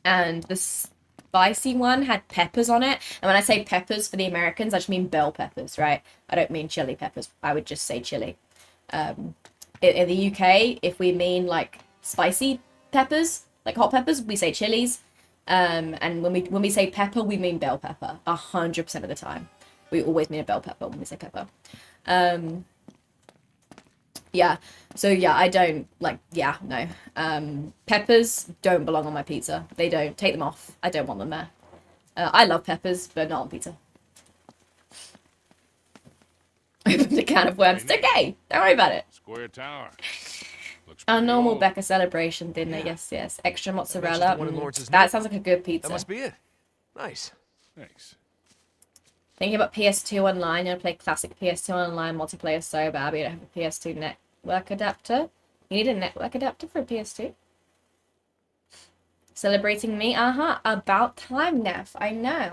S1: And the spicy one had peppers on it. And when I say peppers for the Americans, I just mean bell peppers, right? I don't mean chili peppers. I would just say chili. In the UK, if we mean like spicy peppers, like hot peppers, we say chilies. And when we say pepper, we mean bell pepper 100% of the time. We always mean a bell pepper when we say pepper. Yeah. So yeah, I don't like. Yeah, no. Peppers don't belong on my pizza. They don't. Take them off. I don't want them there. I love peppers, but not on pizza. Opened a can of worms. It's okay. Don't worry about it.
S4: Square Tower. Looks
S1: Our
S4: pretty
S1: normal
S4: old.
S1: Becca celebration dinner.
S11: Yeah.
S1: Yes. Extra
S11: The
S1: mozzarella.
S11: one in Lawrence's
S1: That
S11: Mill.
S1: sounds like a good pizza.
S11: That must be it. Nice.
S4: Thanks.
S1: Thinking about PS2 online. You want to play classic PS2 online multiplayer so bad, but you don't have a PS2 network adapter. You need a network adapter for a PS2? Celebrating me? About time, Neff. I know.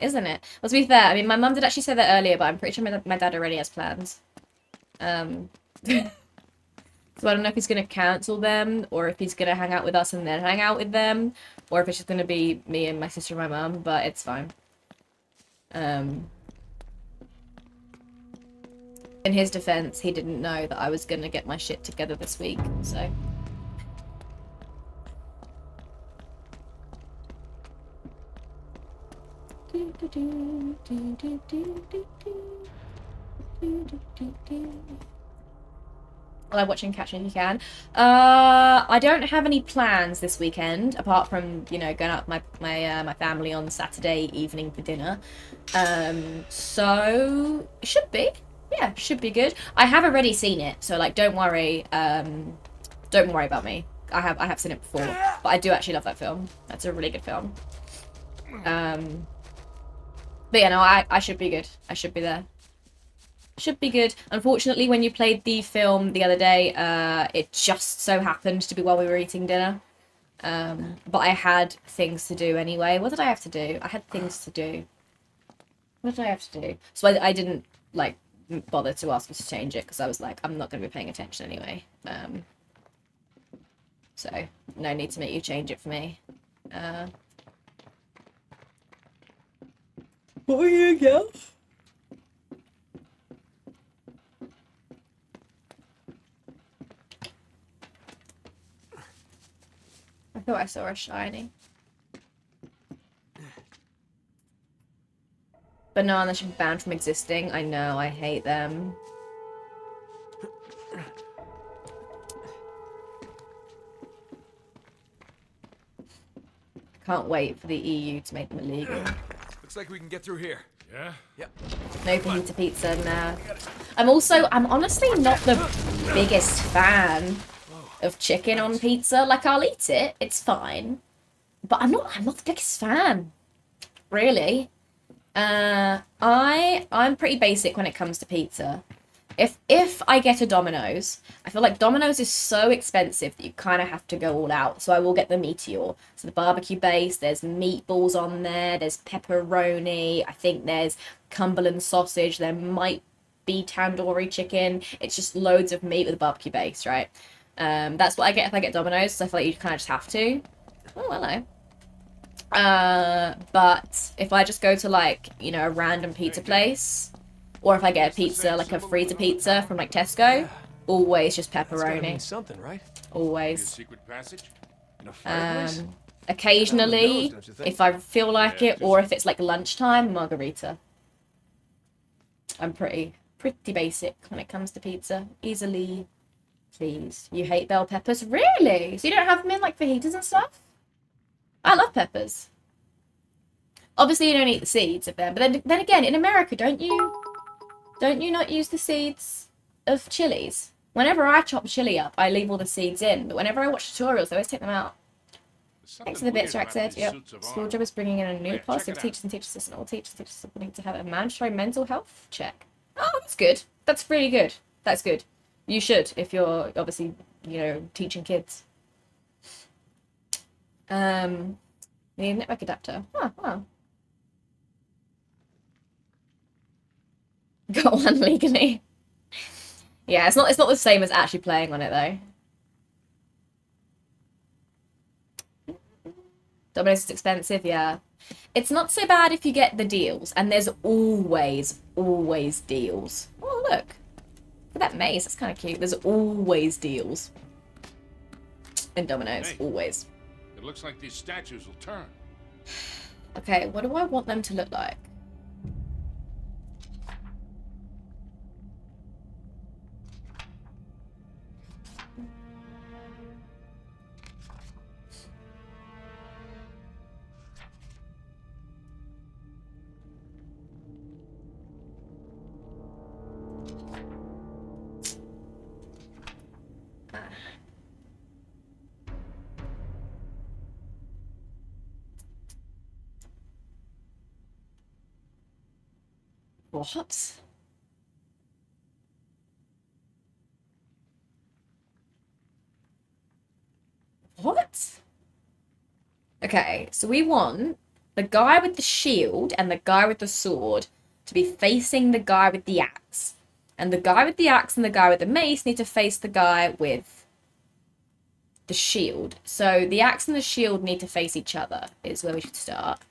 S1: Isn't it? Well, to be fair, I mean, my mum did actually say that earlier, but I'm pretty sure my dad already has plans. So I don't know if he's going to cancel them, or if he's going to hang out with us and then hang out with them, or if it's just going to be me and my sister and my mum, but it's fine. In his defense, he didn't know that I was going to get my shit together this week, so... I love watching Catch Me If You Can. I don't have any plans this weekend, apart from, you know, going out with my family on Saturday evening for dinner. So, it should be. Yeah, should be good. I have already seen it, so, like, don't worry. Don't worry about me. I have seen it before, but I do actually love that film. That's a really good film. But yeah, no, I should be good. I should be there. Should be good. Unfortunately, when you played the film the other day, it just so happened to be while we were eating dinner. But I had things to do anyway. What did I have to do? I had things to do. What did I have to do? So I didn't, like, bother to ask you to change it, because I was like, I'm not going to be paying attention anyway. So, no need to make you change it for me. What were you again? I thought I saw a shiny. Banana should be banned from existing. I know, I hate them. Can't wait for the EU to make them illegal.
S11: Looks like we can get through here.
S4: Yeah?
S11: Yep.
S1: No fajita pizza, nah. I'm honestly not the biggest fan of chicken on pizza. Like, I'll eat it, it's fine. But I'm not the biggest fan. Really. I'm pretty basic when it comes to pizza. If I get a Domino's, I feel like Domino's is so expensive that you kind of have to go all out. So I will get the Meteor. So the barbecue base, there's meatballs on there, there's pepperoni, I think there's Cumberland sausage, there might be tandoori chicken. It's just loads of meat with a barbecue base, right? That's what I get if I get Domino's, so I feel like you kind of just have to. Oh, hello. But if I just go to, like, you know, a random pizza place, or if I get a pizza, like a freezer pizza from, like, Tesco, always just pepperoni.
S11: Something, right?
S1: Always.
S4: Secret passage?
S1: Occasionally, if I feel like it, or if it's, like, lunchtime, margarita. I'm pretty basic when it comes to pizza. Easily pleased. You hate bell peppers? Really? So you don't have them in, like, fajitas and stuff? I love peppers. Obviously, you don't eat the seeds of them, but then again, in America, don't you not use the seeds of chilies? Whenever I chop chili up, I leave all the seeds in, but whenever I watch tutorials, I always take them out. Thanks for the bits, Jack said. Yep. School job is bringing in a new policy of teachers and teacher assistant. All teachers and teacher assistants need to have a mandatory mental health check. Oh, that's good. That's really good. That's good. You should, if you're obviously, you know, teaching kids. You need a network adapter. Oh, wow. Got one legally. Yeah, it's not the same as actually playing on it though. Domino's is expensive, yeah. It's not so bad if you get the deals, and there's always deals. Oh, look. Look at that maze, that's kind of cute. There's always deals. In Domino's,
S4: Hey.
S1: always.
S4: It looks like these statues will turn.
S1: Okay, what do I want them to look like? What? What? Okay, so we want the guy with the shield and the guy with the sword to be facing the guy with the axe. And the guy with the axe and the guy with the mace need to face the guy with the shield. So the axe and the shield need to face each other, is where we should start.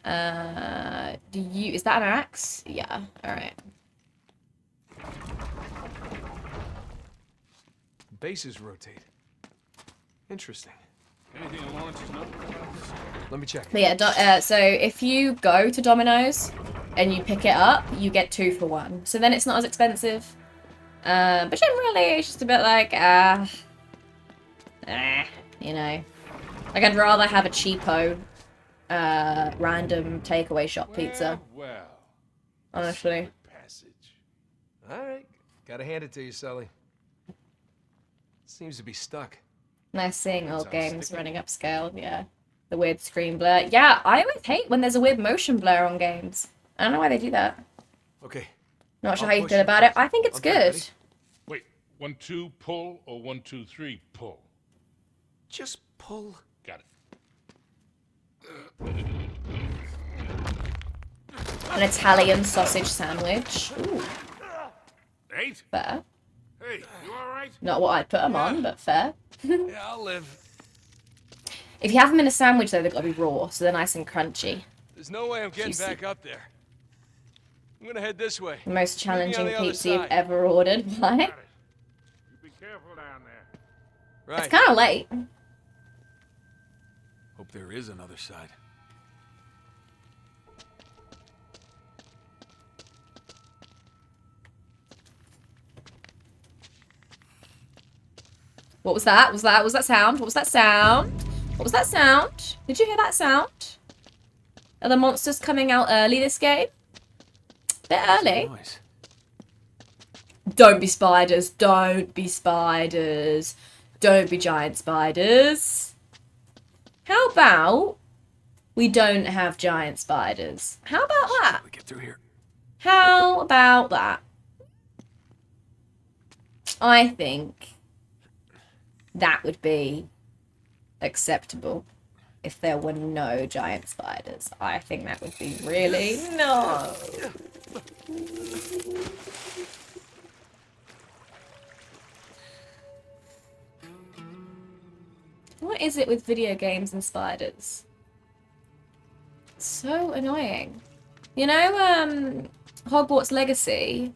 S1: Is that an axe? Yeah, alright.
S11: Bases rotate. Interesting.
S4: Anything in Lawrence's notebook about this?
S11: Let me check.
S1: But yeah, so if you go to Domino's and you pick it up, you get 2 for 1. So then it's not as expensive. But generally, it's just a bit like, you know. Like, I'd rather have a cheapo, random takeaway shop pizza.
S4: Well.
S1: Honestly.
S4: Passage.
S11: All right. Gotta hand it to you, Sully. Seems to be stuck.
S1: Nice seeing old games running upscale, yeah. The weird screen blur. Yeah, I always hate when there's a weird motion blur on games. I don't know why they do that.
S11: Okay.
S1: Not sure how you feel about it. I think it's good.
S4: Wait, 1, 2, pull, or 1, 2, 3, pull?
S11: Just pull.
S4: Got it.
S1: An Italian sausage sandwich. Ooh.
S4: 8?
S1: Fair.
S4: Hey, you alright?
S1: Not what I'd put them on, but fair.
S11: Yeah, I'll live.
S1: If you have them in a sandwich, though, they've got to be raw, so they're nice and crunchy.
S11: There's no way I'm getting
S1: Juicy.
S11: back up there. I'm gonna head this way.
S1: The most
S11: Meet me on
S1: challenging
S11: the other
S1: pizza you've
S11: side.
S1: ever ordered. Why?
S4: You be careful down there.
S11: Right.
S1: It's kind of late.
S2: Hope there is another side.
S1: What was that? Was that sound? What was that sound? What was that sound? Did you hear that sound? Are the monsters coming out early this game? Bit early. Don't be spiders. Don't be spiders. Don't be giant spiders. How about we don't have giant spiders? How about that?
S2: We get through here.
S1: How about that? I think that would be acceptable if there were no giant spiders. I think that would be really... No. What is it with video games and spiders? So annoying. You know, Hogwarts Legacy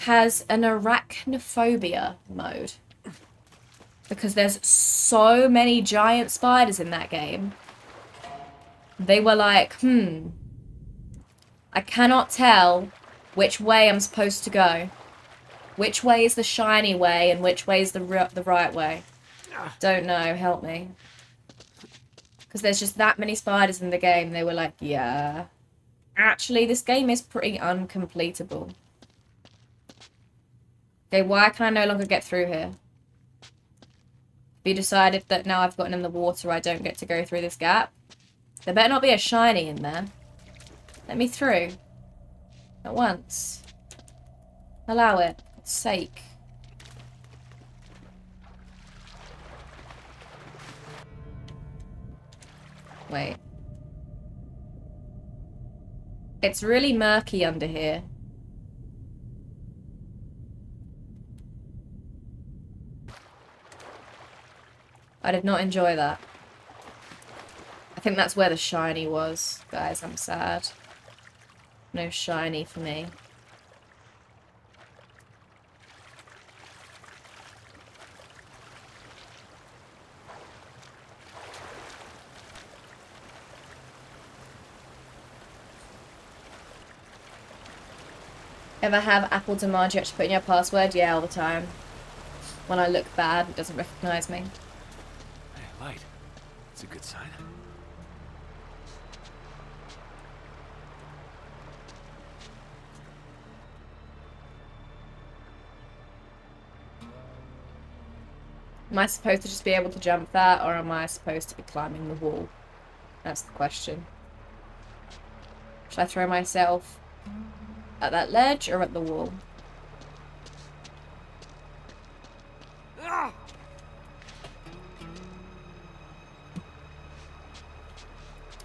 S1: has an arachnophobia mode. Because there's so many giant spiders in that game. They were like, I cannot tell which way I'm supposed to go. Which way is the shiny way and which way is the right way? Don't know, help me. Because there's just that many spiders in the game. They were like, yeah. Actually, this game is pretty uncompletable. Okay, why can I no longer get through here? Have you decided that now I've gotten in the water, I don't get to go through this gap? There better not be a shiny in there. Let me through. At once. Allow it. For God's sake. Wait. It's really murky under here. I did not enjoy that. I think that's where the shiny was. Guys, I'm sad. No shiny for me. Ever have Apple demand you actually put in your password? Yeah, all the time. When I look bad, it doesn't recognize me.
S2: Hey, light. It's a good sign.
S1: Am I supposed to just be able to jump that, or am I supposed to be climbing the wall? That's the question. Should I throw myself at that ledge or at the wall?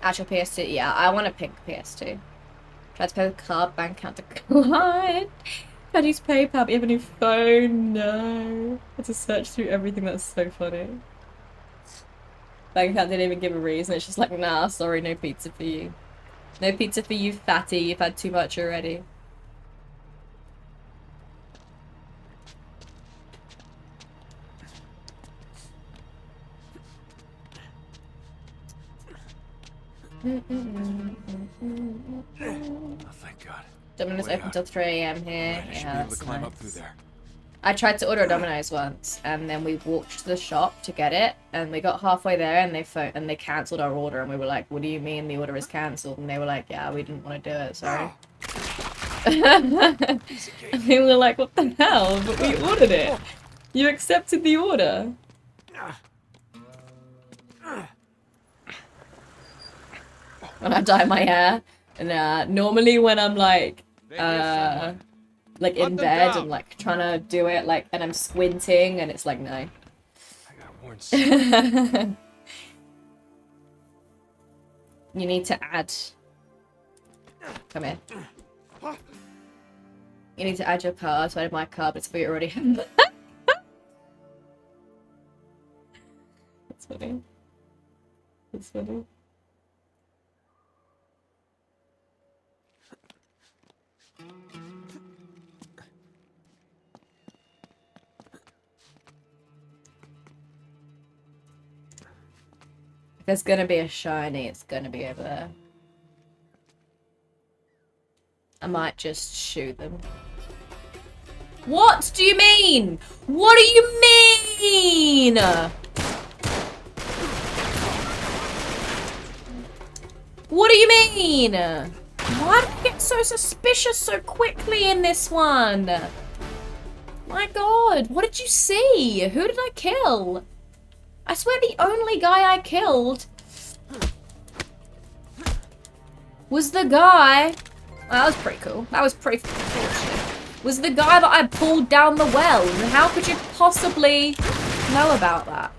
S1: Actual PS2, yeah, I want a pink PS2. Try to pay the card, bank account declined. Had to use PayPal, but you have a new phone? No. Had to search through everything, that's so funny. Bank account didn't even give a reason, it's just like, nah, sorry, no pizza for you. No pizza for you, fatty, you've had too much already.
S2: Oh, thank God.
S1: Domino's open till 3 AM here.
S2: Right, I should
S1: Yeah,
S2: be able
S1: that's
S2: to climb
S1: nice.
S2: up through there.
S1: I tried to order a Domino's once, and then we walked to the shop to get it, and we got halfway there, and they cancelled our order, and we were like, "What do you mean the order is cancelled?" And they were like, "Yeah, we didn't want to do it, sorry." And we were like, "What the hell? But we ordered it. You accepted the order." When I dye my hair, and normally when I'm like in bed and like trying to do it, like, and I'm squinting, and it's like, no.
S2: I got warned.
S1: You need to add. Come here. You need to add your card. So I added my card, but we already have that. That's funny. That's funny. If there's gonna be a shiny, it's gonna be over there. I might just shoot them. What do you mean? What do you mean? What do you mean? Why did I get so suspicious so quickly in this one? My god, what did you see? Who did I kill? I swear the only guy I killed was the guy... Oh, that was pretty cool. That was pretty fortunate. Was the guy that I pulled down the well. How could you possibly know about that?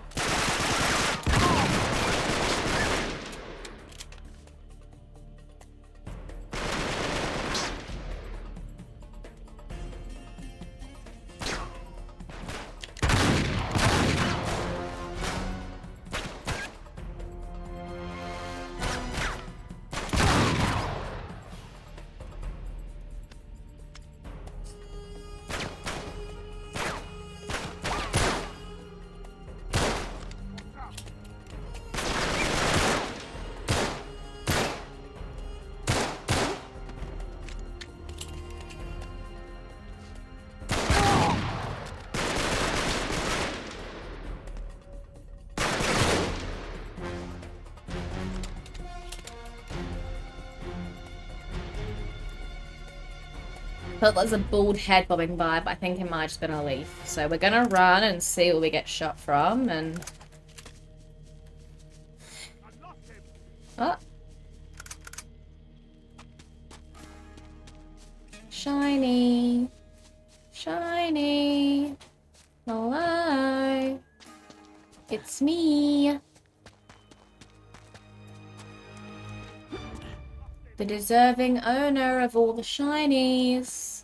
S1: Felt there's a bald head bobbing by, but I think it might have just been a leaf. So we're gonna run and see where we get shot from, and... Oh. Shiny. Shiny. Hello. It's me. The deserving owner of all the shinies.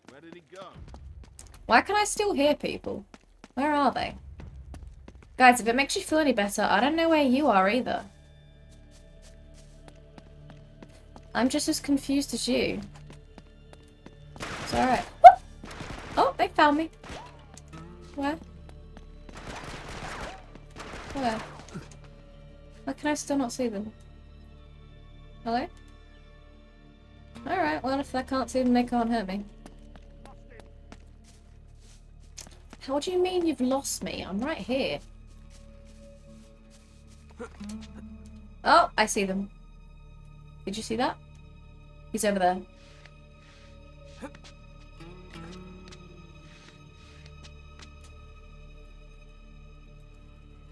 S12: Where did he go?
S1: Why can I still hear people? Where are they? Guys, if it makes you feel any better, I don't know where you are either. I'm just as confused as you. It's alright. Oh, they found me. Where? Where? Why can I still not see them? Hello? Alright, well if I can't see them, they can't hurt me. How do you mean you've lost me? I'm right here. Oh, I see them. Did you see that? He's over there.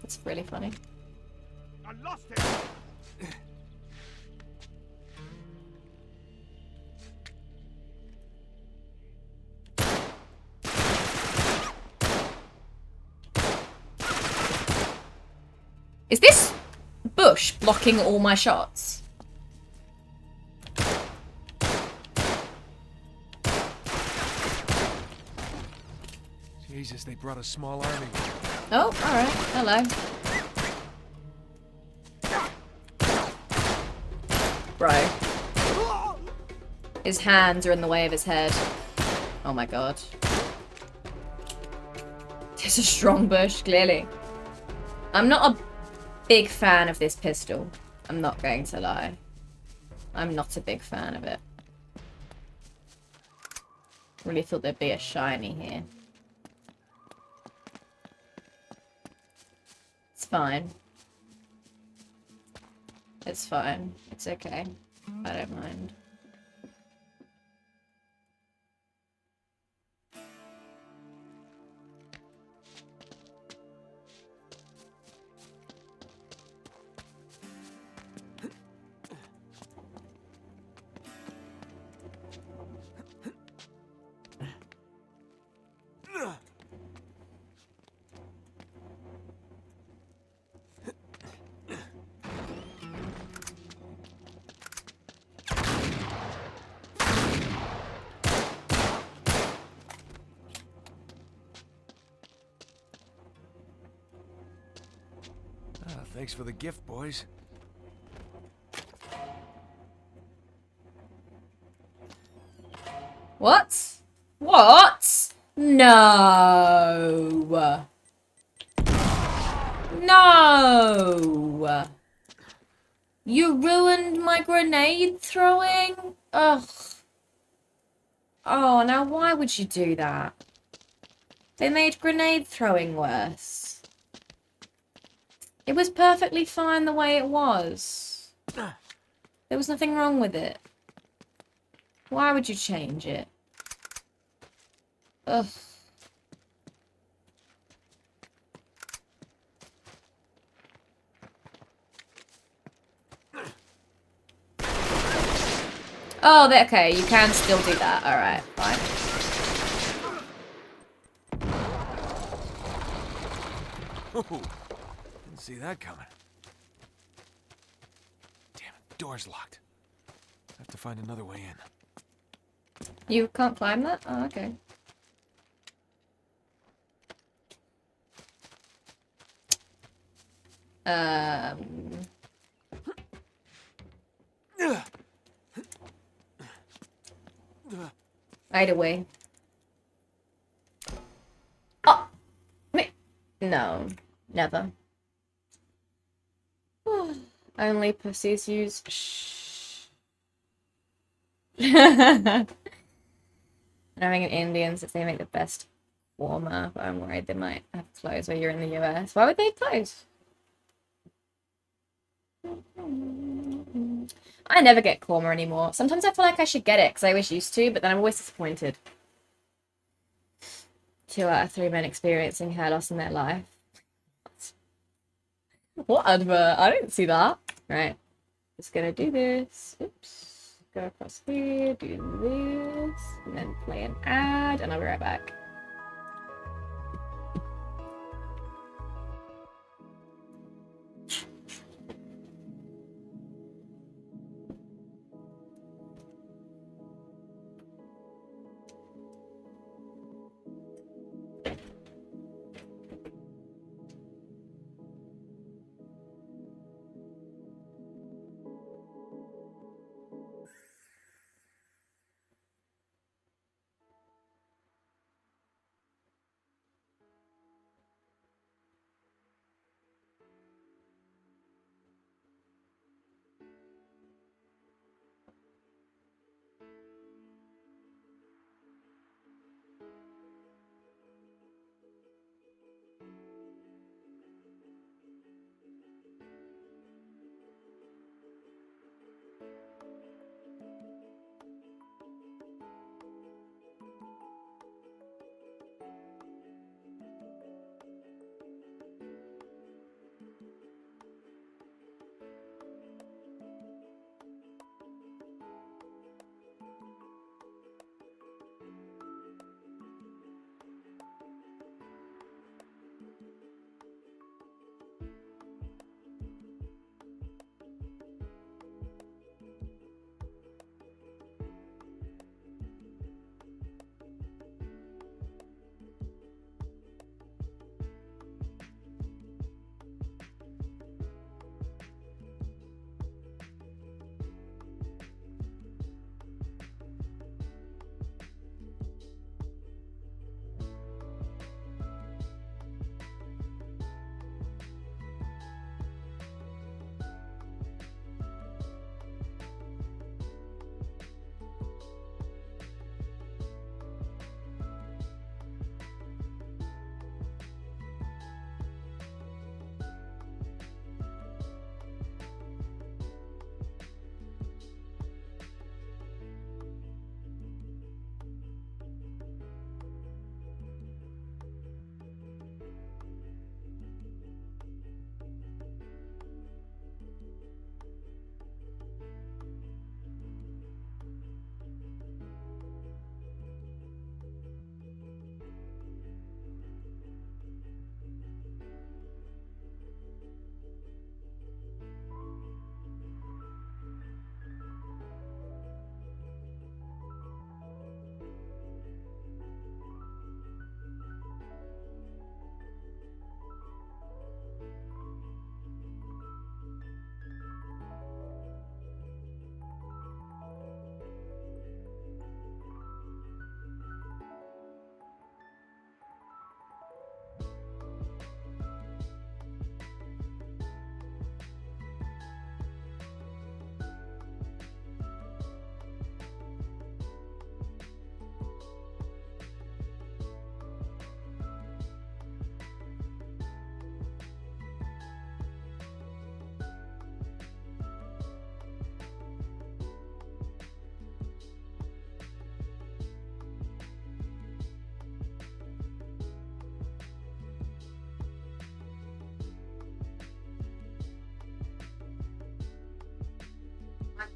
S1: That's really funny.
S3: I lost him.
S1: Is this bush blocking all my shots?
S11: Jesus, they brought a small army.
S1: Oh, alright. Hello. Bro. His hands are in the way of his head. Oh my god. There's a strong bush, clearly. I'm not a big fan of this pistol. I'm not going to lie. I'm not a big fan of it. Really thought there'd be a shiny here. It's fine. It's fine. It's okay. I don't mind.
S11: Thanks for the gift, boys.
S1: What? What? No. No! You ruined my grenade throwing? Ugh. Oh, now why would you do that? They made grenade throwing worse. It was perfectly fine the way it was. There was nothing wrong with it. Why would you change it? Ugh. Oh, okay, you can still do that. Alright, fine.
S2: Ooh, didn't see that coming. Damn it, door's locked. I have to find another way in.
S1: You can't climb that? Oh, okay. Either way. Oh! Me. No. Never. Only pussies use shh. I'm having an Indian since they make the best warmer, but I'm worried they might have closed while you're in the US. Why would they close? I never get korma anymore. Sometimes I feel like I should get it because I was used to, but then I'm always disappointed. 2 out of 3 men experiencing hair loss in their life. What advert? I didn't see that. Right. Just gonna do this. Oops. Go across here, do this, and then play an ad, and I'll be right back.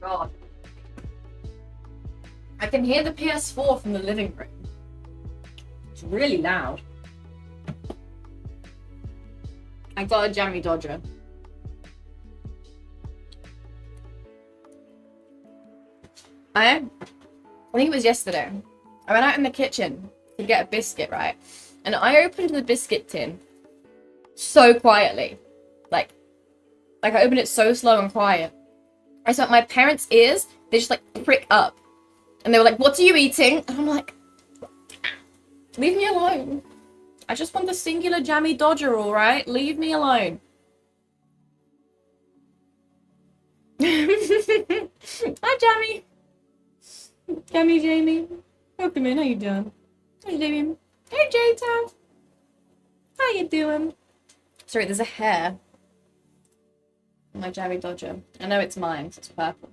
S1: God. I can hear the PS4 from the living room. It's really loud. I got a jammy dodger. I think it was yesterday. I went out in the kitchen to get a biscuit, right? And I opened the biscuit tin so quietly. Like I opened it so slow and quiet. I saw my parents' ears, they just like prick up. And they were like, "What are you eating?" And I'm like, "Leave me alone. I just want the singular jammy dodger, alright? Leave me alone." Hi, Jammy. Jamie. Welcome in. How you doing? How you doing? Hey, J-Town. How you doing? Sorry, there's a hair on my jammy dodger. I know it's mine, 'cause it's purple.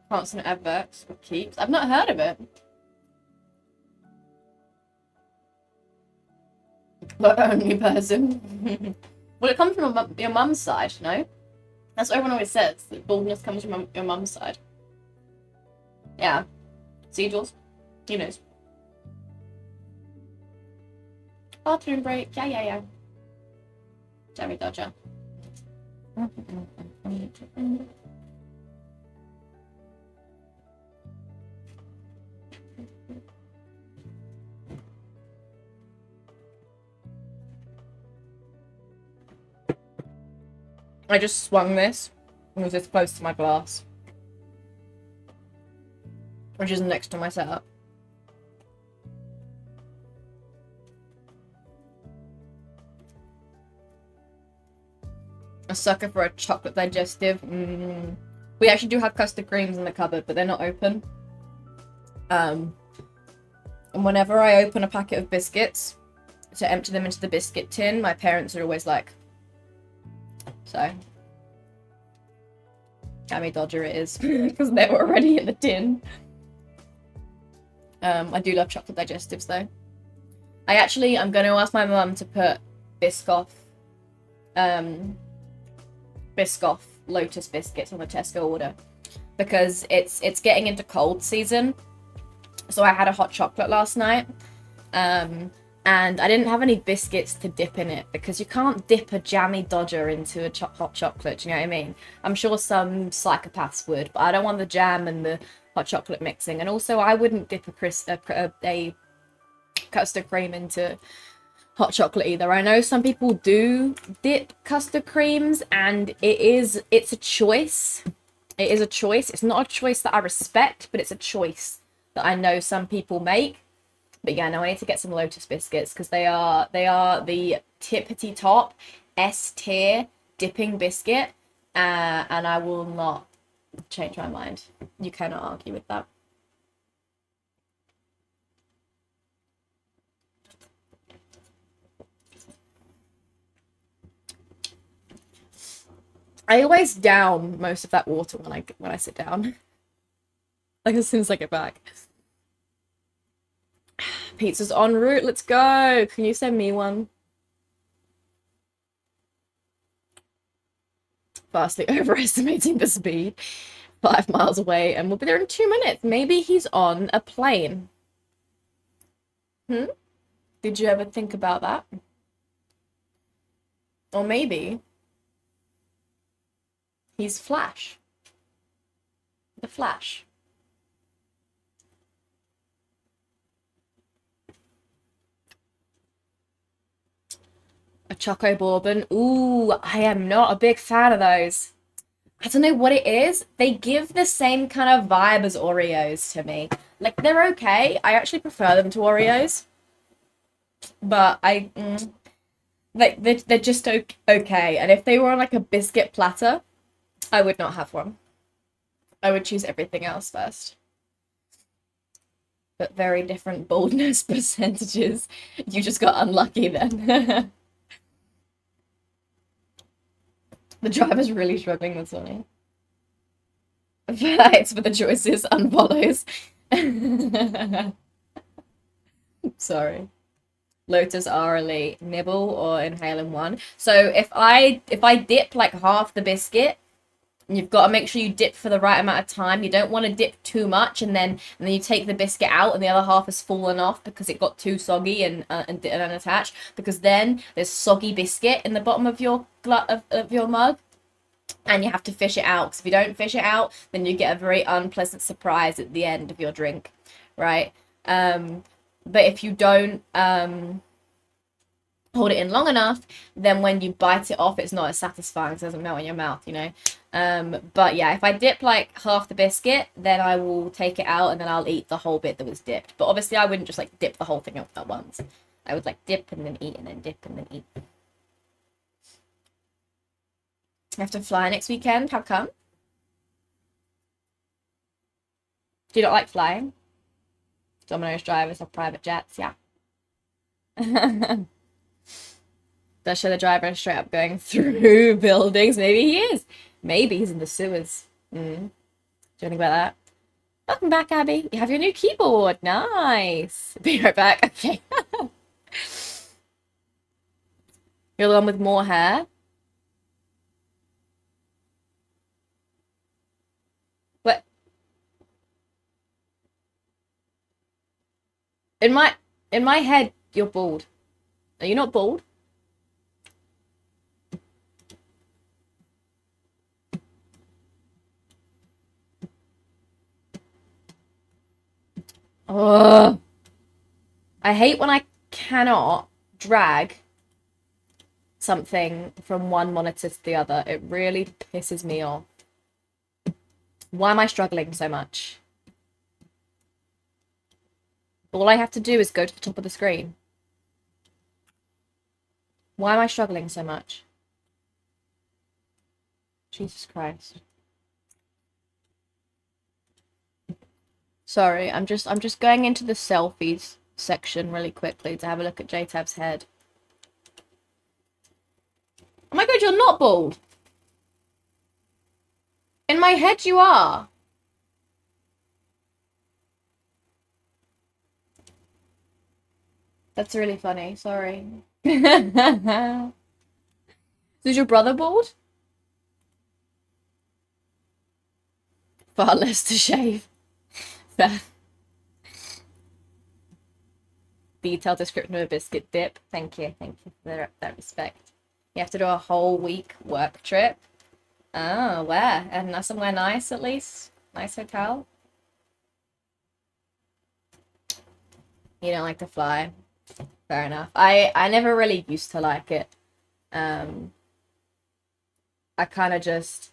S1: Constant adverts for keeps. I've not heard of it. The only person. Well, it comes from your mum's side, no? That's what everyone always says, that baldness comes from your mum's side. Yeah. See, Jules? Who knows? Bathroom break. Yeah. Jammy dodger. I just swung this and was this close to my glass, which is next to my setup. A sucker for a chocolate digestive. We actually do have custard creams in the cupboard, but they're not open. And whenever I open a packet of biscuits to empty them into the biscuit tin, my parents are always like, so jammy dodger it is, because they were already in the tin. I do love chocolate digestives though. I'm going to ask my mum to put Biscoff Lotus biscuits on the Tesco order, because it's getting into cold season. So I had a hot chocolate last night, and I didn't have any biscuits to dip in it, because you can't dip a jammy dodger into a hot chocolate, do you know what I mean? I'm sure some psychopaths would, but I don't want the jam and the hot chocolate mixing. And also I wouldn't dip a custard cream into hot chocolate either. I know some people do dip custard creams, and it's a choice. It is a choice. It's not a choice that I respect, but it's a choice that I know some people make. But yeah, no, I need to get some Lotus biscuits, because they are the tippity top S tier dipping biscuit, and I will not change my mind. You cannot argue with that. I always down most of that water when I sit down. Like as soon as I get back. Pizza's en route. Let's go. Can you send me one? Vastly overestimating the speed. 5 miles away, and we'll be there in 2 minutes. Maybe he's on a plane. Did you ever think about that? Or maybe he's Flash. The Flash. A Choco Bourbon. Ooh, I am not a big fan of those. I don't know what it is. They give the same kind of vibe as Oreos to me. Like, they're okay. I actually prefer them to Oreos. But they're just okay. And if they were on like a biscuit platter, I would not have one. I would choose everything else first. But very different boldness percentages. You just got unlucky then. The driver's really struggling this morning. It's for the choices, unfollows. Sorry. Lotus orally, nibble or inhale in one. So if I dip like half the biscuit, you've got to make sure you dip for the right amount of time. You don't want to dip too much, and then you take the biscuit out, and the other half has fallen off because it got too soggy and unattached. Because then there's soggy biscuit in the bottom of your mug, and you have to fish it out. Because if you don't fish it out, then you get a very unpleasant surprise at the end of your drink, right? But if you don't hold it in long enough, then when you bite it off, it's not as satisfying. It doesn't melt in your mouth, you know. But yeah, if I dip like half the biscuit, then I will take it out and then I'll eat the whole bit that was dipped. But obviously I wouldn't just like dip the whole thing at once. I would like dip and then eat and then dip and then eat. I have to fly next weekend. How come? Do you not like flying? Domino's drivers have private jets, yeah. Does show the driver straight up going through buildings. Maybe he is. Maybe he's in the sewers. Do you think about that? Welcome back, Abby. You have your new keyboard. Nice. Be right back. Okay. You're the one with more hair. What? In my head, you're bald. Are you not bald? Ugh. I hate when I cannot drag something from one monitor to the other. It really pisses me off. Why am I struggling so much? All I have to do is go to the top of the screen. Why am I struggling so much? Jesus Christ. Sorry, I'm just going into the selfies section really quickly to have a look at JTab's head. Oh my god, you're not bald! In my head you are! That's really funny, sorry. Is your brother bald? Far less to shave. Fair. Detailed description of a biscuit dip. Thank you for that respect. You have to do a whole week work trip. Oh, where? And somewhere nice at least? Nice hotel? You don't like to fly? Fair enough. I never really used to like it. I kind of just,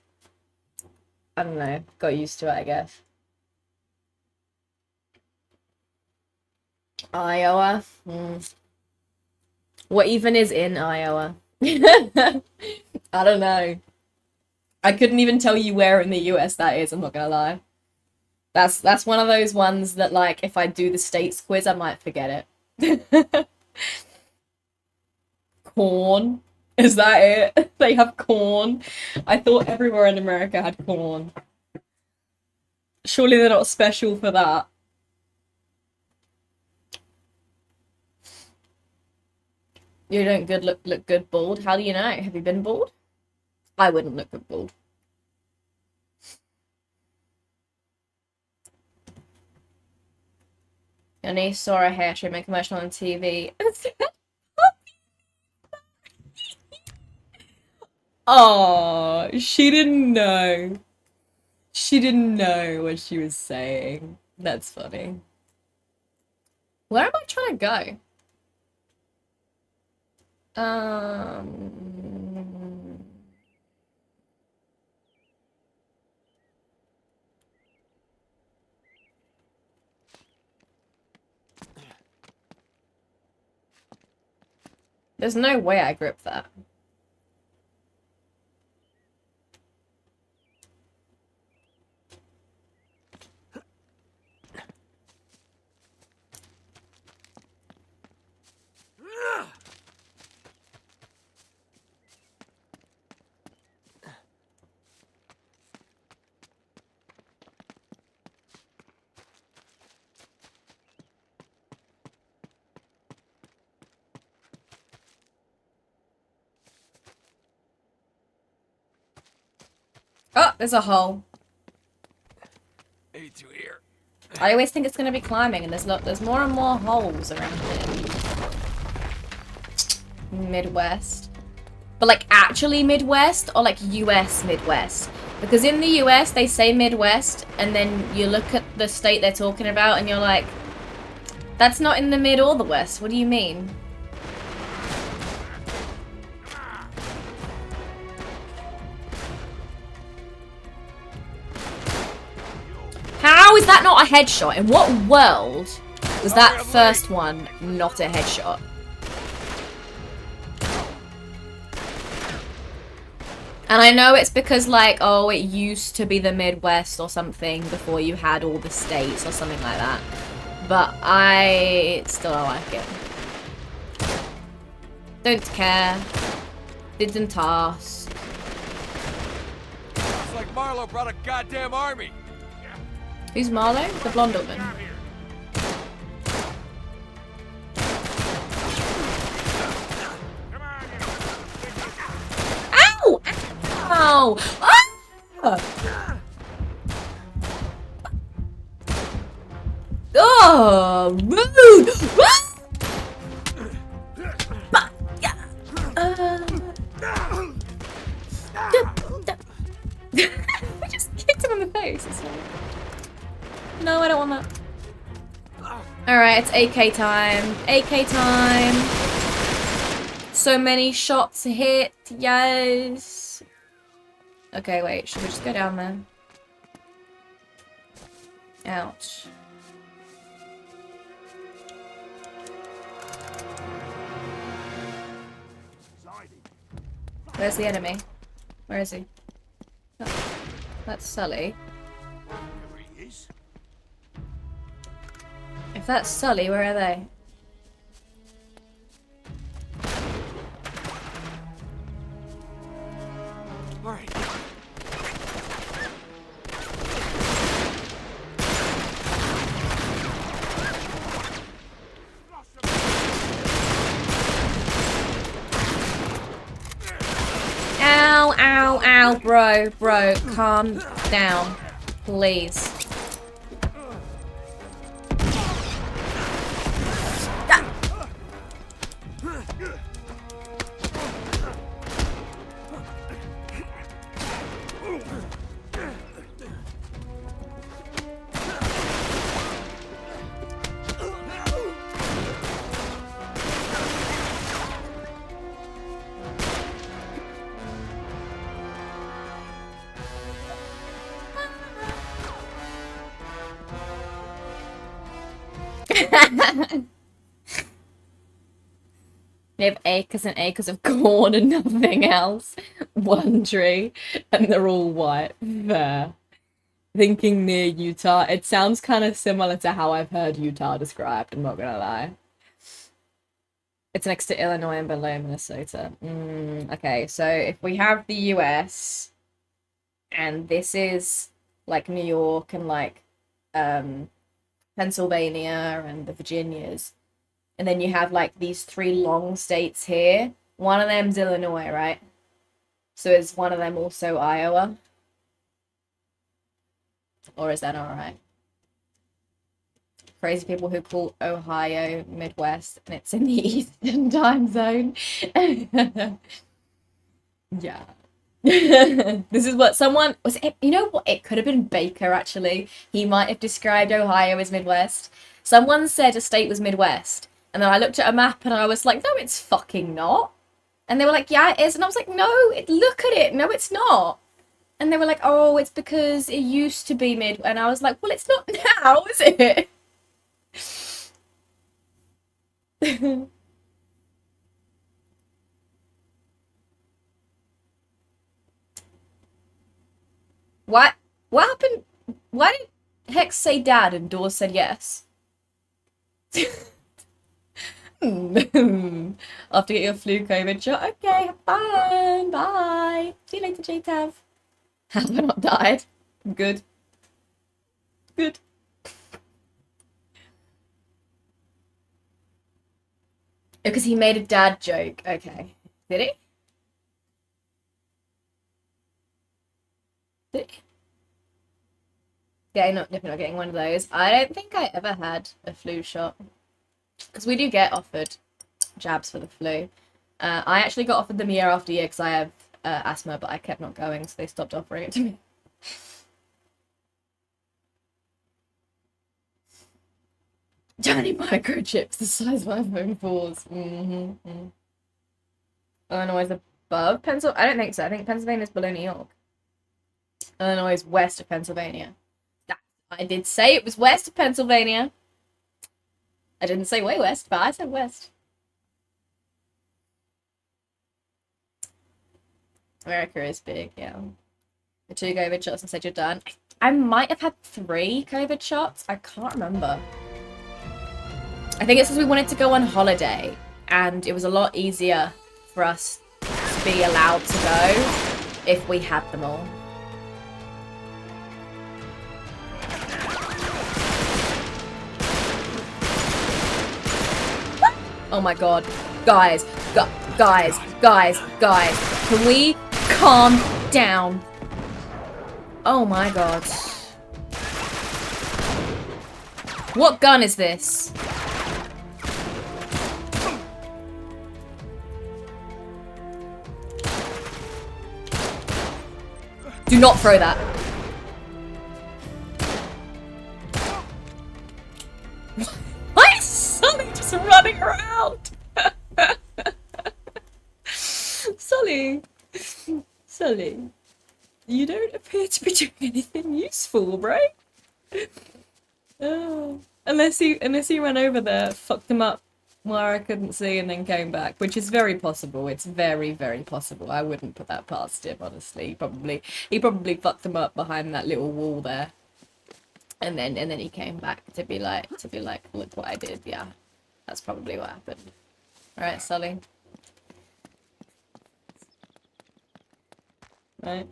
S1: I don't know, got used to it, I guess. Iowa? What even is in Iowa? I don't know. I couldn't even tell you where in the US that is, I'm not gonna lie. That's one of those ones that, like, if I do the states quiz, I might forget it. Corn? Is that it? They have corn? I thought everywhere in America had corn. Surely they're not special for that. You don't look good bald. How do you know? Have you been bald? I wouldn't look good bald. Your niece saw a hair treatment commercial on TV. Oh, she didn't know. She didn't know what she was saying. That's funny. Where am I trying to go? There's no way I grip that. Oh, there's a hole.
S11: Maybe through here.
S1: I always think it's going to be climbing, and there's more and more holes around here. Midwest. But like actually Midwest or like US Midwest? Because in the US they say Midwest, and then you look at the state they're talking about and you're like, that's not in the mid or the west. What do you mean? How is that not a headshot? In what world was that first one not a headshot? And I know it's because, like, oh, it used to be the Midwest or something before you had all the states or something like that. But I still don't like it. Don't care. Didn't ask.
S11: It's like Marlowe brought a goddamn army.
S1: Who's Marlowe? The blonde woman. Ow! Ow! Ah! Oh, rude! I just kicked him in the face. No, I don't want that. Alright, it's AK time. AK time. So many shots hit. Yes. Okay, wait. Should we just go down there? Ouch. Where's the enemy? Where is he? Oh, that's Sully. If that's Sully, where are they?
S11: All right.
S1: Ow, ow, ow, bro, calm down, please. They have acres and acres of corn and nothing else. One tree, and they're all white. Fair. Thinking near Utah. It sounds kind of similar to how I've heard Utah described, I'm not gonna lie. It's next to Illinois and below Minnesota. Okay, so if we have the US, and this is like New York and like Pennsylvania and the Virginias, and then you have like these three long states here. One of them's Illinois, right? So is one of them also Iowa? Or is that alright? Crazy people who call Ohio Midwest and it's in the Eastern time zone. Yeah. This is what someone was it, you know what, it could have been Baker actually. He might have described Ohio as Midwest. Someone said a state was Midwest, and then I looked at a map and I was like, no, it's fucking not. And they were like, yeah, it is. And I was like, no, look at it. No, it's not. And they were like, oh, it's because it used to be mid. And I was like, well, it's not now, is it? What? What happened? Why did Hex say dad and Dawes said yes? After get your flu COVID shot. Okay, have fun. Bye. See you later, JTav. Have I not died? I'm good. Good. Because he made a dad joke. Okay. Did he? Yeah, definitely not getting one of those. I don't think I ever had a flu shot. Because we do get offered jabs for the flu. I actually got offered them year after year because I have asthma, but I kept not going, so they stopped offering it to me. Tiny microchips the size of iPhone 4s. Illinois is above Pennsylvania? I don't think so. I think Pennsylvania is below New York. Illinois is west of Pennsylvania. I did say it was west of Pennsylvania. I didn't say way west, but I said west. America is big, yeah. The 2 COVID shots and said you're done. I might have had 3 COVID shots. I can't remember. I think it's because we wanted to go on holiday, and it was a lot easier for us to be allowed to go if we had them all. Oh my god. Guys. Guys. Can we calm down? Oh my god. What gun is this? Do not throw that. Why is Sully just running around? Sully, you don't appear to be doing anything useful, right? Oh, unless he ran over there, fucked him up where I couldn't see, and then came back, which is very possible. It's very, very possible. I wouldn't put that past him, honestly. He probably fucked him up behind that little wall there, and then he came back to be like, look what I did. Yeah, that's probably what happened. All right, Sully. Right.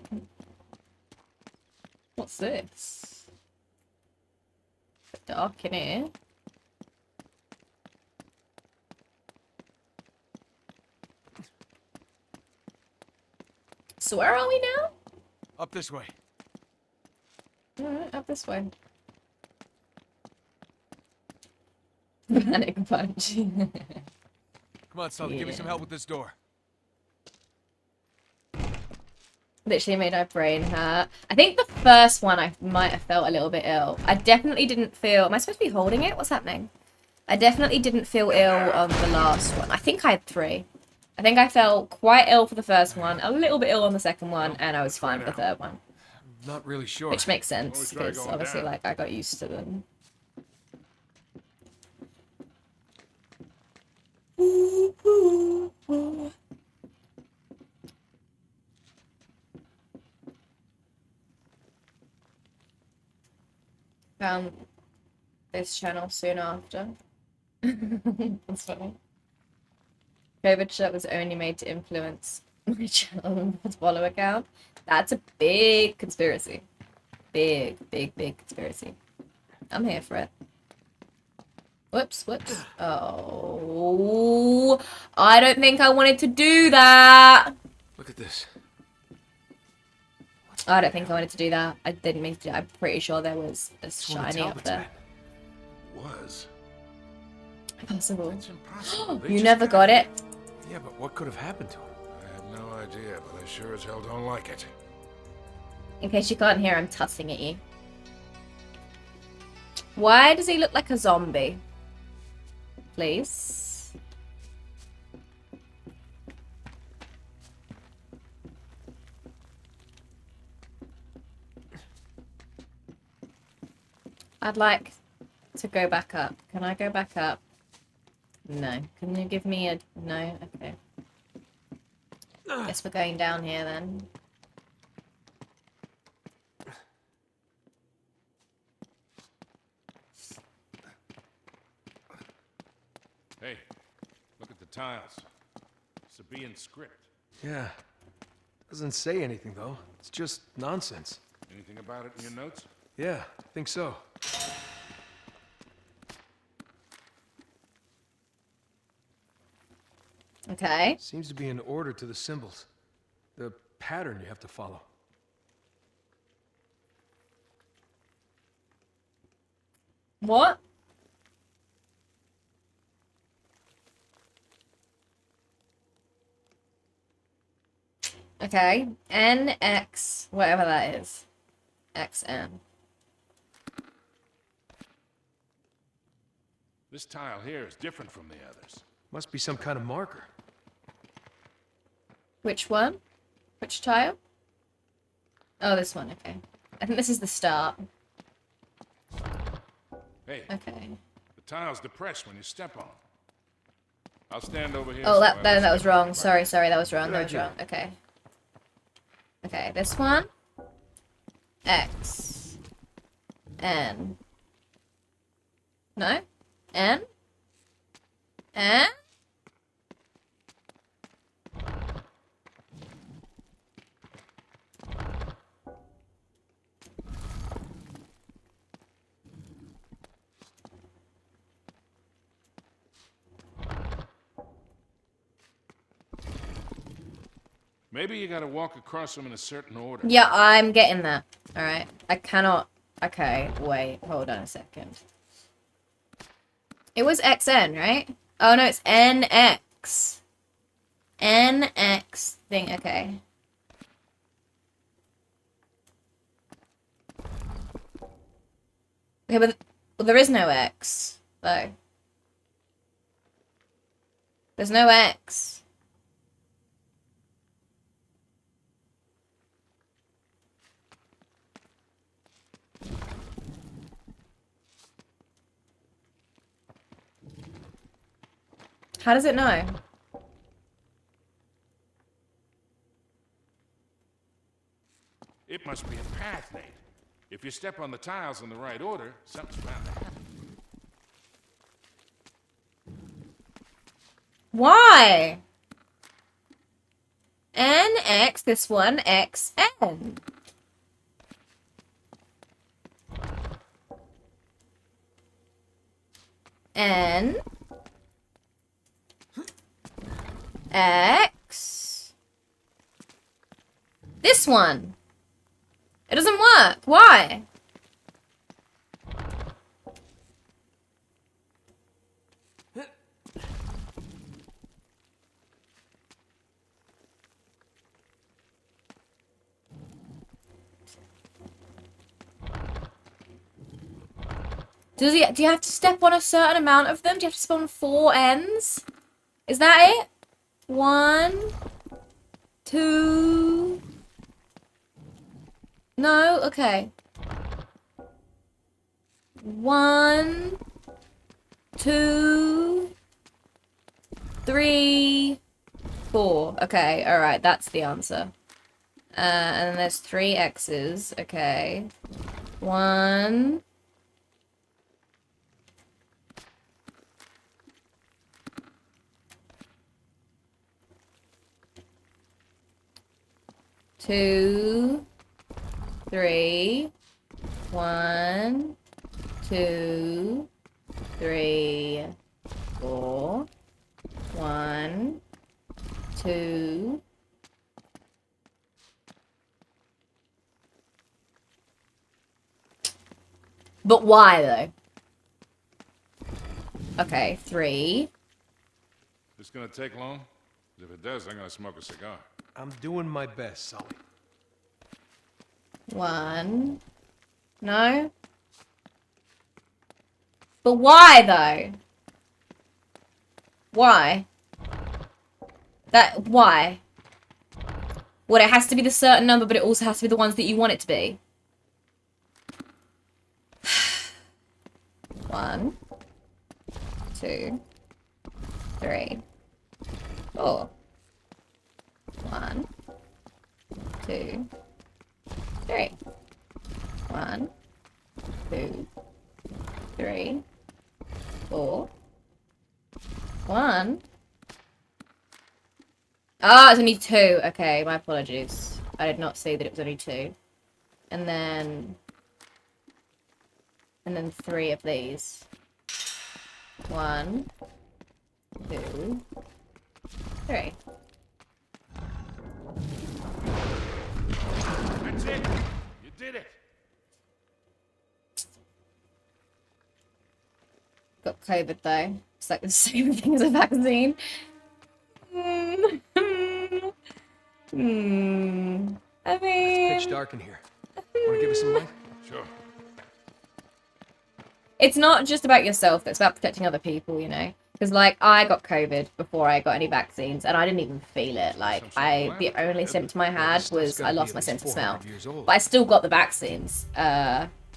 S1: What's this? Dark in here. So where are we now?
S11: Up this way.
S1: Alright, up this way. Panic punch.
S11: Come on, Sully, give me some help with this door.
S1: Literally made my brain hurt. I think the first one I might have felt a little bit ill. I definitely didn't feel... Am I supposed to be holding it? What's happening? I definitely didn't feel ill on the last one. I think I had 3. I think I felt quite ill for the first one, a little bit ill on the second one, and I was fine for the third one.
S11: Not really sure.
S1: Which makes sense, because obviously, like, I got used to them. Found this channel soon after. That's funny. COVID shot was only made to influence my channel follow account. That's a big conspiracy. Big conspiracy. I'm here for it. Whoops. Oh, I don't think I wanted to do that.
S11: Look at this.
S1: I don't think I wanted to do that. I didn't mean to do that. I'm pretty sure there was a shiny up there.
S4: Was.
S1: Possible.
S4: It's impossible.
S1: You never got it?
S11: Yeah, but what could have happened to him?
S4: I have no idea, but I sure as hell don't like it.
S1: In case you can't hear, I'm tussing at you. Why does he look like a zombie? Please. I'd like to go back up. Can I go back up? No. Can you give me a... No? Okay. Guess we're going down here then.
S4: Hey, look at the tiles. Sabaean script.
S11: Yeah. Doesn't say anything, though. It's just nonsense.
S4: Anything about it in your notes?
S11: Yeah, I think so.
S1: Okay.
S11: Seems to be an order to the symbols. The pattern you have to follow.
S1: What? Okay. NX, whatever that is. XN.
S4: This tile here is different from the others.
S11: Must be some kind of marker.
S1: Which one? Which tile? Oh, this one, okay. I think this is the start.
S4: Hey,
S1: Okay.
S4: the tile's depressed when you step on 'em. I'll stand over here.
S1: Oh,
S4: so
S1: that was wrong. Sorry, that was wrong. That was wrong. Okay. Okay, this one. X. N. No? N? N?
S4: Maybe you gotta walk across them in a certain order.
S1: Yeah, I'm getting that. Alright. I cannot... Okay, wait. Hold on a second. It was XN, right? Oh, no, it's NX. NX thing, okay. Okay, but well, there is no X, though. There's no X. How does it know?
S4: It must be a path, Nate. If you step on the tiles in the right order, something's bound to happen.
S1: Why? NX, this one, XN. N. X. This one. It doesn't work. Why? Do you have to step on a certain amount of them? Do you have to step on 4 ends? Is that it? 1, 2. No? Okay. 1, 2, 3, 4. Okay, alright, that's the answer. And then there's 3 X's. Okay. 1. 2, 3, 1, 2, 3, 4, 1, 2. But why though? Okay, 3.
S4: This gonna take long? If it does, I'm gonna smoke a cigar.
S11: I'm doing my best, Sully.
S1: 1. No? But why though? Why? Why? What, it has to be the certain number, but it also has to be the ones that you want it to be? 1, 2, 3, 4. 1, 2, 3. 1, 2, 3, 4. 1. Ah, it's only 2. Okay, my apologies. I did not see that it was only 2. And then 3 of these. 1, 2, 3.
S4: That's it! You did it!
S1: got COVID though. It's like the same thing as a vaccine. I mean...
S11: It's pitch dark in here. Want to give us some light?
S4: Sure.
S1: It's not just about yourself, it's about protecting other people, you know? Because, like, I got COVID before I got any vaccines, and I didn't even feel it. Like, the only symptom I had was I lost my sense of smell. But I still got the vaccines,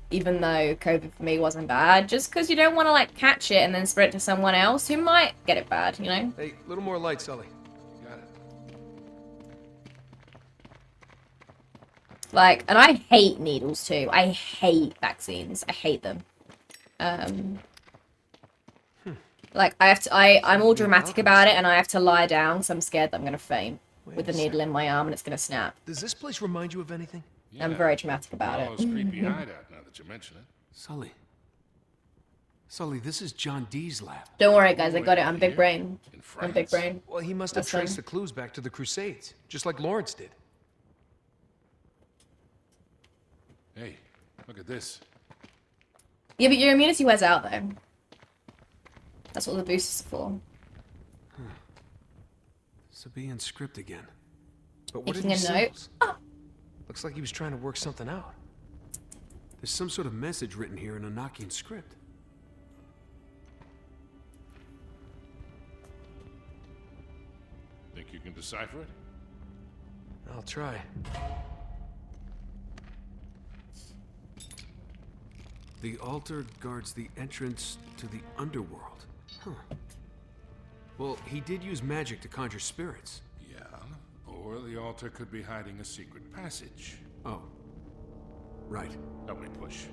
S1: even though COVID for me wasn't bad, just because you don't want to, like, catch it and then spread it to someone else who might get it bad, you know?
S11: Hey, a little more light, Sully. Got it.
S1: Like, and I hate needles too. I hate vaccines. I hate them. Like, I'm all dramatic about it, and I have to lie down because I'm scared that I'm going to faint with the needle in my arm and it's going to snap.
S11: Does this place remind you of anything?
S4: Yeah.
S1: I'm very dramatic about
S4: All
S1: it.
S4: those creepy hideout now that you mention it.
S11: Sully. Sully, this is John Dee's lab.
S1: Don't worry, guys. I got it. I'm big brain. I'm big brain.
S11: Well, he must have
S1: That's fine.
S11: traced the clues back to the Crusades, just like Lawrence did.
S4: Hey, look at this.
S1: Yeah, but your immunity wears out, though. That's what the boosters are for.
S11: Sabian's script again. But what
S1: Making
S11: did he
S1: a note.
S11: symbols? Looks like he was trying to work something out. There's some sort of message written here in a Nokian script.
S4: Think you can decipher it?
S11: I'll try. The altar guards the entrance to the underworld. Huh. Well, he did use magic to conjure spirits.
S4: Yeah. Or the altar could be hiding a secret passage.
S11: Oh. Right.
S4: Help me push.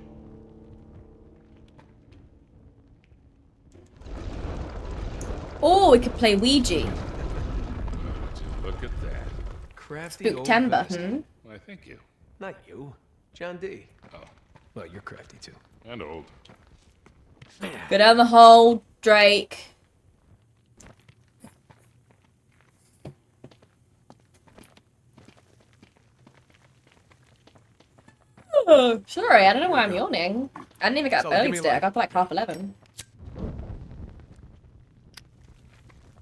S1: Oh, we could play Ouija.
S4: Look at that.
S11: Crafty old
S1: Spooktember,
S11: bastard.
S4: Why, thank you.
S11: Not you. John D.
S4: Oh.
S11: Well, you're crafty too.
S4: And old.
S1: Go down the hole, Drake. Oh, sorry, I don't know why I'm yawning. I didn't even get up
S11: Sully, give
S1: early
S11: me a
S1: today. I
S11: light.
S1: got up like 11:30.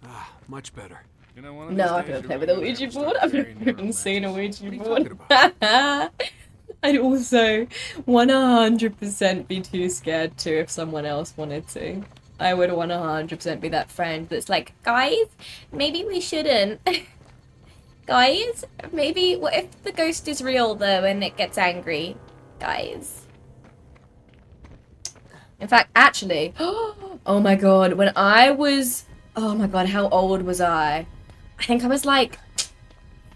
S11: Ah, much better.
S4: You know, one of
S1: No,
S4: these
S1: I've
S4: days
S1: never
S4: you're
S1: played with a
S4: really gonna
S1: Ouija
S4: have to
S1: board.
S4: start
S1: I've
S4: carrying
S1: never
S4: your own
S1: even seen a
S4: matches.
S1: Ouija
S11: What are you
S1: board.
S11: talking
S1: I'd also 100% be too scared to if someone else wanted to. I would 100% be that friend that's like, guys, maybe we shouldn't. Guys, maybe, what if the ghost is real though and it gets angry? Guys. In fact, actually, oh my god, when I was, oh my god, how old was I? I think I was like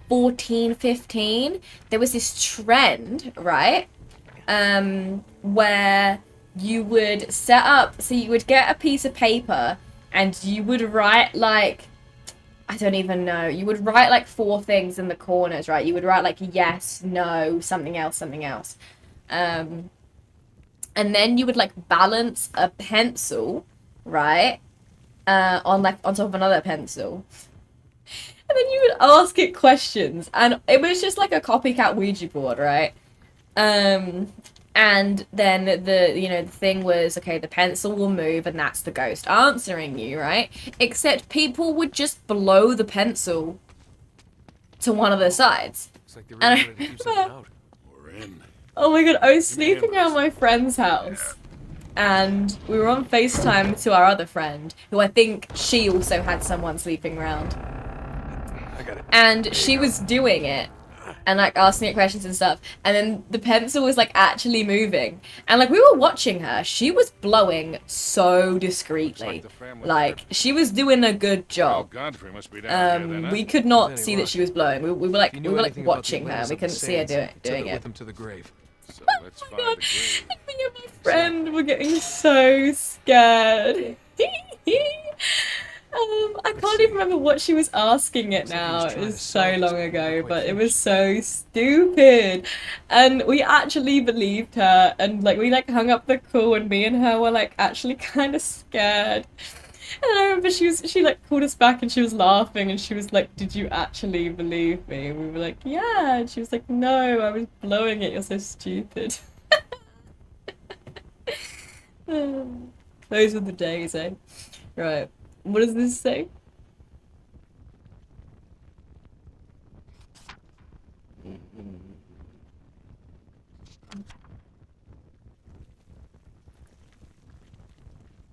S1: 14, 15. There was this trend, right? Where you would set up, so you would get a piece of paper and you would write like, I don't even know, you would write like 4 things in the corners, right? You would write like yes, no, something else, something else. And then you would like balance a pencil, right? On top of another pencil. And then you would ask it questions. And it was just like a copycat Ouija board, right? And then the thing was, okay, the pencil will move and that's the ghost answering you, right? Except people would just blow the pencil to one of the sides.
S11: It's like they
S1: And
S11: really wanted to keep something out.
S4: We're in.
S1: Oh my god, I was sleeping at my friend's house. And we were on FaceTime to our other friend, who I think she also had someone sleeping around.
S11: I got it.
S1: And she was doing it. And like asking it questions and stuff. And then the pencil was like actually moving. And like we were watching her. She was blowing so discreetly. Like she was doing a good
S4: Oh,
S1: job.
S4: Godfrey must be down here then,
S1: We
S4: huh?
S1: could not
S11: Any
S1: see that
S11: luck?
S1: she was blowing. We were
S11: If you knew
S1: like
S11: anything about the
S1: watching her.
S11: Atlantis
S1: We
S11: of the
S1: couldn't see her
S11: Sands,
S1: doing
S11: took it
S1: it.
S11: with him to the grave.
S4: So let's find the grave.
S1: Me and my friend were getting so scared. I can't even remember what she was asking it now. It was so long ago, but it was so stupid. And we actually believed her, and like we like hung up the call, and me and her were like actually kind of scared. And I remember she like called us back and she was laughing and she was like, "Did you actually believe me?" And we were like, "Yeah." And she was like, "No, I was blowing it. You're so stupid." Those were the days, eh? Right. What does this say?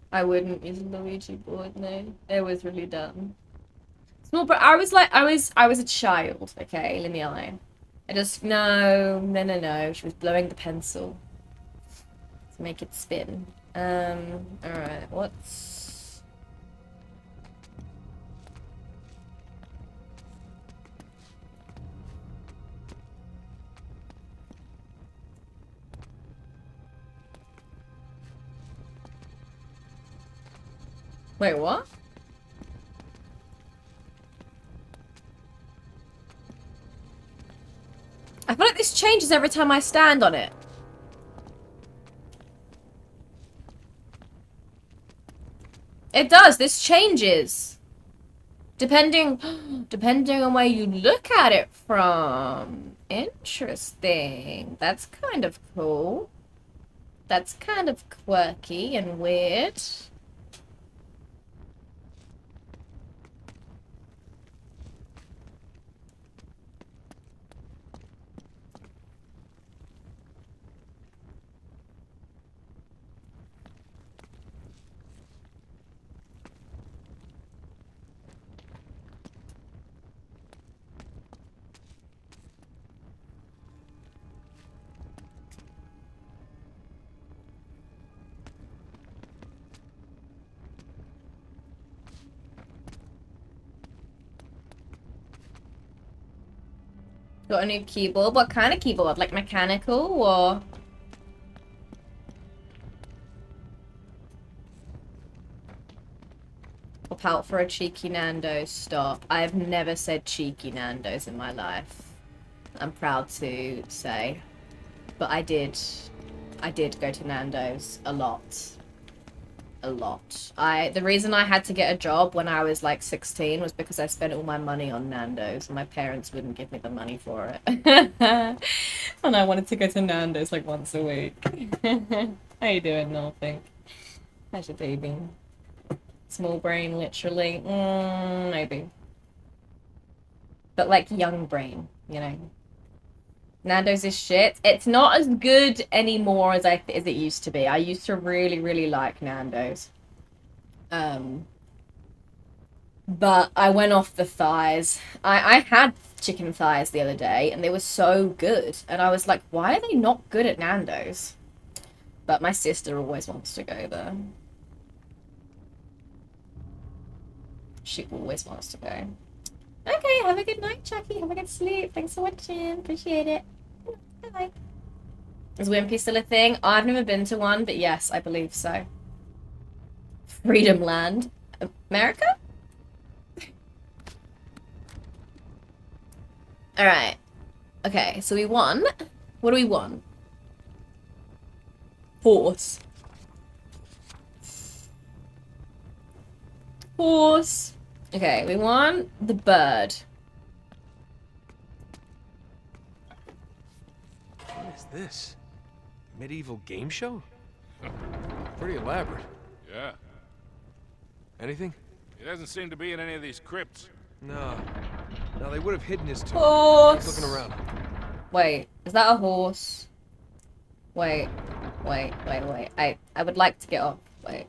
S1: I wouldn't use a Luigi board, no. It was really dumb. Small, but I was a child, okay, leave me alone. I just, no. She was blowing the pencil to make it spin. Alright, what's... Wait, what? I feel like this changes every time I stand on it. It does, this changes. Depending on where you look at it from. Interesting. That's kind of cool. That's kind of quirky and weird. Got a new keyboard. What kind of keyboard? Like mechanical or... Pop out for a cheeky Nando's. Stop. I've never said cheeky Nando's in my life. I'm proud to say. But I did go to Nando's a lot. A lot. The reason I had to get a job when I was like 16 was because I spent all my money on Nando's and my parents wouldn't give me the money for it. And I wanted to go to Nando's like once a week. How you doing, Nothing? How's your baby? Small brain, literally. Maybe. But like young brain, you know. Nando's is shit. It's not as good anymore as it used to be. I used to really, really like Nando's. But I went off the thighs. I had chicken thighs the other day, and they were so good. And I was like, why are they not good at Nando's? But my sister always wants to go there. She always wants to go. Okay, have a good night, Chucky. Have a good sleep. Thanks for watching. Appreciate it. Bye. Is Wimpy still a thing? I've never been to one, but yes, I believe so. Freedom Land. America? Alright. Okay, so we won. What do we want? Horse. Horse. Okay, we want the bird.
S11: What is this? Medieval game show? Pretty elaborate.
S4: Yeah.
S11: Anything?
S4: He doesn't seem to be in any of these crypts.
S11: No. No, they would have hidden his tomb.
S1: Horse.
S11: Keep looking around.
S1: Wait, is that a horse? Wait. I would like to get off. Wait.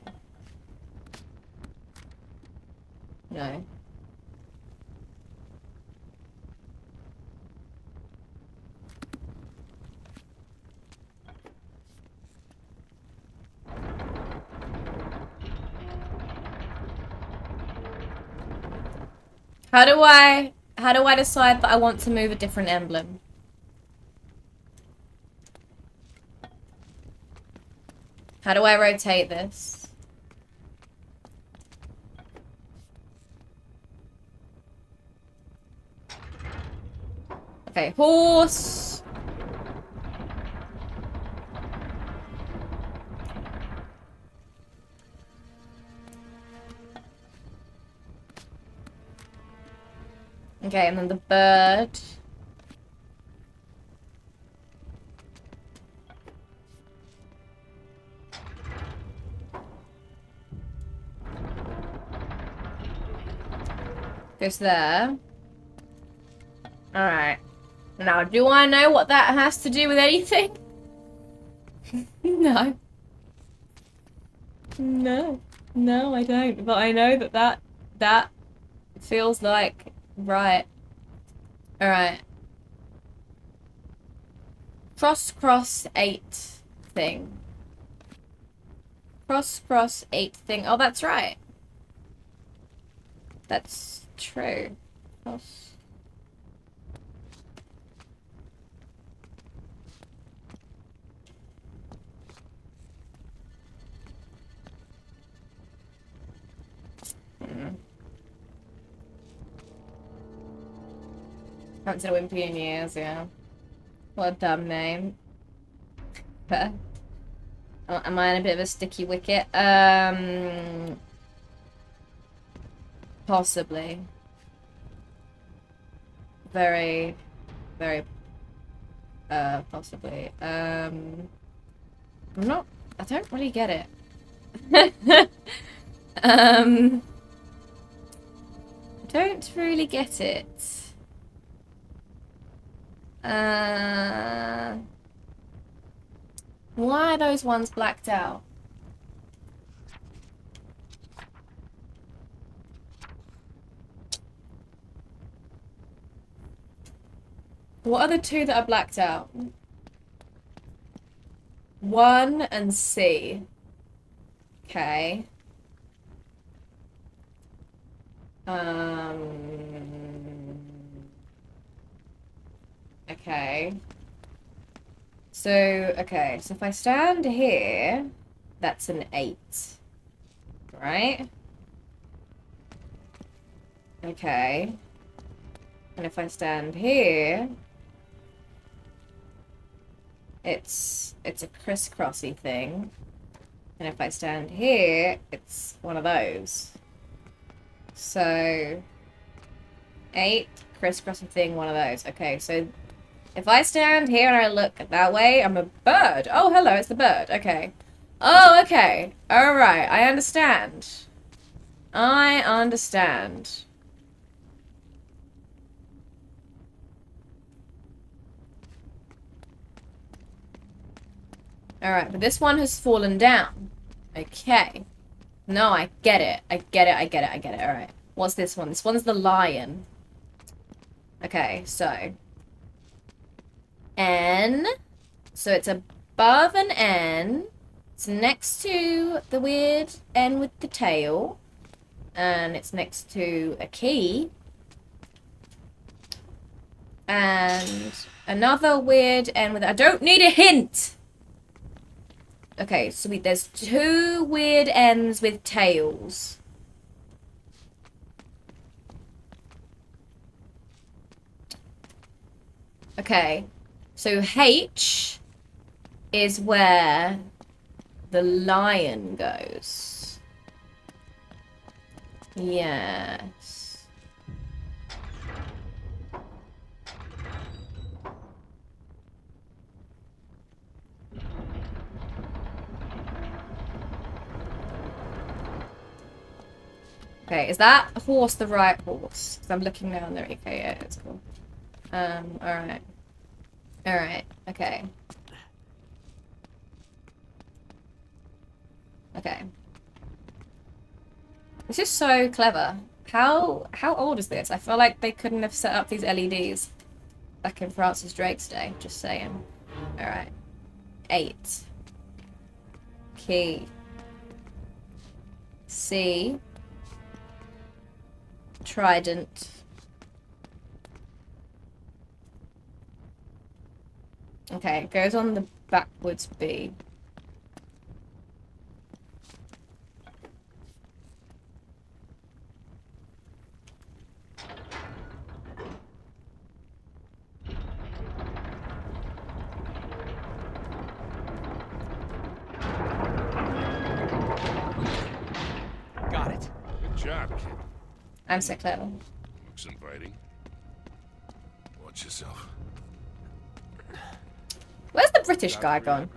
S1: No. How do I decide that I want to move a different emblem? How do I rotate this? Okay, horse. Okay, and then the bird. Goes there. Alright. Now, do I know what that has to do with anything? No. No. No, I don't. But I know that feels like right. Alright. Cross 8 thing. Cross 8 thing. Oh, that's right. That's true. Cross. Haven't seen a Wimpy in years, yeah. What a dumb name. Am I in a bit of a sticky wicket? Possibly. Very, very, possibly. I don't really get it. Don't really get it. Why are those ones blacked out? What are the two that are blacked out? 1 and C. Okay. Okay. So if I stand here, that's an 8. Right? Okay. And if I stand here, it's a crisscrossy thing. And if I stand here, it's one of those. So 8, crisscrossy thing, one of those. Okay, so if I stand here and I look that way, I'm a bird. Oh, hello, it's the bird. Okay. Oh, okay. Alright, I understand. I understand. Alright, but this one has fallen down. Okay. No, I get it. I get it. Alright. What's this one? This one's the lion. Okay, so N. So it's above an N. It's next to the weird N with the tail. And it's next to a key. And another weird N with... I don't need a hint! Okay, so there's 2 weird N's with tails. Okay, so H is where the lion goes. Yes. Okay, is that horse the right horse? Because I'm looking down there. Okay, yeah, it's cool. Alright. Alright, okay. Okay. This is so clever. How old is this? I feel like they couldn't have set up these LEDs back in Francis Drake's day. Just saying. Alright. 8. Key. C. Trident. Okay, it goes on the backwards B.
S11: Got it.
S4: Good job, kid.
S1: I'm so clever.
S4: Looks inviting. Watch yourself.
S1: Where's the British guy gone?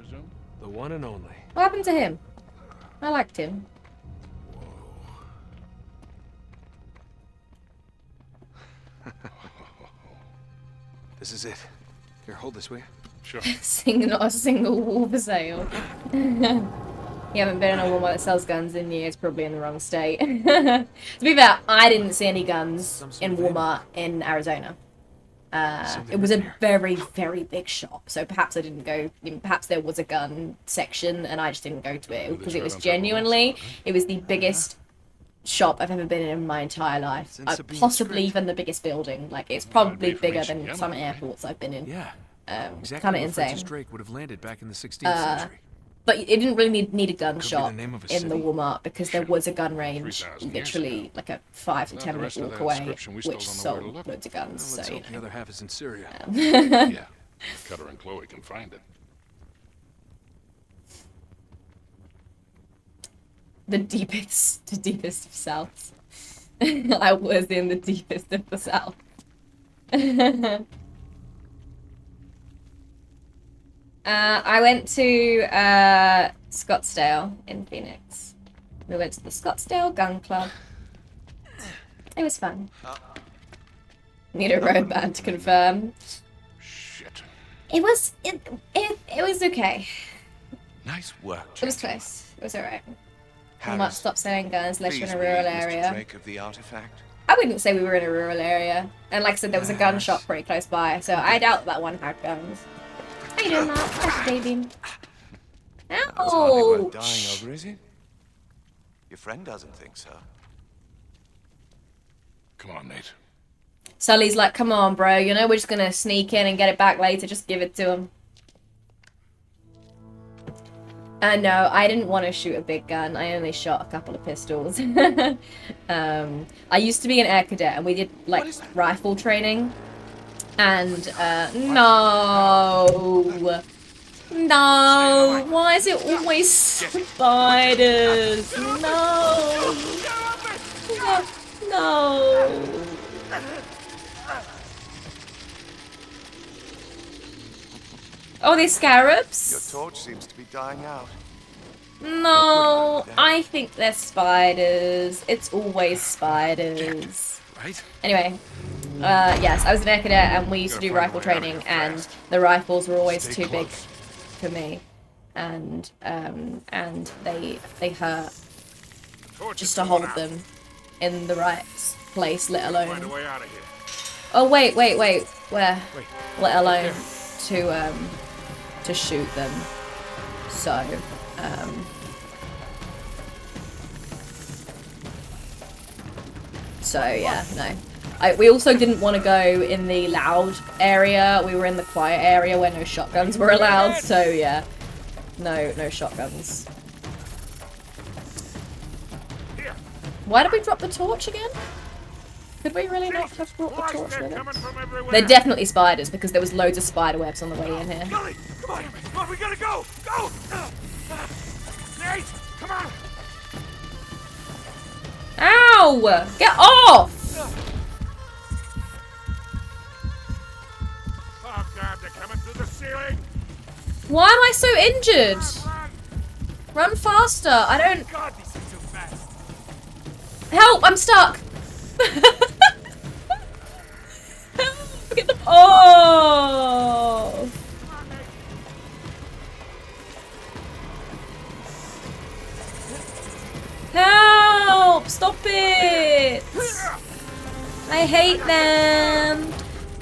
S11: The one and only.
S1: What happened to him? I liked him.
S11: This is it. Here, hold this, will you?
S4: Sure.
S1: Seeing not a single wall for sale. You haven't been in a Walmart that sells guns in years, probably in the wrong state. To be fair, I didn't see any guns in Walmart in Arizona. It was a very, very big shop, so perhaps I didn't go. Perhaps there was a gun section, and I just didn't go to it because it was genuinely. It was the biggest shop I've ever been in my entire life. Possibly even the biggest building. Like it's probably bigger than some airports I've been in.
S11: Yeah.
S1: Exactly kind of insane.
S11: Francis Drake would have landed back in the 16th century.
S1: But it didn't really need a gun shop
S11: the name of a
S1: in the
S11: city.
S1: Walmart because there was a gun range
S4: 3,000 years
S1: literally like a 5 to 10 minute walk away, which sold loads of guns.
S11: Let's
S1: So
S11: hope the other half is in Syria.
S4: Yeah. Cutter and Chloe can find it.
S1: the deepest of souths. I was in the deepest of the south. I went to Scottsdale in Phoenix. We went to the Scottsdale Gun Club. It was fun. Need a road band to confirm.
S4: Shit.
S1: It was okay.
S5: Nice work.
S1: It was close. It was alright.
S5: Harris,
S1: Walmart stopped selling guns unless you're in a
S5: please
S1: rural
S5: relieve Mr.
S1: area.
S5: Drake of the artifact.
S1: I wouldn't say we were in a rural area. And like I said, there was a gun shop pretty close by, so I doubt that one had guns. How you doing, Mark? How's your day been?
S5: That was hardly worth dying
S1: Ouch!
S5: over, is it? Your friend doesn't think so.
S4: Come on, Nate.
S1: Sully's like, come on, bro. You know we're just gonna sneak in and get it back later. Just give it to him. No, I didn't want to shoot a big gun. I only shot a couple of pistols. I used to be an air cadet, and we did like rifle training. And no, why is it always spiders? No. Oh, these scarabs?
S5: Your torch seems to be dying out.
S1: No, I think they're spiders. It's always spiders.
S11: Right?
S1: Anyway, yes, I was an air cadet and we used to do rifle training, and the rifles were always too big for me, and they hurt just to hold them in the right place, let alone. Oh wait, where? Let alone to shoot them. So yeah, no. We also didn't want to go in the loud area. We were in the quiet area where no shotguns were allowed. So yeah, no shotguns. Why did we drop the torch again? Could we really not have brought the torch with us? They're definitely spiders because there was loads of spider webs on the way in here.
S12: Come on, we gotta go! Go! Nate, come on!
S1: Ow! Get off!
S12: Oh God, they're coming through the ceiling!
S1: Why am I so injured? Run faster! I don't.
S12: God, these things are fast.
S1: Help! I'm stuck. Get them off! Help! Stop it! I hate them.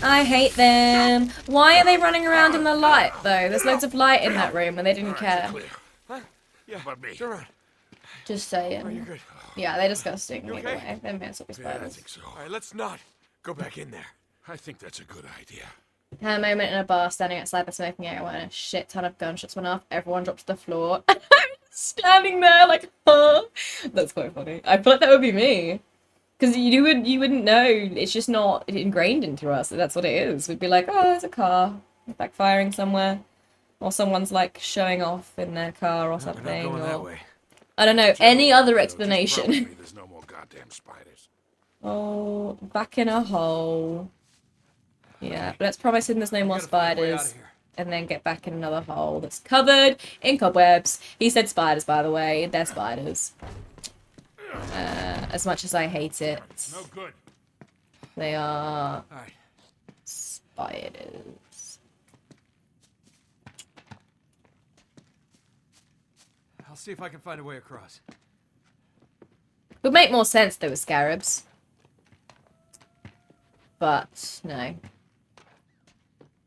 S1: I hate them. Why are they running around in the light, though? There's loads of light in that room, and they didn't care.
S12: Yeah, but me. Turn around.
S1: Just saying.
S12: You're good.
S1: Yeah, they're disgusting.
S12: You
S1: Either
S12: okay?
S1: way, they're meant to be
S4: Yeah, I
S1: spiders.
S4: think so.
S12: All right, let's not go back in there.
S4: I think that's a good idea.
S1: Had a moment in a bar standing outside the smoking area when a shit ton of gunshots went off. Everyone dropped to the floor. Standing there like, huh? That's quite funny. I feel like that would be me. Because you wouldn't know. It's just not ingrained into us. That's what it is. We'd be like, oh, there's a car backfiring somewhere. Or someone's like showing off in their car or something.
S11: We're not going that
S1: Or
S11: way.
S1: I don't know, any other explanation.
S4: There's no more goddamn spiders.
S1: Oh, back in a hole. Yeah, let's promise him there's no more spiders. And then get back in another hole that's covered in cobwebs. He said spiders, by the way. They're spiders. As much as I hate it.
S12: No good.
S1: They are
S11: All right.
S1: spiders.
S11: I'll see if I can find a way across.
S1: Would make more sense if they were scarabs. But, no.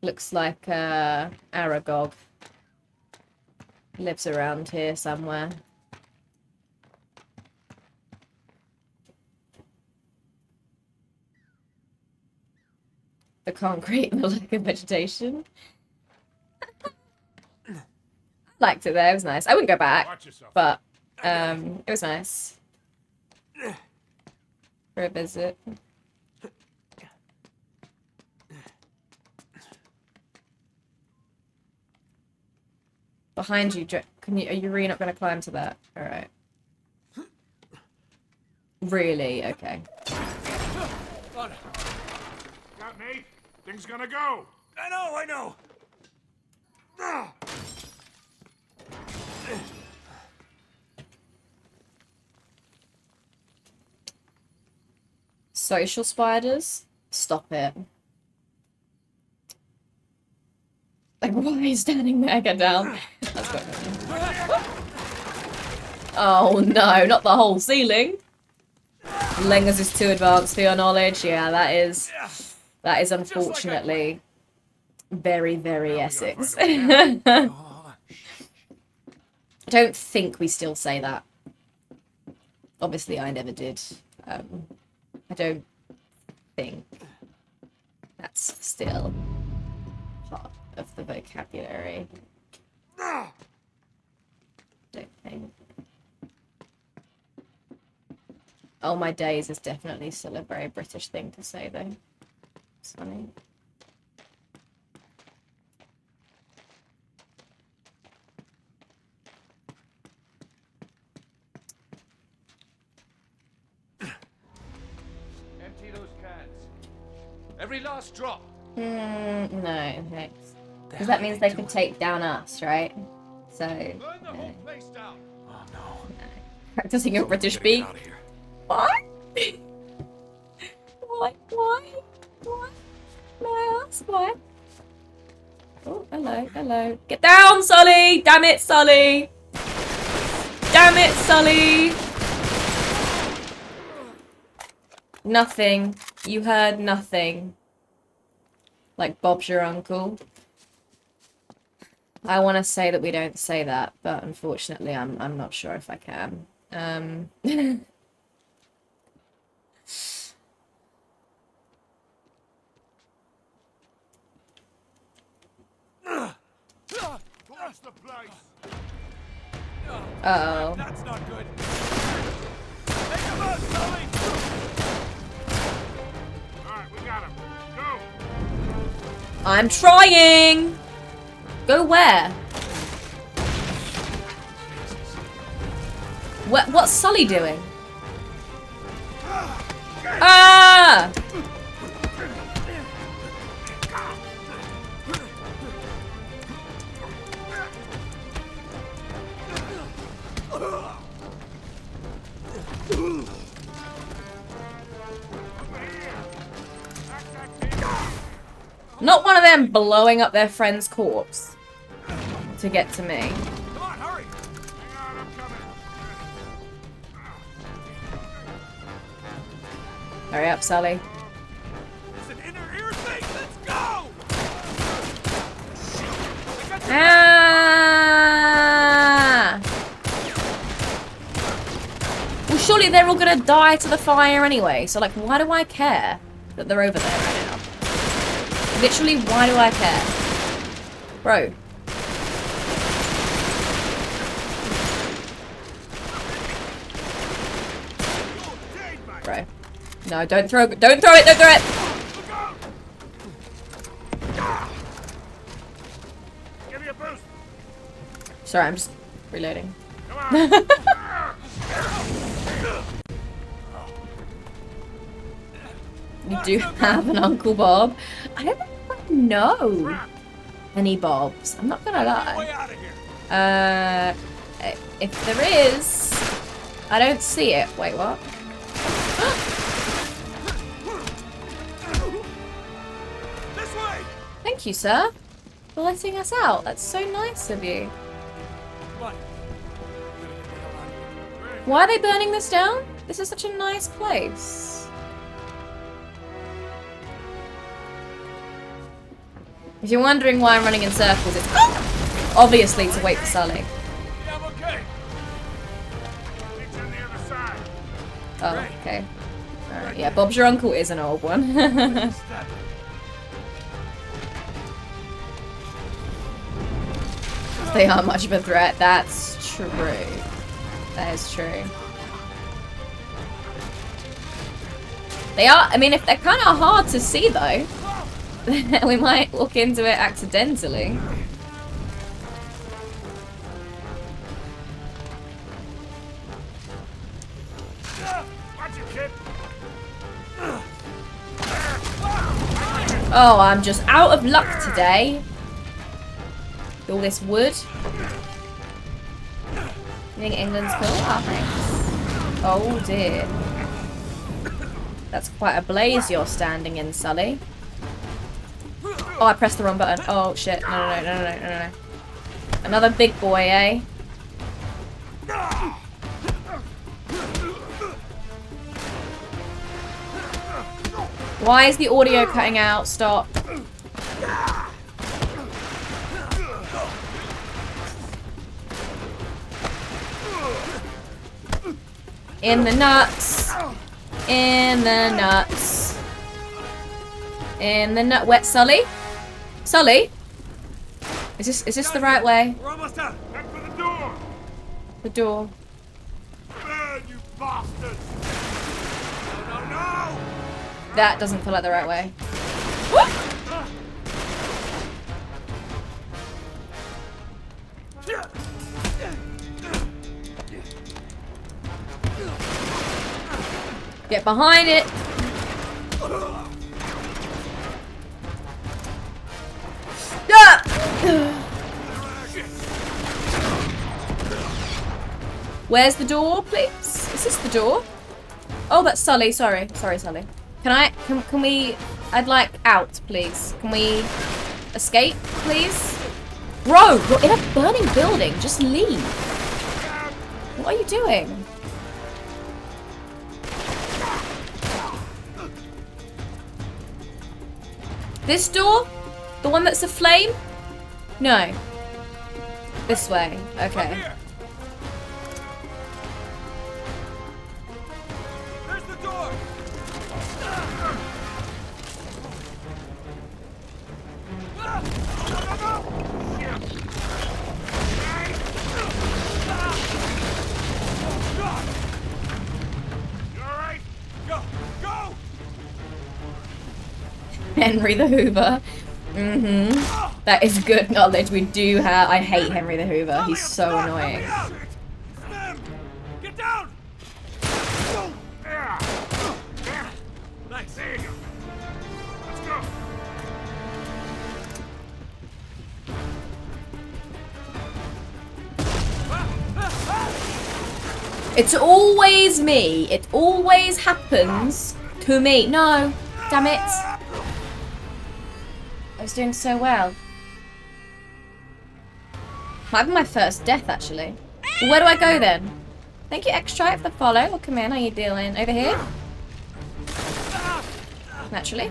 S1: Looks like Aragog lives around here somewhere. The concrete and the lack of vegetation. I liked it there, it was nice. I wouldn't go back, but it was nice. For a visit. Behind you, are you really not going to climb to that? Alright. Really? Okay.
S4: Got me? Thing's gonna go.
S12: I know.
S1: Social spiders? Stop it. Like, why are you standing there? Get down. That's good. Oh no, not the whole ceiling. Lengers is too advanced for your knowledge. Yeah, that is unfortunately very, very Essex. I don't think we still say that. Obviously, I never did. I don't think that's still part of the vocabulary. Don't think. Oh my days is definitely still a very British thing to say though. It's funny.
S5: Empty those cans. Every last drop.
S1: No, thanks. Because that means they could take down us, right? So.
S5: Burn the whole place down.
S11: Oh no.
S1: Practicing your British beat. What? Why? May I ask why? Oh, hello. Get down, Sully! Damn it, Sully! Damn it, Sully! Nothing. You heard nothing. Like Bob's your uncle. I want to say that we don't say that, but unfortunately I'm not sure if I can.
S12: Where's the place?
S1: Uh-oh.
S12: That's not good. Take him out, Sully!
S4: Alright, we got him. Go!
S1: I'm trying! Go where? What's Sully doing? Ah! Not one of them blowing up their friend's corpse to get to me.
S12: Come on, hurry!
S4: Hang on, I'm coming.
S1: Hurry up, Sully.
S12: It's an inner ear thing! Let's go!
S1: Ah! Well, surely they're all gonna die to the fire anyway, so like, why do I care that they're over there right now? Literally, why do I care? Bro. Bro. No, don't throw it, don't throw it!
S12: Give me a boost!
S1: Sorry, I'm just reloading. You do have an Uncle Bob? I don't know any Bobs. I'm not gonna lie. If there is, I don't see it. Wait, what? Thank you, sir, for letting us out. That's so nice of you.
S12: What?
S1: Why are they burning this down? This is such a nice place. If you're wondering why I'm running in circles, it's obviously to wait for Sully.
S12: Yeah, I'm okay. It's on the other side.
S1: Oh, okay. Alright, yeah, Bob's your uncle is an old one. They aren't much of a threat, that's true. That is true. They are, I mean, if they're kind of hard to see though, we might walk into it accidentally.
S12: Watch it, kid.
S1: Oh, I'm just out of luck today. All this wood. You think England's cool? Oh, thanks. Oh dear. That's quite a blaze you're standing in, Sully. Oh, I pressed the wrong button. Oh shit. No. Another big boy, eh? Why is the audio cutting out? Stop. In the nuts. In the nuts. In the nut. Wet, Sully? Sully? Is this the right way?
S12: We're almost done. Head for the door.
S1: The door.
S12: Burn, you bastards. No.
S1: That doesn't feel like the right way. Get behind it. Where's the door, please? Is this the door? Oh, that's Sully. Sorry, Sully. Can we? I'd like out, please. Can we escape, please? Bro, you're in a burning building. Just leave. What are you doing? This door? The one that's aflame? No. This way. Okay.
S12: There's the door. You all right? Go.
S1: Henry the Hoover. That is good knowledge. We do have. I hate Henry the Hoover. He's so annoying.
S12: Get down. Nice. There you go. Let's go.
S1: It's always me. It always happens to me. No. Damn it. I was doing so well. Might be my first death, actually. Well, where do I go then? Thank you, X-Trite, for the follow. Welcome in. How you doing? Over here? Naturally.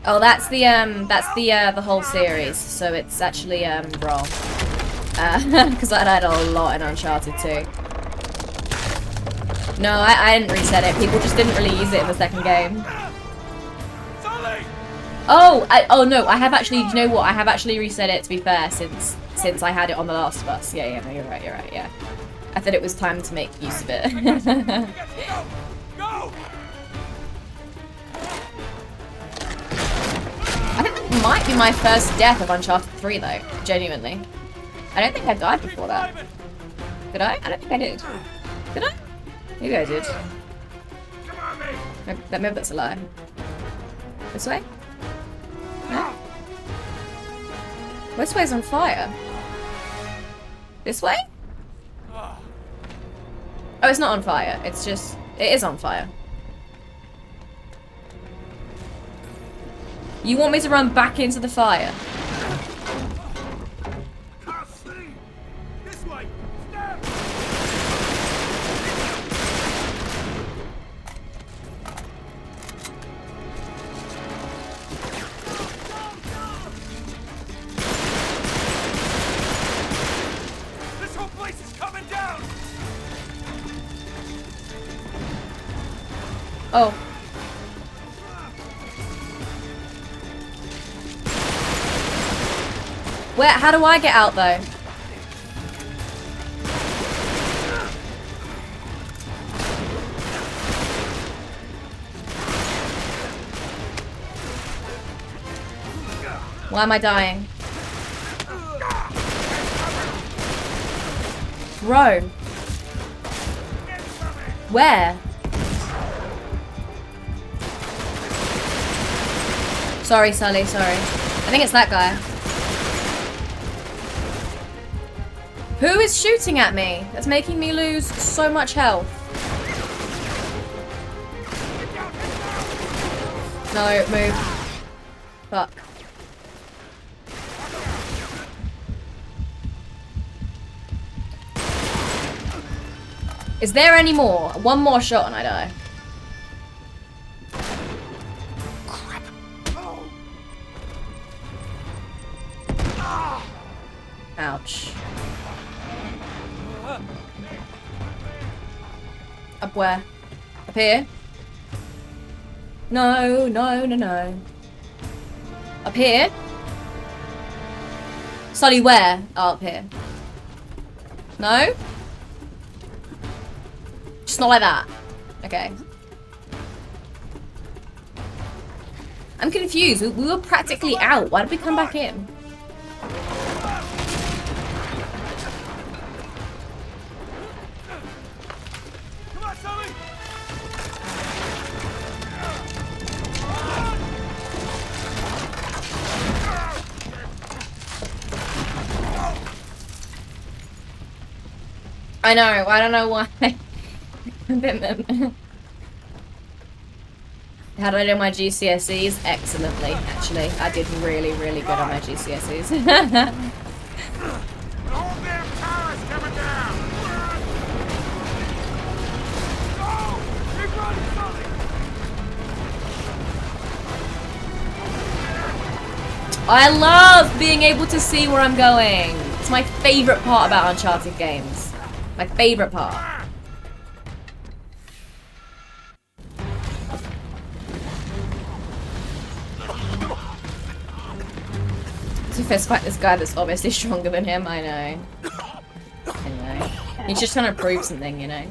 S1: Oh, that's the whole series. So it's actually wrong. Because I had a lot in Uncharted 2. No, I didn't reset it. People just didn't really use it in the second game. Oh, no, I have actually, you know what? I have actually reset it, to be fair, since I had it on The Last of Us. Yeah, no, you're right, yeah. I thought it was time to make use of it. I think that might be my first death of Uncharted 3, though, genuinely. I don't think I died before that. Did I? I don't think I did. Did I? Maybe I did. Maybe that's a lie. This way? No? This way's on fire. This way? Oh, it's not on fire. It's just... It is on fire. You want me to run back into the fire?
S12: This way! Snap! This whole place is coming down!
S1: Oh. Where? How do I get out, though? Why am I dying? Bro. Where? Sorry, Sully, sorry. I think it's that guy. Who is shooting at me? That's making me lose so much health. No, move. Fuck. Is there any more? One more shot and I die.
S12: Crap.
S1: Ouch. Up where? Up here? No, no, no, no. Up here? Sully, where? Oh, up here. No? Just not like that. Okay. I'm confused. We were practically out. Why did we come back in?
S12: Come on, Sully!
S1: I know. I don't know why. How did I do my GCSEs? Excellently, actually. I did really, really good on my GCSEs.
S12: The whole damn tower is coming down! Go! Keep running, Sully!
S1: I love being able to see where I'm going. It's my favorite part about Uncharted games. My favorite part. To fist fight this guy that's obviously stronger than him, I know. I know. He's just trying to prove something, you know.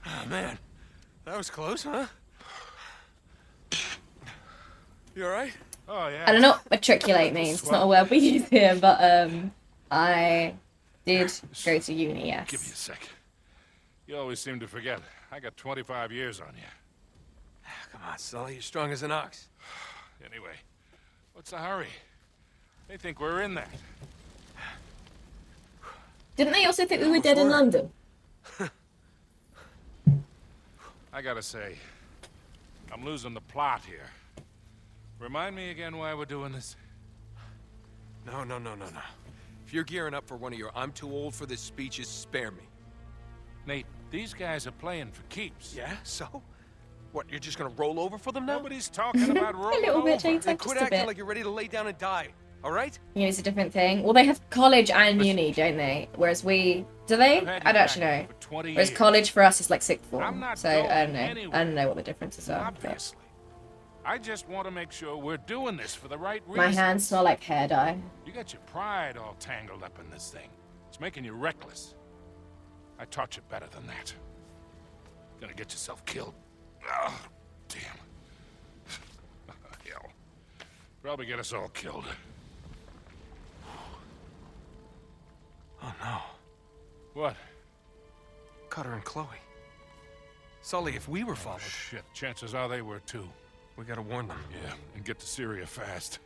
S11: Oh, man. That was close, huh? You alright?
S4: Oh, yeah.
S1: I don't know what matriculate means. It's not a word we use here, but I did go to uni, yes.
S4: Give me a sec. You always seem to forget. I got 25 years on you.
S11: Come on, Sully. You're strong as an ox.
S4: Anyway, what's the hurry? They think we're in that.
S1: Didn't they also think we were dead in London?
S4: I gotta say, I'm losing the plot here. Remind me again why we're doing this?
S11: No. If you're gearing up for one of your I'm too old for this speeches, spare me.
S4: Nate, these guys are playing for keeps.
S11: Yeah? So? What, you're just gonna roll over for them now?
S4: Nobody's talking about rolling
S1: little bit,
S4: over.
S1: James.
S11: Then
S1: Just
S11: quit
S1: a
S11: acting
S1: bit.
S11: like you're ready to lay down and die, alright?
S1: Uni's a different thing. Well, they have college and uni, don't they? Whereas we... Do they?
S4: I've had
S1: I
S4: you
S1: don't actually
S4: back
S1: know.
S4: for 20
S1: Whereas
S4: years.
S1: college for us is like sixth
S4: I'm
S1: form.
S4: not
S1: So,
S4: going
S1: I don't know.
S4: anywhere.
S1: I don't know what the differences are. but
S4: Obviously. I just want to make sure we're doing this for the right reason.
S1: My hands smell like hair dye.
S4: You got your pride all tangled up in this thing. It's making you reckless. I taught you better than that. Gonna get yourself killed. Oh, damn. Hell. Probably get us all killed.
S11: Oh, no.
S4: What?
S11: Cutter and Chloe. Sully, if we were followed...
S4: Shit, chances are they were too.
S11: We gotta warn them.
S4: Yeah, and get to Syria fast.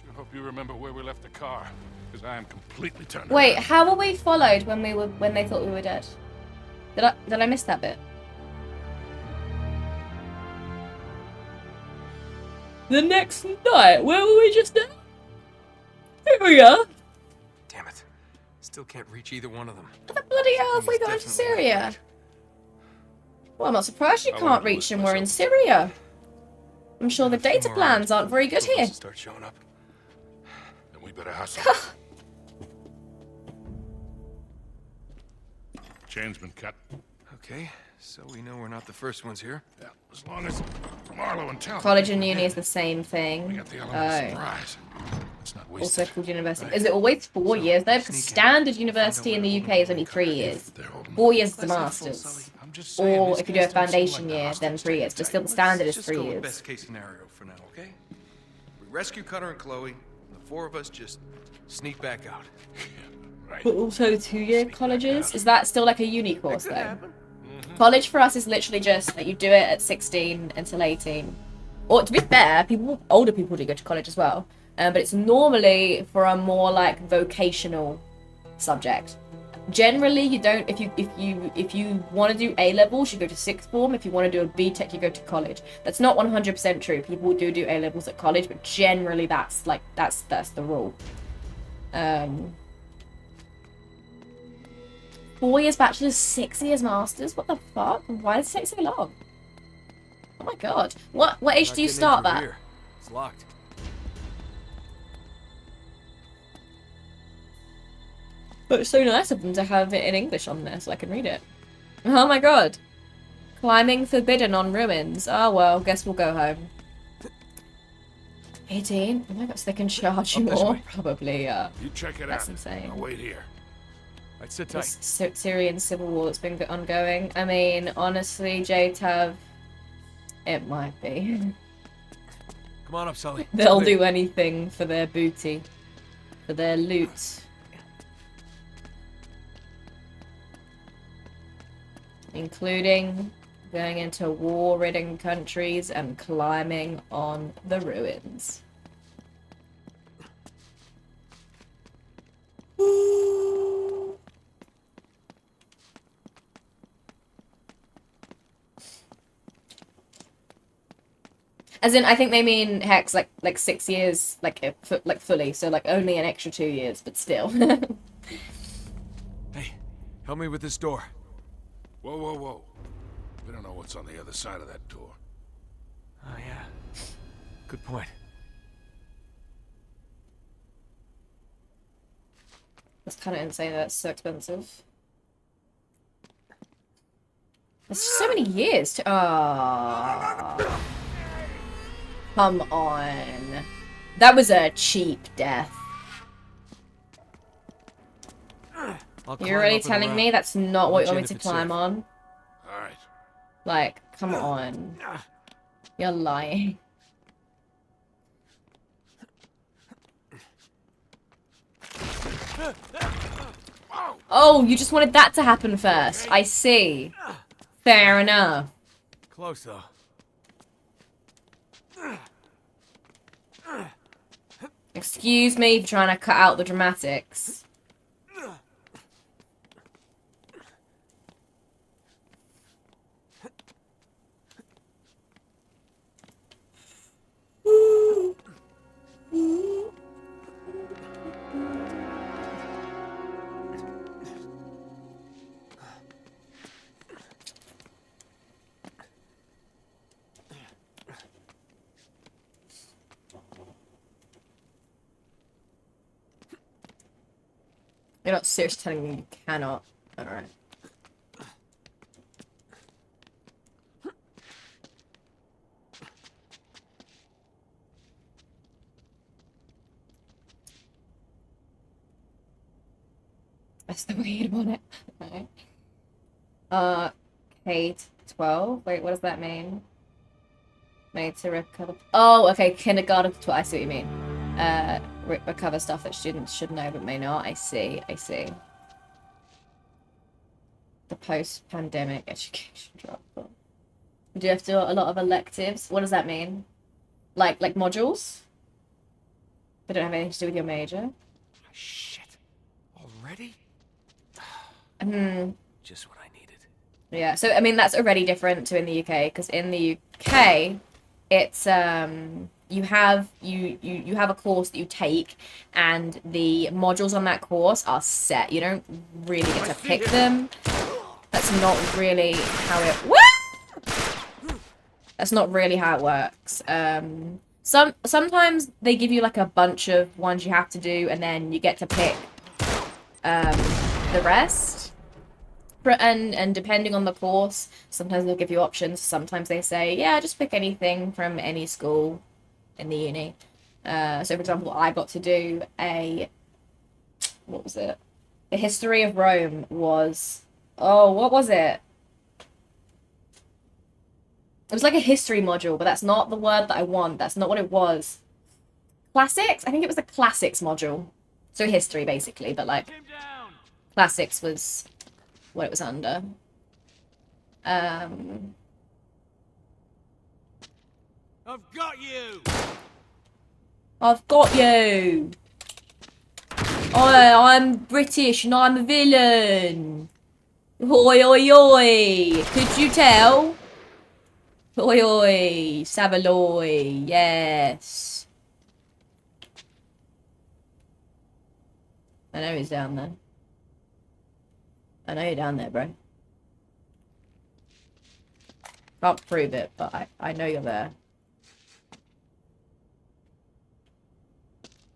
S4: Should Hope you remember where we left the car, because I am completely turned
S1: Wait,
S4: around.
S1: how were we followed when they thought we were dead? Did I miss that bit? The next night, where were we just now? Here we are.
S11: Damn it. Still can't reach either one of them.
S1: What the bloody hell have we
S11: Something's
S1: gone to
S11: definitely
S1: Syria?
S11: right.
S1: Well, I'm not surprised you
S4: I
S1: can't
S4: wanted to
S1: reach
S4: list
S1: them. We're in
S4: myself.
S1: Syria. I'm sure the
S11: A few
S1: data
S11: more
S1: plans
S11: hours
S1: aren't very good
S11: before
S1: here.
S11: those start showing up.
S4: Then we better hustle. Chain's been cut.
S11: Okay, so we know we're not the first ones here.
S4: Yeah, as long as Marlowe and Talon.
S1: College and uni is the same
S4: We
S1: thing.
S4: got the element of surprise. Let's not waste
S1: Also
S4: it.
S1: called university.
S4: Right.
S1: Is it always 4 years though? Because
S11: sneak in.
S1: standard university in the UK is only 3 years. 4 years is the masters.
S11: I'm just saying,
S1: Or
S11: these
S1: if you do a
S11: guys don't seem
S1: foundation
S11: like the
S1: year, then
S11: hostage
S1: 3 years.
S11: taking
S1: But still, the
S11: type.
S1: standard is
S11: Let's
S1: 3
S11: just go with
S1: years.
S11: best case scenario for now, okay? We rescue Cutter and Chloe, and the 4 of us just sneak back out.
S4: Right.
S1: But also 2-year colleges? Is that still like a uni course
S11: Could
S1: though?
S11: happen.
S1: College for us is literally just that you do it at 16 until 18. Or to be fair, older people do go to college as well. But it's normally for a more like vocational subject. Generally, you don't. If you want to do A levels, you go to sixth form. If you want to do a BTEC, you go to college. That's not 100% true. People do A levels at college, but generally that's the rule. 4 years bachelor's, 6 years masters. What the fuck? Why does it take so long? Oh my god. What age do you start that?
S11: Here. It's locked.
S1: But it's so nice of them to have it in English on there so I can read it. Oh my god. Climbing forbidden on ruins. Oh well, guess we'll go home. 18? Oh my god, so they can charge you
S11: Up this
S1: more?
S11: way.
S1: Probably,
S4: You check it
S1: That's
S4: out.
S1: insane.
S4: I'll wait here.
S11: Right, sit
S1: This
S11: tight.
S1: Syrian civil war that's been ongoing. I mean, honestly, JTAV, it might be.
S11: Come on up, Sully.
S1: They'll
S11: Let's move.
S1: do anything for their booty. For their loot. Including going into war-ridden countries and climbing on the ruins. As in, I think they mean Hex like 6 years, like fully, so like only an extra 2 years, but still.
S11: Hey, help me with this door.
S4: Whoa, whoa, whoa. We don't know what's on the other side of that door.
S11: Oh, yeah. Good point.
S1: That's kind of insane that it's so expensive. There's so many years to. Oh. Come on. That was a cheap death.
S11: I'll
S1: You're really
S11: climb up and
S1: telling
S11: around.
S1: me that's not
S11: I'll
S1: what
S11: let
S1: you want me
S11: in
S1: to
S11: if it's
S1: climb
S11: safe.
S1: on?
S4: All right.
S1: Like, come on. You're lying. Oh, you just wanted that to happen first. I see. Fair enough.
S11: Close, though.
S1: Excuse me for trying to cut out the dramatics. You're not seriously telling me you cannot. Alright. That's the weird one. Alright. Kate 12? Wait, what does that mean? Made to recover. Oh, okay, kindergarten to 12. I see what you mean. Recover stuff that students should know but may not. I see. The post-pandemic education drop. Do you have to do a lot of electives? What does that mean? Like modules? They don't have anything to do with your major.
S11: Shit. Already? Just what I needed.
S1: Yeah, so I mean that's already different to in the UK, because in the UK, it's you have a course that you take, and the modules on that course are set. You don't really get to pick them. That's not really how it. Woo! That's not really how it works. Sometimes they give you like a bunch of ones you have to do, and then you get to pick the rest. And depending on the course, sometimes they'll give you options. Sometimes they say, yeah, just pick anything from any school in the uni. So, for example, I got to do what was it? The history of Rome was, what was it? It was like a history module, but that's not the word that I want. That's not what it was. Classics? I think it was the classics module. So history, basically, but like, classics was what it was under.
S12: I've got you.
S1: I've got you. I'm British and I'm a villain. Oi, oi, oi. Could you tell? Oi, oi. Savaloy. Yes. I know he's down there. I know you're down there, bro. Can't prove it, but I know you're there.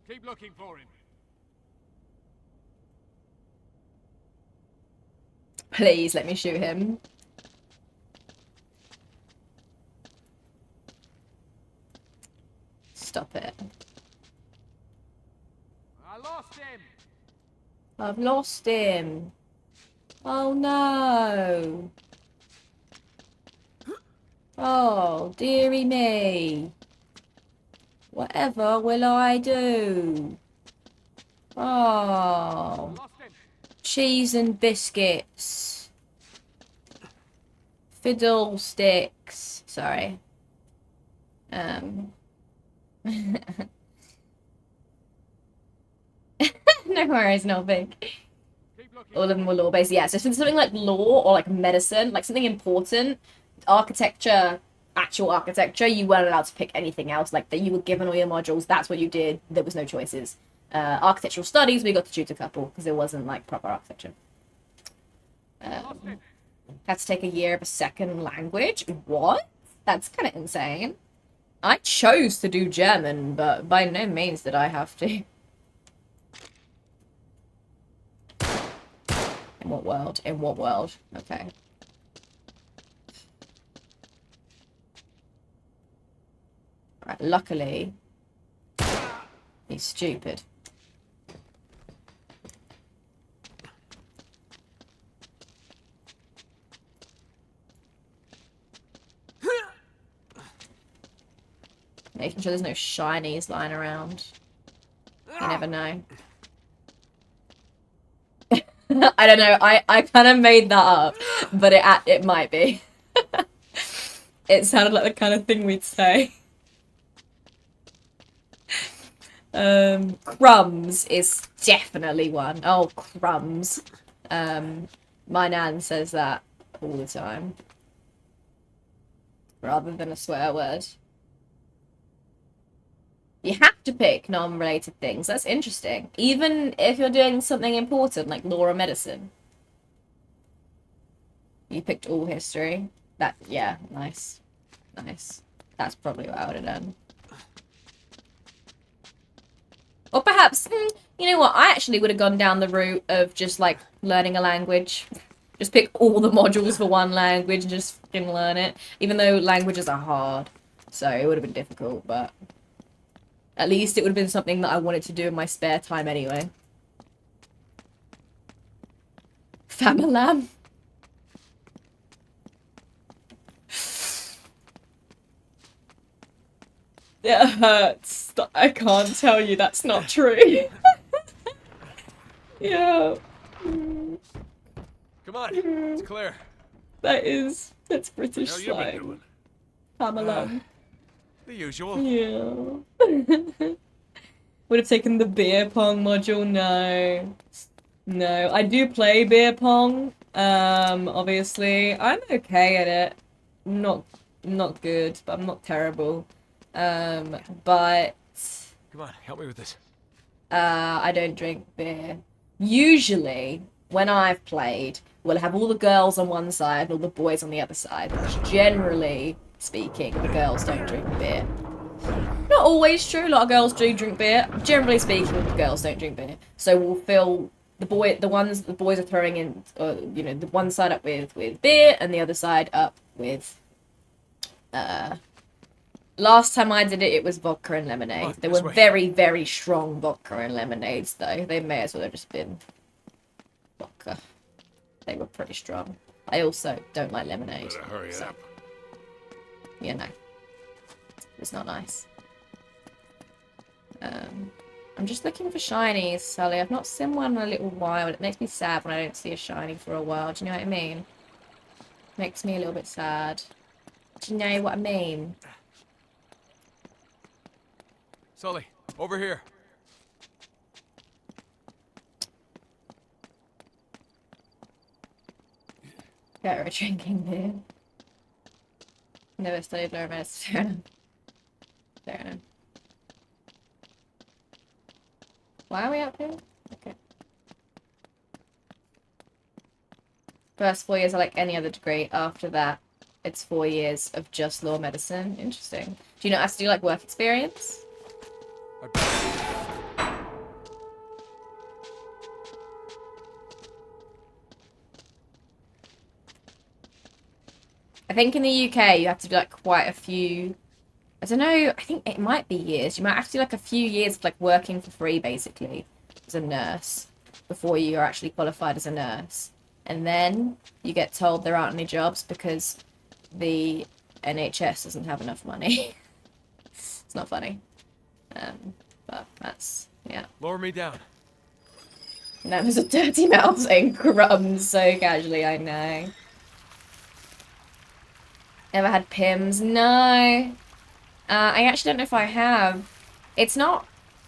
S12: Keep looking for him.
S1: Please let me shoot him. Stop it.
S12: I lost him.
S1: I've lost him. Oh no. Oh, dearie me. Whatever will I do? Oh. Cheese and biscuits. Fiddlesticks. Sorry. No worries, no big. All of them were law-based. Yeah, so if it's something like law or like medicine, like something important, architecture, actual architecture, you weren't allowed to pick anything else. Like, that you were given all your modules, that's what you did. There was no choices. Architectural studies, we got to choose a couple, because it wasn't like proper architecture. Had to take a year of a second language? What? That's kind of insane. I chose to do German, but by no means did I have to. In what world? In what world? Okay. Right, luckily, he's stupid. Making sure there's no shinies lying around. You never know. I don't know. I kind of made that up, but it might be. It sounded like the kind of thing we'd say. Crumbs is definitely one. Oh, crumbs. My nan says that all the time. Rather than a swear word. You have to pick non-related things. That's interesting. Even if you're doing something important, like law or medicine. You picked all history. Yeah, nice. Nice. That's probably what I would have done. Or perhaps, you know what, I actually would have gone down the route of just, like, learning a language. Just pick all the modules for one language and just fucking learn it. Even though languages are hard. So it would have been difficult, but... At least it would have been something that I wanted to do in my spare time anyway. Famalam. It hurts. I can't tell you that's not true. Yeah.
S11: Come on, it's clear.
S1: That's British
S4: How you been
S1: slang.
S4: doing?
S1: Famalam.
S11: The usual.
S1: Yeah. Would have taken the beer pong module. No. No. I do play beer pong. Obviously. I'm okay at it. Not good, but I'm not terrible. But
S11: Come on, help me with this.
S1: I don't drink beer. Usually, when I've played, we'll have all the girls on one side and all the boys on the other side. Because generally speaking, the girls don't drink beer. Not always true. A lot of girls do drink beer. Generally speaking, the girls don't drink beer. So we'll fill the ones the boys are throwing in, the one side up with beer and the other side up with. Last time I did it, it was vodka and lemonade. They were very, very strong vodka and lemonades, though. They may as well have just been vodka. They were pretty strong. I also don't like lemonade.
S4: Better hurry up.
S1: Yeah, no. It's not nice. I'm just looking for shinies, Sully. I've not seen one in a little while. It makes me sad when I don't see a shiny for a while. Do you know what I mean? Makes me a little bit sad. Do you know what I mean?
S11: Sully, over here.
S1: Better at drinking beer. Never studied lower medicine. Fair enough. Why are we up here? Okay. First 4 years are like any other degree. After that, it's 4 years of just law medicine. Interesting. Do you not have to do like work experience? I think in the UK you have to do like quite a few, I don't know, I think it might be years. You might have to do like a few years of like working for free basically as a nurse before you are actually qualified as a nurse. And then you get told there aren't any jobs because the NHS doesn't have enough money. It's not funny. But that's, yeah.
S11: Lower me down.
S1: And that was a dirty mouth saying crumbs so casually, I know. Ever had Pims? No. I actually don't know if I have. It's not,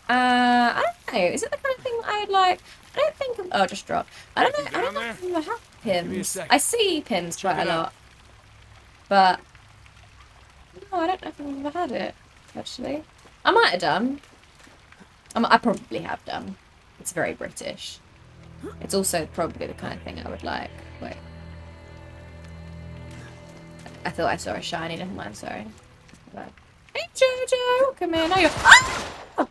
S1: I don't know. Is it the kind of thing that I would like? I don't think of, oh, just drop. I don't know, I don't know if I've ever had Pims. I see Pims quite a lot. But, no, I don't know if I've ever had it, actually. I might have done. I probably have done. It's very British. It's also probably the kind of thing I would like. Wait. I thought I saw a shiny, never mind, sorry. But, hey Jojo, come here, now you're— ah!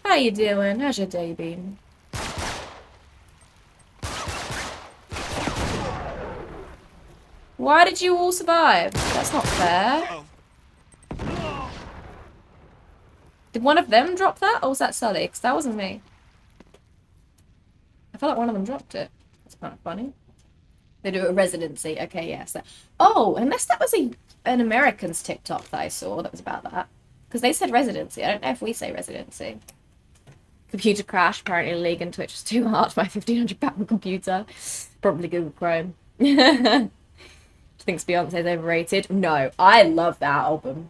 S1: How you doing? How's your day been? Why did you all survive? That's not fair. Did one of them drop that, or was that Sully? Because that wasn't me. I felt like one of them dropped it. That's kind of funny. They do a residency. Okay, yes. Oh, unless that was an American's TikTok that I saw that was about that. Because they said residency. I don't know if we say residency. Computer crash. Apparently League and Twitch was too hard for my £1,500 computer. Probably Google Chrome. Thinks Beyonce's overrated. No, I love that album.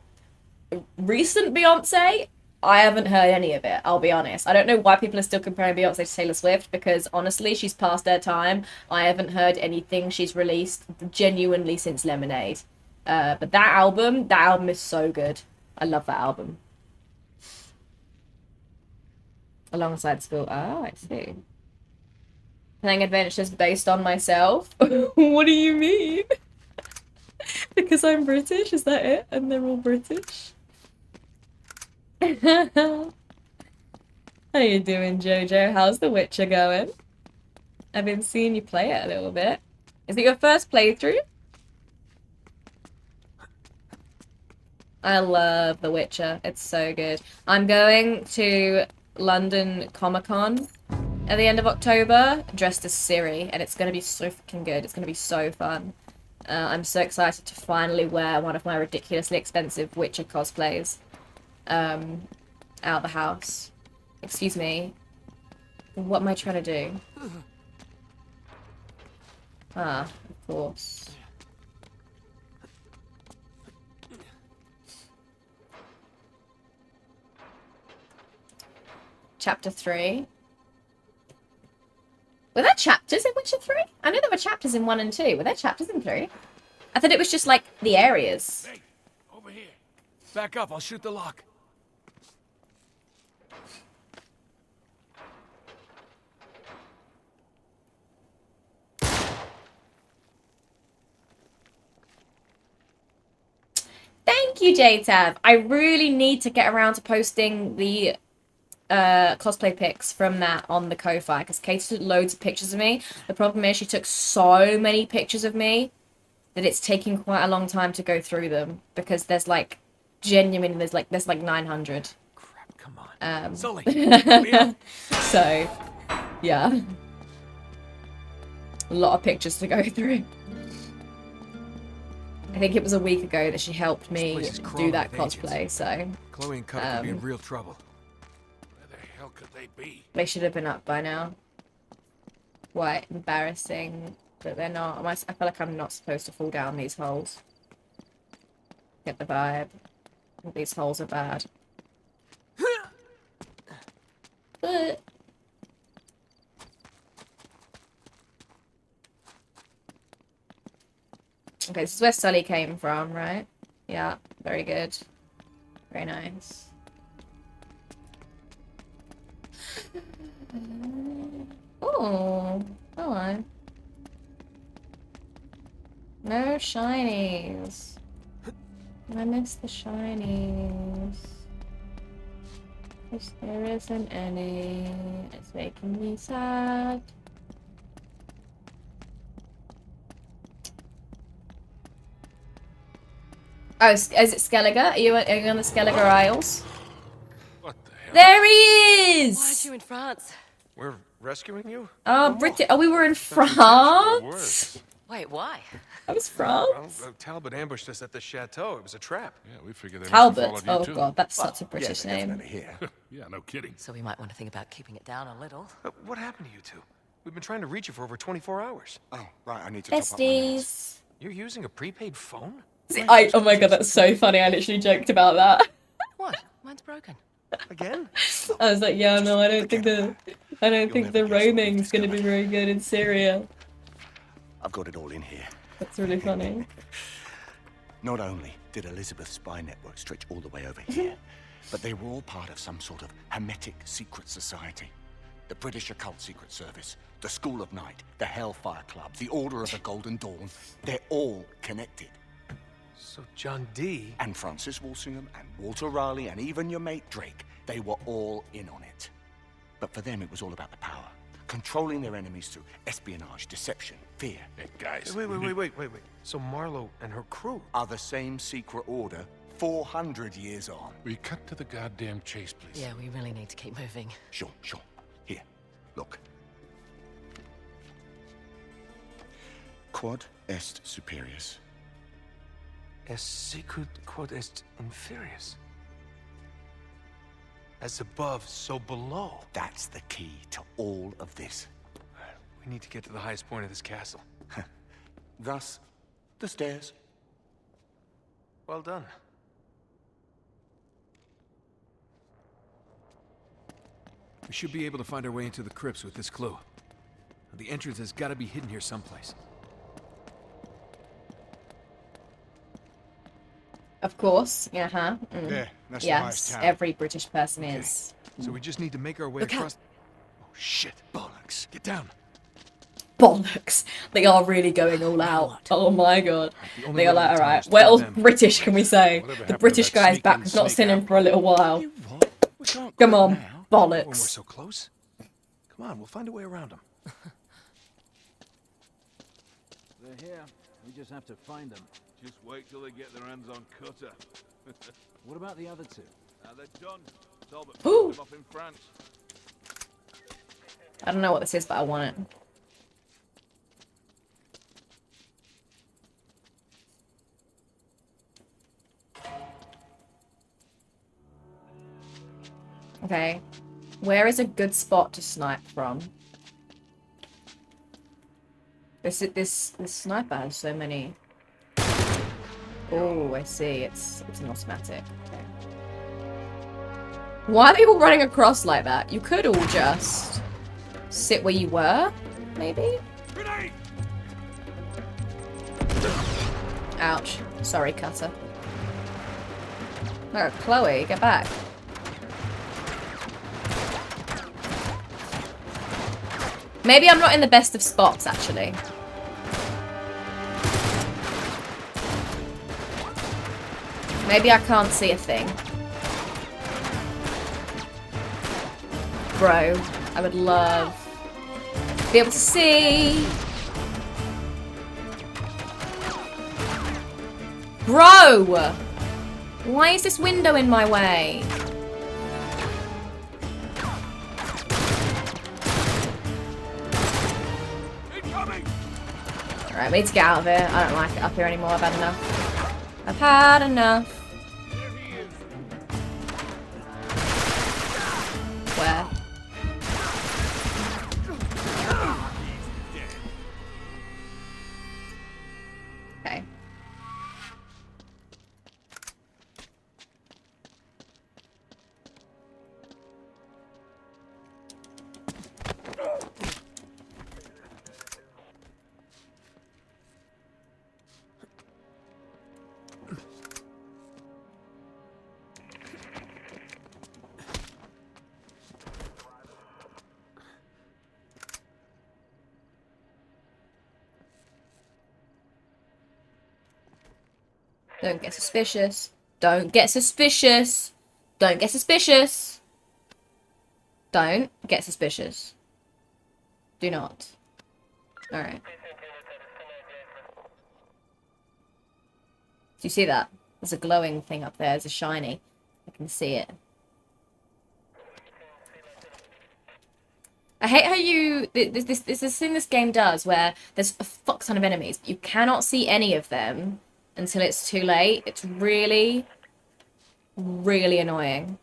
S1: Recent Beyonce, I haven't heard any of it, I'll be honest. I don't know why people are still comparing Beyonce to Taylor Swift, because honestly, she's past her time. I haven't heard anything she's released genuinely since Lemonade. But that album is so good. I love that album. Alongside school. Oh, I see. Playing adventures based on myself? What do you mean? Because I'm British, is that it? And they're all British? How you doing, Jojo? How's The Witcher going? I've been seeing you play it a little bit. Is it your first playthrough? I love The Witcher. It's so good. I'm going to London Comic-Con at the end of October, dressed as Ciri, and it's going to be so fucking good. It's going to be so fun. I'm so excited to finally wear one of my ridiculously expensive Witcher cosplays out of the house. Excuse me. What am I trying to do? Ah, of course. Chapter 3. Were there chapters in Witcher 3? I know there were chapters in 1 and 2. Were there chapters in 3? I thought it was just like the areas.
S12: Hey, over here. Back up, I'll shoot the lock.
S1: Thank you, JTav. I really need to get around to posting the cosplay pics from that on the Ko-Fi, because Katie took loads of pictures of me. The problem is she took so many pictures of me that it's taking quite a long time to go through them, because there's like genuine there's like 900.
S12: Crap, come on. Sully.
S1: So yeah, a lot of pictures to go through. I think it was a week ago that she helped me do that cosplay, so
S2: Chloe and Cutter could be in real trouble.
S4: Where the hell could they be?
S1: they should have been up by now. Quite embarrassing that they're not. I feel like I'm not supposed to fall down these holes. Get the vibe. These holes are bad. But okay, this is where Sully came from, right? Yeah, very good. Very nice. Oh, hello. No shinies. I miss the shinies. Wish there isn't any. It's making me sad. Oh, is it Skelliger? Are you on the Skelliger Isles?
S4: What the hell?
S1: There he
S10: Why
S1: is!
S10: aren't you in France?
S11: We're rescuing you?
S1: Oh, British. Oh, we were in France?
S10: Wait, why?
S1: That was
S11: Well,
S1: France?
S11: Talbot ambushed us at the chateau. It was a trap.
S4: Yeah, we figured they
S1: Talbot.
S4: must have
S1: Oh
S4: followed you too.
S1: god, that's such a British name.
S11: Here.
S4: Yeah, no kidding.
S10: So we might want to think about keeping it down a little.
S11: What happened to you two? We've been trying to reach you for over 24 hours.
S3: Oh, right, I need to top up my minutes.
S1: Besties.
S11: You're using a prepaid phone?
S1: Oh my god, that's so funny. I literally joked about that.
S10: What? Mine's broken.
S11: Again?
S1: I was like, yeah, no, I don't think the roaming's gonna be very good in Syria.
S3: I've got it all in here.
S1: That's really funny.
S3: Not only did Elizabeth's spy network stretch all the way over here, but they were all part of some sort of hermetic secret society. The British Occult Secret Service, the School of Night, the Hellfire Club, the Order of the Golden Dawn, they're all connected.
S11: So John Dee...
S3: And Francis Walsingham and Walter Raleigh and even your mate Drake, they were all in on it. But for them, it was all about the power. Controlling their enemies through espionage, deception, fear.
S4: Hey, guys.
S11: Wait. So Marlowe and her crew
S3: are the same secret order 400 years on.
S4: We cut to the goddamn chase, please.
S10: Yeah, we really need to keep moving.
S3: Sure. Here, look. Quod est superius.
S11: Es sicut quod est inferius. As above, so below.
S3: That's the key to all of this.
S11: We need to get to the highest point of this castle.
S3: Thus, the stairs.
S11: Well done.
S2: We should be able to find our way into the crypts with this clue. The entrance has got to be hidden here someplace.
S1: Of course. Yeah,
S3: There, that's the highest
S1: yes,
S3: tower.
S1: every British person is.
S2: So we just need to make our way
S10: Look out.
S2: across... Oh, shit.
S3: Bollocks.
S2: Get down.
S1: Bollocks. They are really going all out. Oh my god.
S2: The only
S1: They are
S2: way
S1: like,
S2: to
S1: alright,
S2: tell
S1: what
S2: is
S1: else
S2: through them.
S1: British can we say?
S4: Whatever
S1: The
S4: happened to
S1: British
S4: that
S1: guy's
S4: sneak
S1: back.
S4: in,
S1: We've not
S4: sneak
S1: seen him
S4: out?
S1: for a little while.
S3: You what? We can't
S1: Come
S3: quit
S1: on,
S3: now.
S2: When we're
S1: bollocks.
S2: so close. Come on, we'll find a way around them.
S12: They're here. We just have to find them.
S13: Just wait till they get their hands on Cutter.
S12: What about the other two?
S13: They're done. Talbot
S1: Ooh.
S13: picked them up in France.
S1: I don't know what this is, but I want it. Okay. Where is a good spot to snipe from? This sniper has so many. Oh, I see. It's an automatic. Okay. Why are they all running across like that? You could all just sit where you were, maybe? Ouch. Sorry, Cutter. No, Chloe, get back. Maybe I'm not in the best of spots, actually. Maybe I can't see a thing. Bro, I would love to be able to see. Bro! Why is this window in my way? Alright, we need to get out of here. I don't like it up here anymore. I've had enough. I've had enough. Where? Okay. Don't get suspicious. Don't get suspicious. Don't get suspicious. Don't get suspicious. Do not. Alright. Do you see that? There's a glowing thing up there. There's a shiny. I can see it. I hate how you... This thing this game does where there's a fuck ton of enemies, but you cannot see any of them until it's too late. It's really, really annoying.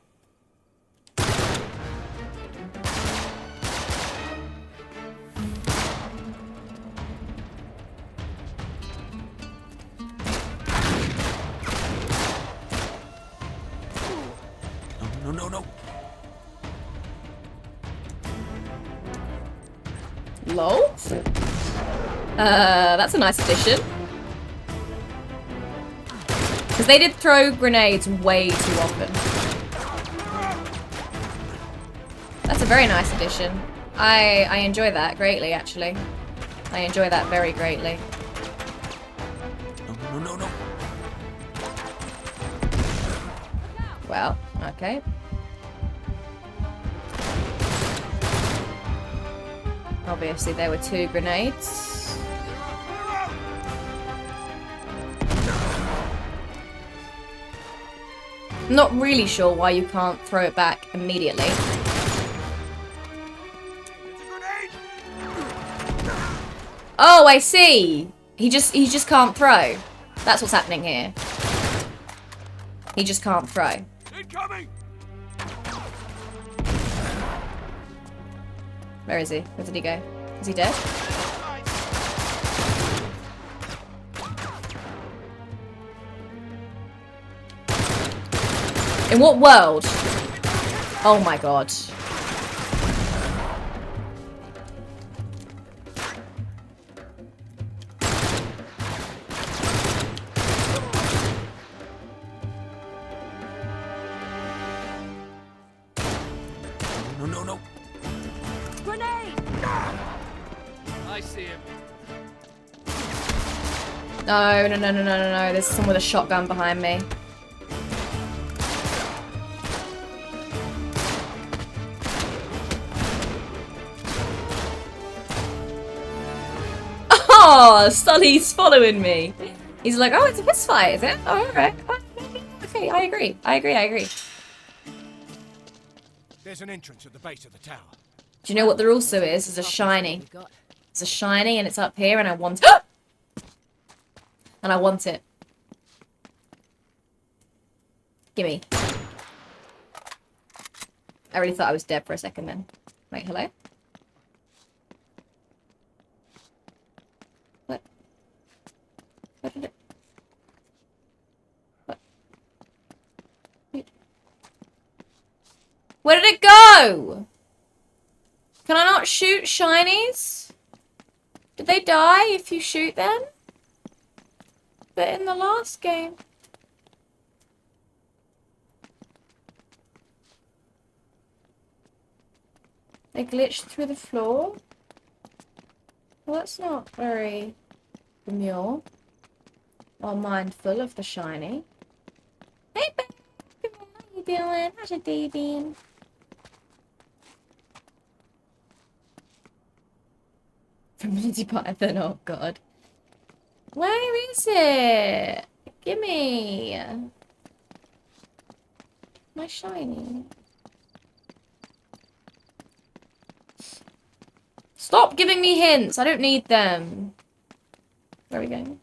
S2: No.
S1: Lol? That's a nice addition. Because they did throw grenades way too often. That's a very nice addition. I enjoy that greatly, actually. I enjoy that very greatly.
S2: No.
S1: Well, okay. Obviously, there were 2 grenades. I'm not really sure why you can't throw it back immediately. Oh, I see. He just can't throw. That's what's happening here. He just can't throw. Where is he? Where did he go? Is he dead? In what world? Oh my god.
S2: No.
S12: Grenade! I see him.
S1: No. There's someone with a shotgun behind me. Oh, Sully's following me. He's like, oh, it's a fist fight, is it? Oh, alright. Okay, I agree.
S12: There's an entrance at the base of the tower.
S1: Do you know what there also is? There's a shiny. It's a shiny and it's up here and I want and I want it. Gimme. I really thought I was dead for a second then. Wait, hello? What? What did it? What? Where did it go? Can I not shoot shinies? Did they die if you shoot them? But in the last game... They glitched through the floor? Well, that's not very demure. Or mindful of the shiny. Hey, babe! How you doing? How's your day been? From Monty Python, oh god. Where is it? Gimme! My shiny. Stop giving me hints! I don't need them. Where are we going?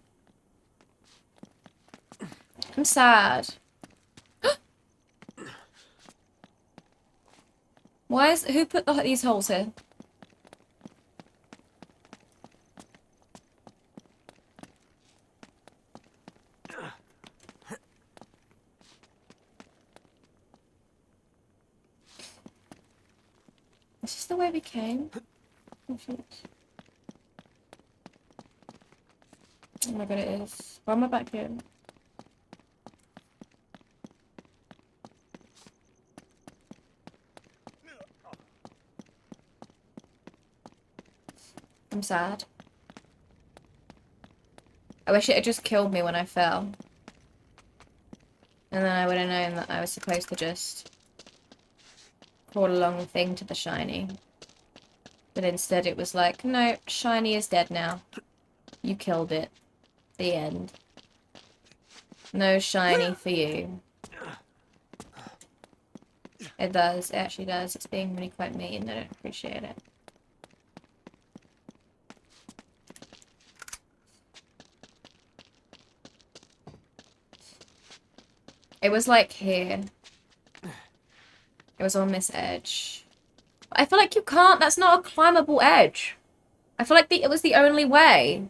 S1: I'm sad. Who put these holes here? Is this the way we came? Oh my god, it is. Why am I back here? I'm sad. I wish it had just killed me when I fell. And then I would have known that I was supposed to just crawl along the thing to the shiny. But instead it was like, no, shiny is dead now. You killed it. The end. No shiny for you. It does, it actually does. It's being really quite mean. I don't appreciate it. It was like here. It was on this edge. I feel like you can't. That's not a climbable edge. I feel like it was the only way.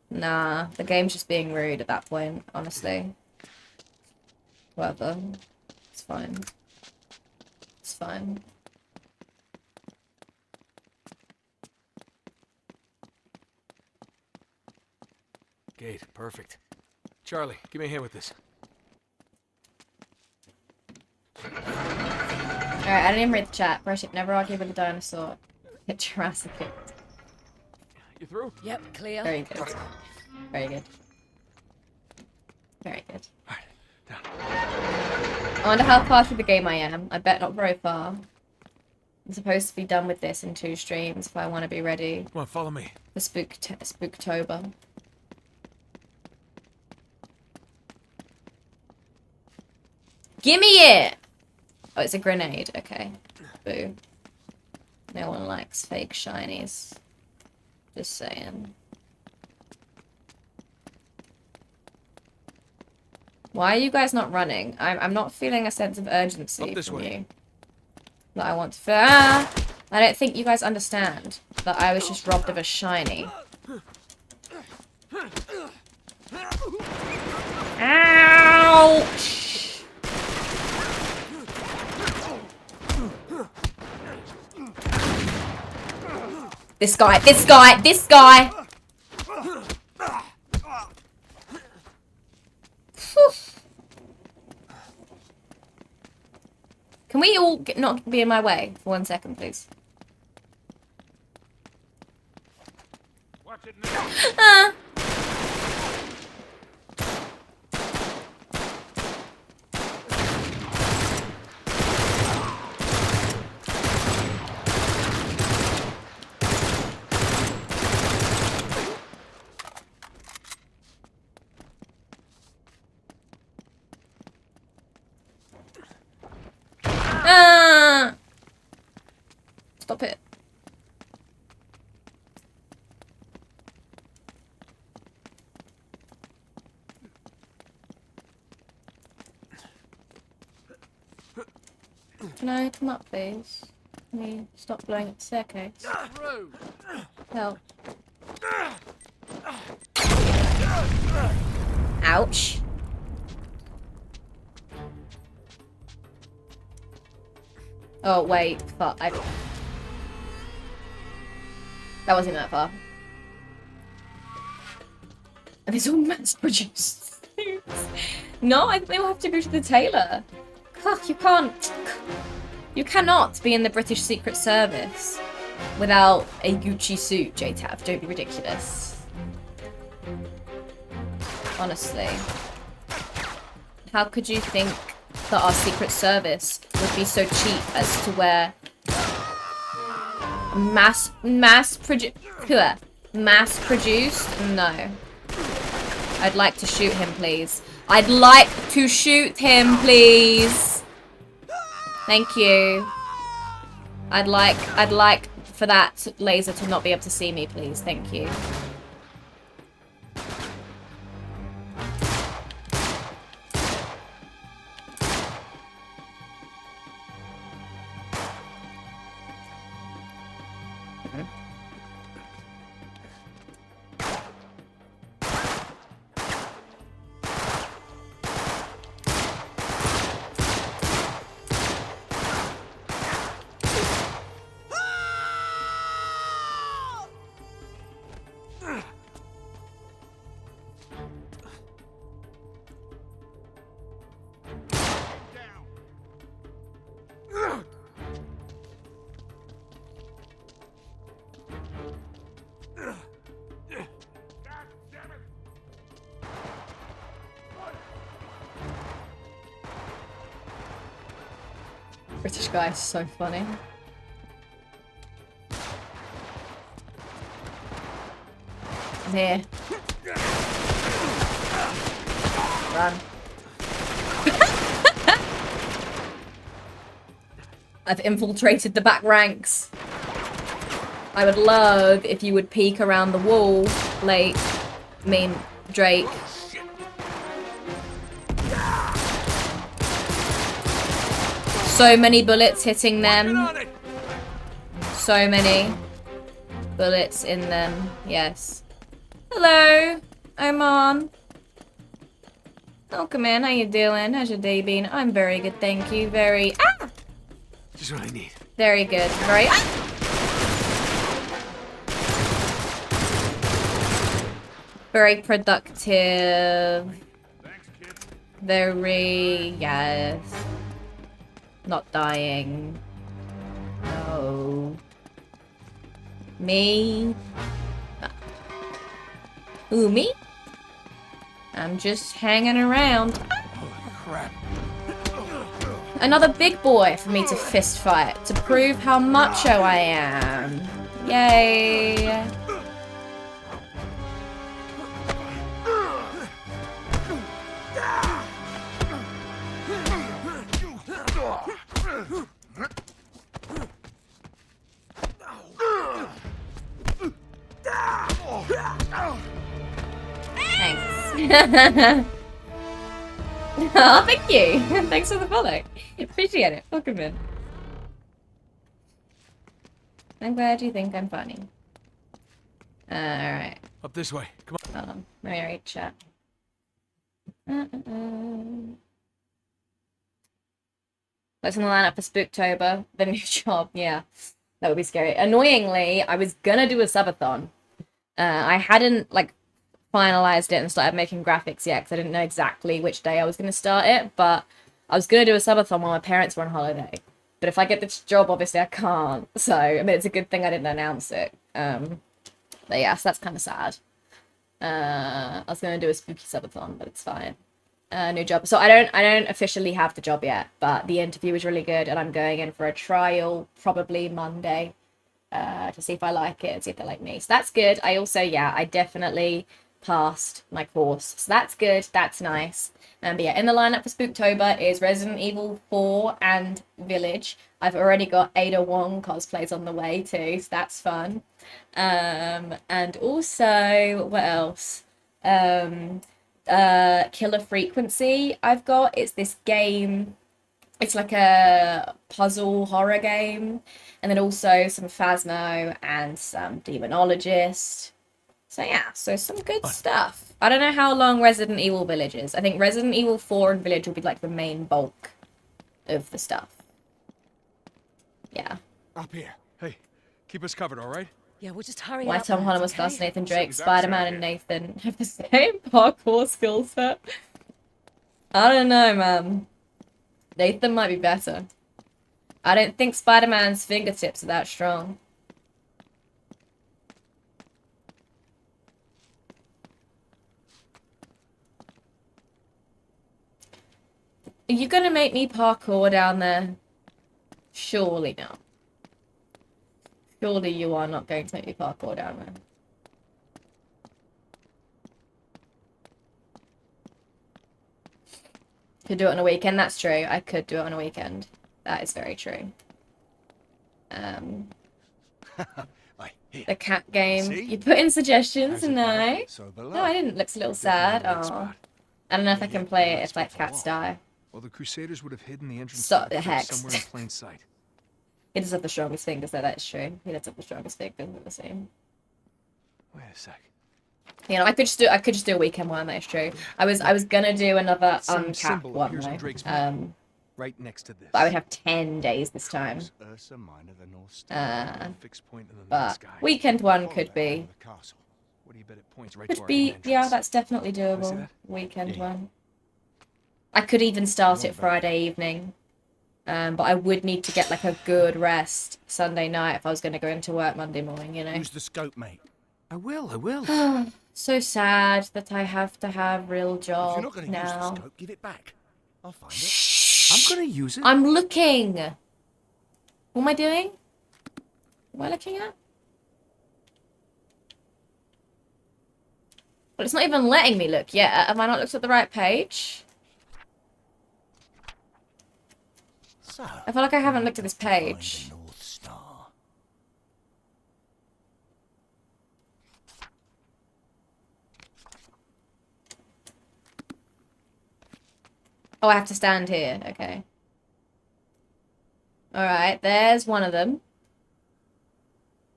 S1: Nah, the game's just being rude at that point, honestly. Whatever. It's fine. It's fine.
S2: Gate, perfect. Charlie, give me a hand with this.
S1: Alright, I didn't even read the chat. Worship, never argue with a dinosaur. Hit Jurassic.
S2: You through?
S10: Yep, clear.
S1: Very good. Very good. Very good.
S2: Alright, down.
S1: I wonder how far through the game I am. I bet not very far. I'm supposed to be done with this in 2 streams if I want to be ready.
S2: Come on, follow me.
S1: For Spooktober. Gimme it! Oh, it's a grenade. Okay. Boo. No one likes fake shinies. Just saying. Why are you guys not running? I'm not feeling a sense of urgency from you. That I want to feel. Ah! I don't think you guys understand that I was just robbed of a shiny. Ouch! This guy, this guy, this guy! Can we all not be in my way for 1 second, please?
S12: Watch it now.
S1: Stop it. Can I come up, please? Can you stop blowing up the staircase? Help. Ouch. Oh, wait. Fuck. That wasn't that far. And it's all mass-produced. No, I think they'll have to go to the tailor. Fuck, you can't... You cannot be in the British Secret Service without a Gucci suit, JTAV. Don't be ridiculous. Honestly. How could you think that our Secret Service would be so cheap as to wear mass-produced? No. I'd like to shoot him, please. I'd like to shoot him, please. Thank you. I'd like for that laser to not be able to see me, please. Thank you. British guy is so funny. I'm here. Run. I've infiltrated the back ranks. I would love if you would peek around the wall, Drake. So many bullets hitting them. So many bullets in them. Yes. Hello. I'm on. Welcome in. How you doing? How's your day been? I'm very good, thank you. Very... Ah!
S2: Just what I need.
S1: Very good. Very... Ah! Very productive. Very... Yes. Not dying. No. Me? Who, me? I'm just hanging around.
S2: Holy crap.
S1: Another big boy for me to fist fight to prove how macho I am. Yay. Thanks. Oh, thank you. Thanks for the follow. Appreciate it. Welcome in. I'm glad you think I'm funny. Alright.
S2: Up this way. Come on.
S1: Hold on. Let me read chat. What's in the lineup for Spooktober? The new job. Yeah. That would be scary. Annoyingly, I was gonna do a subathon. I hadn't, like, finalized it and started making graphics yet because I didn't know exactly which day I was going to start it, but I was going to do a subathon while my parents were on holiday. But if I get this job, obviously I can't. So, I mean, it's a good thing I didn't announce it. But yeah, so that's kind of sad. I was going to do a spooky subathon, but it's fine. New job. So I don't officially have the job yet, but the interview was really good and I'm going in for a trial probably Monday to see if I like it and see if they like me. So that's good. I also, yeah, I definitely passed my course. So that's good. That's nice. But yeah, in the lineup for Spooktober is Resident Evil 4 and Village. I've already got Ada Wong cosplays on the way too, so that's fun. And also, what else? Killer Frequency I've got. It's this game. It's like a puzzle horror game. And then also some Phasmo and some Demonologist. So yeah, so some good stuff. I don't know how long Resident Evil Village is. I think Resident Evil 4 and Village will be like the main bulk of the stuff. Yeah.
S11: Up here. Hey, keep us covered, all right?
S10: Yeah, we'll just hurry
S1: Why
S10: up.
S1: Tom Holland
S10: lads,
S1: must cast
S10: okay?
S1: Nathan Drake,
S11: That's
S1: Spider-Man,
S11: okay.
S1: and Nathan have the same parkour skill set. I don't know, man. Nathan might be better. I don't think Spider-Man's fingertips are that strong. Are you gonna make me parkour down there? Surely not. Surely you are not going to make me parkour down there. Could do it on a weekend, that's true. I could do it on a weekend. That is very true. The cat game. You put in suggestions and I... No, I didn't. Looks a little sad. Oh. I don't know if I can play it if like cats die.
S2: Well, the Crusaders would have hidden the entrance
S1: Stop
S2: to
S1: the
S2: the crypt
S1: hex.
S2: somewhere in plain sight.
S1: He does have the strongest fingers, though. That is true. He does have the strongest fingers. We're the same.
S2: Wait a sec.
S1: You know, I could just do a weekend one. That is true. I was gonna do another
S2: Same
S1: uncapped
S2: symbol
S1: one
S2: appears on
S1: though.
S2: Drake's map, right next to this.
S1: But I would have 10 days this time.
S3: Ursa Minor, the North Star.
S2: Fixed point in the night
S1: But
S2: sky.
S1: weekend one could be.
S2: What do you bet it points right to
S1: Could
S2: our
S1: be.
S2: entrance?
S1: Yeah, that's definitely
S2: see
S1: doable.
S2: that?
S1: Weekend one. I could even start it Friday evening. But I would need to get like a good rest Sunday night if I was going to go into work Monday morning, you know.
S3: Use the scope, mate.
S2: I will.
S1: So sad that I have to have real
S3: If you're not
S1: job
S3: going to use the
S1: now.
S3: scope, give it back. I'll find it.
S2: I'm gonna use it.
S1: I'm looking. What am I doing? What am I looking at? Well, it's not even letting me look yet. Have I not looked at the right page?
S3: So,
S1: I feel like I haven't looked at this page.
S3: find the North Star.
S1: Oh, I have to stand here. Okay. Alright, there's one of them.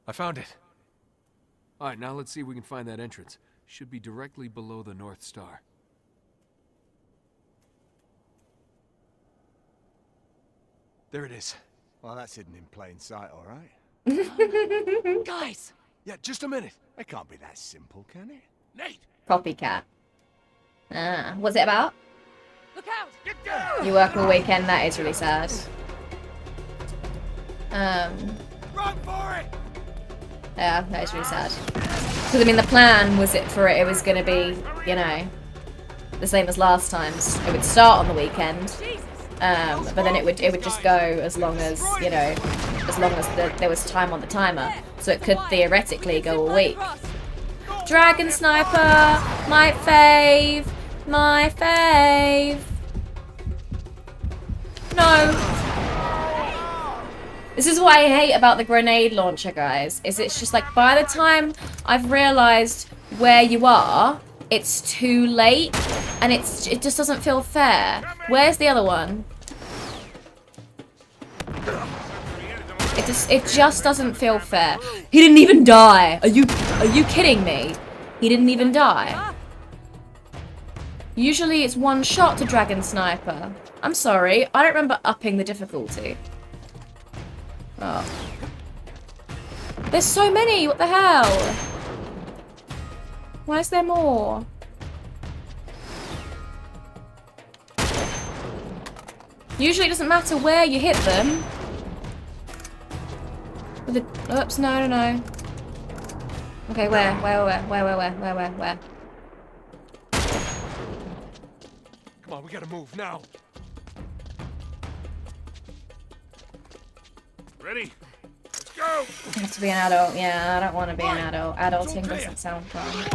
S2: I found it. All right, now let's see if we can find that entrance. Should be directly below the North Star. There it is.
S3: Well, that's hidden in plain sight, all right?
S10: Guys!
S2: Yeah, just a minute.
S3: It can't be that simple, can it?
S11: Nate!
S1: Copycat. Ah, what's it about?
S10: Look out!
S11: Get down!
S1: You work all weekend, that is really sad.
S11: Run for it!
S1: Yeah, that is really sad. Because, I mean, the plan was it was going to be, you know, the same as last time's. It would start on the weekend, but then it would just go as long as, you know, as long as there was time on the timer. So it could theoretically go a week. Dragon Sniper! My fave! My fave! No! This is what I hate about the grenade launcher, guys. Is it's just like, by the time I've realised where you are, it's too late. And it just doesn't feel fair. Where's the other one? It just doesn't feel fair. He didn't even die. Are you kidding me? He didn't even die. Usually it's one shot to Dragon Sniper. I'm sorry, I don't remember upping the difficulty. Oh. There's so many, what the hell? Why is there more? Usually it doesn't matter where you hit them. Oops, no. Okay, where?
S2: Come on, we gotta move now.
S11: Ready? Let's go!
S1: You have to be an adult. Yeah, I don't want to be an adult. Adulting doesn't sound fun.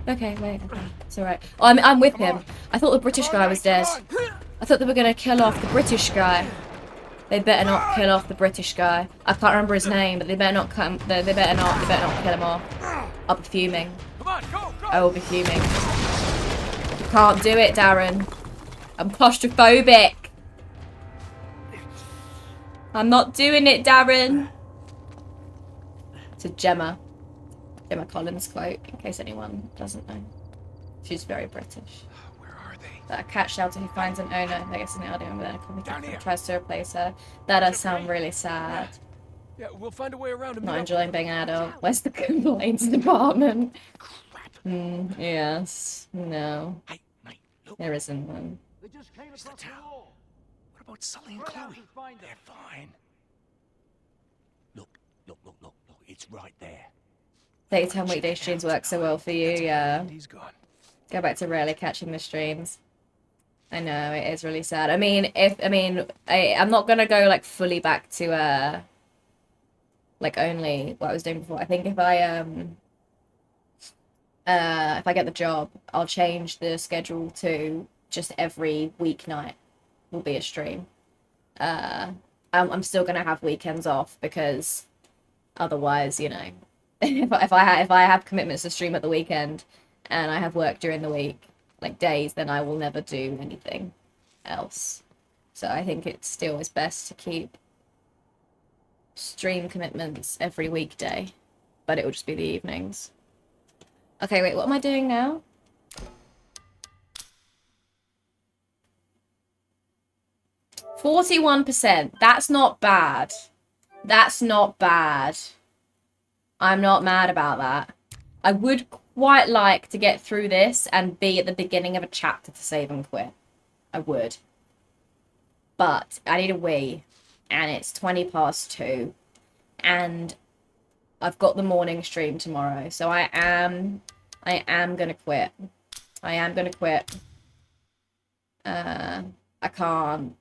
S1: Okay, wait. Okay. It's alright. Oh, I'm with him. I thought the British guy was dead. I thought they were gonna kill off the British guy. They better not kill off the British guy. I can't remember his name, but they better not come. They better not kill him off. I'll be fuming.
S11: Come on, go!
S1: I will be fuming. You can't do it, Darren. I'm claustrophobic. I'm not doing it, Darren. It's a Gemma Collins quote, in case anyone doesn't know. She's very British.
S2: Where are they?
S1: A cat shelter who finds an owner, I guess an elderly woman, then a company tries to replace her. That does sound really sad.
S12: Yeah, we'll find a way around to
S1: Not enjoying being an adult. Where's the complaints department? Yes. No.
S3: Hey, mate, look.
S1: There isn't one.
S13: They just came
S3: It's the
S13: across the
S3: tower.
S13: wall.
S3: What about Sully and Chloe? They're fine. Look. It's right there.
S1: Daytime weekday streams work so well for you, yeah.
S2: He's gone.
S1: Go back to rarely catching the streams. I know, it is really sad. I'm not gonna go like fully back to like only what I was doing before. I think if I get the job, I'll change the schedule to just every weeknight will be a stream. I'm still gonna have weekends off because otherwise, you know, if I have commitments to stream at the weekend and I have work during the week, like days, then I will never do anything else. So I think it still is best to keep stream commitments every weekday, but it will just be the evenings. Okay, wait, what am I doing now? %41%. That's not bad. That's not bad. I'm not mad about that. I would quite like to get through this and be at the beginning of a chapter to save and quit. I would. But I need a wee. And it's 2:20, and I've got the morning stream tomorrow, so I am gonna quit. I am gonna quit. I can't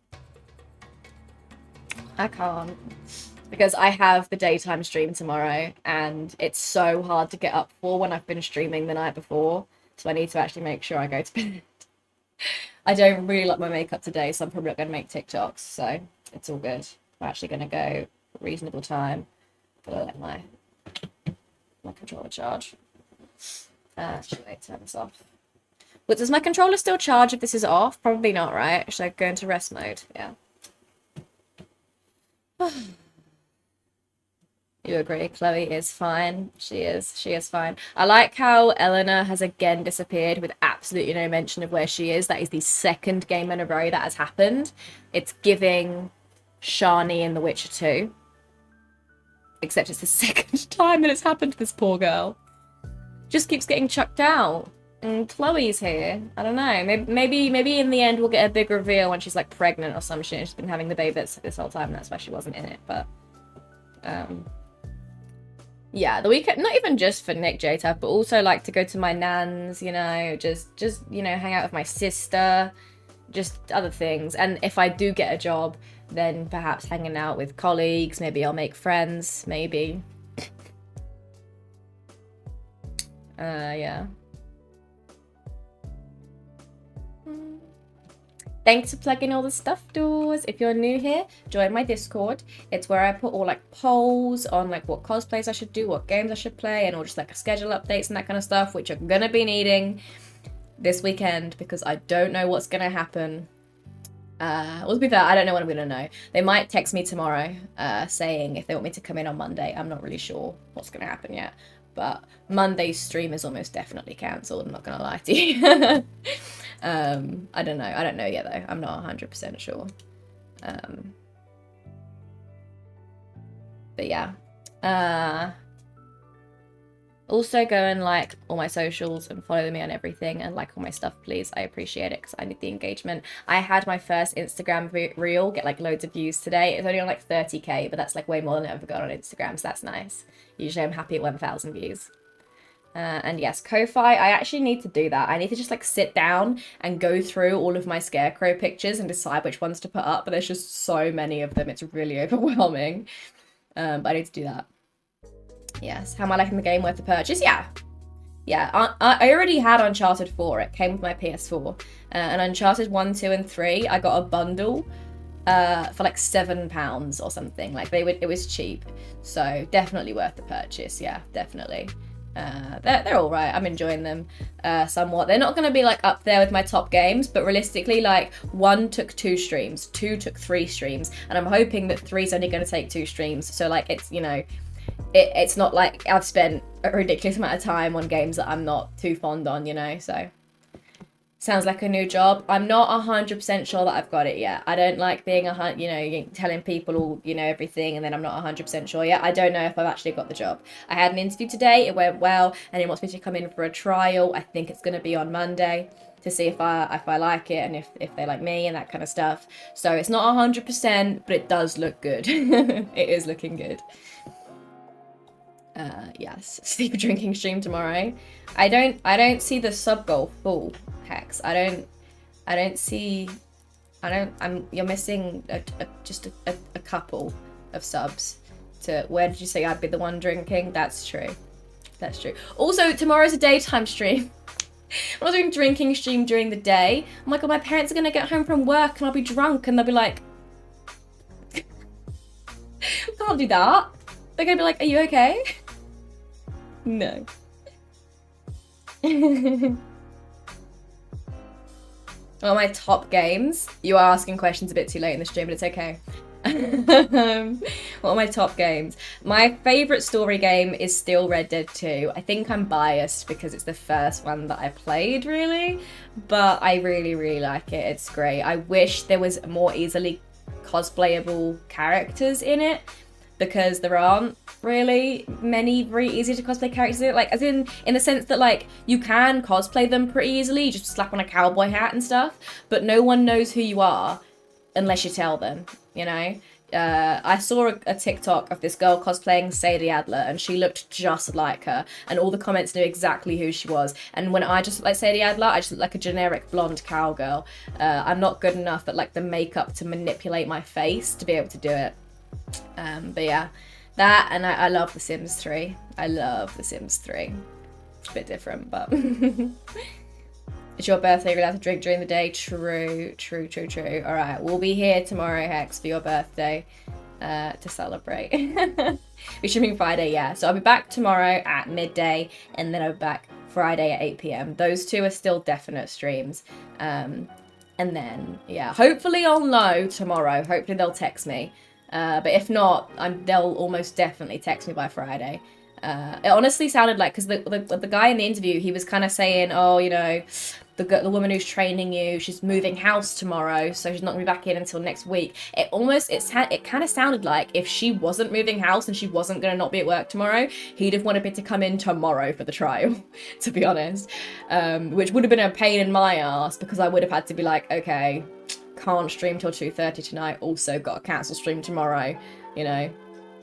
S1: because I have the daytime stream tomorrow, and it's so hard to get up for when I've been streaming the night before, so I need to actually make sure I go to bed. I don't really like my makeup today, so I'm probably not going to make TikToks, so it's all good. I'm actually going to go reasonable time. Gotta let my controller charge. Should I turn this off? But does my controller still charge if this is off? Probably not, right? Should I go into rest mode? Yeah. You agree, Chloe is fine. She is fine. I like how Eleanor has again disappeared with absolutely no mention of where she is. That is the second game in a row that has happened. It's giving Shani in The Witcher 2. Except it's the second time that it's happened to this poor girl. Just keeps getting chucked out. And Chloe's here. I don't know. Maybe in the end we'll get a big reveal when she's like pregnant or some shit. She's been having the baby this whole time. And that's why she wasn't in it. But yeah, the weekend, not even just for Nick JTAB, but also like to go to my nan's, you know, just you know, hang out with my sister, just other things. And if I do get a job, then perhaps hanging out with colleagues, maybe I'll make friends, maybe. Yeah. Thanks for plugging all the stuff doors. If you're new here, join my Discord. It's where I put all like polls on like what cosplays I should do, what games I should play, and all just like schedule updates and that kind of stuff, which I'm gonna be needing this weekend because I don't know what's gonna happen. Well, to be fair, I don't know when I'm gonna know. They might text me tomorrow saying if they want me to come in on Monday. I'm not really sure what's gonna happen yet. But Monday's stream is almost definitely cancelled, I'm not gonna lie to you. I don't know yet though. I'm not 100% sure. But yeah. Also go and like all my socials and follow me on everything and like all my stuff, please. I appreciate it because I need the engagement. I had my first Instagram reel get like loads of views today. It's only on like 30k, but that's like way more than I've ever got on Instagram, so that's nice. Usually I'm happy at 1,000 views. And yes, Ko-Fi, I actually need to do that. I need to just like sit down and go through all of my Scarecrow pictures and decide which ones to put up, but there's just so many of them, it's really overwhelming. But I need to do that. Yes, how am I liking the game? Worth the purchase? Yeah. Yeah, I already had Uncharted 4, it came with my PS4. And Uncharted 1, 2, and 3, I got a bundle for like £7 or something. Like it was cheap. So definitely worth the purchase, yeah, definitely. They're all right. I'm enjoying them somewhat. They're not going to be like up there with my top games, but realistically, like 1 took 2 streams, 2 took 3 streams, and I'm hoping that 3's only going to take 2 streams. So like it's, you know, it's not like I've spent a ridiculous amount of time on games that I'm not too fond on, you know. So Sounds like a new job. I'm not 100% sure that I've got it yet. I don't like being telling people all, everything, and then I'm not 100% sure yet. I don't know if I've actually got the job. I had an interview today. It went well, and he wants me to come in for a trial. I think it's going to be on Monday to see if I like it and if they like me and that kind of stuff. So it's not 100%, but it does look good. It is looking good. Yes, sleep drinking stream tomorrow. I don't see the sub goal full, Hex. You're missing just a couple of subs to, where did you say I'd be the one drinking? That's true. That's true. Also, tomorrow's a daytime stream. I'm not doing drinking stream during the day. I'm like, oh, my parents are gonna get home from work and I'll be drunk and they'll be like, can't do that. They're gonna be like, are you okay? No. What are my top games? You are asking questions a bit too late in the stream, but it's okay. What are my top games? My favourite story game is still Red Dead 2. I think I'm biased because it's the first one that I played, really. But I really, really like it. It's great. I wish there was more easily cosplayable characters in it, because there aren't really many very easy to cosplay characters in it. Like, as in the sense that, like, you can cosplay them pretty easily. You just slap on a cowboy hat and stuff. But no one knows who you are unless you tell them, you know? I saw a TikTok of this girl cosplaying Sadie Adler, and she looked just like her, and all the comments knew exactly who she was. And when I just look like Sadie Adler, I just look like a generic blonde cowgirl. I'm not good enough at, like, the makeup to manipulate my face to be able to do it. But yeah, that, and I love The Sims 3. I love The Sims 3. It's a bit different, but it's your birthday, you're allowed to drink during the day. True. All right, we'll be here tomorrow, Hex, for your birthday to celebrate. We're streaming Friday, yeah. So I'll be back tomorrow at midday, and then I'll be back Friday at 8 p.m. Those two are still definite streams. And then, yeah, hopefully I'll know tomorrow. Hopefully they'll text me. But if not, they'll almost definitely text me by Friday. It honestly sounded like, because the guy in the interview, he was kind of saying, oh, you know, the woman who's training you, she's moving house tomorrow, so she's not going to be back in until next week. It kind of sounded like if she wasn't moving house and she wasn't going to not be at work tomorrow, he'd have wanted me to come in tomorrow for the trial, to be honest. Which would have been a pain in my ass, because I would have had to be like, okay, can't stream till 2:30 tonight, also got a cancel stream tomorrow, you know.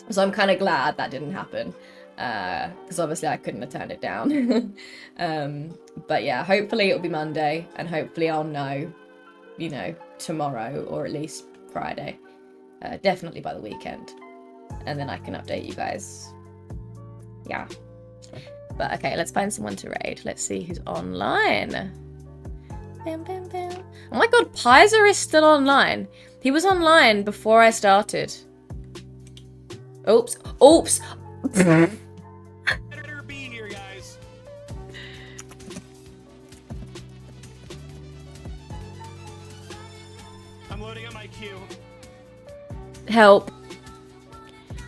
S1: So I'm kind of glad that didn't happen, because obviously I couldn't have turned it down. But yeah, hopefully it'll be Monday, and hopefully I'll know, you know, tomorrow, or at least Friday, definitely by the weekend, and then I can update you guys. Yeah, but okay, let's find someone to raid. Let's see who's online. Bam, bam, bam. Oh my god, Pizer is still online. He was online before I started. Oops.
S12: Better be here, guys. I'm loading up my queue.
S1: Help.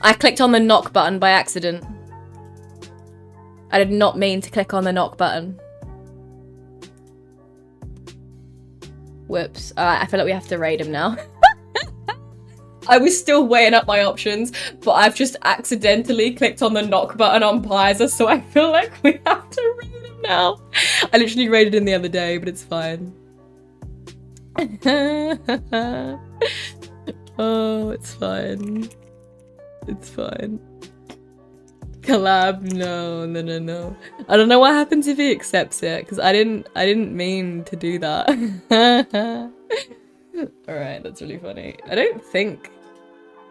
S1: I clicked on the knock button by accident. I did not mean to click on the knock button. Whoops. I feel like we have to raid him now. I was still weighing up my options, but I've just accidentally clicked on the knock button on Pizer, so I feel like we have to raid him now. I literally raided him the other day, but it's fine. Oh, it's fine. It's fine. Collab, no. I don't know what happens if he accepts it, because I didn't mean to do that. Alright, that's really funny. I don't think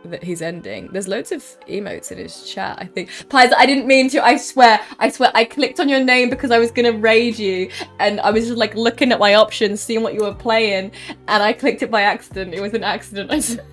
S1: that he's ending. There's loads of emotes in his chat, I think. Pies, I didn't mean to, I swear, I clicked on your name because I was gonna raid you, and I was just like looking at my options, seeing what you were playing, and I clicked it by accident. It was an accident, I swear.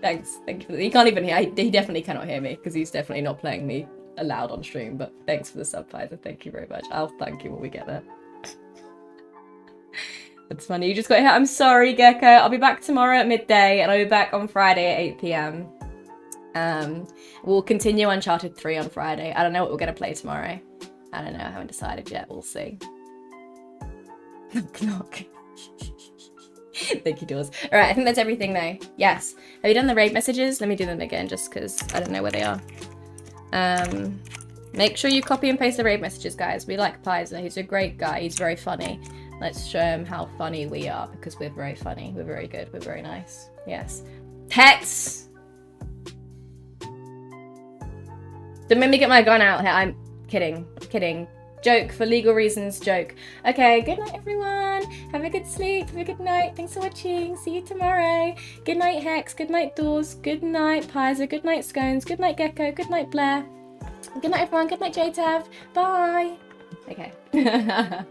S1: Thanks, thank you for that. He can't even hear, he definitely cannot hear me, because he's definitely not playing me aloud on stream, but thanks for the sub, Pizer. Thank you very much. I'll thank you when we get there. That's funny, you just got hit. I'm sorry, Gecko. I'll be back tomorrow at midday, and I'll be back on Friday at 8 p.m. We'll continue Uncharted 3 on Friday. I don't know what we're going to play tomorrow. I don't know. I haven't decided yet. We'll see. Knock, knock. Thank you, Doors. All right, I think that's everything though. Yes. Have you done the raid messages? Let me do them again just because I don't know where they are. Make sure you copy and paste the raid messages, guys. We like Paizo. He's a great guy. He's very funny. Let's show him how funny we are because we're very funny. We're very good. We're very nice. Yes. Hex! Don't make me get my gun out here. I'm kidding. Kidding. Joke for legal reasons. Joke. Okay, good night, everyone. Have a good sleep. Have a good night. Thanks for watching. See you tomorrow. Good night, Hex. Good night, Doors. Good night, Paizo. Good night, Scones. Good night, Gecko. Good night, Blair. Good night, everyone. Good night, JTav. Bye. Okay.